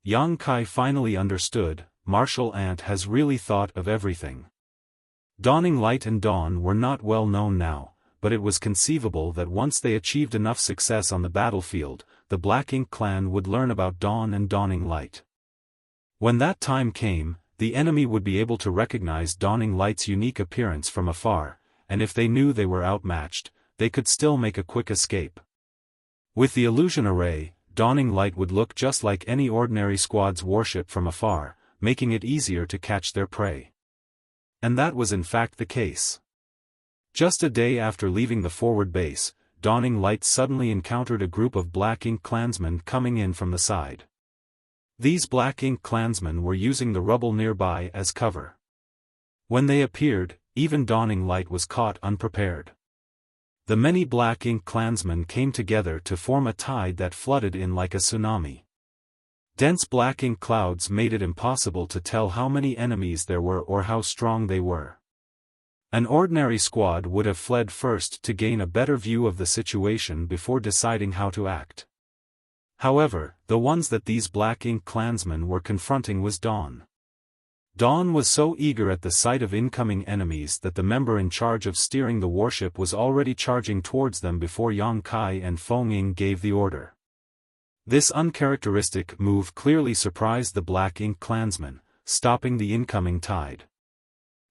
Yang Kai finally understood, Martial Ant has really thought of everything. Dawning Light and Dawn were not well known now, but it was conceivable that once they achieved enough success on the battlefield, the Black Ink clan would learn about Dawn and Dawning Light. When that time came, the enemy would be able to recognize Dawning Light's unique appearance from afar, and if they knew they were outmatched, they could still make a quick escape. With the illusion array, Dawning Light would look just like any ordinary squad's warship from afar, making it easier to catch their prey. And that was in fact the case. Just a day after leaving the forward base, Dawning Light suddenly encountered a group of Black Ink clansmen coming in from the side. These Black Ink clansmen were using the rubble nearby as cover. When they appeared, even Dawning Light was caught unprepared. The many Black Ink clansmen came together to form a tide that flooded in like a tsunami. Dense black ink clouds made it impossible to tell how many enemies there were or how strong they were. An ordinary squad would have fled first to gain a better view of the situation before deciding how to act. However, the ones that these Black Ink clansmen were confronting was Dawn. Dawn was so eager at the sight of incoming enemies that the member in charge of steering the warship was already charging towards them before Yang Kai and Feng Ying gave the order. This uncharacteristic move clearly surprised the Black Ink clansmen, stopping the incoming tide.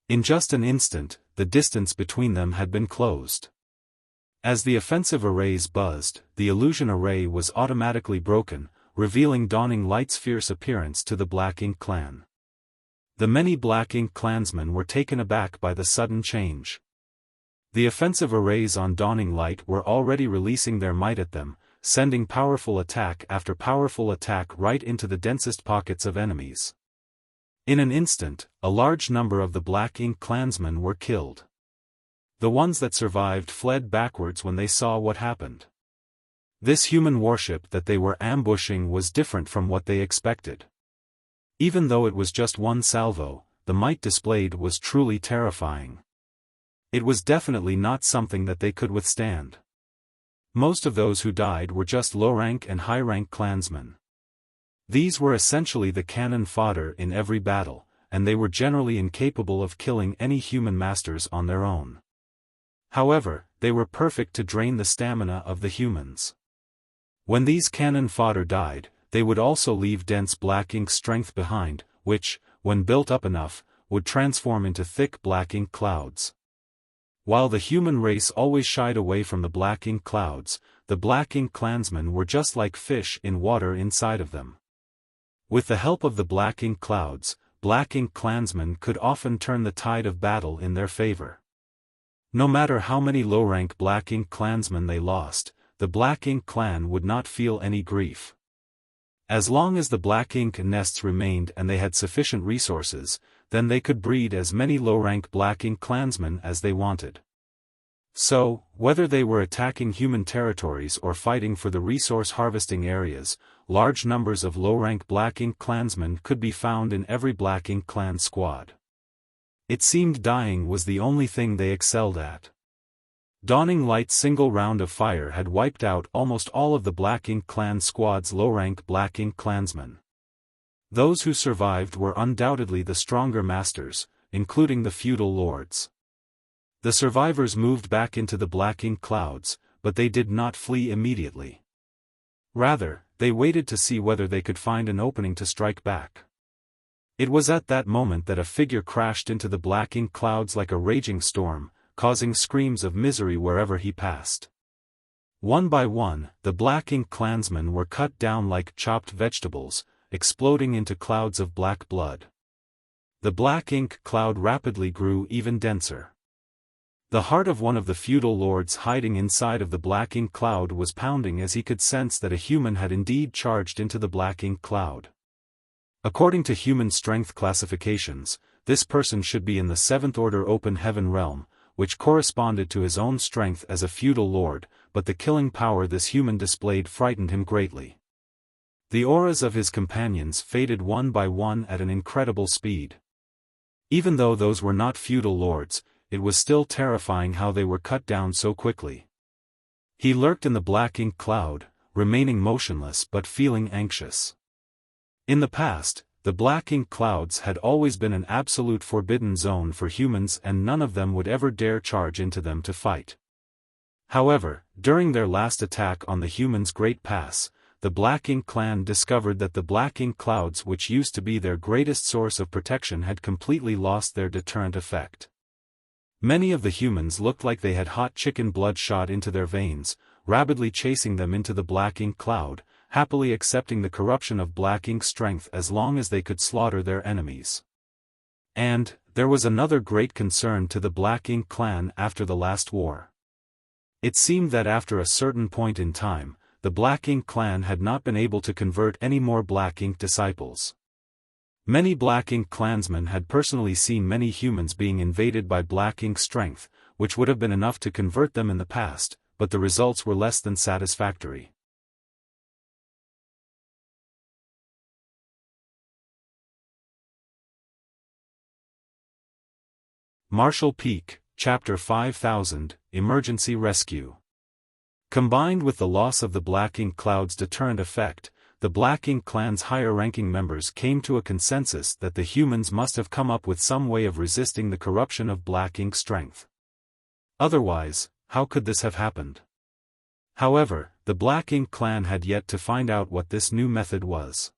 In just an instant, the distance between them had been closed. As the offensive arrays buzzed, the illusion array was automatically broken, revealing Dawning Light's fierce appearance to the Black Ink clan. The many Black Ink clansmen were taken aback by the sudden change. The offensive arrays on Dawning Light were already releasing their might at them, sending powerful attack after powerful attack right into the densest pockets of enemies. In an instant, a large number of the Black Ink clansmen were killed. The ones that survived fled backwards when they saw what happened. This human warship that they were ambushing was different from what they expected. Even though it was just one salvo, the might displayed was truly terrifying. It was definitely not something that they could withstand. Most of those who died were just low-rank and high-rank clansmen. These were essentially the cannon fodder in every battle, and they were generally incapable of killing any human masters on their own. However, they were perfect to drain the stamina of the humans. When these cannon fodder died, they would also leave dense black ink strength behind, which, when built up enough, would transform into thick black ink clouds. While the human race always shied away from the black ink clouds, the Black Ink clansmen were just like fish in water inside of them. With the help of the Black Ink clouds, Black Ink clansmen could often turn the tide of battle in their favor. No matter how many low-rank Black Ink clansmen they lost, the Black Ink clan would not feel any grief. As long as the Black Ink nests remained and they had sufficient resources, then they could breed as many low-rank Black Ink clansmen as they wanted. So, whether they were attacking human territories or fighting for the resource harvesting areas, large numbers of low-rank Black Ink clansmen could be found in every Black Ink clan squad. It seemed dying was the only thing they excelled at. Dawning Light's single round of fire had wiped out almost all of the Black Ink clan squad's low-rank Black Ink clansmen. Those who survived were undoubtedly the stronger masters, including the feudal lords. The survivors moved back into the Black Ink clouds, but they did not flee immediately. Rather, they waited to see whether they could find an opening to strike back. It was at that moment that a figure crashed into the Black Ink clouds like a raging storm, causing screams of misery wherever he passed. One by one, the Black Ink clansmen were cut down like chopped vegetables, exploding into clouds of black blood. The Black Ink cloud rapidly grew even denser. The heart of one of the feudal lords hiding inside of the Black Ink cloud was pounding as he could sense that a human had indeed charged into the Black Ink cloud. According to human strength classifications, this person should be in the 7th order open heaven realm, which corresponded to his own strength as a feudal lord, but the killing power this human displayed frightened him greatly. The auras of his companions faded one by one at an incredible speed. Even though those were not feudal lords, it was still terrifying how they were cut down so quickly. He lurked in the Black Ink cloud, remaining motionless but feeling anxious. In the past, the Black Ink clouds had always been an absolute forbidden zone for humans and none of them would ever dare charge into them to fight. However, during their last attack on the humans' Great Pass, the Black Ink clan discovered that the Black Ink clouds which used to be their greatest source of protection had completely lost their deterrent effect. Many of the humans looked like they had hot chicken blood shot into their veins, rapidly chasing them into the Black Ink cloud, happily accepting the corruption of Black Ink strength as long as they could slaughter their enemies. And, there was another great concern to the Black Ink clan after the last war. It seemed that after a certain point in time, the Black Ink clan had not been able to convert any more Black Ink disciples. Many Black Ink clansmen had personally seen many humans being invaded by Black Ink strength, which would have been enough to convert them in the past, but the results were less than satisfactory. Marshall Peak, Chapter 5000, Emergency Rescue. Combined with the loss of the Black Ink cloud's deterrent effect, the Black Ink clan's higher-ranking members came to a consensus that the humans must have come up with some way of resisting the corruption of Black Ink strength. Otherwise, how could this have happened? However, the Black Ink clan had yet to find out what this new method was.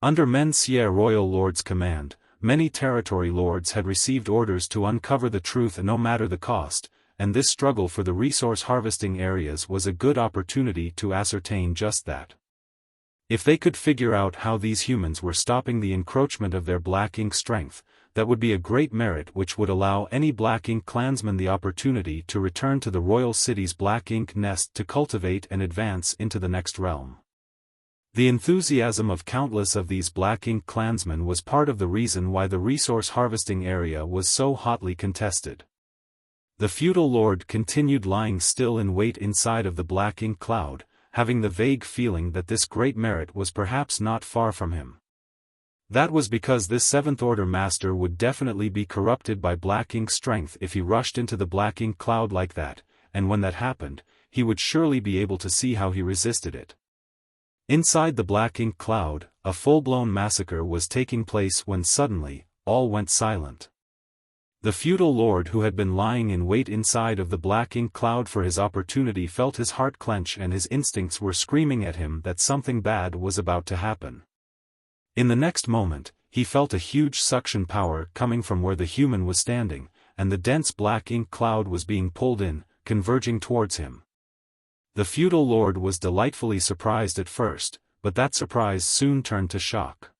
Under Men'Xie Royal Lord's command, many territory lords had received orders to uncover the truth no matter the cost, and this struggle for the resource harvesting areas was a good opportunity to ascertain just that. If they could figure out how these humans were stopping the encroachment of their Black Ink strength, that would be a great merit which would allow any Black Ink clansman the opportunity to return to the royal city's Black Ink nest to cultivate and advance into the next realm. The enthusiasm of countless of these Black Ink clansmen was part of the reason why the resource harvesting area was so hotly contested. The feudal lord continued lying still in wait inside of the Black Ink cloud, having the vague feeling that this great merit was perhaps not far from him. That was because this Seventh Order master would definitely be corrupted by Black Ink strength if he rushed into the Black Ink cloud like that, and when that happened, he would surely be able to see how he resisted it. Inside the Black Ink cloud, a full-blown massacre was taking place when suddenly, all went silent. The feudal lord who had been lying in wait inside of the Black Ink cloud for his opportunity felt his heart clench and his instincts were screaming at him that something bad was about to happen. In the next moment, he felt a huge suction power coming from where the human was standing, and the dense Black Ink cloud was being pulled in, converging towards him. The feudal lord was delightfully surprised at first, but that surprise soon turned to shock.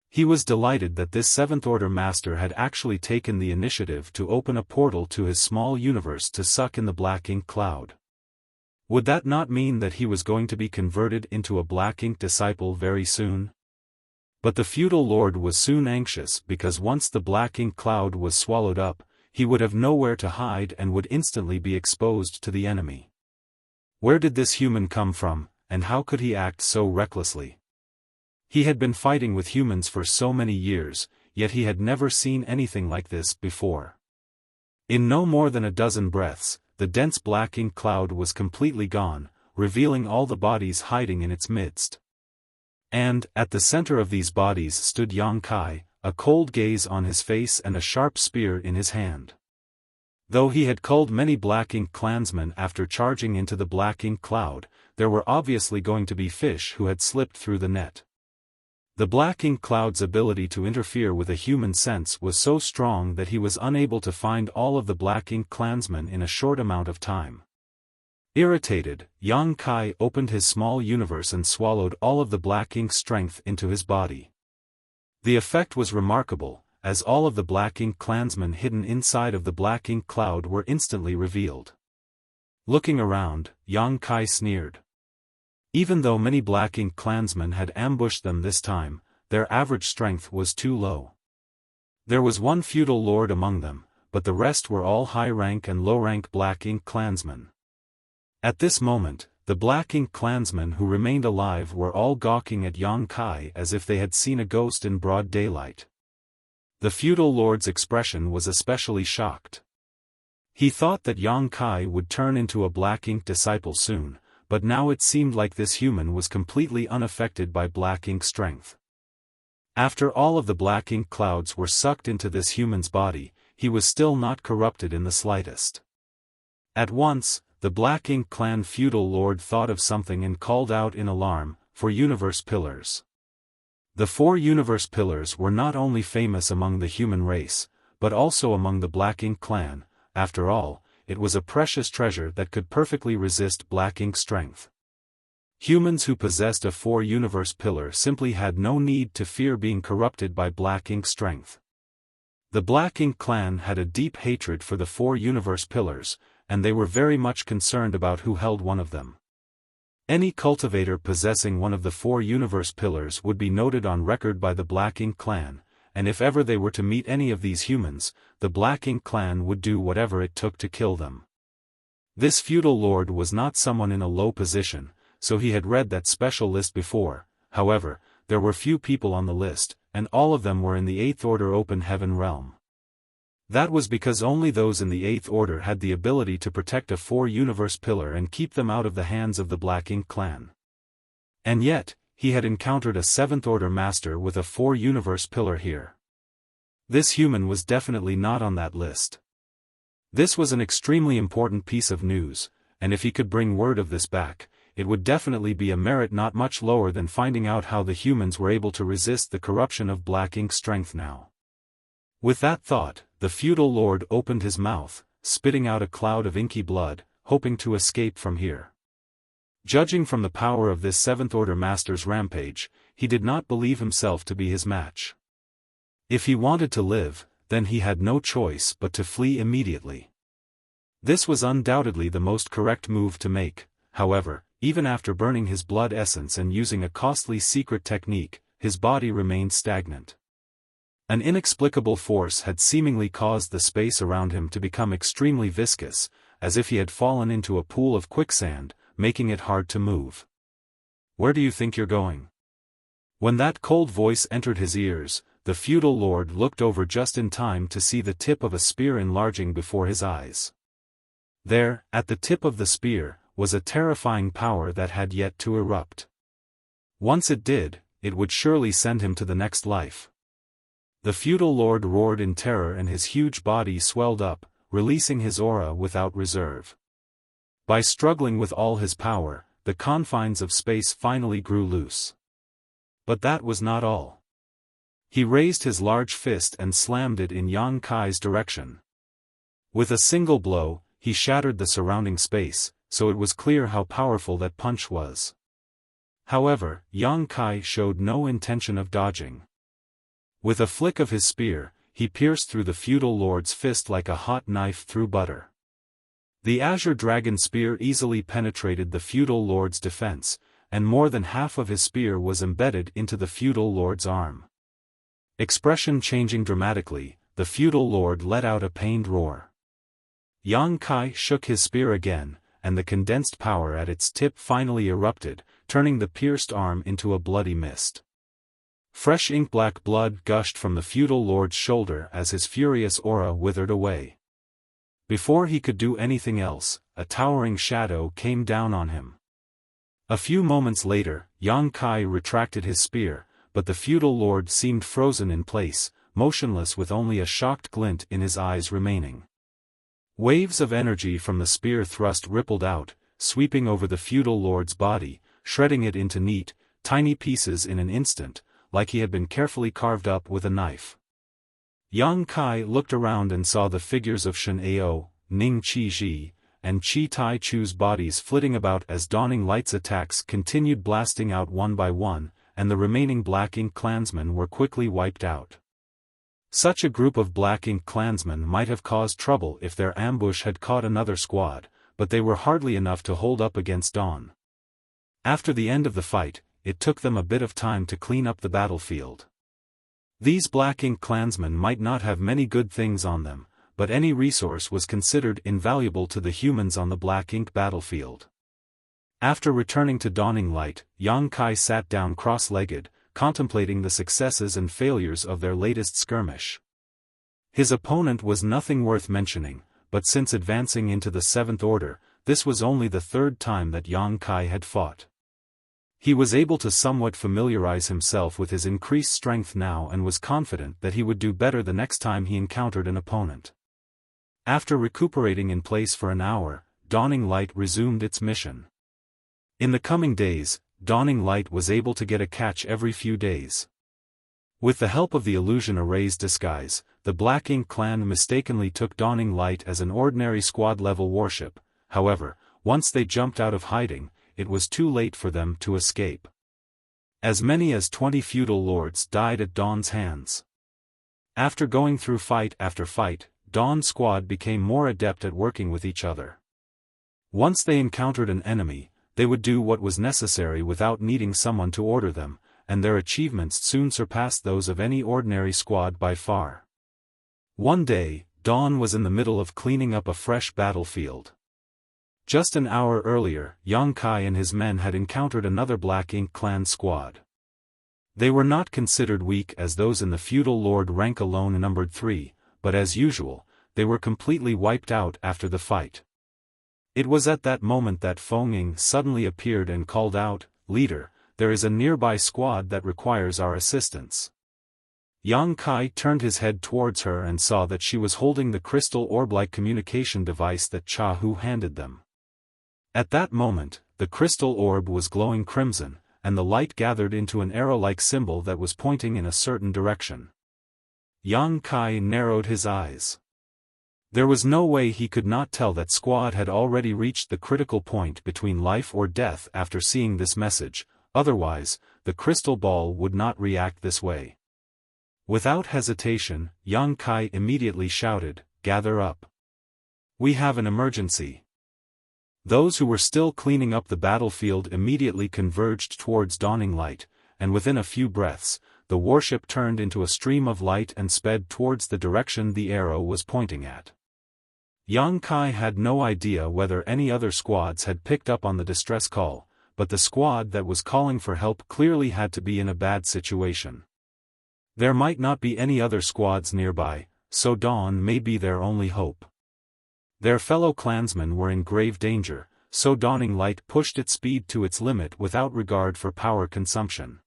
He was delighted that this Seventh Order master had actually taken the initiative to open a portal to his small universe to suck in the Black Ink cloud. Would that not mean that he was going to be converted into a Black Ink disciple very soon? But the feudal lord was soon anxious because once the Black Ink cloud was swallowed up, he would have nowhere to hide and would instantly be exposed to the enemy. Where did this human come from, and how could he act so recklessly? He had been fighting with humans for so many years, yet he had never seen anything like this before. In no more than a dozen breaths, the dense Black Ink cloud was completely gone, revealing all the bodies hiding in its midst. And, at the center of these bodies stood Yang Kai, a cold gaze on his face and a sharp spear in his hand. Though he had culled many Black Ink clansmen after charging into the Black Ink cloud, there were obviously going to be fish who had slipped through the net. The Black Ink cloud's ability to interfere with a human sense was so strong that he was unable to find all of the Black Ink clansmen in a short amount of time. Irritated, Yang Kai opened his small universe and swallowed all of the Black Ink strength into his body. The effect was remarkable, as all of the Black Ink clansmen hidden inside of the Black Ink cloud were instantly revealed. Looking around, Yang Kai sneered. Even though many Black Ink clansmen had ambushed them this time, their average strength was too low. There was one feudal lord among them, but the rest were all high-rank and low-rank Black Ink clansmen. At this moment, the Black Ink clansmen who remained alive were all gawking at Yang Kai as if they had seen a ghost in broad daylight. The feudal lord's expression was especially shocked. He thought that Yang Kai would turn into a Black Ink disciple soon, but now it seemed like this human was completely unaffected by Black Ink strength. After all of the Black Ink clouds were sucked into this human's body, he was still not corrupted in the slightest. At once, the Black Ink clan feudal lord thought of something and called out in alarm, for universe pillars. The 4 universe pillars were not only famous among the human race, but also among the Black Ink clan. After all, it was a precious treasure that could perfectly resist Black Ink strength. Humans who possessed a 4 universe pillar simply had no need to fear being corrupted by Black Ink strength. The Black Ink clan had a deep hatred for the 4 universe pillars, and they were very much concerned about who held one of them. Any cultivator possessing one of the 4 universe pillars would be noted on record by the Black Ink clan, and if ever they were to meet any of these humans, the Black Ink clan would do whatever it took to kill them. This feudal lord was not someone in a low position, so he had read that special list before. However, there were few people on the list, and all of them were in the 8th Order Open Heaven realm. That was because only those in the 8th Order had the ability to protect a 4 universe pillar and keep them out of the hands of the Black Ink clan. And yet, he had encountered a 7th Order master with a 4 universe pillar here. This human was definitely not on that list. This was an extremely important piece of news, and if he could bring word of this back, it would definitely be a merit not much lower than finding out how the humans were able to resist the corruption of Black Ink strength now. With that thought, the feudal lord opened his mouth, spitting out a cloud of inky blood, hoping to escape from here. Judging from the power of this 7th Order master's rampage, he did not believe himself to be his match. If he wanted to live, then he had no choice but to flee immediately. This was undoubtedly the most correct move to make. However, even after burning his blood essence and using a costly secret technique, his body remained stagnant. An inexplicable force had seemingly caused the space around him to become extremely viscous, as if he had fallen into a pool of quicksand, making it hard to move. "Where do you think you're going?" When that cold voice entered his ears, the feudal lord looked over just in time to see the tip of a spear enlarging before his eyes. There, at the tip of the spear, was a terrifying power that had yet to erupt. Once it did, it would surely send him to the next life. The feudal lord roared in terror and his huge body swelled up, releasing his aura without reserve. By struggling with all his power, the confines of space finally grew loose. But that was not all. He raised his large fist and slammed it in Yang Kai's direction. With a single blow, he shattered the surrounding space, so it was clear how powerful that punch was. However, Yang Kai showed no intention of dodging. With a flick of his spear, he pierced through the feudal lord's fist like a hot knife through butter. The azure dragon spear easily penetrated the feudal lord's defense, and more than half of his spear was embedded into the feudal lord's arm. Expression changing dramatically, the feudal lord let out a pained roar. Yang Kai shook his spear again, and the condensed power at its tip finally erupted, turning the pierced arm into a bloody mist. Fresh ink-black blood gushed from the feudal lord's shoulder as his furious aura withered away. Before he could do anything else, a towering shadow came down on him. A few moments later, Yang Kai retracted his spear, but the feudal lord seemed frozen in place, motionless with only a shocked glint in his eyes remaining. Waves of energy from the spear thrust rippled out, sweeping over the feudal lord's body, shredding it into neat, tiny pieces in an instant, like he had been carefully carved up with a knife. Yang Kai looked around and saw the figures of Shen Ao, Ning Qizhi, and Qi Tai Chu's bodies flitting about as Dawning Light's attacks continued blasting out one by one, and the remaining Black Ink clansmen were quickly wiped out. Such a group of Black Ink clansmen might have caused trouble if their ambush had caught another squad, but they were hardly enough to hold up against Dawn. After the end of the fight, it took them a bit of time to clean up the battlefield. These Black Ink clansmen might not have many good things on them, but any resource was considered invaluable to the humans on the Black Ink battlefield. After returning to Dawning Light, Yang Kai sat down cross-legged, contemplating the successes and failures of their latest skirmish. His opponent was nothing worth mentioning, but since advancing into the Seventh Order, this was only the third time that Yang Kai had fought. He was able to somewhat familiarize himself with his increased strength now and was confident that he would do better the next time he encountered an opponent. After recuperating in place for an hour, Dawning Light resumed its mission. In the coming days, Dawning Light was able to get a catch every few days. With the help of the Illusion Array's disguise, the Black Ink clan mistakenly took Dawning Light as an ordinary squad-level warship. However, once they jumped out of hiding, it was too late for them to escape. As many as 20 feudal lords died at Dawn's hands. After going through fight after fight, Dawn's squad became more adept at working with each other. Once they encountered an enemy, they would do what was necessary without needing someone to order them, and their achievements soon surpassed those of any ordinary squad by far. One day, Dawn was in the middle of cleaning up a fresh battlefield. Just an hour earlier, Yang Kai and his men had encountered another Black Ink clan squad. They were not considered weak as those in the feudal lord rank alone numbered 3, but as usual, they were completely wiped out after the fight. It was at that moment that Feng Ying suddenly appeared and called out, "Leader, there is a nearby squad that requires our assistance." Yang Kai turned his head towards her and saw that she was holding the crystal orb-like communication device that Cha Hu handed them. At that moment, the crystal orb was glowing crimson, and the light gathered into an arrow-like symbol that was pointing in a certain direction. Yang Kai narrowed his eyes. There was no way he could not tell that squad had already reached the critical point between life or death after seeing this message, otherwise, the crystal ball would not react this way. Without hesitation, Yang Kai immediately shouted, "Gather up. We have an emergency." Those who were still cleaning up the battlefield immediately converged towards Dawning Light, and within a few breaths, the warship turned into a stream of light and sped towards the direction the arrow was pointing at. Yang Kai had no idea whether any other squads had picked up on the distress call, but the squad that was calling for help clearly had to be in a bad situation. There might not be any other squads nearby, so dawn may be their only hope. Their fellow clansmen were in grave danger, so Dawning Light pushed its speed to its limit without regard for power consumption.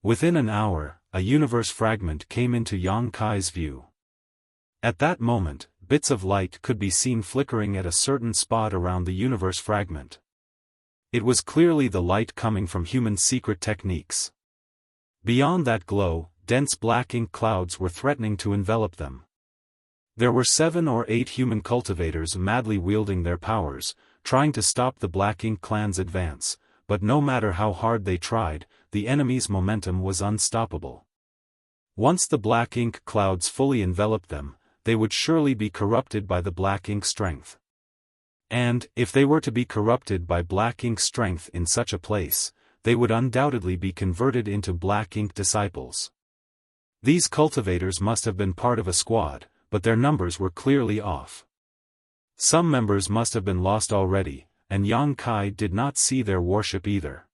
Within an hour, a universe fragment came into Yang Kai's view. At that moment, bits of light could be seen flickering at a certain spot around the universe fragment. It was clearly the light coming from human secret techniques. Beyond that glow, dense black ink clouds were threatening to envelop them. There were 7 or 8 human cultivators madly wielding their powers, trying to stop the Black Ink clan's advance, but no matter how hard they tried, the enemy's momentum was unstoppable. Once the Black Ink clouds fully enveloped them, they would surely be corrupted by the Black Ink strength. And, if they were to be corrupted by Black Ink strength in such a place, they would undoubtedly be converted into Black Ink disciples. These cultivators must have been part of a squad, but their numbers were clearly off. Some members must have been lost already, and Yang Kai did not see their warship either.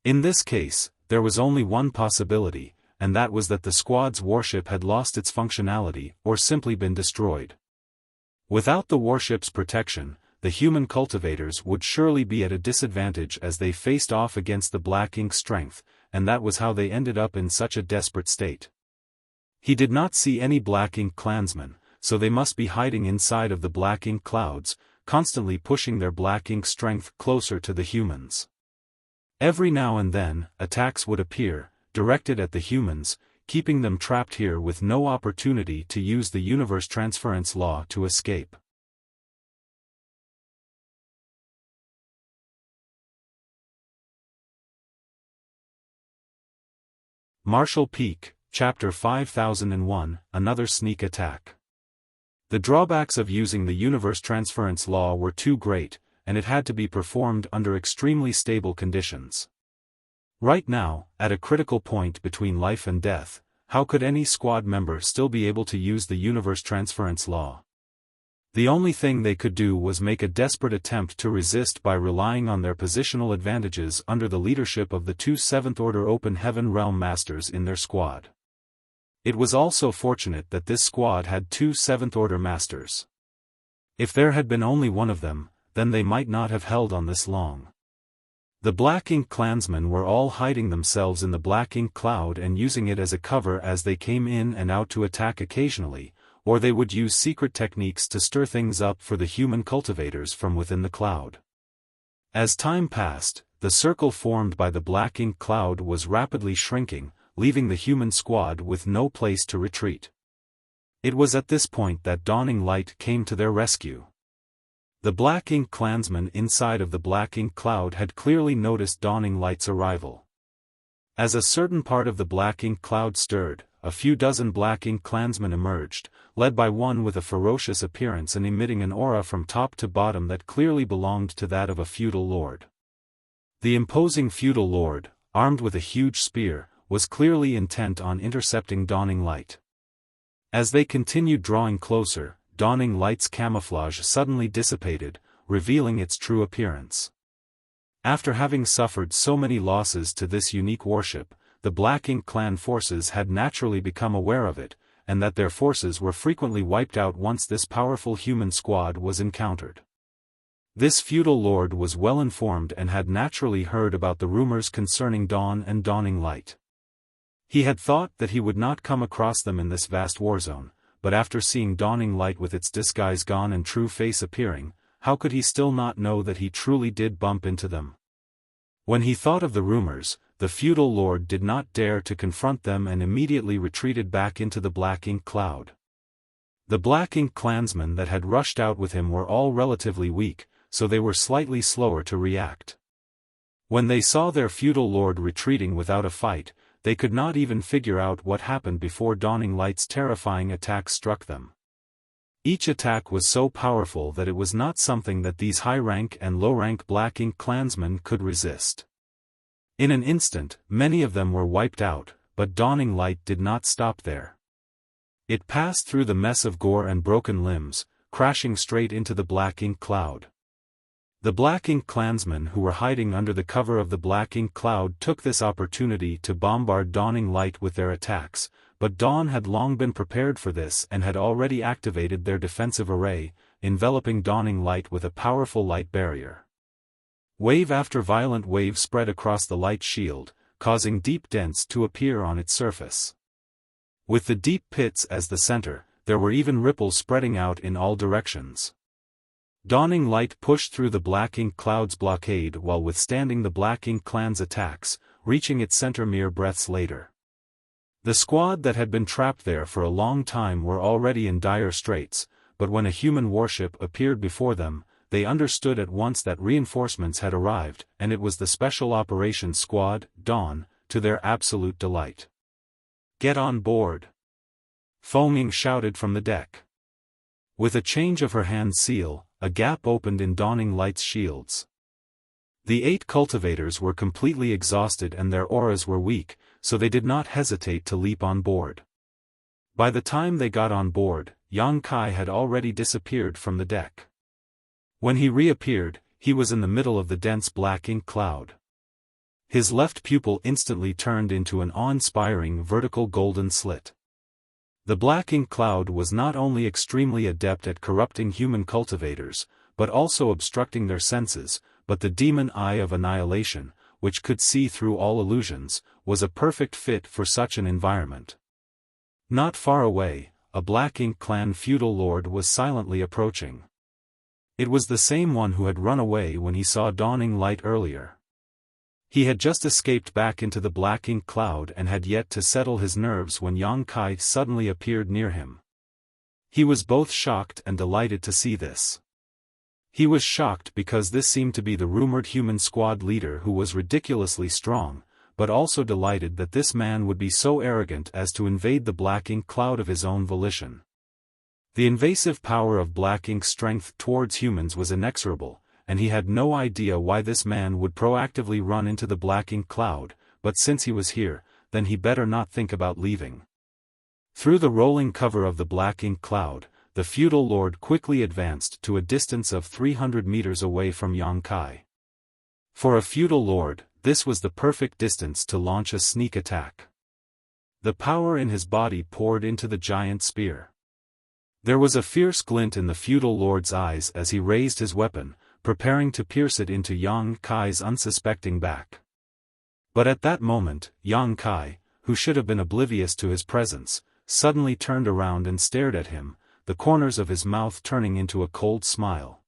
In this case, there was only one possibility, and that was that the squad's warship had lost its functionality or simply been destroyed. Without the warship's protection, the human cultivators would surely be at a disadvantage as they faced off against the Black Ink strength, and that was how they ended up in such a desperate state. He did not see any Black Ink clansmen, so they must be hiding inside of the Black Ink clouds, constantly pushing their Black Ink strength closer to the humans. Every now and then, attacks would appear, directed at the humans, keeping them trapped here with no opportunity to use the universe transference law to escape. Marshall Peak, Chapter 5001, Another Sneak Attack. The drawbacks of using the universe transference law were too great, and it had to be performed under extremely stable conditions. Right now, at a critical point between life and death, how could any squad member still be able to use the universe transference law? The only thing they could do was make a desperate attempt to resist by relying on their positional advantages under the leadership of the 2 Seventh Order Open Heaven Realm Masters in their squad. It was also fortunate that this squad had 2 Seventh Order Masters. If there had been only one of them, then they might not have held on this long. The Black Ink clansmen were all hiding themselves in the Black Ink cloud and using it as a cover as they came in and out to attack occasionally, or they would use secret techniques to stir things up for the human cultivators from within the cloud. As time passed, the circle formed by the Black Ink cloud was rapidly shrinking, leaving the human squad with no place to retreat. It was at this point that Dawning Light came to their rescue. The Black Ink clansmen inside of the Black Ink cloud had clearly noticed Dawning Light's arrival. As a certain part of the Black Ink cloud stirred, a few dozen Black Ink clansmen emerged, led by one with a ferocious appearance and emitting an aura from top to bottom that clearly belonged to that of a feudal lord. The imposing feudal lord, armed with a huge spear, was clearly intent on intercepting Dawning Light. As they continued drawing closer, Dawning Light's camouflage suddenly dissipated, revealing its true appearance. After having suffered so many losses to this unique warship, the Black Ink clan forces had naturally become aware of it, and that their forces were frequently wiped out once this powerful human squad was encountered. This feudal lord was well informed and had naturally heard about the rumors concerning Dawn and Dawning Light. He had thought that he would not come across them in this vast warzone, but after seeing Dawning Light with its disguise gone and true face appearing, how could he still not know that he truly did bump into them? When he thought of the rumors, the feudal lord did not dare to confront them and immediately retreated back into the Black Ink cloud. The Black Ink clansmen that had rushed out with him were all relatively weak, so they were slightly slower to react. When they saw their feudal lord retreating without a fight, they could not even figure out what happened before Dawning Light's terrifying attack struck them. Each attack was so powerful that it was not something that these high-rank and low-rank Black Ink clansmen could resist. In an instant, many of them were wiped out, but Dawning Light did not stop there. It passed through the mess of gore and broken limbs, crashing straight into the Black Ink cloud. The Black Ink clansmen who were hiding under the cover of the Black Ink cloud took this opportunity to bombard Dawning Light with their attacks, but Dawn had long been prepared for this and had already activated their defensive array, enveloping Dawning Light with a powerful light barrier. Wave after violent wave spread across the light shield, causing deep dents to appear on its surface. With the deep pits as the center, there were even ripples spreading out in all directions. Dawning Light pushed through the Black Ink cloud's blockade while withstanding the Black Ink clan's attacks, reaching its center mere breaths later. The squad that had been trapped there for a long time were already in dire straits, but when a human warship appeared before them, they understood at once that reinforcements had arrived, and it was the Special Operations Squad, Dawn, to their absolute delight. "Get on board!" Feng shouted from the deck. With a change of her hand seal, a gap opened in Dawning Light's shields. The 8 cultivators were completely exhausted and their auras were weak, so they did not hesitate to leap on board. By the time they got on board, Yang Kai had already disappeared from the deck. When he reappeared, he was in the middle of the dense Black Ink cloud. His left pupil instantly turned into an awe-inspiring vertical golden slit. The Black Ink cloud was not only extremely adept at corrupting human cultivators, but also obstructing their senses, but the demon eye of annihilation, which could see through all illusions, was a perfect fit for such an environment. Not far away, a Black Ink clan feudal lord was silently approaching. It was the same one who had run away when he saw Dawning Light earlier. He had just escaped back into the Black Ink cloud and had yet to settle his nerves when Yang Kai suddenly appeared near him. He was both shocked and delighted to see this. He was shocked because this seemed to be the rumored human squad leader who was ridiculously strong, but also delighted that this man would be so arrogant as to invade the Black Ink cloud of his own volition. The invasive power of Black Ink's strength towards humans was inexorable, and he had no idea why this man would proactively run into the Black Ink cloud, but since he was here, then he better not think about leaving. Through the rolling cover of the Black Ink cloud, the feudal lord quickly advanced to a distance of 300 meters away from Yang Kai. For a feudal lord, this was the perfect distance to launch a sneak attack. The power in his body poured into the giant spear. There was a fierce glint in the feudal lord's eyes as he raised his weapon, preparing to pierce it into Yang Kai's unsuspecting back. But at that moment, Yang Kai, who should have been oblivious to his presence, suddenly turned around and stared at him, the corners of his mouth turning into a cold smile.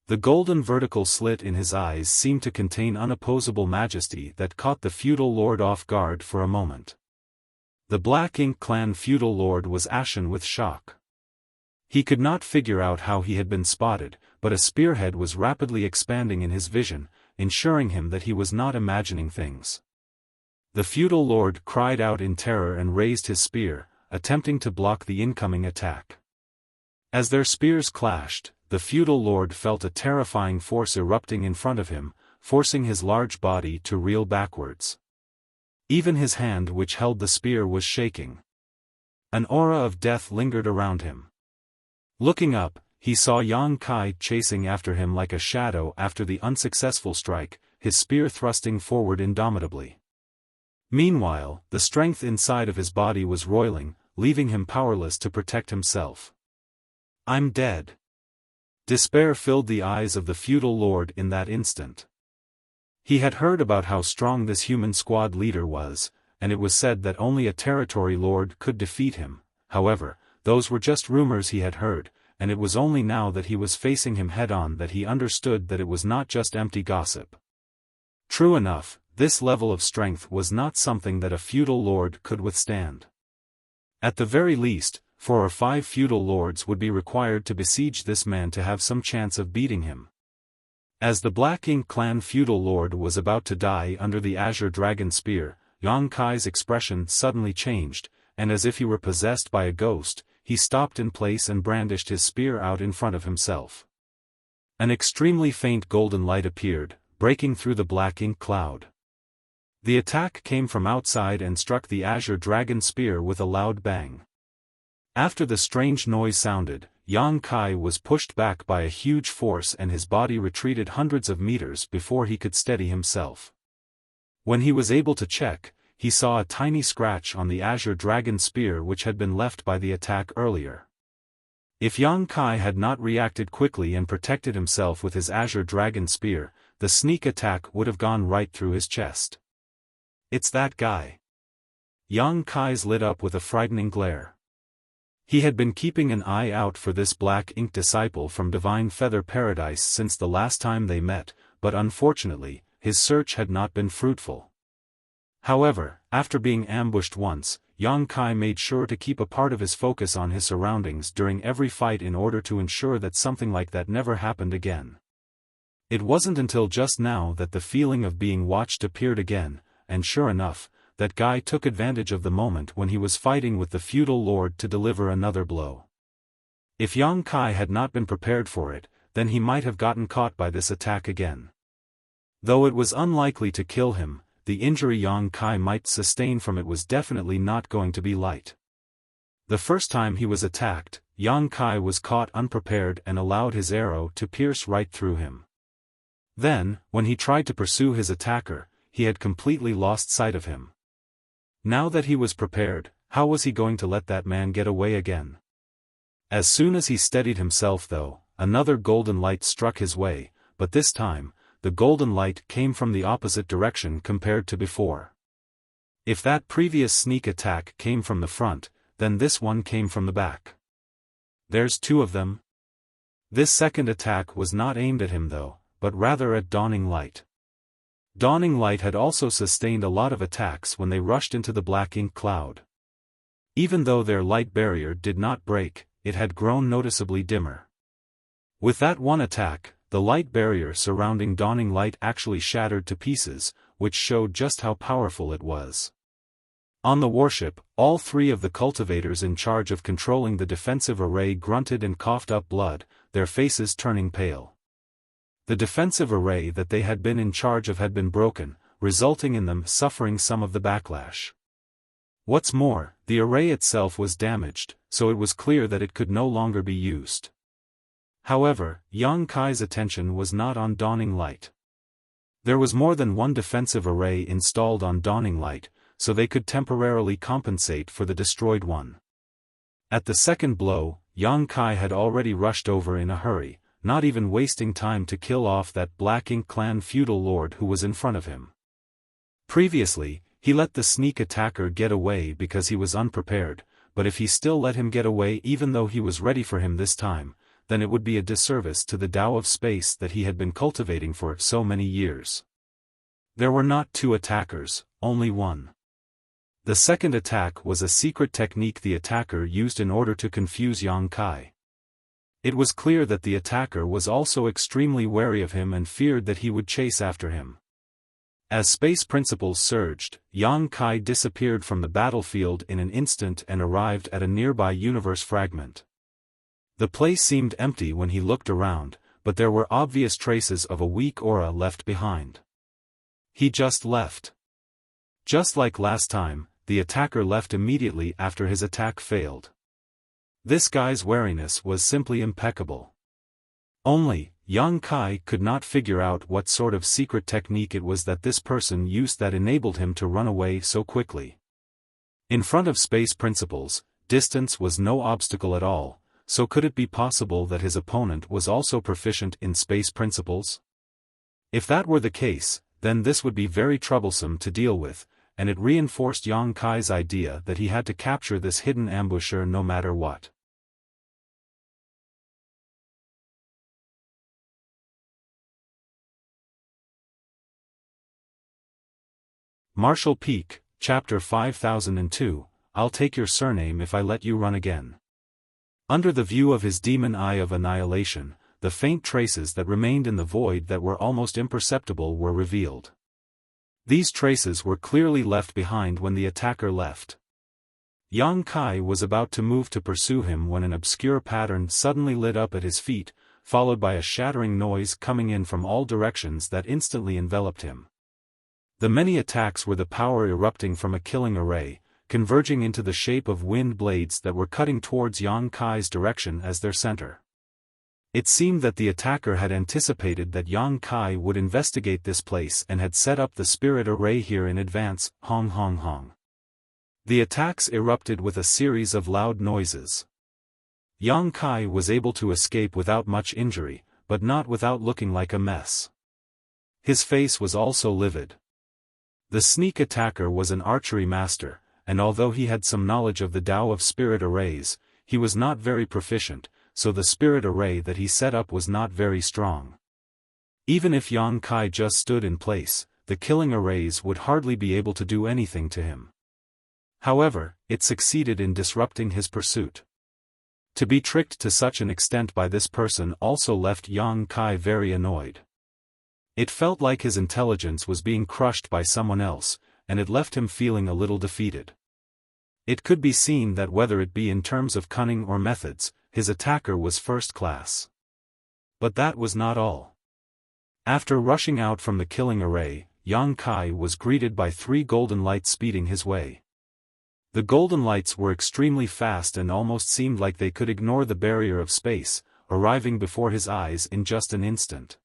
The golden vertical slit in his eyes seemed to contain unopposable majesty that caught the feudal lord off guard for a moment. The Black Ink clan feudal lord was ashen with shock. He could not figure out how he had been spotted, but a spearhead was rapidly expanding in his vision, ensuring him that he was not imagining things. The feudal lord cried out in terror and raised his spear, attempting to block the incoming attack. As their spears clashed, the feudal lord felt a terrifying force erupting in front of him, forcing his large body to reel backwards. Even his hand which held the spear was shaking. An aura of death lingered around him. Looking up, he saw Yang Kai chasing after him like a shadow after the unsuccessful strike, his spear thrusting forward indomitably. Meanwhile, the strength inside of his body was roiling, leaving him powerless to protect himself. "I'm dead." Despair filled the eyes of the feudal lord in that instant. He had heard about how strong this human squad leader was, and it was said that only a territory lord could defeat him. However, those were just rumors he had heard, and it was only now that he was facing him head-on that he understood that it was not just empty gossip. True enough, this level of strength was not something that a feudal lord could withstand. At the very least, 4 or 5 feudal lords would be required to besiege this man to have some chance of beating him. As the Black Ink clan feudal lord was about to die under the Azure Dragon Spear, Yang Kai's expression suddenly changed, and as if he were possessed by a ghost, he stopped in place and brandished his spear out in front of himself. An extremely faint golden light appeared, breaking through the black ink cloud. The attack came from outside and struck the azure dragon spear with a loud bang. After the strange noise sounded, Yang Kai was pushed back by a huge force and his body retreated hundreds of meters before he could steady himself. When he was able to check, he saw a tiny scratch on the azure dragon spear which had been left by the attack earlier. If Yang Kai had not reacted quickly and protected himself with his azure dragon spear, the sneak attack would have gone right through his chest. It's that guy. Yang Kai's lit up with a frightening glare. He had been keeping an eye out for this black ink disciple from Divine Feather Paradise since the last time they met, but unfortunately, his search had not been fruitful. However, after being ambushed once, Yang Kai made sure to keep a part of his focus on his surroundings during every fight in order to ensure that something like that never happened again. It wasn't until just now that the feeling of being watched appeared again, and sure enough, that guy took advantage of the moment when he was fighting with the feudal lord to deliver another blow. If Yang Kai had not been prepared for it, then he might have gotten caught by this attack again. Though it was unlikely to kill him, the injury Yang Kai might sustain from it was definitely not going to be light. The first time he was attacked, Yang Kai was caught unprepared and allowed his arrow to pierce right through him. Then, when he tried to pursue his attacker, he had completely lost sight of him. Now that he was prepared, how was he going to let that man get away again? As soon as he steadied himself though, another golden light struck his way, but this time, the golden light came from the opposite direction compared to before. If that previous sneak attack came from the front, then this one came from the back. There's two of them. This second attack was not aimed at him though, but rather at Dawning Light. Dawning Light had also sustained a lot of attacks when they rushed into the black ink cloud. Even though their light barrier did not break, it had grown noticeably dimmer. With that one attack, the light barrier surrounding Dawning Light actually shattered to pieces, which showed just how powerful it was. On the warship, all three of the cultivators in charge of controlling the defensive array grunted and coughed up blood, their faces turning pale. The defensive array that they had been in charge of had been broken, resulting in them suffering some of the backlash. What's more, the array itself was damaged, so it was clear that it could no longer be used. However, Yang Kai's attention was not on Dawning Light. There was more than one defensive array installed on Dawning Light, so they could temporarily compensate for the destroyed one. At the second blow, Yang Kai had already rushed over in a hurry, not even wasting time to kill off that Black Ink Clan feudal lord who was in front of him. Previously, he let the sneak attacker get away because he was unprepared, but if he still let him get away even though he was ready for him this time, then it would be a disservice to the Tao of space that he had been cultivating for so many years. There were not two attackers, only one. The second attack was a secret technique the attacker used in order to confuse Yang Kai. It was clear that the attacker was also extremely wary of him and feared that he would chase after him. As space principles surged, Yang Kai disappeared from the battlefield in an instant and arrived at a nearby universe fragment. The place seemed empty when he looked around, but there were obvious traces of a weak aura left behind. He just left. Just like last time, the attacker left immediately after his attack failed. This guy's wariness was simply impeccable. Only, Yang Kai could not figure out what sort of secret technique it was that this person used that enabled him to run away so quickly. In front of space principles, distance was no obstacle at all, so could it be possible that his opponent was also proficient in space principles? If that were the case, then this would be very troublesome to deal with, and it reinforced Yang Kai's idea that he had to capture this hidden ambusher no matter what. Marshall Peak, Chapter 5002, I'll take your surname if I let you run again. Under the view of his demon eye of annihilation, the faint traces that remained in the void that were almost imperceptible were revealed. These traces were clearly left behind when the attacker left. Yang Kai was about to move to pursue him when an obscure pattern suddenly lit up at his feet, followed by a shattering noise coming in from all directions that instantly enveloped him. The many attacks were the power erupting from a killing array, converging into the shape of wind blades that were cutting towards Yang Kai's direction as their center. It seemed that the attacker had anticipated that Yang Kai would investigate this place and had set up the spirit array here in advance. Hong hong hong. The attacks erupted with a series of loud noises. Yang Kai was able to escape without much injury, but not without looking like a mess. His face was also livid. The sneak attacker was an archery master, and although he had some knowledge of the Tao of spirit arrays, he was not very proficient, so the spirit array that he set up was not very strong. Even if Yang Kai just stood in place, the killing arrays would hardly be able to do anything to him. However, it succeeded in disrupting his pursuit. To be tricked to such an extent by this person also left Yang Kai very annoyed. It felt like his intelligence was being crushed by someone else, and it left him feeling a little defeated. It could be seen that whether it be in terms of cunning or methods, his attacker was first class. But that was not all. After rushing out from the killing array, Yang Kai was greeted by 3 golden lights speeding his way. The golden lights were extremely fast and almost seemed like they could ignore the barrier of space, arriving before his eyes in just an instant.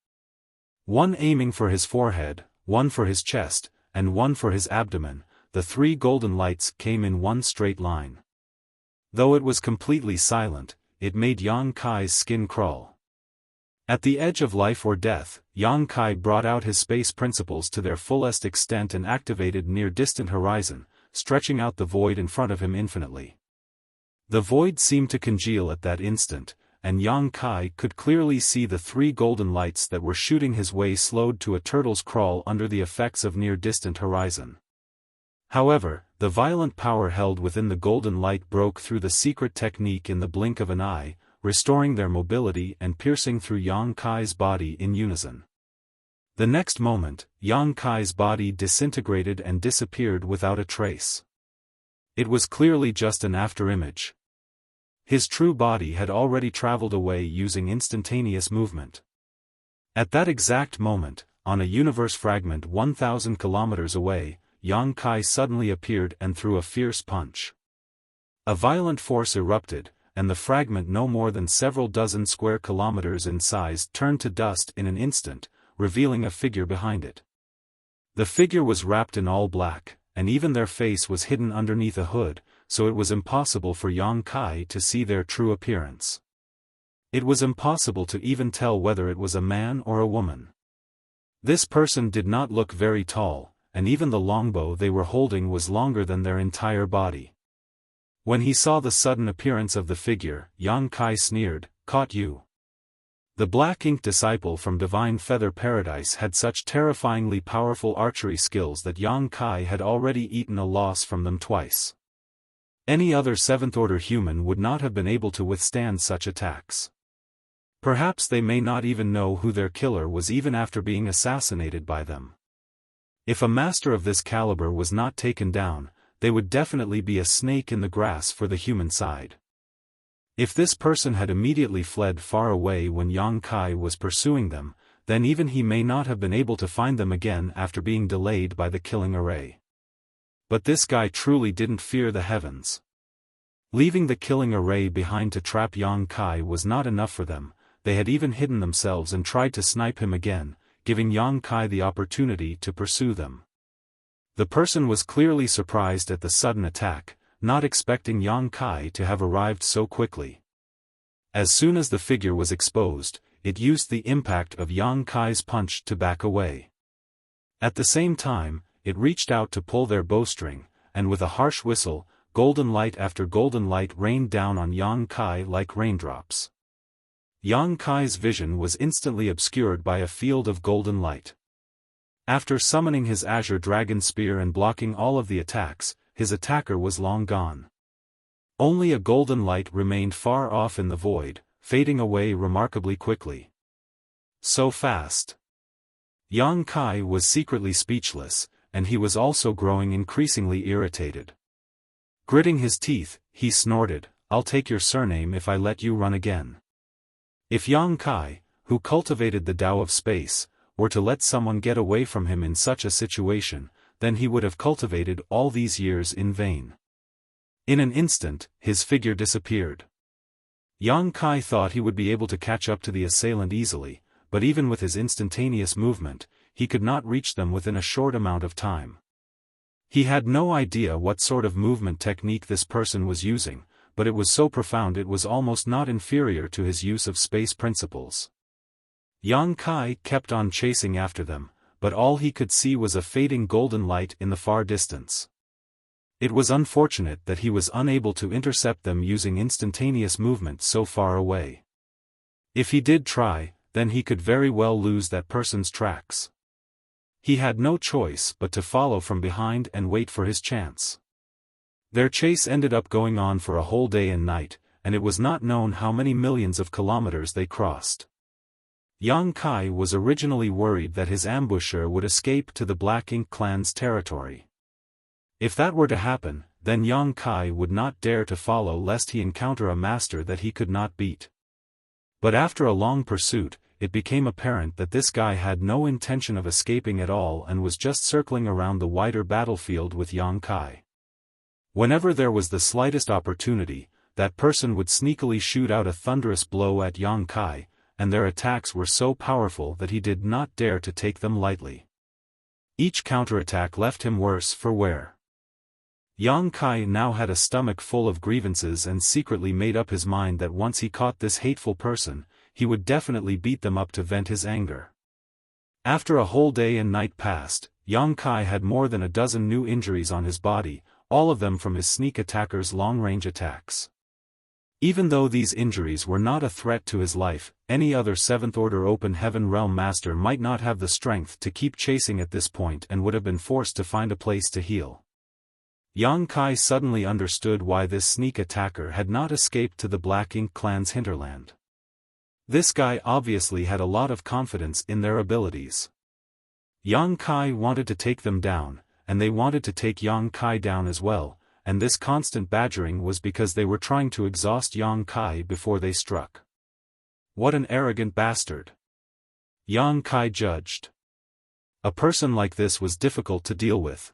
One aiming for his forehead, one for his chest, and one for his abdomen, the 3 golden lights came in one straight line. Though it was completely silent, it made Yang Kai's skin crawl. At the edge of life or death, Yang Kai brought out his space principles to their fullest extent and activated near-distant horizon, stretching out the void in front of him infinitely. The void seemed to congeal at that instant, and Yang Kai could clearly see the 3 golden lights that were shooting his way slowed to a turtle's crawl under the effects of near-distant horizon. However, the violent power held within the golden light broke through the secret technique in the blink of an eye, restoring their mobility and piercing through Yang Kai's body in unison. The next moment, Yang Kai's body disintegrated and disappeared without a trace. It was clearly just an afterimage. His true body had already traveled away using instantaneous movement. At that exact moment, on a universe fragment 1,000 kilometers away, Yang Kai suddenly appeared and threw a fierce punch. A violent force erupted, and the fragment no more than several dozen square kilometers in size turned to dust in an instant, revealing a figure behind it. The figure was wrapped in all black, and even their face was hidden underneath a hood, so it was impossible for Yang Kai to see their true appearance. It was impossible to even tell whether it was a man or a woman. This person did not look very tall, and even the longbow they were holding was longer than their entire body. When he saw the sudden appearance of the figure, Yang Kai sneered, "Caught you." The black-ink disciple from Divine Feather Paradise had such terrifyingly powerful archery skills that Yang Kai had already eaten a loss from them twice. Any other 7th-order human would not have been able to withstand such attacks. Perhaps they may not even know who their killer was even after being assassinated by them. If a master of this caliber was not taken down, they would definitely be a snake in the grass for the human side. If this person had immediately fled far away when Yang Kai was pursuing them, then even he may not have been able to find them again after being delayed by the killing array. But this guy truly didn't fear the heavens. Leaving the killing array behind to trap Yang Kai was not enough for them, they had even hidden themselves and tried to snipe him again, giving Yang Kai the opportunity to pursue them. The person was clearly surprised at the sudden attack, not expecting Yang Kai to have arrived so quickly. As soon as the figure was exposed, it used the impact of Yang Kai's punch to back away. At the same time, it reached out to pull their bowstring, and with a harsh whistle, golden light after golden light rained down on Yang Kai like raindrops. Yang Kai's vision was instantly obscured by a field of golden light. After summoning his azure dragon spear and blocking all of the attacks, his attacker was long gone. Only a golden light remained far off in the void, fading away remarkably quickly. So fast. Yang Kai was secretly speechless, and he was also growing increasingly irritated. Gritting his teeth, he snorted, "I'll take your surname if I let you run again." If Yang Kai, who cultivated the Tao of space, were to let someone get away from him in such a situation, then he would have cultivated all these years in vain. In an instant, his figure disappeared. Yang Kai thought he would be able to catch up to the assailant easily, but even with his instantaneous movement, he could not reach them within a short amount of time. He had no idea what sort of movement technique this person was using, but it was so profound it was almost not inferior to his use of space principles. Yang Kai kept on chasing after them, but all he could see was a fading golden light in the far distance. It was unfortunate that he was unable to intercept them using instantaneous movement so far away. If he did try, then he could very well lose that person's tracks. He had no choice but to follow from behind and wait for his chance. Their chase ended up going on for a whole day and night, and it was not known how many millions of kilometers they crossed. Yang Kai was originally worried that his ambusher would escape to the Black Ink clan's territory. If that were to happen, then Yang Kai would not dare to follow lest he encounter a master that he could not beat. But after a long pursuit, it became apparent that this guy had no intention of escaping at all and was just circling around the wider battlefield with Yang Kai. Whenever there was the slightest opportunity, that person would sneakily shoot out a thunderous blow at Yang Kai, and their attacks were so powerful that he did not dare to take them lightly. Each counterattack left him worse for wear. Yang Kai now had a stomach full of grievances and secretly made up his mind that once he caught this hateful person, he would definitely beat them up to vent his anger. After a whole day and night passed, Yang Kai had more than a dozen new injuries on his body, all of them from his sneak attacker's long-range attacks. Even though these injuries were not a threat to his life, any other Seventh-Order Open Heaven Realm Master might not have the strength to keep chasing at this point and would have been forced to find a place to heal. Yang Kai suddenly understood why this sneak attacker had not escaped to the Black Ink clan's hinterland. This guy obviously had a lot of confidence in their abilities. Yang Kai wanted to take them down, and they wanted to take Yang Kai down as well, and this constant badgering was because they were trying to exhaust Yang Kai before they struck. What an arrogant bastard! Yang Kai judged. A person like this was difficult to deal with.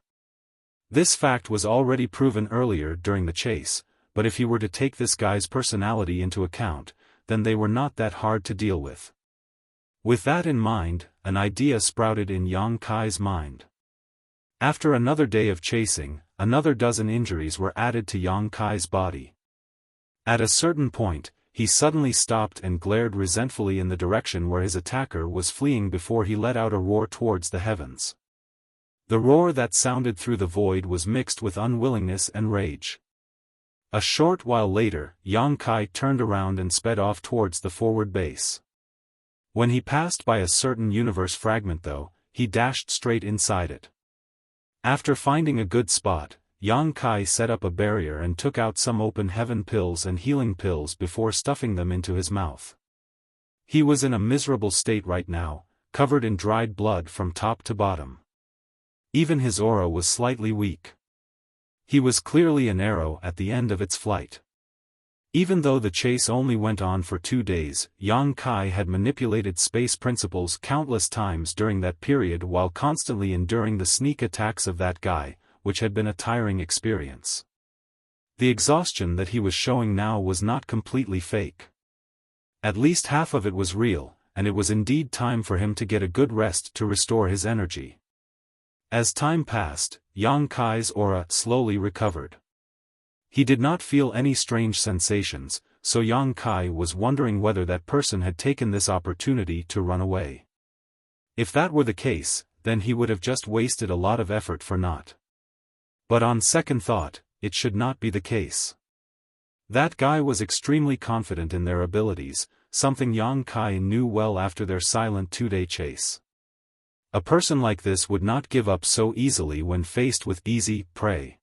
This fact was already proven earlier during the chase, but if you were to take this guy's personality into account, then they were not that hard to deal with. With that in mind, an idea sprouted in Yang Kai's mind. After another day of chasing, another dozen injuries were added to Yang Kai's body. At a certain point, he suddenly stopped and glared resentfully in the direction where his attacker was fleeing before he let out a roar towards the heavens. The roar that sounded through the void was mixed with unwillingness and rage. A short while later, Yang Kai turned around and sped off towards the forward base. When he passed by a certain universe fragment though, he dashed straight inside it. After finding a good spot, Yang Kai set up a barrier and took out some open heaven pills and healing pills before stuffing them into his mouth. He was in a miserable state right now, covered in dried blood from top to bottom. Even his aura was slightly weak. He was clearly an arrow at the end of its flight. Even though the chase only went on for 2 days, Yang Kai had manipulated space principles countless times during that period while constantly enduring the sneak attacks of that guy, which had been a tiring experience. The exhaustion that he was showing now was not completely fake. At least half of it was real, and it was indeed time for him to get a good rest to restore his energy. As time passed, Yang Kai's aura slowly recovered. He did not feel any strange sensations, so Yang Kai was wondering whether that person had taken this opportunity to run away. If that were the case, then he would have just wasted a lot of effort for naught. But on second thought, it should not be the case. That guy was extremely confident in their abilities, something Yang Kai knew well after their silent 2-day chase. A person like this would not give up so easily when faced with easy prey.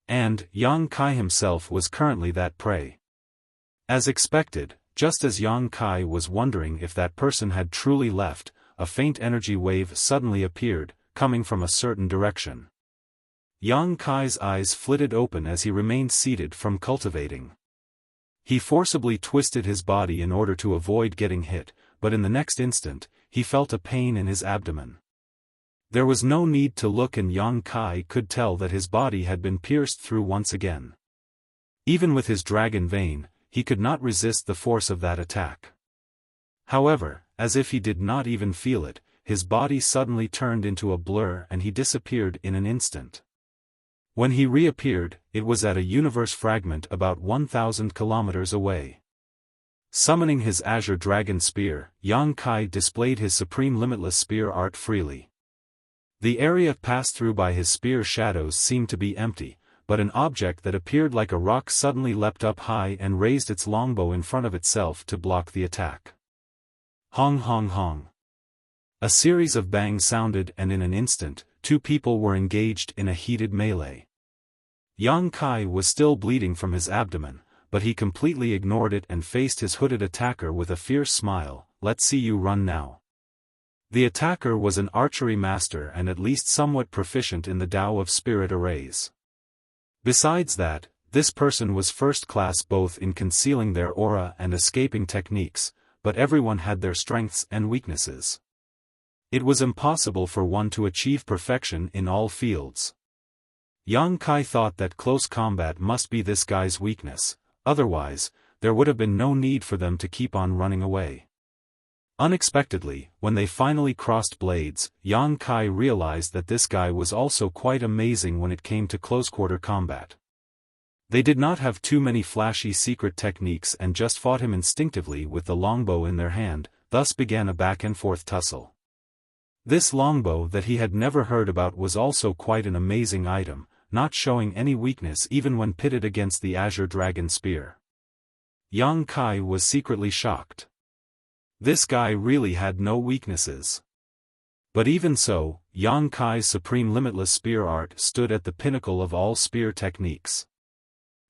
And Yang Kai himself was currently that prey. As expected, just as Yang Kai was wondering if that person had truly left, a faint energy wave suddenly appeared, coming from a certain direction. Yang Kai's eyes flitted open as he remained seated from cultivating. He forcibly twisted his body in order to avoid getting hit, but in the next instant, he felt a pain in his abdomen. There was no need to look, and Yang Kai could tell that his body had been pierced through once again. Even with his dragon vein, he could not resist the force of that attack. However, as if he did not even feel it, his body suddenly turned into a blur and he disappeared in an instant. When he reappeared, it was at a universe fragment about 1,000 kilometers away. Summoning his azure dragon spear, Yang Kai displayed his supreme limitless spear art freely. The area passed through by his spear shadows seemed to be empty, but an object that appeared like a rock suddenly leapt up high and raised its longbow in front of itself to block the attack. Hong hong hong. A series of bangs sounded, and in an instant, two people were engaged in a heated melee. Yang Kai was still bleeding from his abdomen, but he completely ignored it and faced his hooded attacker with a fierce smile. "Let's see you run now." The attacker was an archery master and at least somewhat proficient in the Tao of spirit arrays. Besides that, this person was first class both in concealing their aura and escaping techniques, but everyone had their strengths and weaknesses. It was impossible for one to achieve perfection in all fields. Yang Kai thought that close combat must be this guy's weakness, otherwise, there would have been no need for them to keep on running away. Unexpectedly, when they finally crossed blades, Yang Kai realized that this guy was also quite amazing when it came to close-quarter combat. They did not have too many flashy secret techniques and just fought him instinctively with the longbow in their hand, thus began a back-and-forth tussle. This longbow that he had never heard about was also quite an amazing item, not showing any weakness even when pitted against the azure dragon spear. Yang Kai was secretly shocked. This guy really had no weaknesses. But even so, Yang Kai's supreme limitless spear art stood at the pinnacle of all spear techniques.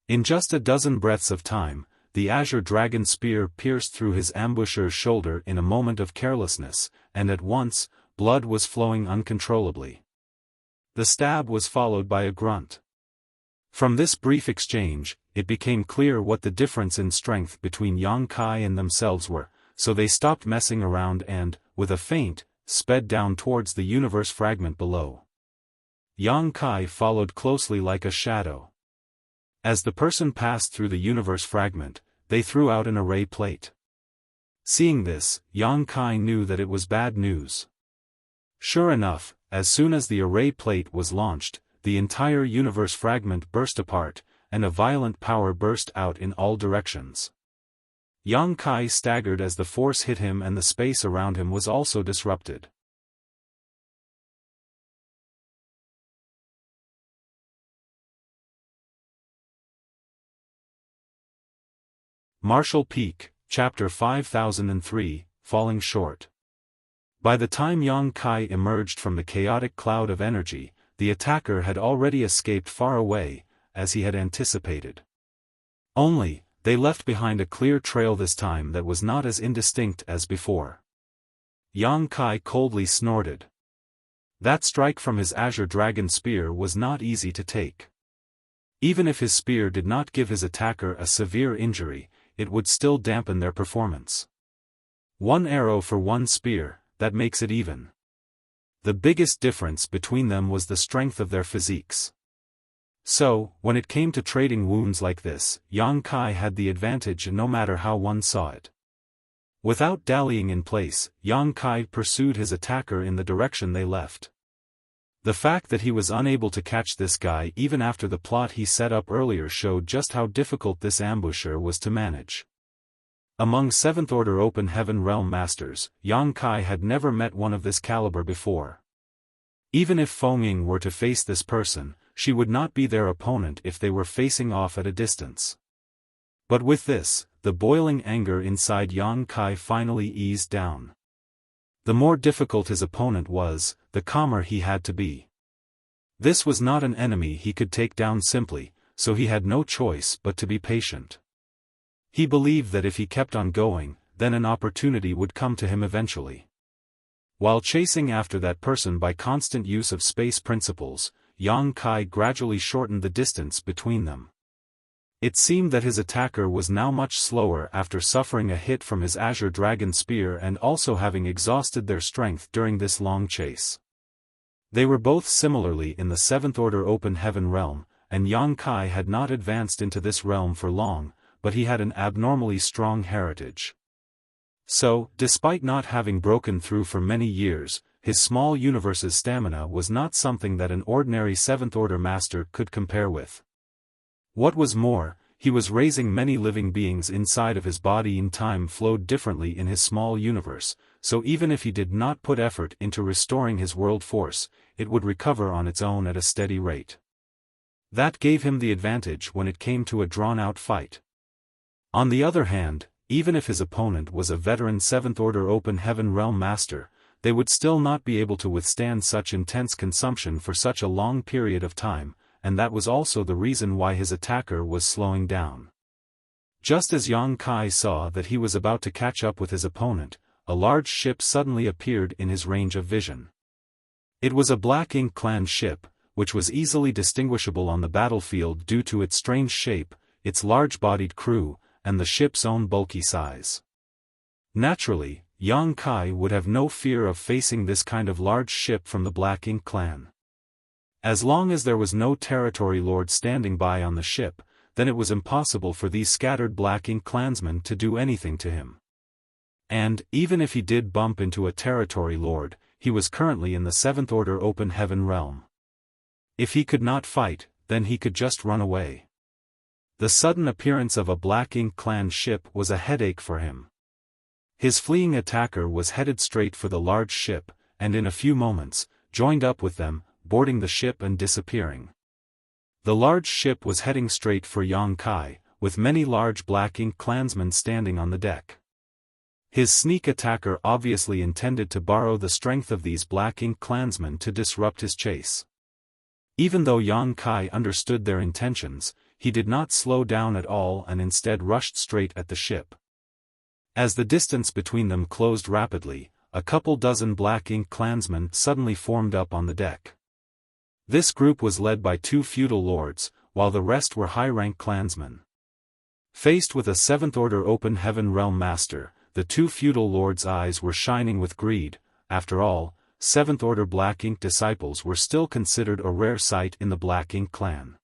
In just a dozen breaths of time, the azure dragon spear pierced through his ambusher's shoulder in a moment of carelessness, and at once, blood was flowing uncontrollably. The stab was followed by a grunt. From this brief exchange, it became clear what the difference in strength between Yang Kai and themselves were, so they stopped messing around and, with a feint, sped down towards the universe fragment below. Yang Kai followed closely like a shadow. As the person passed through the universe fragment, they threw out an array plate. Seeing this, Yang Kai knew that it was bad news. Sure enough, as soon as the array plate was launched, the entire universe fragment burst apart, and a violent power burst out in all directions. Yang Kai staggered as the force hit him and the space around him was also disrupted. Martial Peak, Chapter 5003, Falling Short. By the time Yang Kai emerged from the chaotic cloud of energy, the attacker had already escaped far away, as he had anticipated. Only, they left behind a clear trail this time that was not as indistinct as before. Yang Kai coldly snorted. That strike from his azure dragon spear was not easy to take. Even if his spear did not give his attacker a severe injury, it would still dampen their performance. One arrow for one spear, that makes it even. The biggest difference between them was the strength of their physiques. So, when it came to trading wounds like this, Yang Kai had the advantage no matter how one saw it. Without dallying in place, Yang Kai pursued his attacker in the direction they left. The fact that he was unable to catch this guy even after the plot he set up earlier showed just how difficult this ambusher was to manage. Among 7th Order Open Heaven Realm Masters, Yang Kai had never met one of this caliber before. Even if Feng were to face this person, she would not be their opponent if they were facing off at a distance. But with this, the boiling anger inside Yang Kai finally eased down. The more difficult his opponent was, the calmer he had to be. This was not an enemy he could take down simply, so he had no choice but to be patient. He believed that if he kept on going, then an opportunity would come to him eventually. While chasing after that person by constant use of space principles, Yang Kai gradually shortened the distance between them. It seemed that his attacker was now much slower after suffering a hit from his Azure Dragon Spear and also having exhausted their strength during this long chase. They were both similarly in the 7th Order Open Heaven realm, and Yang Kai had not advanced into this realm for long, but he had an abnormally strong heritage. So, despite not having broken through for many years, his small universe's stamina was not something that an ordinary 7th Order Master could compare with. What was more, he was raising many living beings inside of his body, and time flowed differently in his small universe, so even if he did not put effort into restoring his world force, it would recover on its own at a steady rate. That gave him the advantage when it came to a drawn-out fight. On the other hand, even if his opponent was a veteran 7th Order Open Heaven Realm Master, they would still not be able to withstand such intense consumption for such a long period of time, and that was also the reason why his attacker was slowing down. Just as Yang Kai saw that he was about to catch up with his opponent, a large ship suddenly appeared in his range of vision. It was a Black Ink Clan ship, which was easily distinguishable on the battlefield due to its strange shape, its large-bodied crew, and the ship's own bulky size. Naturally, Yang Kai would have no fear of facing this kind of large ship from the Black Ink Clan. As long as there was no territory lord standing by on the ship, then it was impossible for these scattered Black Ink clansmen to do anything to him. And, even if he did bump into a territory lord, he was currently in the 7th Order Open Heaven realm. If he could not fight, then he could just run away. The sudden appearance of a Black Ink Clan ship was a headache for him. His fleeing attacker was headed straight for the large ship, and in a few moments, joined up with them, boarding the ship and disappearing. The large ship was heading straight for Yang Kai, with many large Black Ink clansmen standing on the deck. His sneak attacker obviously intended to borrow the strength of these Black Ink clansmen to disrupt his chase. Even though Yang Kai understood their intentions, he did not slow down at all and instead rushed straight at the ship. As the distance between them closed rapidly, a couple dozen Black Ink clansmen suddenly formed up on the deck. This group was led by 2 feudal lords, while the rest were high-rank clansmen. Faced with a 7th Order Open Heaven Realm Master, the 2 feudal lords' eyes were shining with greed. After all, 7th Order Black Ink disciples were still considered a rare sight in the Black Ink Clan.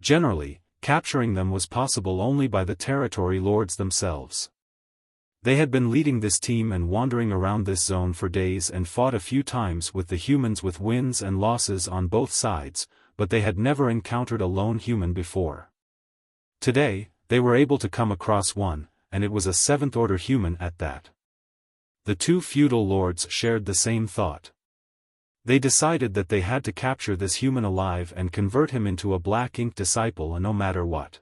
Generally, capturing them was possible only by the territory lords themselves. They had been leading this team and wandering around this zone for days and fought a few times with the humans with wins and losses on both sides, but they had never encountered a lone human before. Today, they were able to come across one, and it was a 7th Order human at that. The 2 feudal lords shared the same thought. They decided that they had to capture this human alive and convert him into a Black Ink disciple no matter what.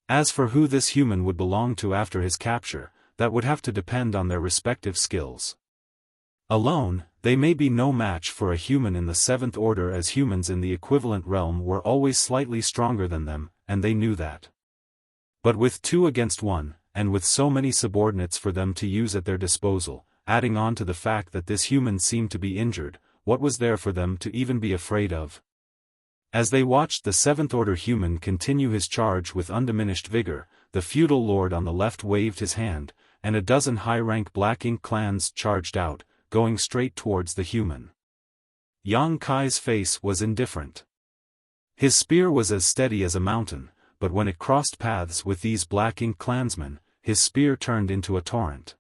As for who this human would belong to after his capture, that would have to depend on their respective skills. Alone, they may be no match for a human in the 7th Order, as humans in the equivalent realm were always slightly stronger than them, and they knew that. But with 2 against 1, and with so many subordinates for them to use at their disposal, adding on to the fact that this human seemed to be injured, what was there for them to even be afraid of? As they watched the 7th Order human continue his charge with undiminished vigor, the feudal lord on the left waved his hand, and a dozen high-rank Black Ink clans charged out, going straight towards the human. Yang Kai's face was indifferent. His spear was as steady as a mountain, but when it crossed paths with these Black Ink clansmen, his spear turned into a torrent.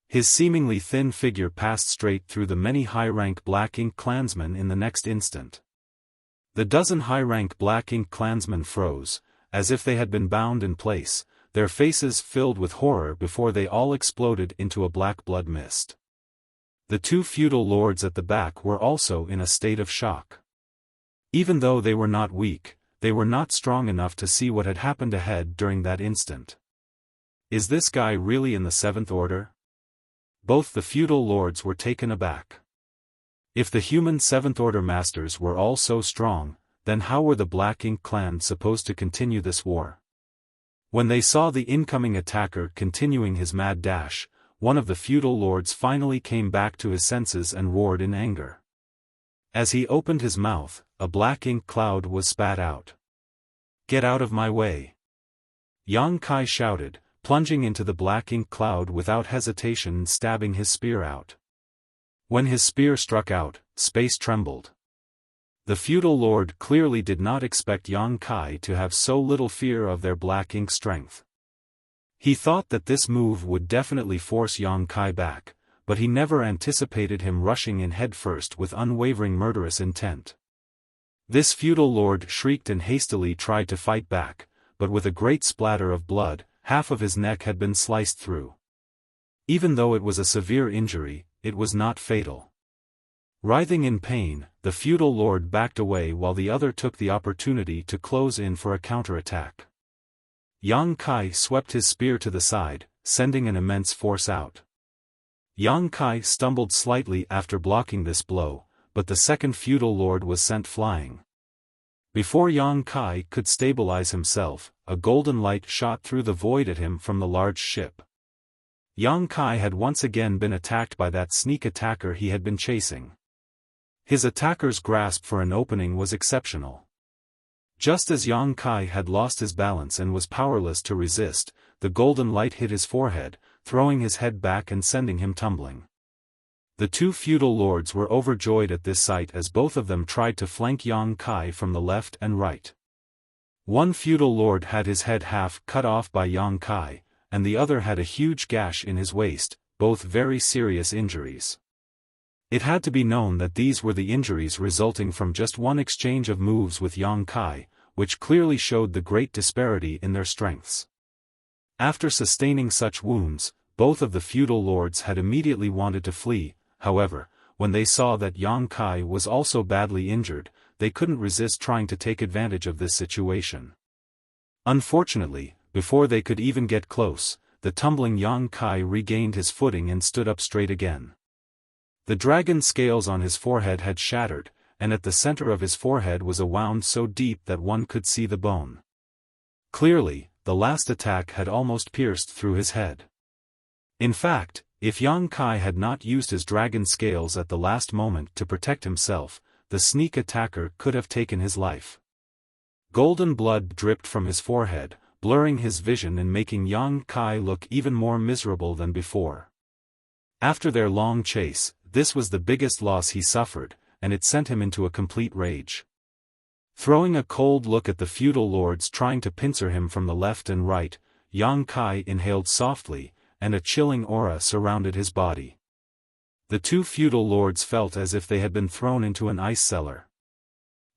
His seemingly thin figure passed straight through the many high-rank Black Ink clansmen in the next instant. The dozen high-rank Black Ink clansmen froze, as if they had been bound in place, their faces filled with horror before they all exploded into a black blood mist. The 2 feudal lords at the back were also in a state of shock. Even though they were not weak, they were not strong enough to see what had happened ahead during that instant. Is this guy really in the 7th Order? Both the feudal lords were taken aback. If the human 7th Order masters were all so strong, then how were the Black Ink clan supposed to continue this war? When they saw the incoming attacker continuing his mad dash, one of the feudal lords finally came back to his senses and roared in anger. As he opened his mouth, a black ink cloud was spat out. "Get out of my way!" Yang Kai shouted, plunging into the black ink cloud without hesitation and stabbing his spear out. When his spear struck out, space trembled. The feudal lord clearly did not expect Yang Kai to have so little fear of their black ink strength. He thought that this move would definitely force Yang Kai back, but he never anticipated him rushing in headfirst with unwavering murderous intent. This feudal lord shrieked and hastily tried to fight back, but with a great splatter of blood, half of his neck had been sliced through. Even though it was a severe injury, it was not fatal. Writhing in pain, the feudal lord backed away while the other took the opportunity to close in for a counterattack. Yang Kai swept his spear to the side, sending an immense force out. Yang Kai stumbled slightly after blocking this blow, but the second feudal lord was sent flying. Before Yang Kai could stabilize himself, a golden light shot through the void at him from the large ship. Yang Kai had once again been attacked by that sneak attacker he had been chasing. His attacker's grasp for an opening was exceptional. Just as Yang Kai had lost his balance and was powerless to resist, the golden light hit his forehead, throwing his head back and sending him tumbling. The two feudal lords were overjoyed at this sight as both of them tried to flank Yang Kai from the left and right. One feudal lord had his head half cut off by Yang Kai, and the other had a huge gash in his waist, both very serious injuries. It had to be known that these were the injuries resulting from just one exchange of moves with Yang Kai, which clearly showed the great disparity in their strengths. After sustaining such wounds, both of the feudal lords had immediately wanted to flee. However, when they saw that Yang Kai was also badly injured, they couldn't resist trying to take advantage of this situation. Unfortunately, before they could even get close, the tumbling Yang Kai regained his footing and stood up straight again. The dragon scales on his forehead had shattered, and at the center of his forehead was a wound so deep that one could see the bone. Clearly, the last attack had almost pierced through his head. In fact, if Yang Kai had not used his dragon scales at the last moment to protect himself, the sneak attacker could have taken his life. Golden blood dripped from his forehead, blurring his vision and making Yang Kai look even more miserable than before. After their long chase, this was the biggest loss he suffered, and it sent him into a complete rage. Throwing a cold look at the feudal lords trying to pincer him from the left and right, Yang Kai inhaled softly, and a chilling aura surrounded his body. The two feudal lords felt as if they had been thrown into an ice cellar.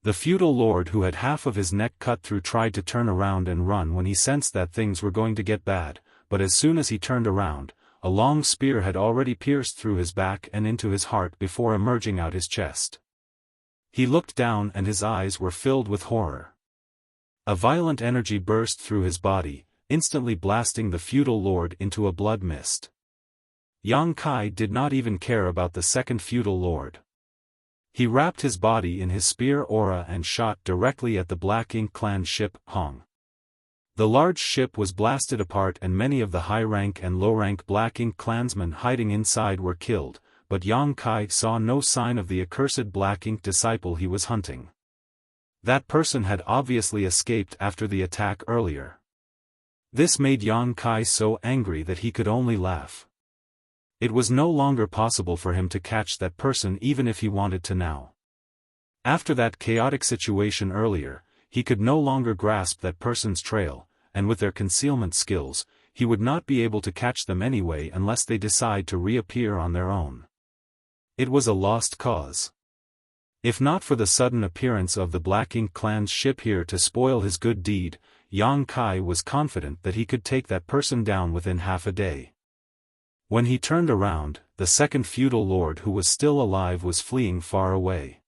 The feudal lord who had half of his neck cut through tried to turn around and run when he sensed that things were going to get bad, but as soon as he turned around, a long spear had already pierced through his back and into his heart before emerging out his chest. He looked down and his eyes were filled with horror. A violent energy burst through his body, instantly blasting the feudal lord into a blood mist. Yang Kai did not even care about the second feudal lord. He wrapped his body in his spear aura and shot directly at the Black Ink clan ship, Hong. The large ship was blasted apart and many of the high-rank and low-rank Black Ink clansmen hiding inside were killed, but Yang Kai saw no sign of the accursed Black Ink disciple he was hunting. That person had obviously escaped after the attack earlier. This made Yang Kai so angry that he could only laugh. It was no longer possible for him to catch that person even if he wanted to now. After that chaotic situation earlier, he could no longer grasp that person's trail, and with their concealment skills, he would not be able to catch them anyway unless they decide to reappear on their own. It was a lost cause. If not for the sudden appearance of the Black Ink clan's ship here to spoil his good deed, Yang Kai was confident that he could take that person down within half a day. When he turned around, the second feudal lord who was still alive was fleeing far away.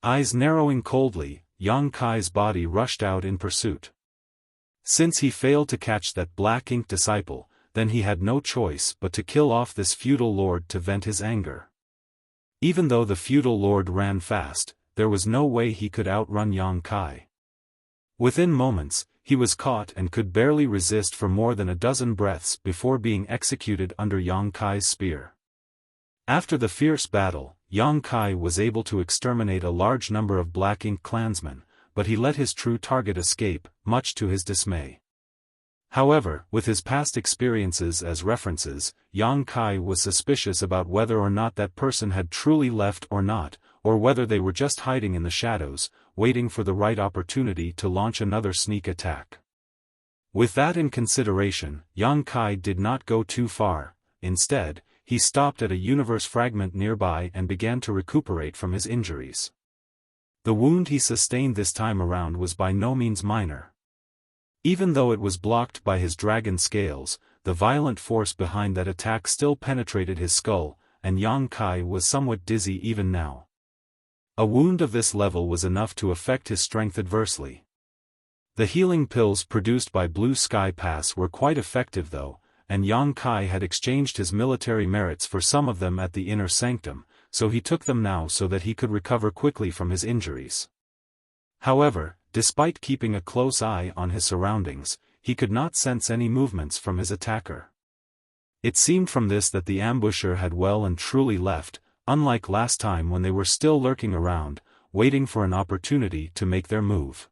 Eyes narrowing coldly, Yang Kai's body rushed out in pursuit. Since he failed to catch that Black Ink disciple, then he had no choice but to kill off this feudal lord to vent his anger. Even though the feudal lord ran fast, there was no way he could outrun Yang Kai. Within moments, he was caught and could barely resist for more than a dozen breaths before being executed under Yang Kai's spear. After the fierce battle, Yang Kai was able to exterminate a large number of Black Ink clansmen, but he let his true target escape, much to his dismay. However, with his past experiences as references, Yang Kai was suspicious about whether or not that person had truly left or not, or whether they were just hiding in the shadows, waiting for the right opportunity to launch another sneak attack. With that in consideration, Yang Kai did not go too far. Instead, he stopped at a universe fragment nearby and began to recuperate from his injuries. The wound he sustained this time around was by no means minor. Even though it was blocked by his dragon scales, the violent force behind that attack still penetrated his skull, and Yang Kai was somewhat dizzy even now. A wound of this level was enough to affect his strength adversely. The healing pills produced by Blue Sky Pass were quite effective though, and Yang Kai had exchanged his military merits for some of them at the inner sanctum, so he took them now so that he could recover quickly from his injuries. However, despite keeping a close eye on his surroundings, he could not sense any movements from his attacker. It seemed from this that the ambusher had well and truly left, unlike last time when they were still lurking around, waiting for an opportunity to make their move.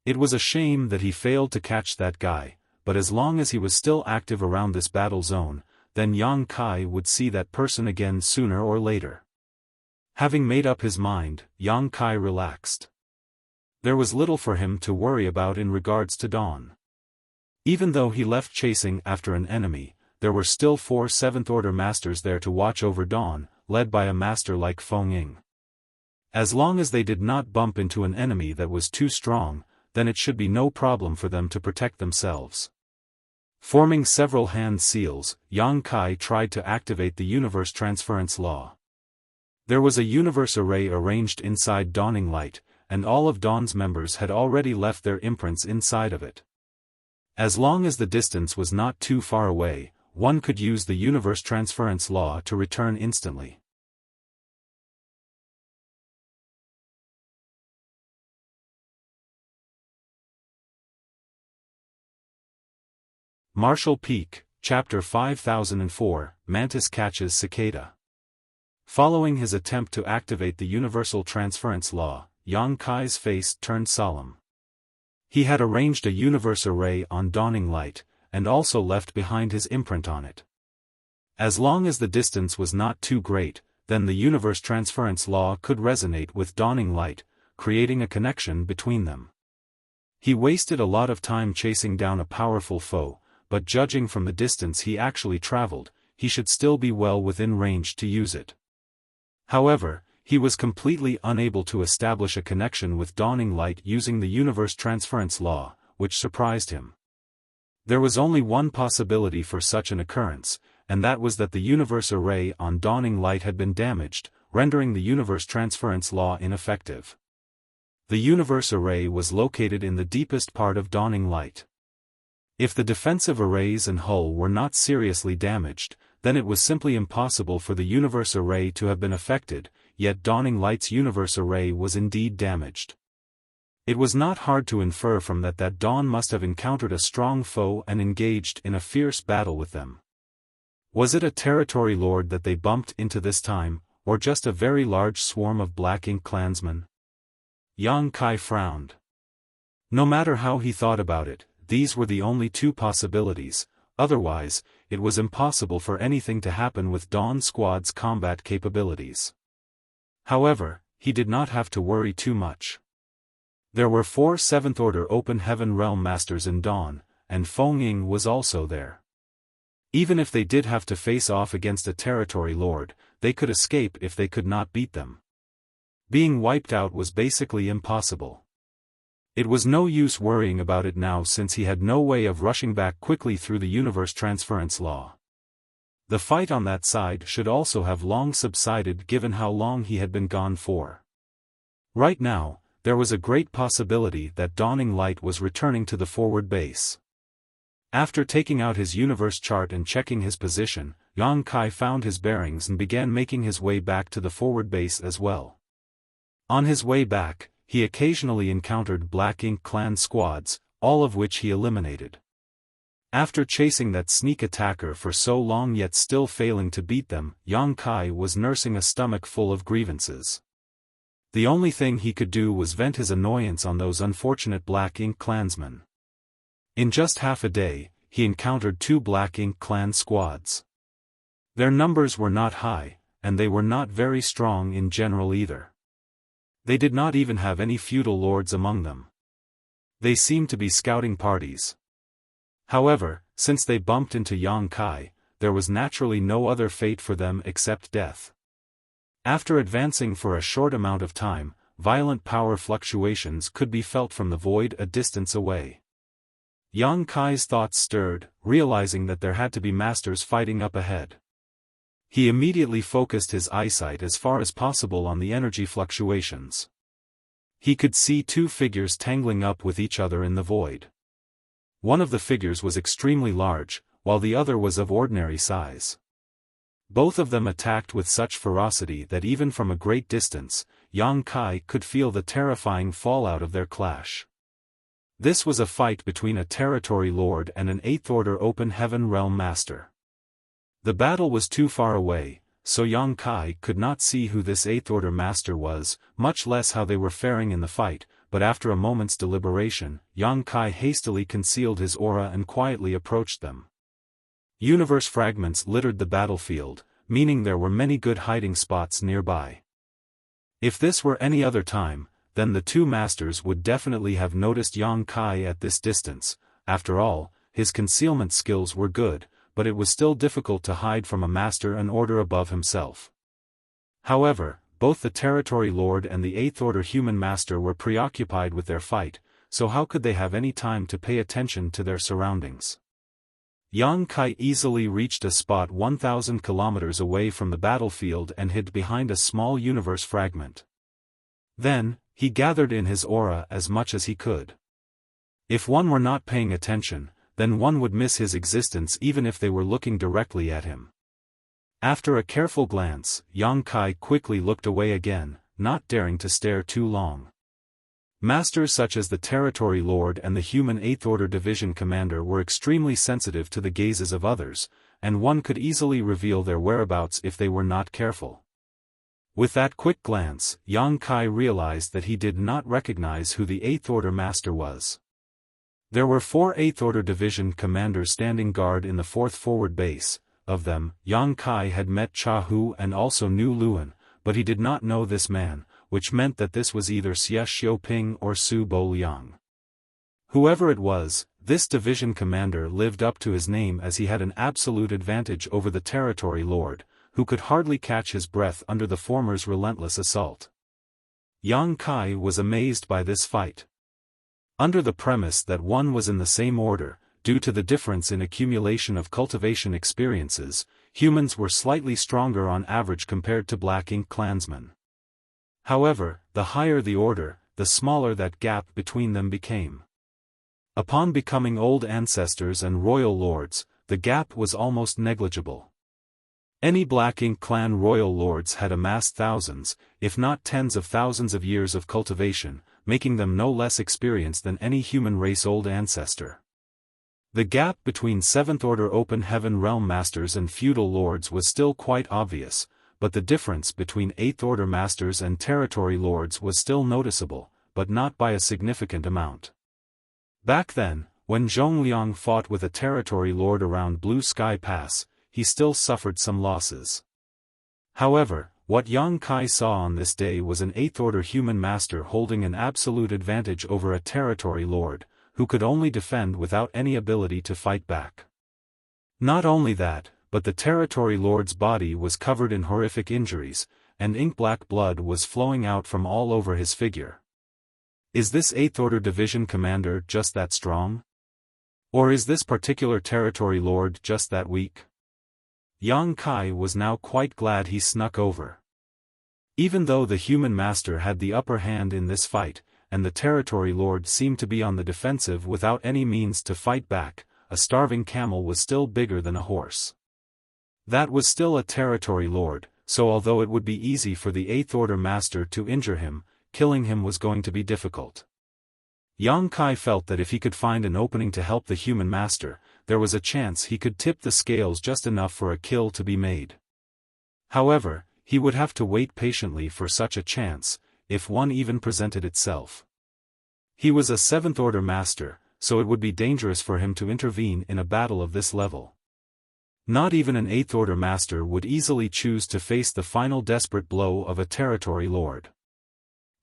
It was a shame that he failed to catch that guy, but as long as he was still active around this battle zone, then Yang Kai would see that person again sooner or later. Having made up his mind, Yang Kai relaxed. There was little for him to worry about in regards to Dawn. Even though he left chasing after an enemy, there were still 4 7th-order masters there to watch over Dawn, led by a master like Feng Ying. As long as they did not bump into an enemy that was too strong, then it should be no problem for them to protect themselves. Forming several hand seals, Yang Kai tried to activate the universe transference law. There was a universe array arranged inside Dawning Light, and all of Dawn's members had already left their imprints inside of it. As long as the distance was not too far away, one could use the universe transference law to return instantly. Marshall Peak, Chapter 5004, Mantis Catches Cicada. Following his attempt to activate the universal transference law, Yang Kai's face turned solemn. He had arranged a universe array on Dawning Light, and also left behind his imprint on it. As long as the distance was not too great, then the universe transference law could resonate with Dawning Light, creating a connection between them. He wasted a lot of time chasing down a powerful foe, but judging from the distance he actually traveled, he should still be well within range to use it. However, he was completely unable to establish a connection with Dawning Light using the universe transference law, which surprised him. There was only one possibility for such an occurrence, and that was that the universe array on Dawning Light had been damaged, rendering the universe transference law ineffective. The universe array was located in the deepest part of Dawning Light. If the defensive arrays and hull were not seriously damaged, then it was simply impossible for the universe array to have been affected, yet Dawning Light's universe array was indeed damaged. It was not hard to infer from that Dawn must have encountered a strong foe and engaged in a fierce battle with them. Was it a territory lord that they bumped into this time, or just a very large swarm of Black Ink clansmen? Yang Kai frowned. No matter how he thought about it, these were the only 2 possibilities, otherwise, it was impossible for anything to happen with Dawn Squad's combat capabilities. However, he did not have to worry too much. There were 4 7th-order Open Heaven Realm Masters in Dawn, and Feng Ying was also there. Even if they did have to face off against a territory lord, they could escape if they could not beat them. Being wiped out was basically impossible. It was no use worrying about it now since he had no way of rushing back quickly through the universe transference law. The fight on that side should also have long subsided given how long he had been gone for. Right now, there was a great possibility that Dawning Light was returning to the forward base. After taking out his universe chart and checking his position, Yang Kai found his bearings and began making his way back to the forward base as well. On his way back, he occasionally encountered Black Ink clan squads, all of which he eliminated. After chasing that sneak attacker for so long yet still failing to beat them, Yang Kai was nursing a stomach full of grievances. The only thing he could do was vent his annoyance on those unfortunate Black Ink clansmen. In just half a day, he encountered 2 Black Ink clan squads. Their numbers were not high, and they were not very strong in general either. They did not even have any feudal lords among them. They seemed to be scouting parties. However, since they bumped into Yang Kai, there was naturally no other fate for them except death. After advancing for a short amount of time, violent power fluctuations could be felt from the void a distance away. Yang Kai's thoughts stirred, realizing that there had to be masters fighting up ahead. He immediately focused his eyesight as far as possible on the energy fluctuations. He could see 2 figures tangling up with each other in the void. One of the figures was extremely large, while the other was of ordinary size. Both of them attacked with such ferocity that even from a great distance, Yang Kai could feel the terrifying fallout of their clash. This was a fight between a territory lord and an 8th Order Open Heaven Realm Master. The battle was too far away, so Yang Kai could not see who this 8th Order Master was, much less how they were faring in the fight, but after a moment's deliberation, Yang Kai hastily concealed his aura and quietly approached them. Universe fragments littered the battlefield, meaning there were many good hiding spots nearby. If this were any other time, then the 2 masters would definitely have noticed Yang Kai at this distance. After all, his concealment skills were good, but it was still difficult to hide from a master an order above himself. However, both the Territory Lord and the 8th Order Human Master were preoccupied with their fight, so how could they have any time to pay attention to their surroundings? Yang Kai easily reached a spot 1,000 kilometers away from the battlefield and hid behind a small universe fragment. Then, he gathered in his aura as much as he could. If one were not paying attention, then one would miss his existence even if they were looking directly at him. After a careful glance, Yang Kai quickly looked away again, not daring to stare too long. Masters such as the Territory Lord and the human 8th Order Division Commander were extremely sensitive to the gazes of others, and one could easily reveal their whereabouts if they were not careful. With that quick glance, Yang Kai realized that he did not recognize who the 8th Order Master was. There were 4 8th Order Division Commanders standing guard in the 4th forward base. Of them, Yang Kai had met Cha Hu and also knew Luan, but he did not know this man, which meant that this was either Xie Xiaoping or Su Bo Liang. Whoever it was, this division commander lived up to his name as he had an absolute advantage over the Territory Lord, who could hardly catch his breath under the former's relentless assault. Yang Kai was amazed by this fight. Under the premise that one was in the same order, due to the difference in accumulation of cultivation experiences, humans were slightly stronger on average compared to Black Ink clansmen. However, the higher the order, the smaller that gap between them became. Upon becoming old ancestors and royal lords, the gap was almost negligible. Any Black Ink clan royal lords had amassed thousands, if not tens of thousands of years of cultivation, making them no less experienced than any human race old ancestor. The gap between 7th Order Open Heaven Realm Masters and feudal lords was still quite obvious, but the difference between 8th Order Masters and Territory Lords was still noticeable, but not by a significant amount. Back then, when Zhongliang fought with a Territory Lord around Blue Sky Pass, he still suffered some losses. However, what Yang Kai saw on this day was an 8th Order Human Master holding an absolute advantage over a Territory Lord, who could only defend without any ability to fight back. Not only that, but the Territory Lord's body was covered in horrific injuries, and ink-black blood was flowing out from all over his figure. Is this 8th Order Division Commander just that strong? Or is this particular Territory Lord just that weak? Yang Kai was now quite glad he snuck over. Even though the human master had the upper hand in this fight, and the Territory Lord seemed to be on the defensive without any means to fight back, a starving camel was still bigger than a horse. That was still a Territory Lord, so although it would be easy for the 8th Order Master to injure him, killing him was going to be difficult. Yang Kai felt that if he could find an opening to help the human master, there was a chance he could tip the scales just enough for a kill to be made. However, he would have to wait patiently for such a chance, if one even presented itself. He was a 7th Order Master, so it would be dangerous for him to intervene in a battle of this level. Not even an 8th Order Master would easily choose to face the final desperate blow of a territory lord.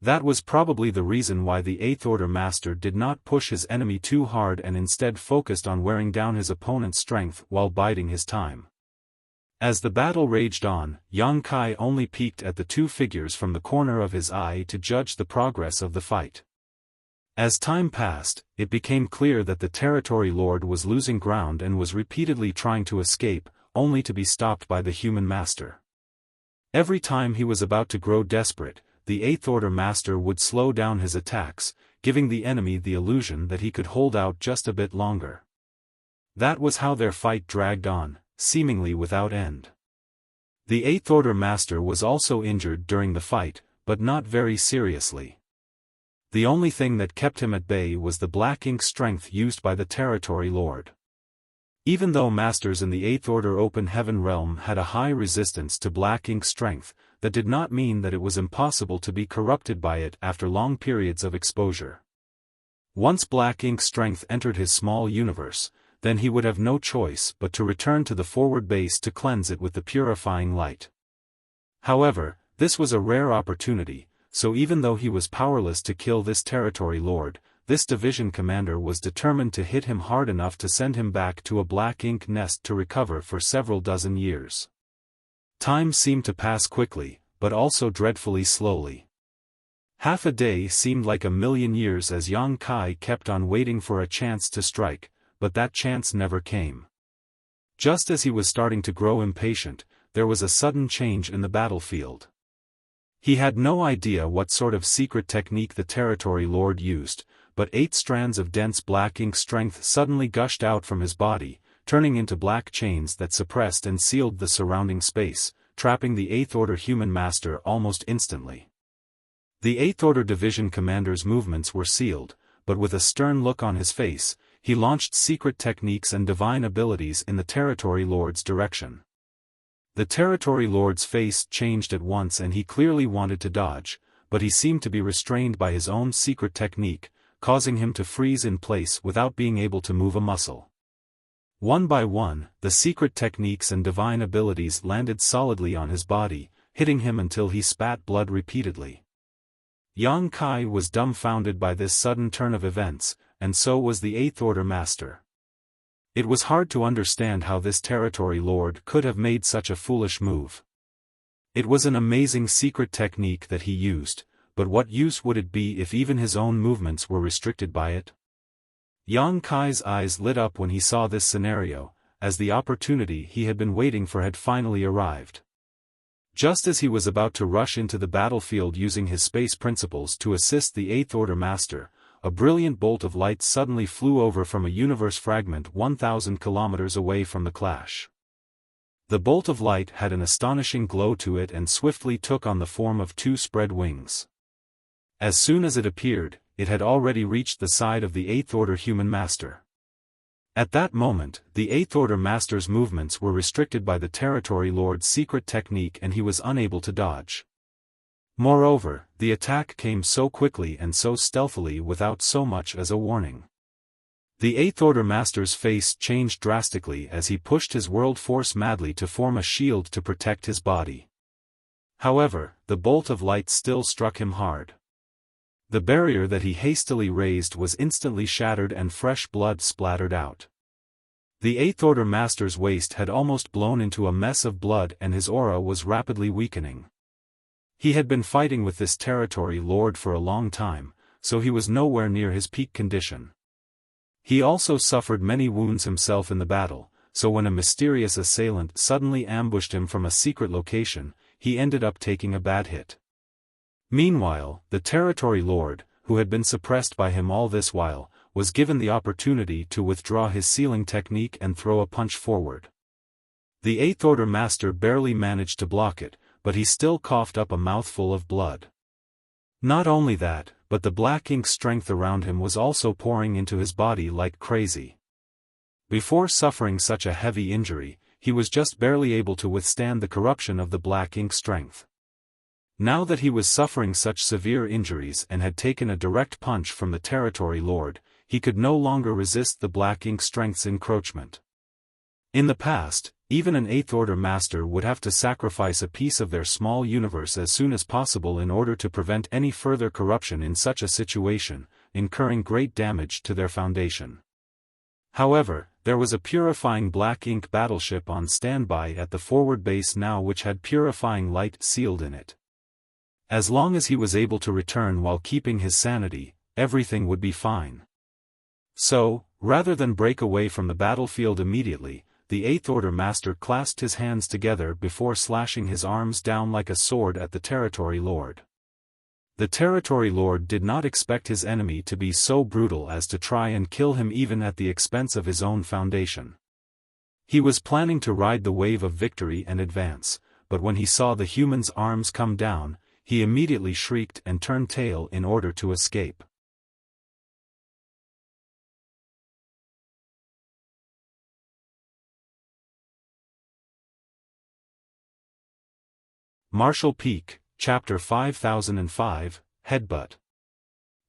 That was probably the reason why the 8th Order Master did not push his enemy too hard and instead focused on wearing down his opponent's strength while biding his time. As the battle raged on, Yang Kai only peeked at the two figures from the corner of his eye to judge the progress of the fight. As time passed, it became clear that the territory lord was losing ground and was repeatedly trying to escape, only to be stopped by the human master. Every time he was about to grow desperate, the 8th Order Master would slow down his attacks, giving the enemy the illusion that he could hold out just a bit longer. That was how their fight dragged on, seemingly without end. The 8th Order Master was also injured during the fight, but not very seriously. The only thing that kept him at bay was the black ink strength used by the territory lord. Even though masters in the 8th Order Open Heaven realm had a high resistance to black ink strength, that did not mean that it was impossible to be corrupted by it after long periods of exposure. Once black ink strength entered his small universe, then he would have no choice but to return to the forward base to cleanse it with the purifying light. However, this was a rare opportunity, so even though he was powerless to kill this territory lord, this division commander was determined to hit him hard enough to send him back to a black ink nest to recover for several dozen years. Time seemed to pass quickly, but also dreadfully slowly. Half a day seemed like a million years as Yang Kai kept on waiting for a chance to strike, but that chance never came. Just as he was starting to grow impatient, there was a sudden change in the battlefield. He had no idea what sort of secret technique the territory lord used, but 8 strands of dense black ink strength suddenly gushed out from his body, turning into black chains that suppressed and sealed the surrounding space, trapping the 8th Order Human Master almost instantly. The 8th Order Division Commander's movements were sealed, but with a stern look on his face, he launched secret techniques and divine abilities in the territory lord's direction. The territory lord's face changed at once and he clearly wanted to dodge, but he seemed to be restrained by his own secret technique, causing him to freeze in place without being able to move a muscle. One by one, the secret techniques and divine abilities landed solidly on his body, hitting him until he spat blood repeatedly. Yang Kai was dumbfounded by this sudden turn of events, and so was the 8th Order Master. It was hard to understand how this territory lord could have made such a foolish move. It was an amazing secret technique that he used, but what use would it be if even his own movements were restricted by it? Yang Kai's eyes lit up when he saw this scenario, as the opportunity he had been waiting for had finally arrived. Just as he was about to rush into the battlefield using his space principles to assist the 8th Order Master, a brilliant bolt of light suddenly flew over from a universe fragment 1,000 kilometers away from the clash. The bolt of light had an astonishing glow to it and swiftly took on the form of 2 spread wings. As soon as it appeared, it had already reached the side of the 8th Order Human Master. At that moment, the 8th Order Master's movements were restricted by the territory lord's secret technique and he was unable to dodge. Moreover, the attack came so quickly and so stealthily without so much as a warning. The 8th Order Master's face changed drastically as he pushed his world force madly to form a shield to protect his body. However, the bolt of light still struck him hard. The barrier that he hastily raised was instantly shattered and fresh blood splattered out. The 8th Order Master's waist had almost blown into a mess of blood and his aura was rapidly weakening. He had been fighting with this territory lord for a long time, so he was nowhere near his peak condition. He also suffered many wounds himself in the battle, so when a mysterious assailant suddenly ambushed him from a secret location, he ended up taking a bad hit. Meanwhile, the territory lord, who had been suppressed by him all this while, was given the opportunity to withdraw his sealing technique and throw a punch forward. The 8th Order Master barely managed to block it, but he still coughed up a mouthful of blood. Not only that, but the black ink strength around him was also pouring into his body like crazy. Before suffering such a heavy injury, he was just barely able to withstand the corruption of the black ink strength. Now that he was suffering such severe injuries and had taken a direct punch from the territory lord, he could no longer resist the black ink strength's encroachment. In the past, even an Eighth Order master would have to sacrifice a piece of their small universe as soon as possible in order to prevent any further corruption in such a situation, incurring great damage to their foundation. However, there was a purifying black ink battleship on standby at the forward base now which had purifying light sealed in it. As long as he was able to return while keeping his sanity, everything would be fine. So, rather than break away from the battlefield immediately, the Eighth Order master clasped his hands together before slashing his arms down like a sword at the territory lord. The territory lord did not expect his enemy to be so brutal as to try and kill him even at the expense of his own foundation. He was planning to ride the wave of victory and advance, but when he saw the human's arms come down, he immediately shrieked and turned tail in order to escape. Martial Peak, Chapter 5005, Headbutt.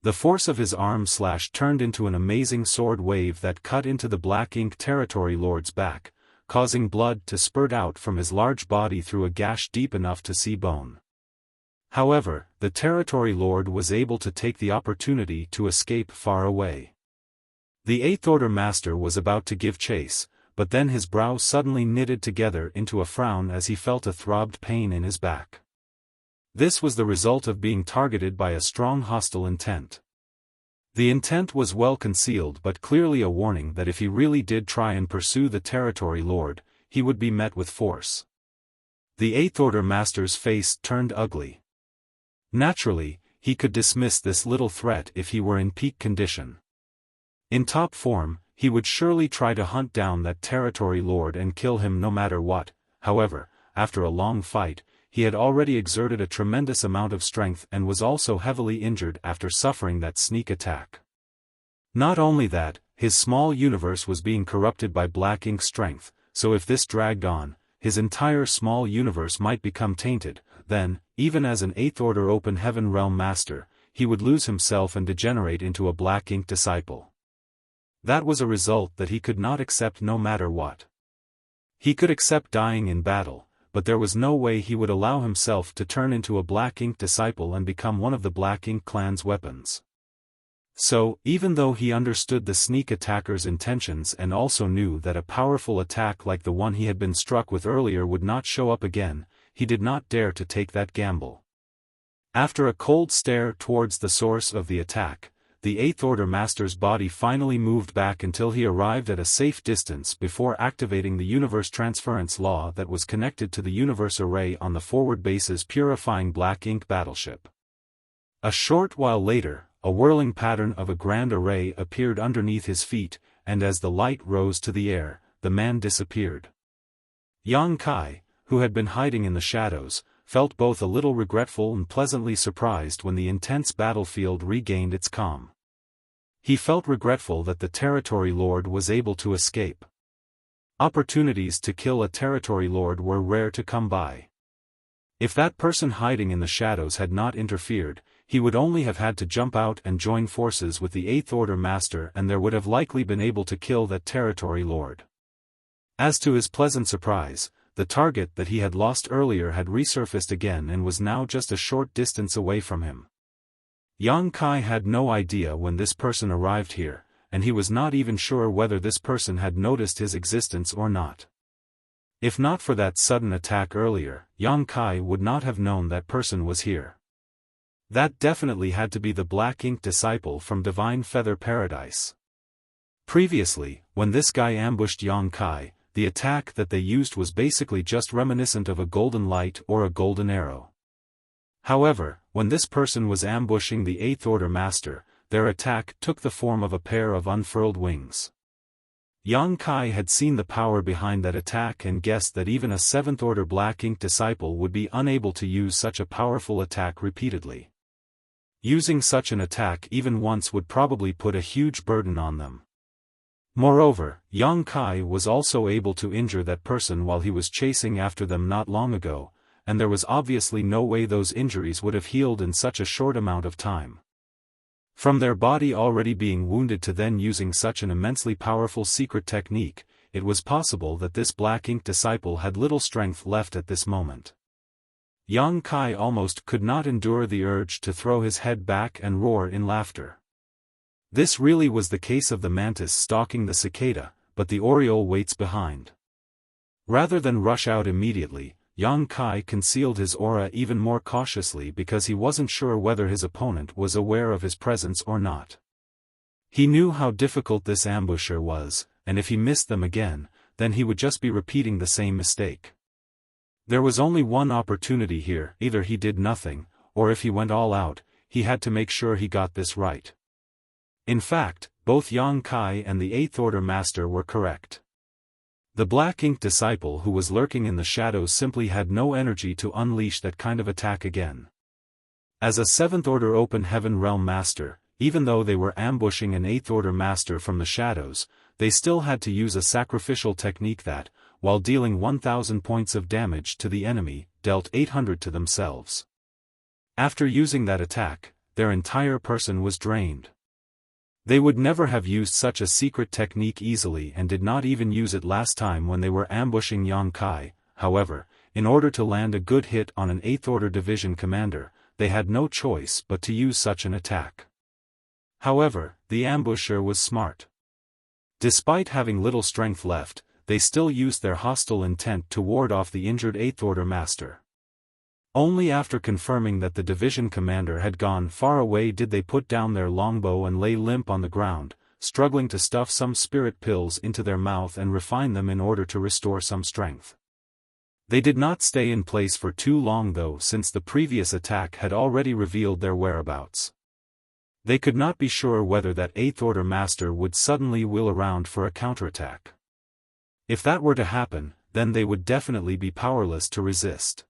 The force of his arm slash turned into an amazing sword wave that cut into the black ink territory lord's back, causing blood to spurt out from his large body through a gash deep enough to see bone. However, the territory lord was able to take the opportunity to escape far away. The Eighth Order master was about to give chase, but then his brow suddenly knitted together into a frown as he felt a throbbed pain in his back. This was the result of being targeted by a strong hostile intent. The intent was well concealed but clearly a warning that if he really did try and pursue the territory lord, he would be met with force. The Eighth Order master's face turned ugly. Naturally, he could dismiss this little threat if he were in peak condition. In top form, he would surely try to hunt down that territory lord and kill him no matter what. However, after a long fight, he had already exerted a tremendous amount of strength and was also heavily injured after suffering that sneak attack. Not only that, his small universe was being corrupted by black ink strength, so if this dragged on, his entire small universe might become tainted. Then, even as an Eighth Order Open Heaven Realm Master, he would lose himself and degenerate into a black ink disciple. That was a result that he could not accept no matter what. He could accept dying in battle, but there was no way he would allow himself to turn into a black ink disciple and become one of the black ink clan's weapons. So, even though he understood the sneak attacker's intentions and also knew that a powerful attack like the one he had been struck with earlier would not show up again, he did not dare to take that gamble. After a cold stare towards the source of the attack, the Eighth Order master's body finally moved back until he arrived at a safe distance before activating the universe transference law that was connected to the universe array on the forward base's purifying black ink battleship. A short while later, a whirling pattern of a grand array appeared underneath his feet, and as the light rose to the air, the man disappeared. Yang Kai, who had been hiding in the shadows, felt both a little regretful and pleasantly surprised when the intense battlefield regained its calm. He felt regretful that the territory lord was able to escape. Opportunities to kill a territory lord were rare to come by. If that person hiding in the shadows had not interfered, he would only have had to jump out and join forces with the Eighth Order master and there would have likely been able to kill that territory lord. As to his pleasant surprise, the target that he had lost earlier had resurfaced again and was now just a short distance away from him. Yang Kai had no idea when this person arrived here, and he was not even sure whether this person had noticed his existence or not. If not for that sudden attack earlier, Yang Kai would not have known that person was here. That definitely had to be the black ink disciple from Divine Feather Paradise. Previously, when this guy ambushed Yang Kai, the attack that they used was basically just reminiscent of a golden light or a golden arrow. However, when this person was ambushing the Eighth Order master, their attack took the form of a pair of unfurled wings. Yang Kai had seen the power behind that attack and guessed that even a Seventh Order Black Ink disciple would be unable to use such a powerful attack repeatedly. Using such an attack even once would probably put a huge burden on them. Moreover, Yang Kai was also able to injure that person while he was chasing after them not long ago, and there was obviously no way those injuries would have healed in such a short amount of time. From their body already being wounded to then using such an immensely powerful secret technique, it was possible that this black ink disciple had little strength left at this moment. Yang Kai almost could not endure the urge to throw his head back and roar in laughter. This really was the case of the mantis stalking the cicada, but the oriole waits behind. Rather than rush out immediately, Yang Kai concealed his aura even more cautiously because he wasn't sure whether his opponent was aware of his presence or not. He knew how difficult this ambusher was, and if he missed them again, then he would just be repeating the same mistake. There was only one opportunity here: either he did nothing, or if he went all out, he had to make sure he got this right. In fact, both Yang Kai and the 8th Order Master were correct. The black ink disciple who was lurking in the shadows simply had no energy to unleash that kind of attack again. As a 7th Order Open Heaven Realm Master, even though they were ambushing an 8th Order Master from the shadows, they still had to use a sacrificial technique that, while dealing 1,000 points of damage to the enemy, dealt 800 to themselves. After using that attack, their entire person was drained. They would never have used such a secret technique easily and did not even use it last time when they were ambushing Yang Kai. However, in order to land a good hit on an 8th Order Division commander, they had no choice but to use such an attack. However, the ambusher was smart. Despite having little strength left, they still used their hostile intent to ward off the injured 8th Order Master. Only after confirming that the division commander had gone far away did they put down their longbow and lay limp on the ground, struggling to stuff some spirit pills into their mouth and refine them in order to restore some strength. They did not stay in place for too long though, since the previous attack had already revealed their whereabouts. They could not be sure whether that 8th Order Master would suddenly wheel around for a counterattack. If that were to happen, then they would definitely be powerless to resist.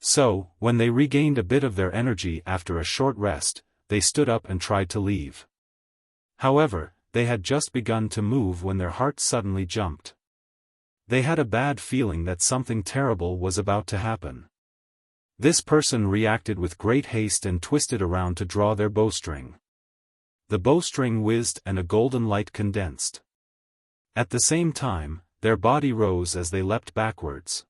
So, when they regained a bit of their energy after a short rest, they stood up and tried to leave. However, they had just begun to move when their hearts suddenly jumped. They had a bad feeling that something terrible was about to happen. This person reacted with great haste and twisted around to draw their bowstring. The bowstring whizzed and a golden light condensed. At the same time, their body rose as they leapt backwards.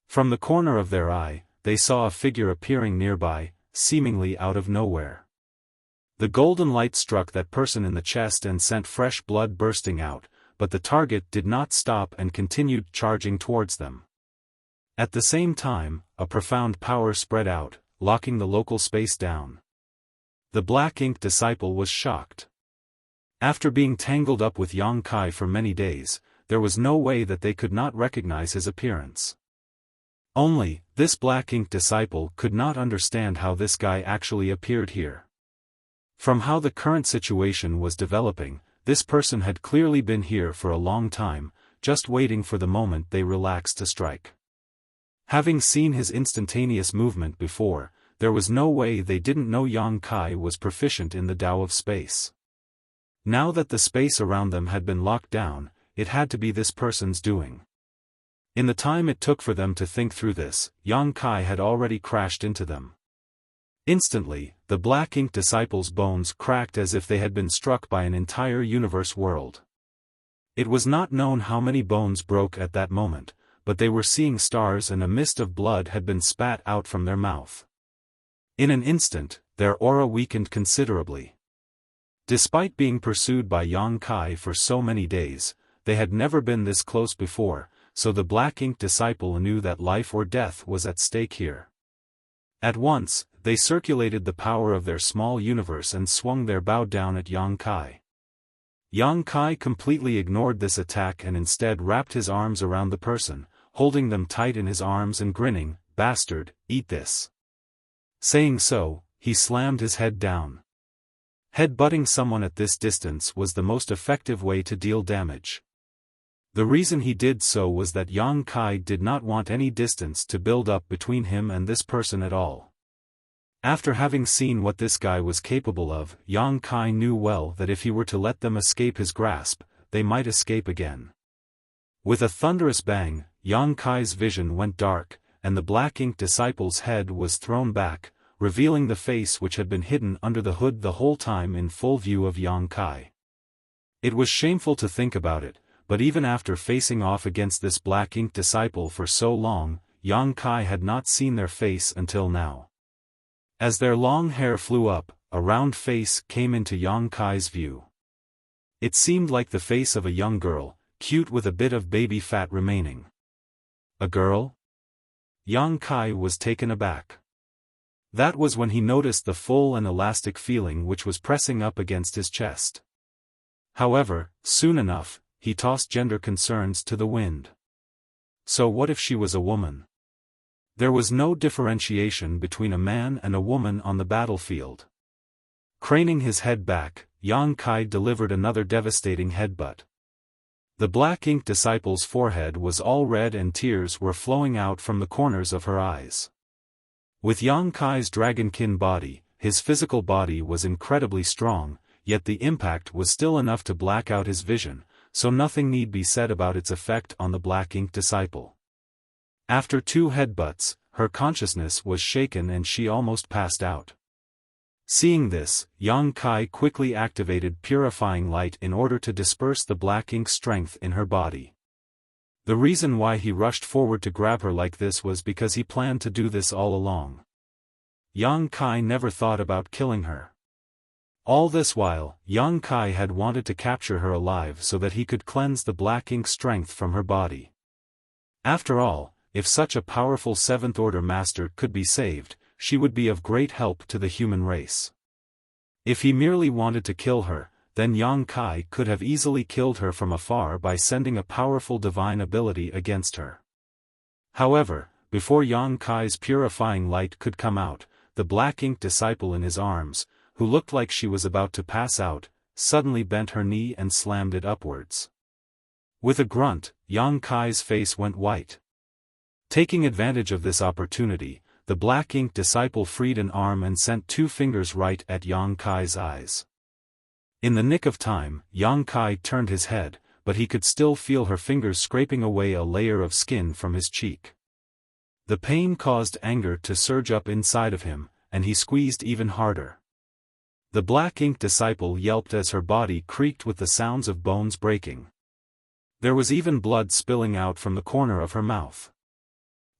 From the corner of their eye, they saw a figure appearing nearby, seemingly out of nowhere. The golden light struck that person in the chest and sent fresh blood bursting out, but the target did not stop and continued charging towards them. At the same time, a profound power spread out, locking the local space down. The black ink disciple was shocked. After being tangled up with Yang Kai for many days, there was no way that they could not recognize his appearance. Only, this black ink disciple could not understand how this guy actually appeared here. From how the current situation was developing, this person had clearly been here for a long time, just waiting for the moment they relaxed to strike. Having seen his instantaneous movement before, there was no way they didn't know Yang Kai was proficient in the Tao of space. Now that the space around them had been locked down, it had to be this person's doing. In the time it took for them to think through this, Yang Kai had already crashed into them. Instantly, the black ink disciple's bones cracked as if they had been struck by an entire universe world. It was not known how many bones broke at that moment, but they were seeing stars and a mist of blood had been spat out from their mouth. In an instant, their aura weakened considerably. Despite being pursued by Yang Kai for so many days, they had never been this close before, so the black ink disciple knew that life or death was at stake here. At once, they circulated the power of their small universe and swung their bow down at Yang Kai. Yang Kai completely ignored this attack and instead wrapped his arms around the person, holding them tight in his arms and grinning, "Bastard, eat this." Saying so, he slammed his head down. Headbutting someone at this distance was the most effective way to deal damage. The reason he did so was that Yang Kai did not want any distance to build up between him and this person at all. After having seen what this guy was capable of, Yang Kai knew well that if he were to let them escape his grasp, they might escape again. With a thunderous bang, Yang Kai's vision went dark, and the black ink disciple's head was thrown back, revealing the face which had been hidden under the hood the whole time in full view of Yang Kai. It was shameful to think about it, but even after facing off against this black ink disciple for so long, Yang Kai had not seen their face until now. As their long hair flew up, a round face came into Yang Kai's view. It seemed like the face of a young girl, cute with a bit of baby fat remaining. A girl? Yang Kai was taken aback. That was when he noticed the full and elastic feeling which was pressing up against his chest. However, soon enough, he tossed gender concerns to the wind. So what if she was a woman? There was no differentiation between a man and a woman on the battlefield. Craning his head back, Yang Kai delivered another devastating headbutt. The black ink disciple's forehead was all red and tears were flowing out from the corners of her eyes. With Yang Kai's dragonkin body, his physical body was incredibly strong, yet the impact was still enough to black out his vision, so nothing need be said about its effect on the black ink disciple. After 2 headbutts, her consciousness was shaken and she almost passed out. Seeing this, Yang Kai quickly activated purifying light in order to disperse the black ink strength in her body. The reason why he rushed forward to grab her like this was because he planned to do this all along. Yang Kai never thought about killing her. All this while, Yang Kai had wanted to capture her alive so that he could cleanse the black ink strength from her body. After all, if such a powerful 7th Order master could be saved, she would be of great help to the human race. If he merely wanted to kill her, then Yang Kai could have easily killed her from afar by sending a powerful divine ability against her. However, before Yang Kai's purifying light could come out, the black ink disciple in his arms, who looked like she was about to pass out, suddenly bent her knee and slammed it upwards. With a grunt, Yang Kai's face went white. Taking advantage of this opportunity, the black ink disciple freed an arm and sent 2 fingers right at Yang Kai's eyes. In the nick of time, Yang Kai turned his head, but he could still feel her fingers scraping away a layer of skin from his cheek. The pain caused anger to surge up inside of him, and he squeezed even harder. The black ink disciple yelped as her body creaked with the sounds of bones breaking. There was even blood spilling out from the corner of her mouth.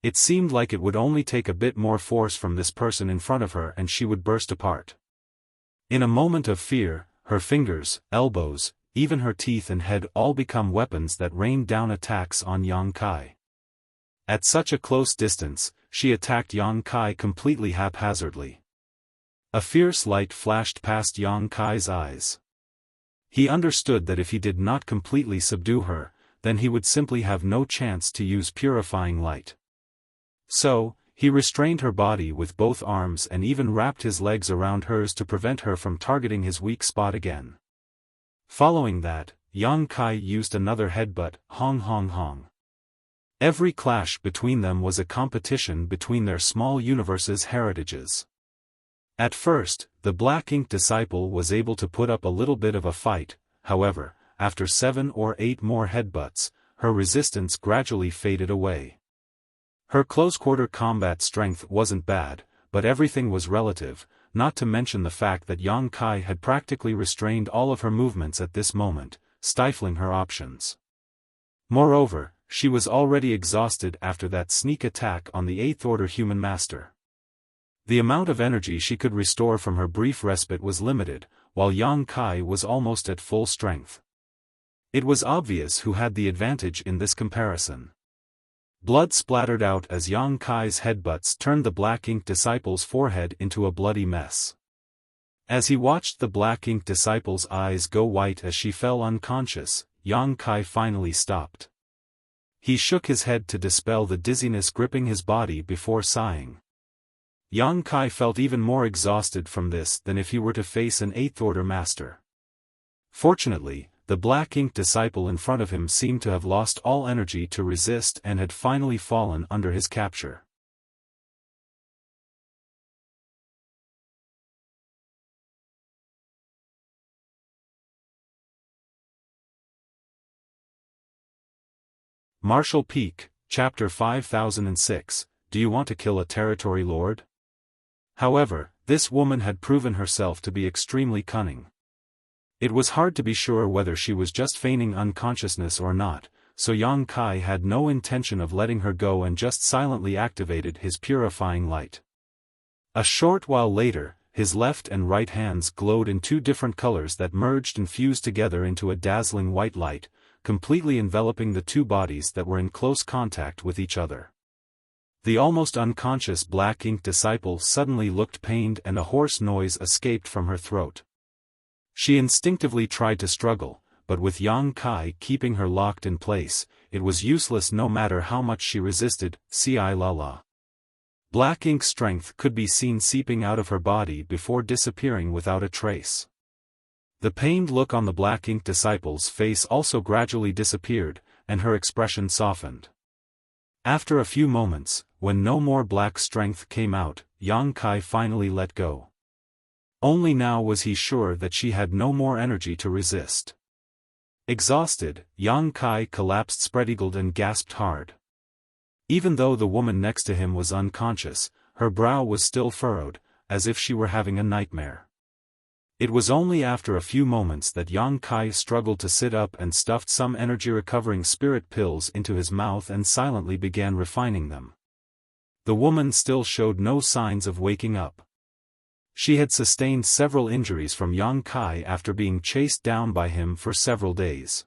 It seemed like it would only take a bit more force from this person in front of her and she would burst apart. In a moment of fear, her fingers, elbows, even her teeth and head all become weapons that rained down attacks on Yang Kai. At such a close distance, she attacked Yang Kai completely haphazardly. A fierce light flashed past Yang Kai's eyes. He understood that if he did not completely subdue her, then he would simply have no chance to use purifying light. So, he restrained her body with both arms and even wrapped his legs around hers to prevent her from targeting his weak spot again. Following that, Yang Kai used another headbutt, hong hong hong. Every clash between them was a competition between their small universe's heritages. At first, the black ink disciple was able to put up a little bit of a fight, however, after 7 or 8 more headbutts, her resistance gradually faded away. Her close-quarter combat strength wasn't bad, but everything was relative, not to mention the fact that Yang Kai had practically restrained all of her movements at this moment, stifling her options. Moreover, she was already exhausted after that sneak attack on the 8th Order human master. The amount of energy she could restore from her brief respite was limited, while Yang Kai was almost at full strength. It was obvious who had the advantage in this comparison. Blood splattered out as Yang Kai's headbutts turned the black ink disciple's forehead into a bloody mess. As he watched the black ink disciple's eyes go white as she fell unconscious, Yang Kai finally stopped. He shook his head to dispel the dizziness gripping his body before sighing. Yang Kai felt even more exhausted from this than if he were to face an 8th Order master. Fortunately, the black ink disciple in front of him seemed to have lost all energy to resist and had finally fallen under his capture. Martial Peak, Chapter 5006, Do You Want to Kill a Territory Lord? However, this woman had proven herself to be extremely cunning. It was hard to be sure whether she was just feigning unconsciousness or not, so Yang Kai had no intention of letting her go and just silently activated his purifying light. A short while later, his left and right hands glowed in two different colors that merged and fused together into a dazzling white light, completely enveloping the two bodies that were in close contact with each other. The almost unconscious black ink disciple suddenly looked pained and a hoarse noise escaped from her throat. She instinctively tried to struggle, but with Yang Kai keeping her locked in place, it was useless no matter how much she resisted. La. Black ink strength could be seen seeping out of her body before disappearing without a trace. The pained look on the black ink disciple's face also gradually disappeared, and her expression softened. After a few moments, when no more black strength came out, Yang Kai finally let go. Only now was he sure that she had no more energy to resist. Exhausted, Yang Kai collapsed spread-eagled and gasped hard. Even though the woman next to him was unconscious, her brow was still furrowed, as if she were having a nightmare. It was only after a few moments that Yang Kai struggled to sit up and stuffed some energy-recovering spirit pills into his mouth and silently began refining them. The woman still showed no signs of waking up. She had sustained several injuries from Yang Kai after being chased down by him for several days.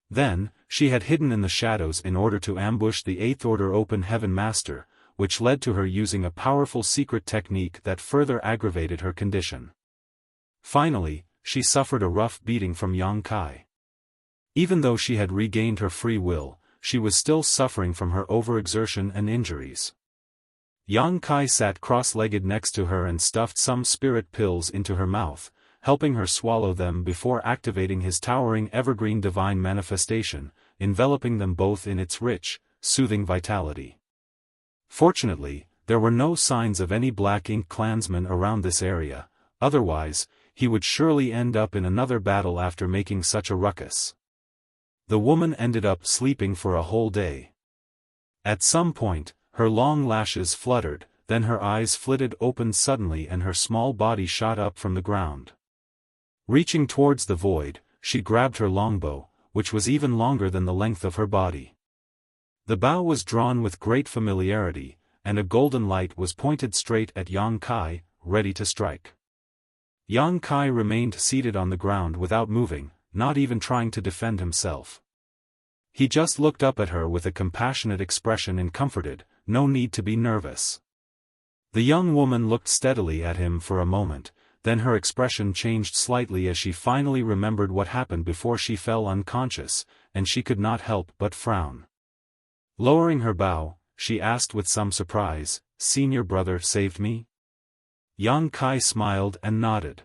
Then, she had hidden in the shadows in order to ambush the Eighth Order Open Heaven Master, which led to her using a powerful secret technique that further aggravated her condition. Finally, she suffered a rough beating from Yang Kai. Even though she had regained her free will, she was still suffering from her overexertion and injuries. Yang Kai sat cross-legged next to her and stuffed some spirit pills into her mouth, helping her swallow them before activating his towering evergreen divine manifestation, enveloping them both in its rich, soothing vitality. Fortunately, there were no signs of any Black Ink clansmen around this area, otherwise, he would surely end up in another battle after making such a ruckus. The woman ended up sleeping for a whole day. At some point, her long lashes fluttered, then her eyes flitted open suddenly and her small body shot up from the ground. Reaching towards the void, she grabbed her longbow, which was even longer than the length of her body. The bow was drawn with great familiarity, and a golden light was pointed straight at Yang Kai, ready to strike. Yang Kai remained seated on the ground without moving, not even trying to defend himself. He just looked up at her with a compassionate expression and comforted, "No need to be nervous." The young woman looked steadily at him for a moment, then her expression changed slightly as she finally remembered what happened before she fell unconscious, and she could not help but frown. Lowering her bow, she asked with some surprise, "Senior brother saved me?" Yang Kai smiled and nodded.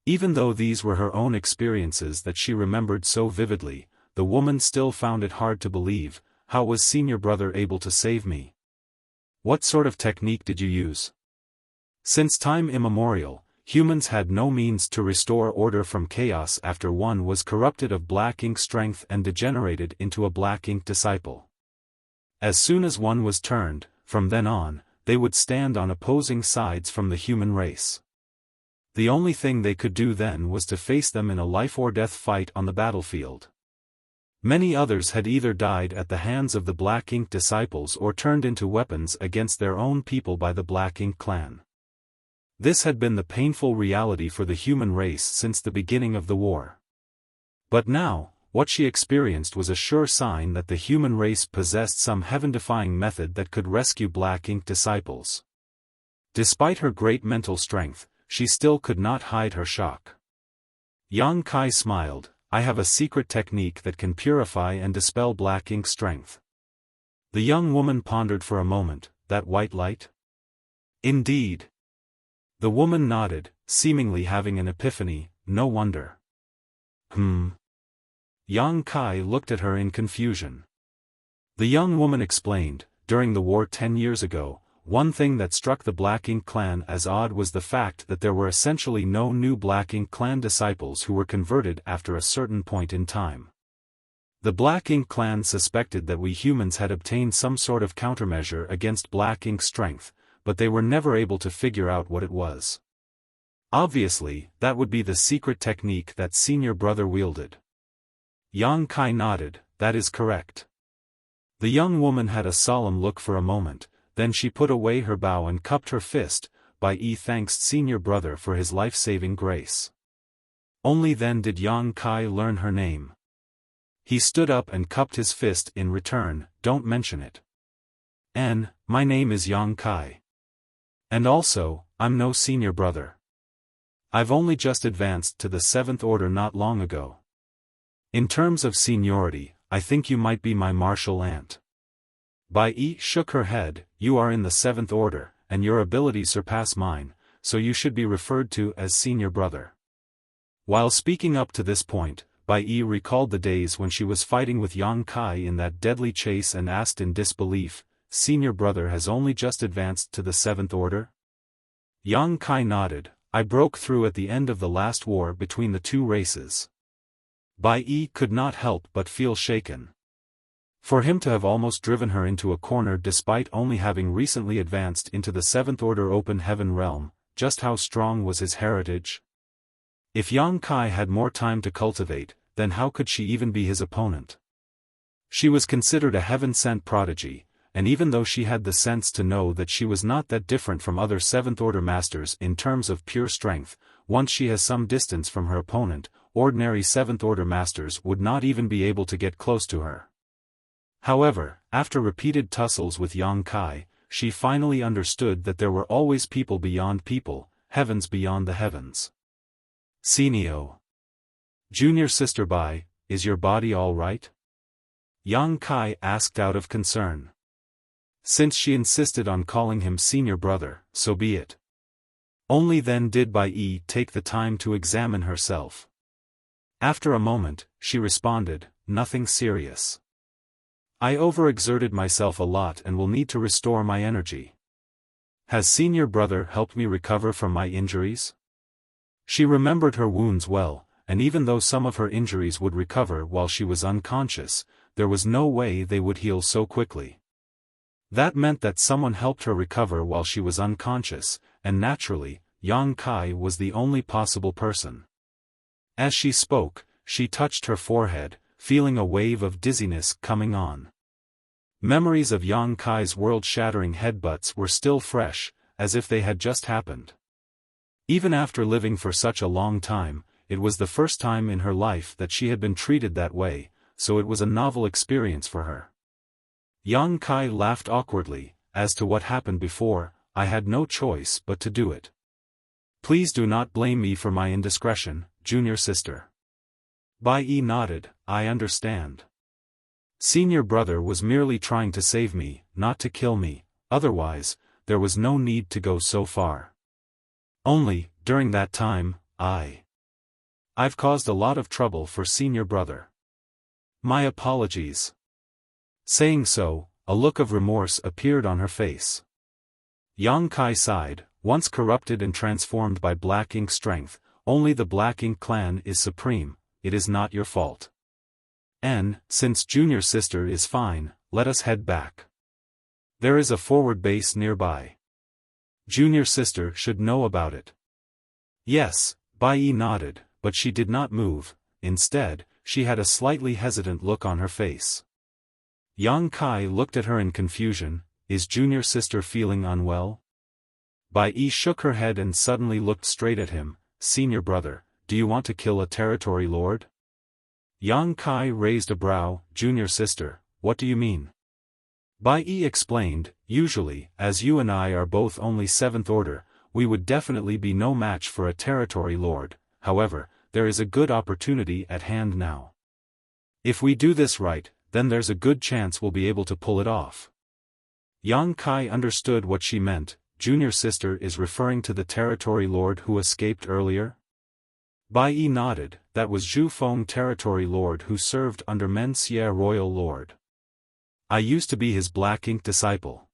Even though these were her own experiences that she remembered so vividly, the woman still found it hard to believe. How was senior brother able to save me? What sort of technique did you use? Since time immemorial, humans had no means to restore order from chaos after one was corrupted of Black Ink strength and degenerated into a Black Ink disciple. As soon as one was turned, from then on, they would stand on opposing sides from the human race. The only thing they could do then was to face them in a life-or-death fight on the battlefield. Many others had either died at the hands of the Black Ink disciples or turned into weapons against their own people by the Black Ink clan. This had been the painful reality for the human race since the beginning of the war. But now, what she experienced was a sure sign that the human race possessed some heaven-defying method that could rescue Black Ink disciples. Despite her great mental strength, she still could not hide her shock. Yang Kai smiled, "I have a secret technique that can purify and dispel Black Ink strength." The young woman pondered for a moment, "That white light?" "Indeed." The woman nodded, seemingly having an epiphany, "No wonder." Yang Kai looked at her in confusion. The young woman explained, "During the war 10 years ago, one thing that struck the Black Ink clan as odd was the fact that there were essentially no new Black Ink clan disciples who were converted after a certain point in time. The Black Ink clan suspected that we humans had obtained some sort of countermeasure against Black Ink's strength, but they were never able to figure out what it was. Obviously, that would be the secret technique that senior brother wielded. Yang Kai nodded, that is correct. The young woman had a solemn look for a moment, then she put away her bow and cupped her fist, thanks senior brother for his life-saving grace. Only then did Yang Kai learn her name. He stood up and cupped his fist in return, don't mention it. My name is Yang Kai. And also, I'm no senior brother. I've only just advanced to the 7th order not long ago. In terms of seniority, I think you might be my martial aunt. Bai shook her head, you are in the 7th order, and your abilities surpass mine, so you should be referred to as senior brother. While speaking up to this point, Bai recalled the days when she was fighting with Yang Kai in that deadly chase and asked in disbelief, senior brother has only just advanced to the 7th order? Yang Kai nodded, I broke through at the end of the last war between the two races. Bai could not help but feel shaken. For him to have almost driven her into a corner despite only having recently advanced into the 7th order open heaven realm, just how strong was his heritage? If Yang Kai had more time to cultivate, then how could she even be his opponent? She was considered a heaven-sent prodigy, and even though she had the sense to know that she was not that different from other 7th order masters in terms of pure strength, once she has some distance from her opponent, ordinary 7th order masters would not even be able to get close to her. However, after repeated tussles with Yang Kai, she finally understood that there were always people beyond people, heavens beyond the heavens. Senio. Junior sister Bai, is your body all right? Yang Kai asked out of concern. Since she insisted on calling him senior brother, so be it. Only then did Bai take the time to examine herself. After a moment, she responded, nothing serious. I overexerted myself a lot and will need to restore my energy. Has senior brother helped me recover from my injuries? She remembered her wounds well, and even though some of her injuries would recover while she was unconscious, there was no way they would heal so quickly. That meant that someone helped her recover while she was unconscious, and naturally, Yang Kai was the only possible person. As she spoke, she touched her forehead, feeling a wave of dizziness coming on. Memories of Yang Kai's world-shattering headbutts were still fresh, as if they had just happened. Even after living for such a long time, it was the first time in her life that she had been treated that way, so it was a novel experience for her. Yang Kai laughed awkwardly, as to what happened before, I had no choice but to do it. Please do not blame me for my indiscretion, junior sister. Bai nodded, I understand. Senior brother was merely trying to save me, not to kill me, otherwise, there was no need to go so far. Only, during that time, I've caused a lot of trouble for senior brother. My apologies. Saying so, a look of remorse appeared on her face. Yang Kai sighed, once corrupted and transformed by Black Ink strength, only the Black Ink clan is supreme, it is not your fault. And, since junior sister is fine, let us head back. There is a forward base nearby. Junior sister should know about it. Yes, Bai nodded, but she did not move, instead, she had a slightly hesitant look on her face. Yang Kai looked at her in confusion, is junior sister feeling unwell? Bai shook her head and suddenly looked straight at him, senior brother, do you want to kill a territory lord? Yang Kai raised a brow, junior sister, what do you mean? Bai explained, usually, as you and I are both only 7th order, we would definitely be no match for a territory lord, however, there is a good opportunity at hand now. If we do this right, then there's a good chance we'll be able to pull it off. Yang Kai understood what she meant, junior sister is referring to the territory lord who escaped earlier? Bai nodded, that was Zhu Feng territory lord who served under Men Xie royal lord. I used to be his Black Ink disciple.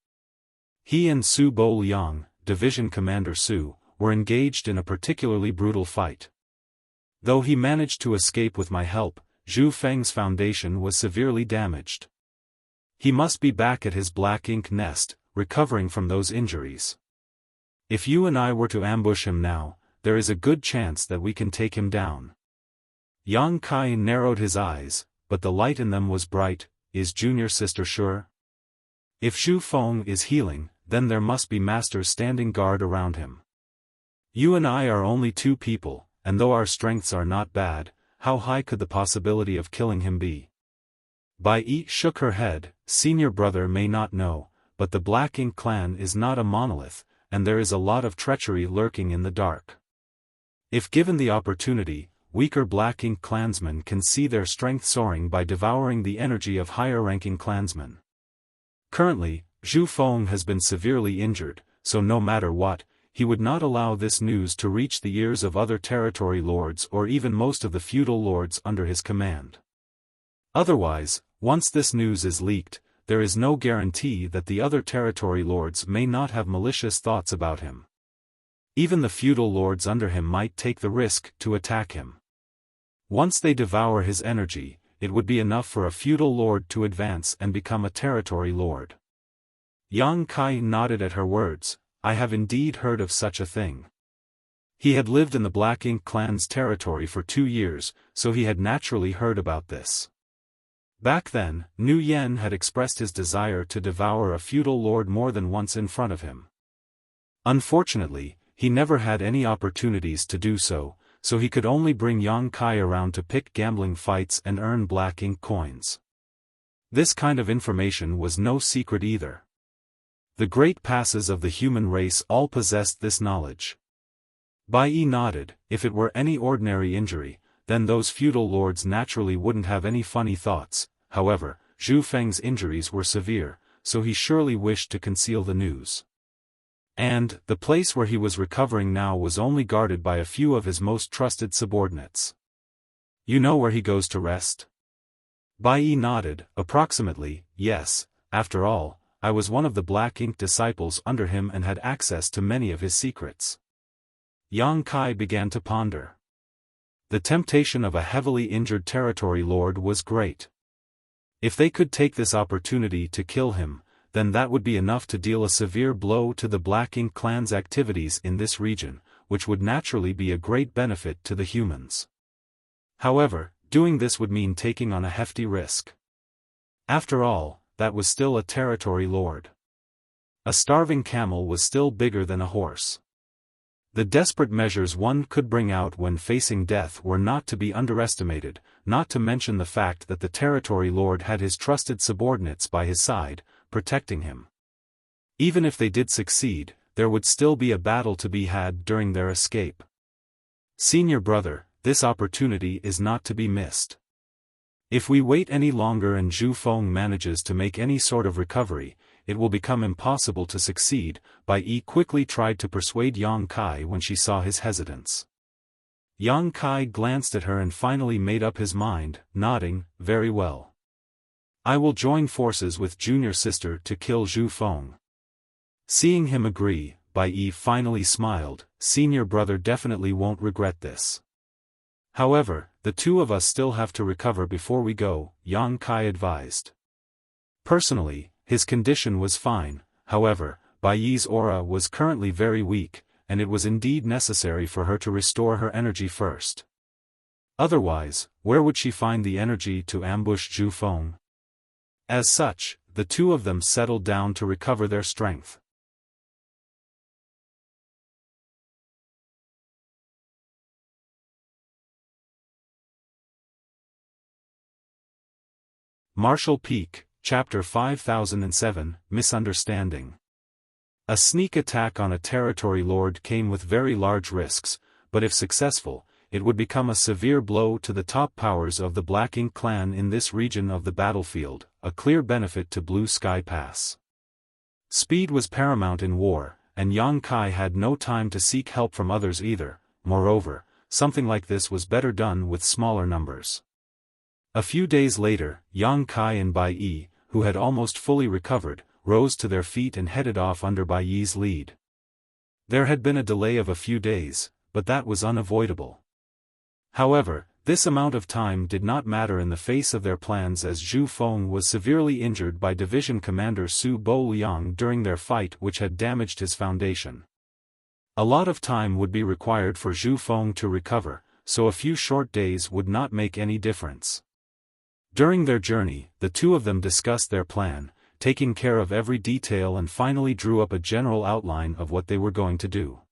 He and Su Bo Liang, division commander Su, were engaged in a particularly brutal fight. Though he managed to escape with my help, Zhu Feng's foundation was severely damaged. He must be back at his black ink nest, recovering from those injuries. If you and I were to ambush him now, there is a good chance that we can take him down. Yang Kai narrowed his eyes, but the light in them was bright. Is junior sister sure? If Zhu Feng is healing, then there must be masters standing guard around him. You and I are only two people, and though our strengths are not bad, how high could the possibility of killing him be? Bai Yi shook her head. Senior brother may not know, but the Black Ink clan is not a monolith, and there is a lot of treachery lurking in the dark. If given the opportunity, weaker Black Ink clansmen can see their strength soaring by devouring the energy of higher-ranking clansmen. Currently, Zhu Feng has been severely injured, so no matter what, he would not allow this news to reach the ears of other territory lords or even most of the feudal lords under his command. Otherwise, once this news is leaked, there is no guarantee that the other territory lords may not have malicious thoughts about him. Even the feudal lords under him might take the risk to attack him. Once they devour his energy, it would be enough for a feudal lord to advance and become a territory lord. Yang Kai nodded at her words. I have indeed heard of such a thing. He had lived in the Black Ink clan's territory for 2 years, so he had naturally heard about this. Back then, Nu Yen had expressed his desire to devour a feudal lord more than once in front of him. Unfortunately, he never had any opportunities to do so, so he could only bring Yang Kai around to pick gambling fights and earn Black Ink coins. This kind of information was no secret either. The great passes of the human race all possessed this knowledge. Bai Yi nodded. If it were any ordinary injury, then those feudal lords naturally wouldn't have any funny thoughts. However, Zhu Feng's injuries were severe, so he surely wished to conceal the news. And, the place where he was recovering now was only guarded by a few of his most trusted subordinates. You know where he goes to rest? Bai Yi nodded. Approximately, yes. After all, I was one of the Black Ink disciples under him and had access to many of his secrets. Yang Kai began to ponder. The temptation of a heavily injured territory lord was great. If they could take this opportunity to kill him, then that would be enough to deal a severe blow to the Black Ink clan's activities in this region, which would naturally be a great benefit to the humans. However, doing this would mean taking on a hefty risk. After all, that was still a territory lord. A starving camel was still bigger than a horse. The desperate measures one could bring out when facing death were not to be underestimated, not to mention the fact that the territory lord had his trusted subordinates by his side, protecting him. Even if they did succeed, there would still be a battle to be had during their escape. Senior brother, this opportunity is not to be missed. If we wait any longer and Zhu Feng manages to make any sort of recovery, it will become impossible to succeed. Bai Yi quickly tried to persuade Yang Kai when she saw his hesitance. Yang Kai glanced at her and finally made up his mind, nodding, very well. I will join forces with junior sister to kill Zhu Feng. Seeing him agree, Bai Yi finally smiled. Senior brother definitely won't regret this. However, the two of us still have to recover before we go, Yang Kai advised. Personally, his condition was fine. However, Bai Yi's aura was currently very weak, and it was indeed necessary for her to restore her energy first. Otherwise, where would she find the energy to ambush Zhu Feng? As such, the two of them settled down to recover their strength. Martial Peak, Chapter 5007, Misunderstanding. A sneak attack on a territory lord came with very large risks, but if successful, it would become a severe blow to the top powers of the Black Ink clan in this region of the battlefield, a clear benefit to Blue Sky Pass. Speed was paramount in war, and Yang Kai had no time to seek help from others either. Moreover, something like this was better done with smaller numbers. A few days later, Yang Kai and Bai Yi, who had almost fully recovered, rose to their feet and headed off under Bai Yi's lead. There had been a delay of a few days, but that was unavoidable. However, This amount of time did not matter in the face of their plans, as Zhu Feng was severely injured by Division Commander Su Bo Liang during their fight, which had damaged his foundation. A lot of time would be required for Zhu Feng to recover, so a few short days would not make any difference. During their journey, the two of them discussed their plan, taking care of every detail, and finally drew up a general outline of what they were going to do.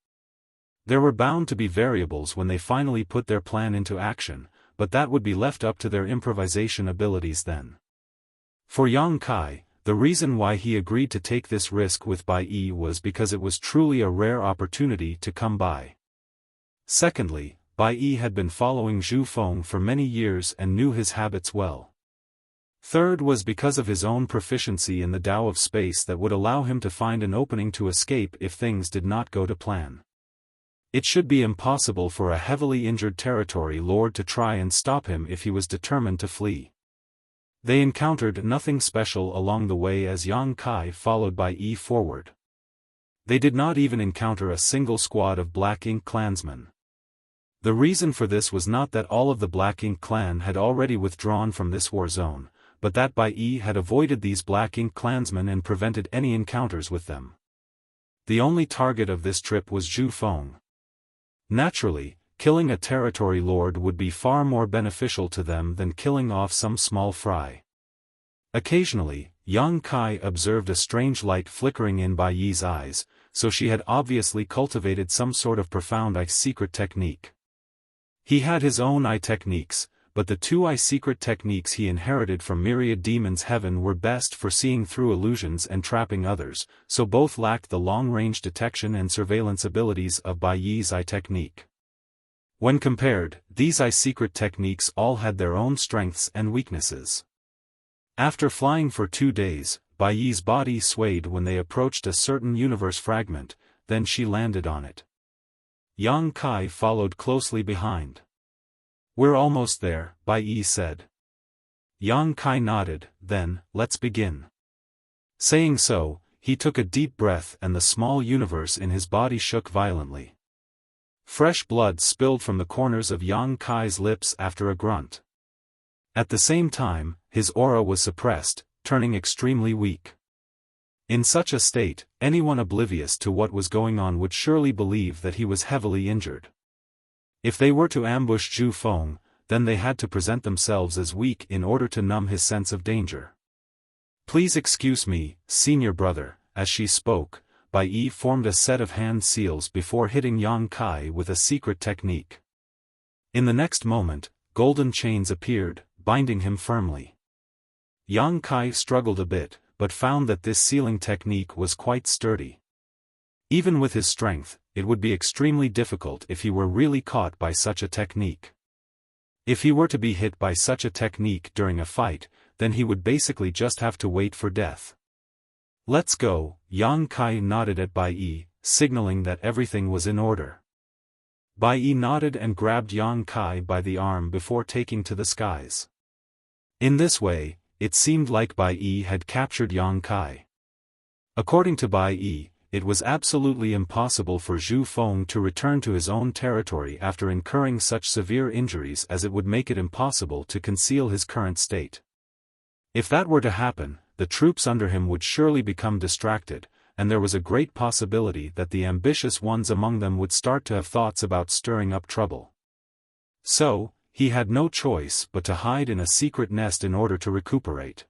There were bound to be variables when they finally put their plan into action, but that would be left up to their improvisation abilities then. For Yang Kai, the reason why he agreed to take this risk with Bai Yi was because it was truly a rare opportunity to come by. Secondly, Bai Yi had been following Zhu Feng for many years and knew his habits well. Third was because of his own proficiency in the Tao of space that would allow him to find an opening to escape if things did not go to plan. It should be impossible for a heavily injured territory lord to try and stop him if he was determined to flee. They encountered nothing special along the way as Yang Kai followed Bai Yi forward. They did not even encounter a single squad of Black Ink clansmen. The reason for this was not that all of the Black Ink clan had already withdrawn from this war zone, but that Bai Yi had avoided these Black Ink clansmen and prevented any encounters with them. The only target of this trip was Zhu Feng. Naturally, killing a territory lord would be far more beneficial to them than killing off some small fry. Occasionally, Yang Kai observed a strange light flickering in Bai Yi's eyes, so she had obviously cultivated some sort of profound eye secret technique. He had his own eye techniques, but the two eye secret techniques he inherited from Myriad Demons Heaven were best for seeing through illusions and trapping others, so both lacked the long-range detection and surveillance abilities of Bai Yi's eye technique. When compared, these eye secret techniques all had their own strengths and weaknesses. After flying for 2 days, Bai Yi's body swayed when they approached a certain universe fragment, then she landed on it. Yang Kai followed closely behind. "We're almost there," Bai Yi said. Yang Kai nodded, "Then, let's begin." Saying so, he took a deep breath and the small universe in his body shook violently. Fresh blood spilled from the corners of Yang Kai's lips after a grunt. At the same time, his aura was suppressed, turning extremely weak. In such a state, anyone oblivious to what was going on would surely believe that he was heavily injured. If they were to ambush Zhu Feng, then they had to present themselves as weak in order to numb his sense of danger. "Please excuse me, senior brother." As she spoke, Bai Yi formed a set of hand seals before hitting Yang Kai with a secret technique. In the next moment, golden chains appeared, binding him firmly. Yang Kai struggled a bit, but found that this sealing technique was quite sturdy. Even with his strength, it would be extremely difficult if he were really caught by such a technique. If he were to be hit by such a technique during a fight, then he would basically just have to wait for death. "Let's go," Yang Kai nodded at Bai Yi, signaling that everything was in order. Bai Yi nodded and grabbed Yang Kai by the arm before taking to the skies. In this way, it seemed like Bai Yi had captured Yang Kai. According to Bai Yi, it was absolutely impossible for Zhu Feng to return to his own territory after incurring such severe injuries, as it would make it impossible to conceal his current state. If that were to happen, the troops under him would surely become distracted, and there was a great possibility that the ambitious ones among them would start to have thoughts about stirring up trouble. So, he had no choice but to hide in a secret nest in order to recuperate.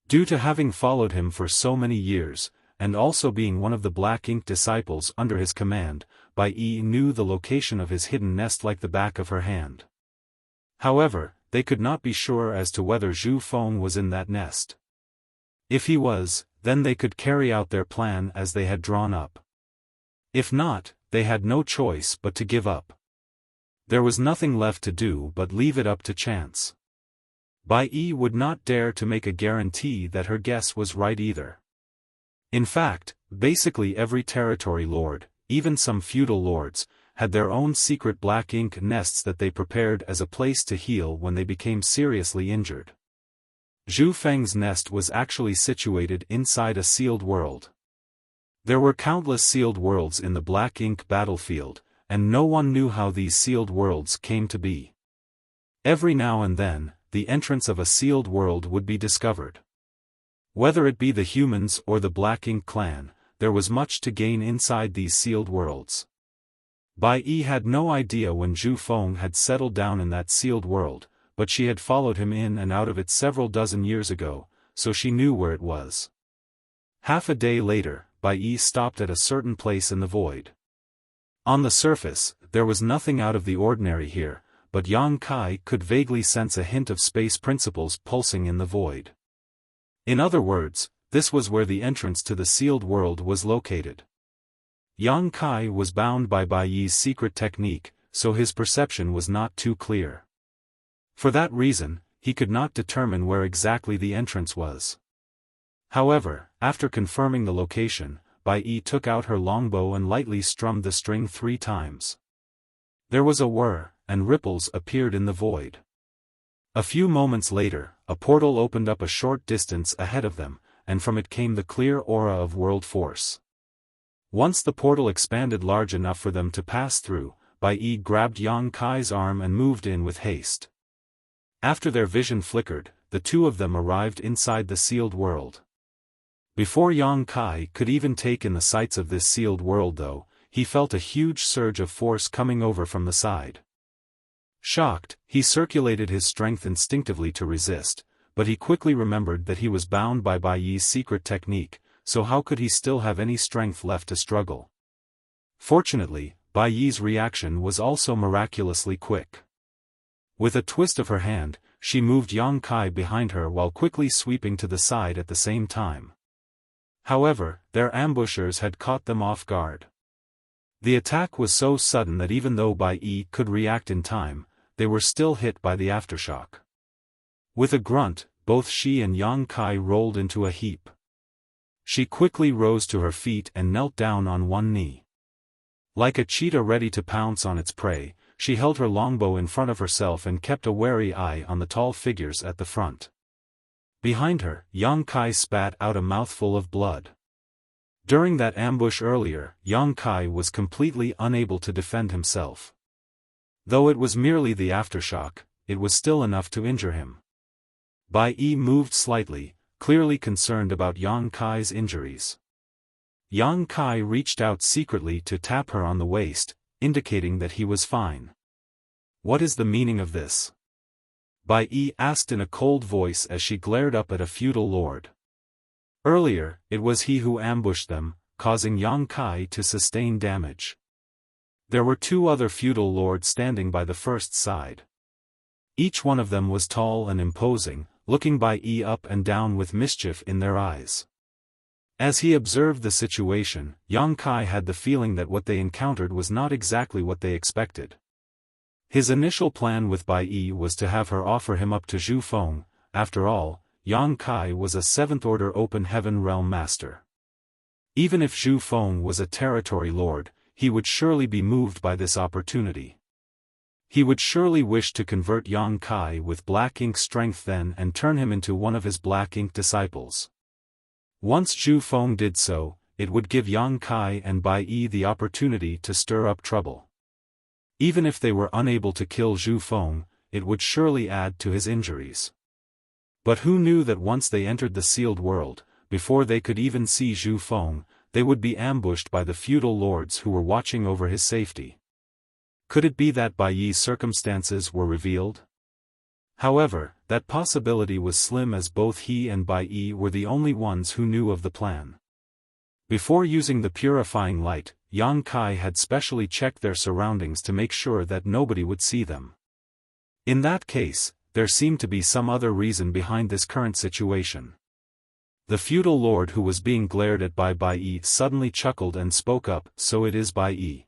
Due to having followed him for so many years, and also being one of the Black Ink disciples under his command, Bai Yi knew the location of his hidden nest like the back of her hand. However, they could not be sure as to whether Zhu Feng was in that nest. If he was, then they could carry out their plan as they had drawn up. If not, they had no choice but to give up. There was nothing left to do but leave it up to chance. Bai Yi would not dare to make a guarantee that her guess was right either. In fact, basically every territory lord, even some feudal lords, had their own secret Black Ink nests that they prepared as a place to heal when they became seriously injured. Zhu Feng's nest was actually situated inside a sealed world. There were countless sealed worlds in the Black Ink battlefield, and no one knew how these sealed worlds came to be. Every now and then, the entrance of a sealed world would be discovered. Whether it be the humans or the Black Ink clan, there was much to gain inside these sealed worlds. Bai Yi had no idea when Zhu Feng had settled down in that sealed world, but she had followed him in and out of it several dozen years ago, so she knew where it was. Half a day later, Bai Yi stopped at a certain place in the void. On the surface, there was nothing out of the ordinary here, but Yang Kai could vaguely sense a hint of space principles pulsing in the void. In other words, this was where the entrance to the sealed world was located. Yang Kai was bound by Bai Yi's secret technique, so his perception was not too clear. For that reason, he could not determine where exactly the entrance was. However, after confirming the location, Bai Yi took out her longbow and lightly strummed the string 3 times. There was a whir, and ripples appeared in the void. A few moments later, a portal opened up a short distance ahead of them, and from it came the clear aura of world force. Once the portal expanded large enough for them to pass through, Bai Yi grabbed Yang Kai's arm and moved in with haste. After their vision flickered, the two of them arrived inside the sealed world. Before Yang Kai could even take in the sights of this sealed world though, he felt a huge surge of force coming over from the side. Shocked, he circulated his strength instinctively to resist, but he quickly remembered that he was bound by Bai Yi's secret technique, so how could he still have any strength left to struggle? Fortunately, Bai Yi's reaction was also miraculously quick. With a twist of her hand, she moved Yang Kai behind her while quickly sweeping to the side at the same time. However, their ambushers had caught them off guard. The attack was so sudden that even though Bai Yi could react in time, they were still hit by the aftershock. With a grunt, both she and Yang Kai rolled into a heap. She quickly rose to her feet and knelt down on one knee. Like a cheetah ready to pounce on its prey, she held her longbow in front of herself and kept a wary eye on the tall figures at the front. Behind her, Yang Kai spat out a mouthful of blood. During that ambush earlier, Yang Kai was completely unable to defend himself. Though it was merely the aftershock, it was still enough to injure him. Bai Yi moved slightly, clearly concerned about Yang Kai's injuries. Yang Kai reached out secretly to tap her on the waist, indicating that he was fine. "What is the meaning of this?" Bai Yi asked in a cold voice as she glared up at a feudal lord. Earlier, it was he who ambushed them, causing Yang Kai to sustain damage. There were 2 other feudal lords standing by the first side. Each one of them was tall and imposing, looking Bai Yi up and down with mischief in their eyes. As he observed the situation, Yang Kai had the feeling that what they encountered was not exactly what they expected. His initial plan with Bai Yi was to have her offer him up to Zhu Feng. After all, Yang Kai was a 7th Order Open Heaven Realm Master. Even if Zhu Feng was a territory lord, he would surely be moved by this opportunity. He would surely wish to convert Yang Kai with Black Ink strength then and turn him into one of his Black Ink disciples. Once Zhu Feng did so, it would give Yang Kai and Bai Yi the opportunity to stir up trouble. Even if they were unable to kill Zhu Feng, it would surely add to his injuries. But who knew that once they entered the sealed world, before they could even see Zhu Feng, they would be ambushed by the feudal lords who were watching over his safety. Could it be that Bai Yi's circumstances were revealed? However, that possibility was slim as both he and Bai Yi were the only ones who knew of the plan. Before using the purifying light, Yang Kai had specially checked their surroundings to make sure that nobody would see them. In that case, there seemed to be some other reason behind this current situation. The feudal lord who was being glared at by Bai Yi suddenly chuckled and spoke up, "So it is Bai Yi.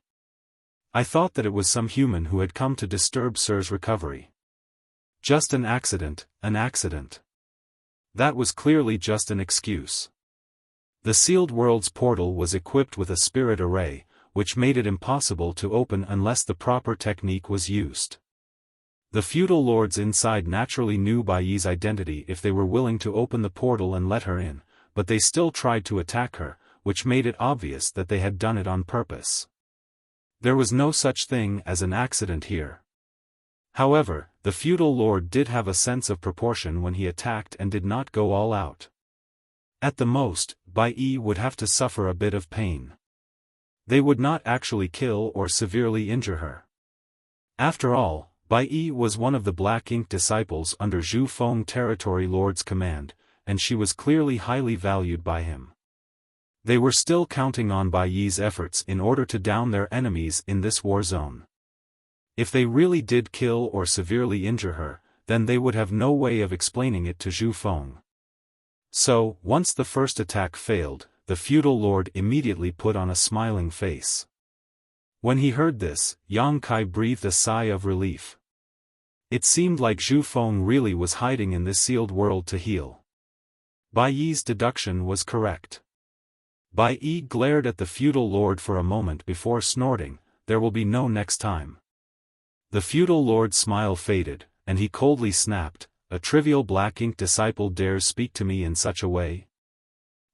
I thought that it was some human who had come to disturb Sir's recovery. Just an accident, an accident." That was clearly just an excuse. The sealed world's portal was equipped with a spirit array, which made it impossible to open unless the proper technique was used. The feudal lords inside naturally knew Bai Yi's identity if they were willing to open the portal and let her in, but they still tried to attack her, which made it obvious that they had done it on purpose. There was no such thing as an accident here. However, the feudal lord did have a sense of proportion when he attacked and did not go all out. At the most, Bai Yi would have to suffer a bit of pain. They would not actually kill or severely injure her. After all, Bai Yi was one of the Black Ink disciples under Zhu Feng Territory Lord's command, and she was clearly highly valued by him. They were still counting on Bai Yi's efforts in order to down their enemies in this war zone. If they really did kill or severely injure her, then they would have no way of explaining it to Zhu Feng. So, once the first attack failed, the feudal lord immediately put on a smiling face. When he heard this, Yang Kai breathed a sigh of relief. It seemed like Zhu Feng really was hiding in this sealed world to heal. Bai Yi's deduction was correct. Bai Yi glared at the feudal lord for a moment before snorting, "There will be no next time." The feudal lord's smile faded, and he coldly snapped, "A trivial Black Ink disciple dares speak to me in such a way?"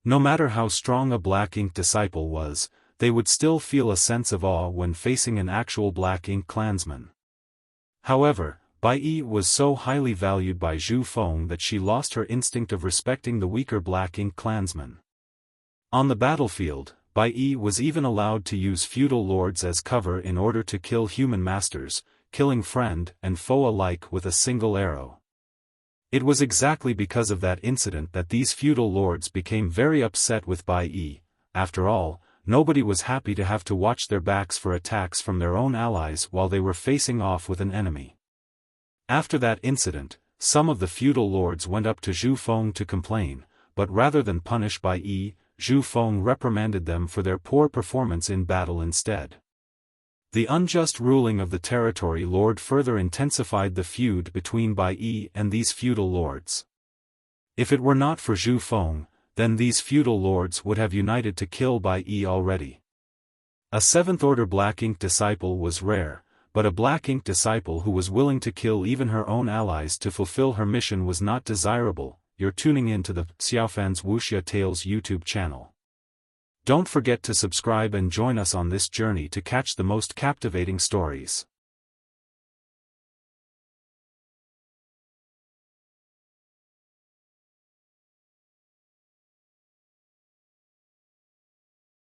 No matter how strong a Black Ink disciple was, they would still feel a sense of awe when facing an actual Black Ink clansman. However, Bai Yi was so highly valued by Zhu Feng that she lost her instinct of respecting the weaker Black Ink clansman. On the battlefield, Bai Yi was even allowed to use feudal lords as cover in order to kill human masters, killing friend and foe alike with a single arrow. It was exactly because of that incident that these feudal lords became very upset with Bai Yi. After all, nobody was happy to have to watch their backs for attacks from their own allies while they were facing off with an enemy. After that incident, some of the feudal lords went up to Zhu Feng to complain, but rather than punish Bai Yi, Zhu Feng reprimanded them for their poor performance in battle instead. The unjust ruling of the territory lord further intensified the feud between Bai Yi and these feudal lords. If it were not for Zhu Feng, then these feudal lords would have united to kill Bai Yi already. A seventh-order Black Ink disciple was rare, but a Black Ink disciple who was willing to kill even her own allies to fulfill her mission was not desirable. You're tuning in to the Xiaofan's Wuxia Tales YouTube channel. Don't forget to subscribe and join us on this journey to catch the most captivating stories.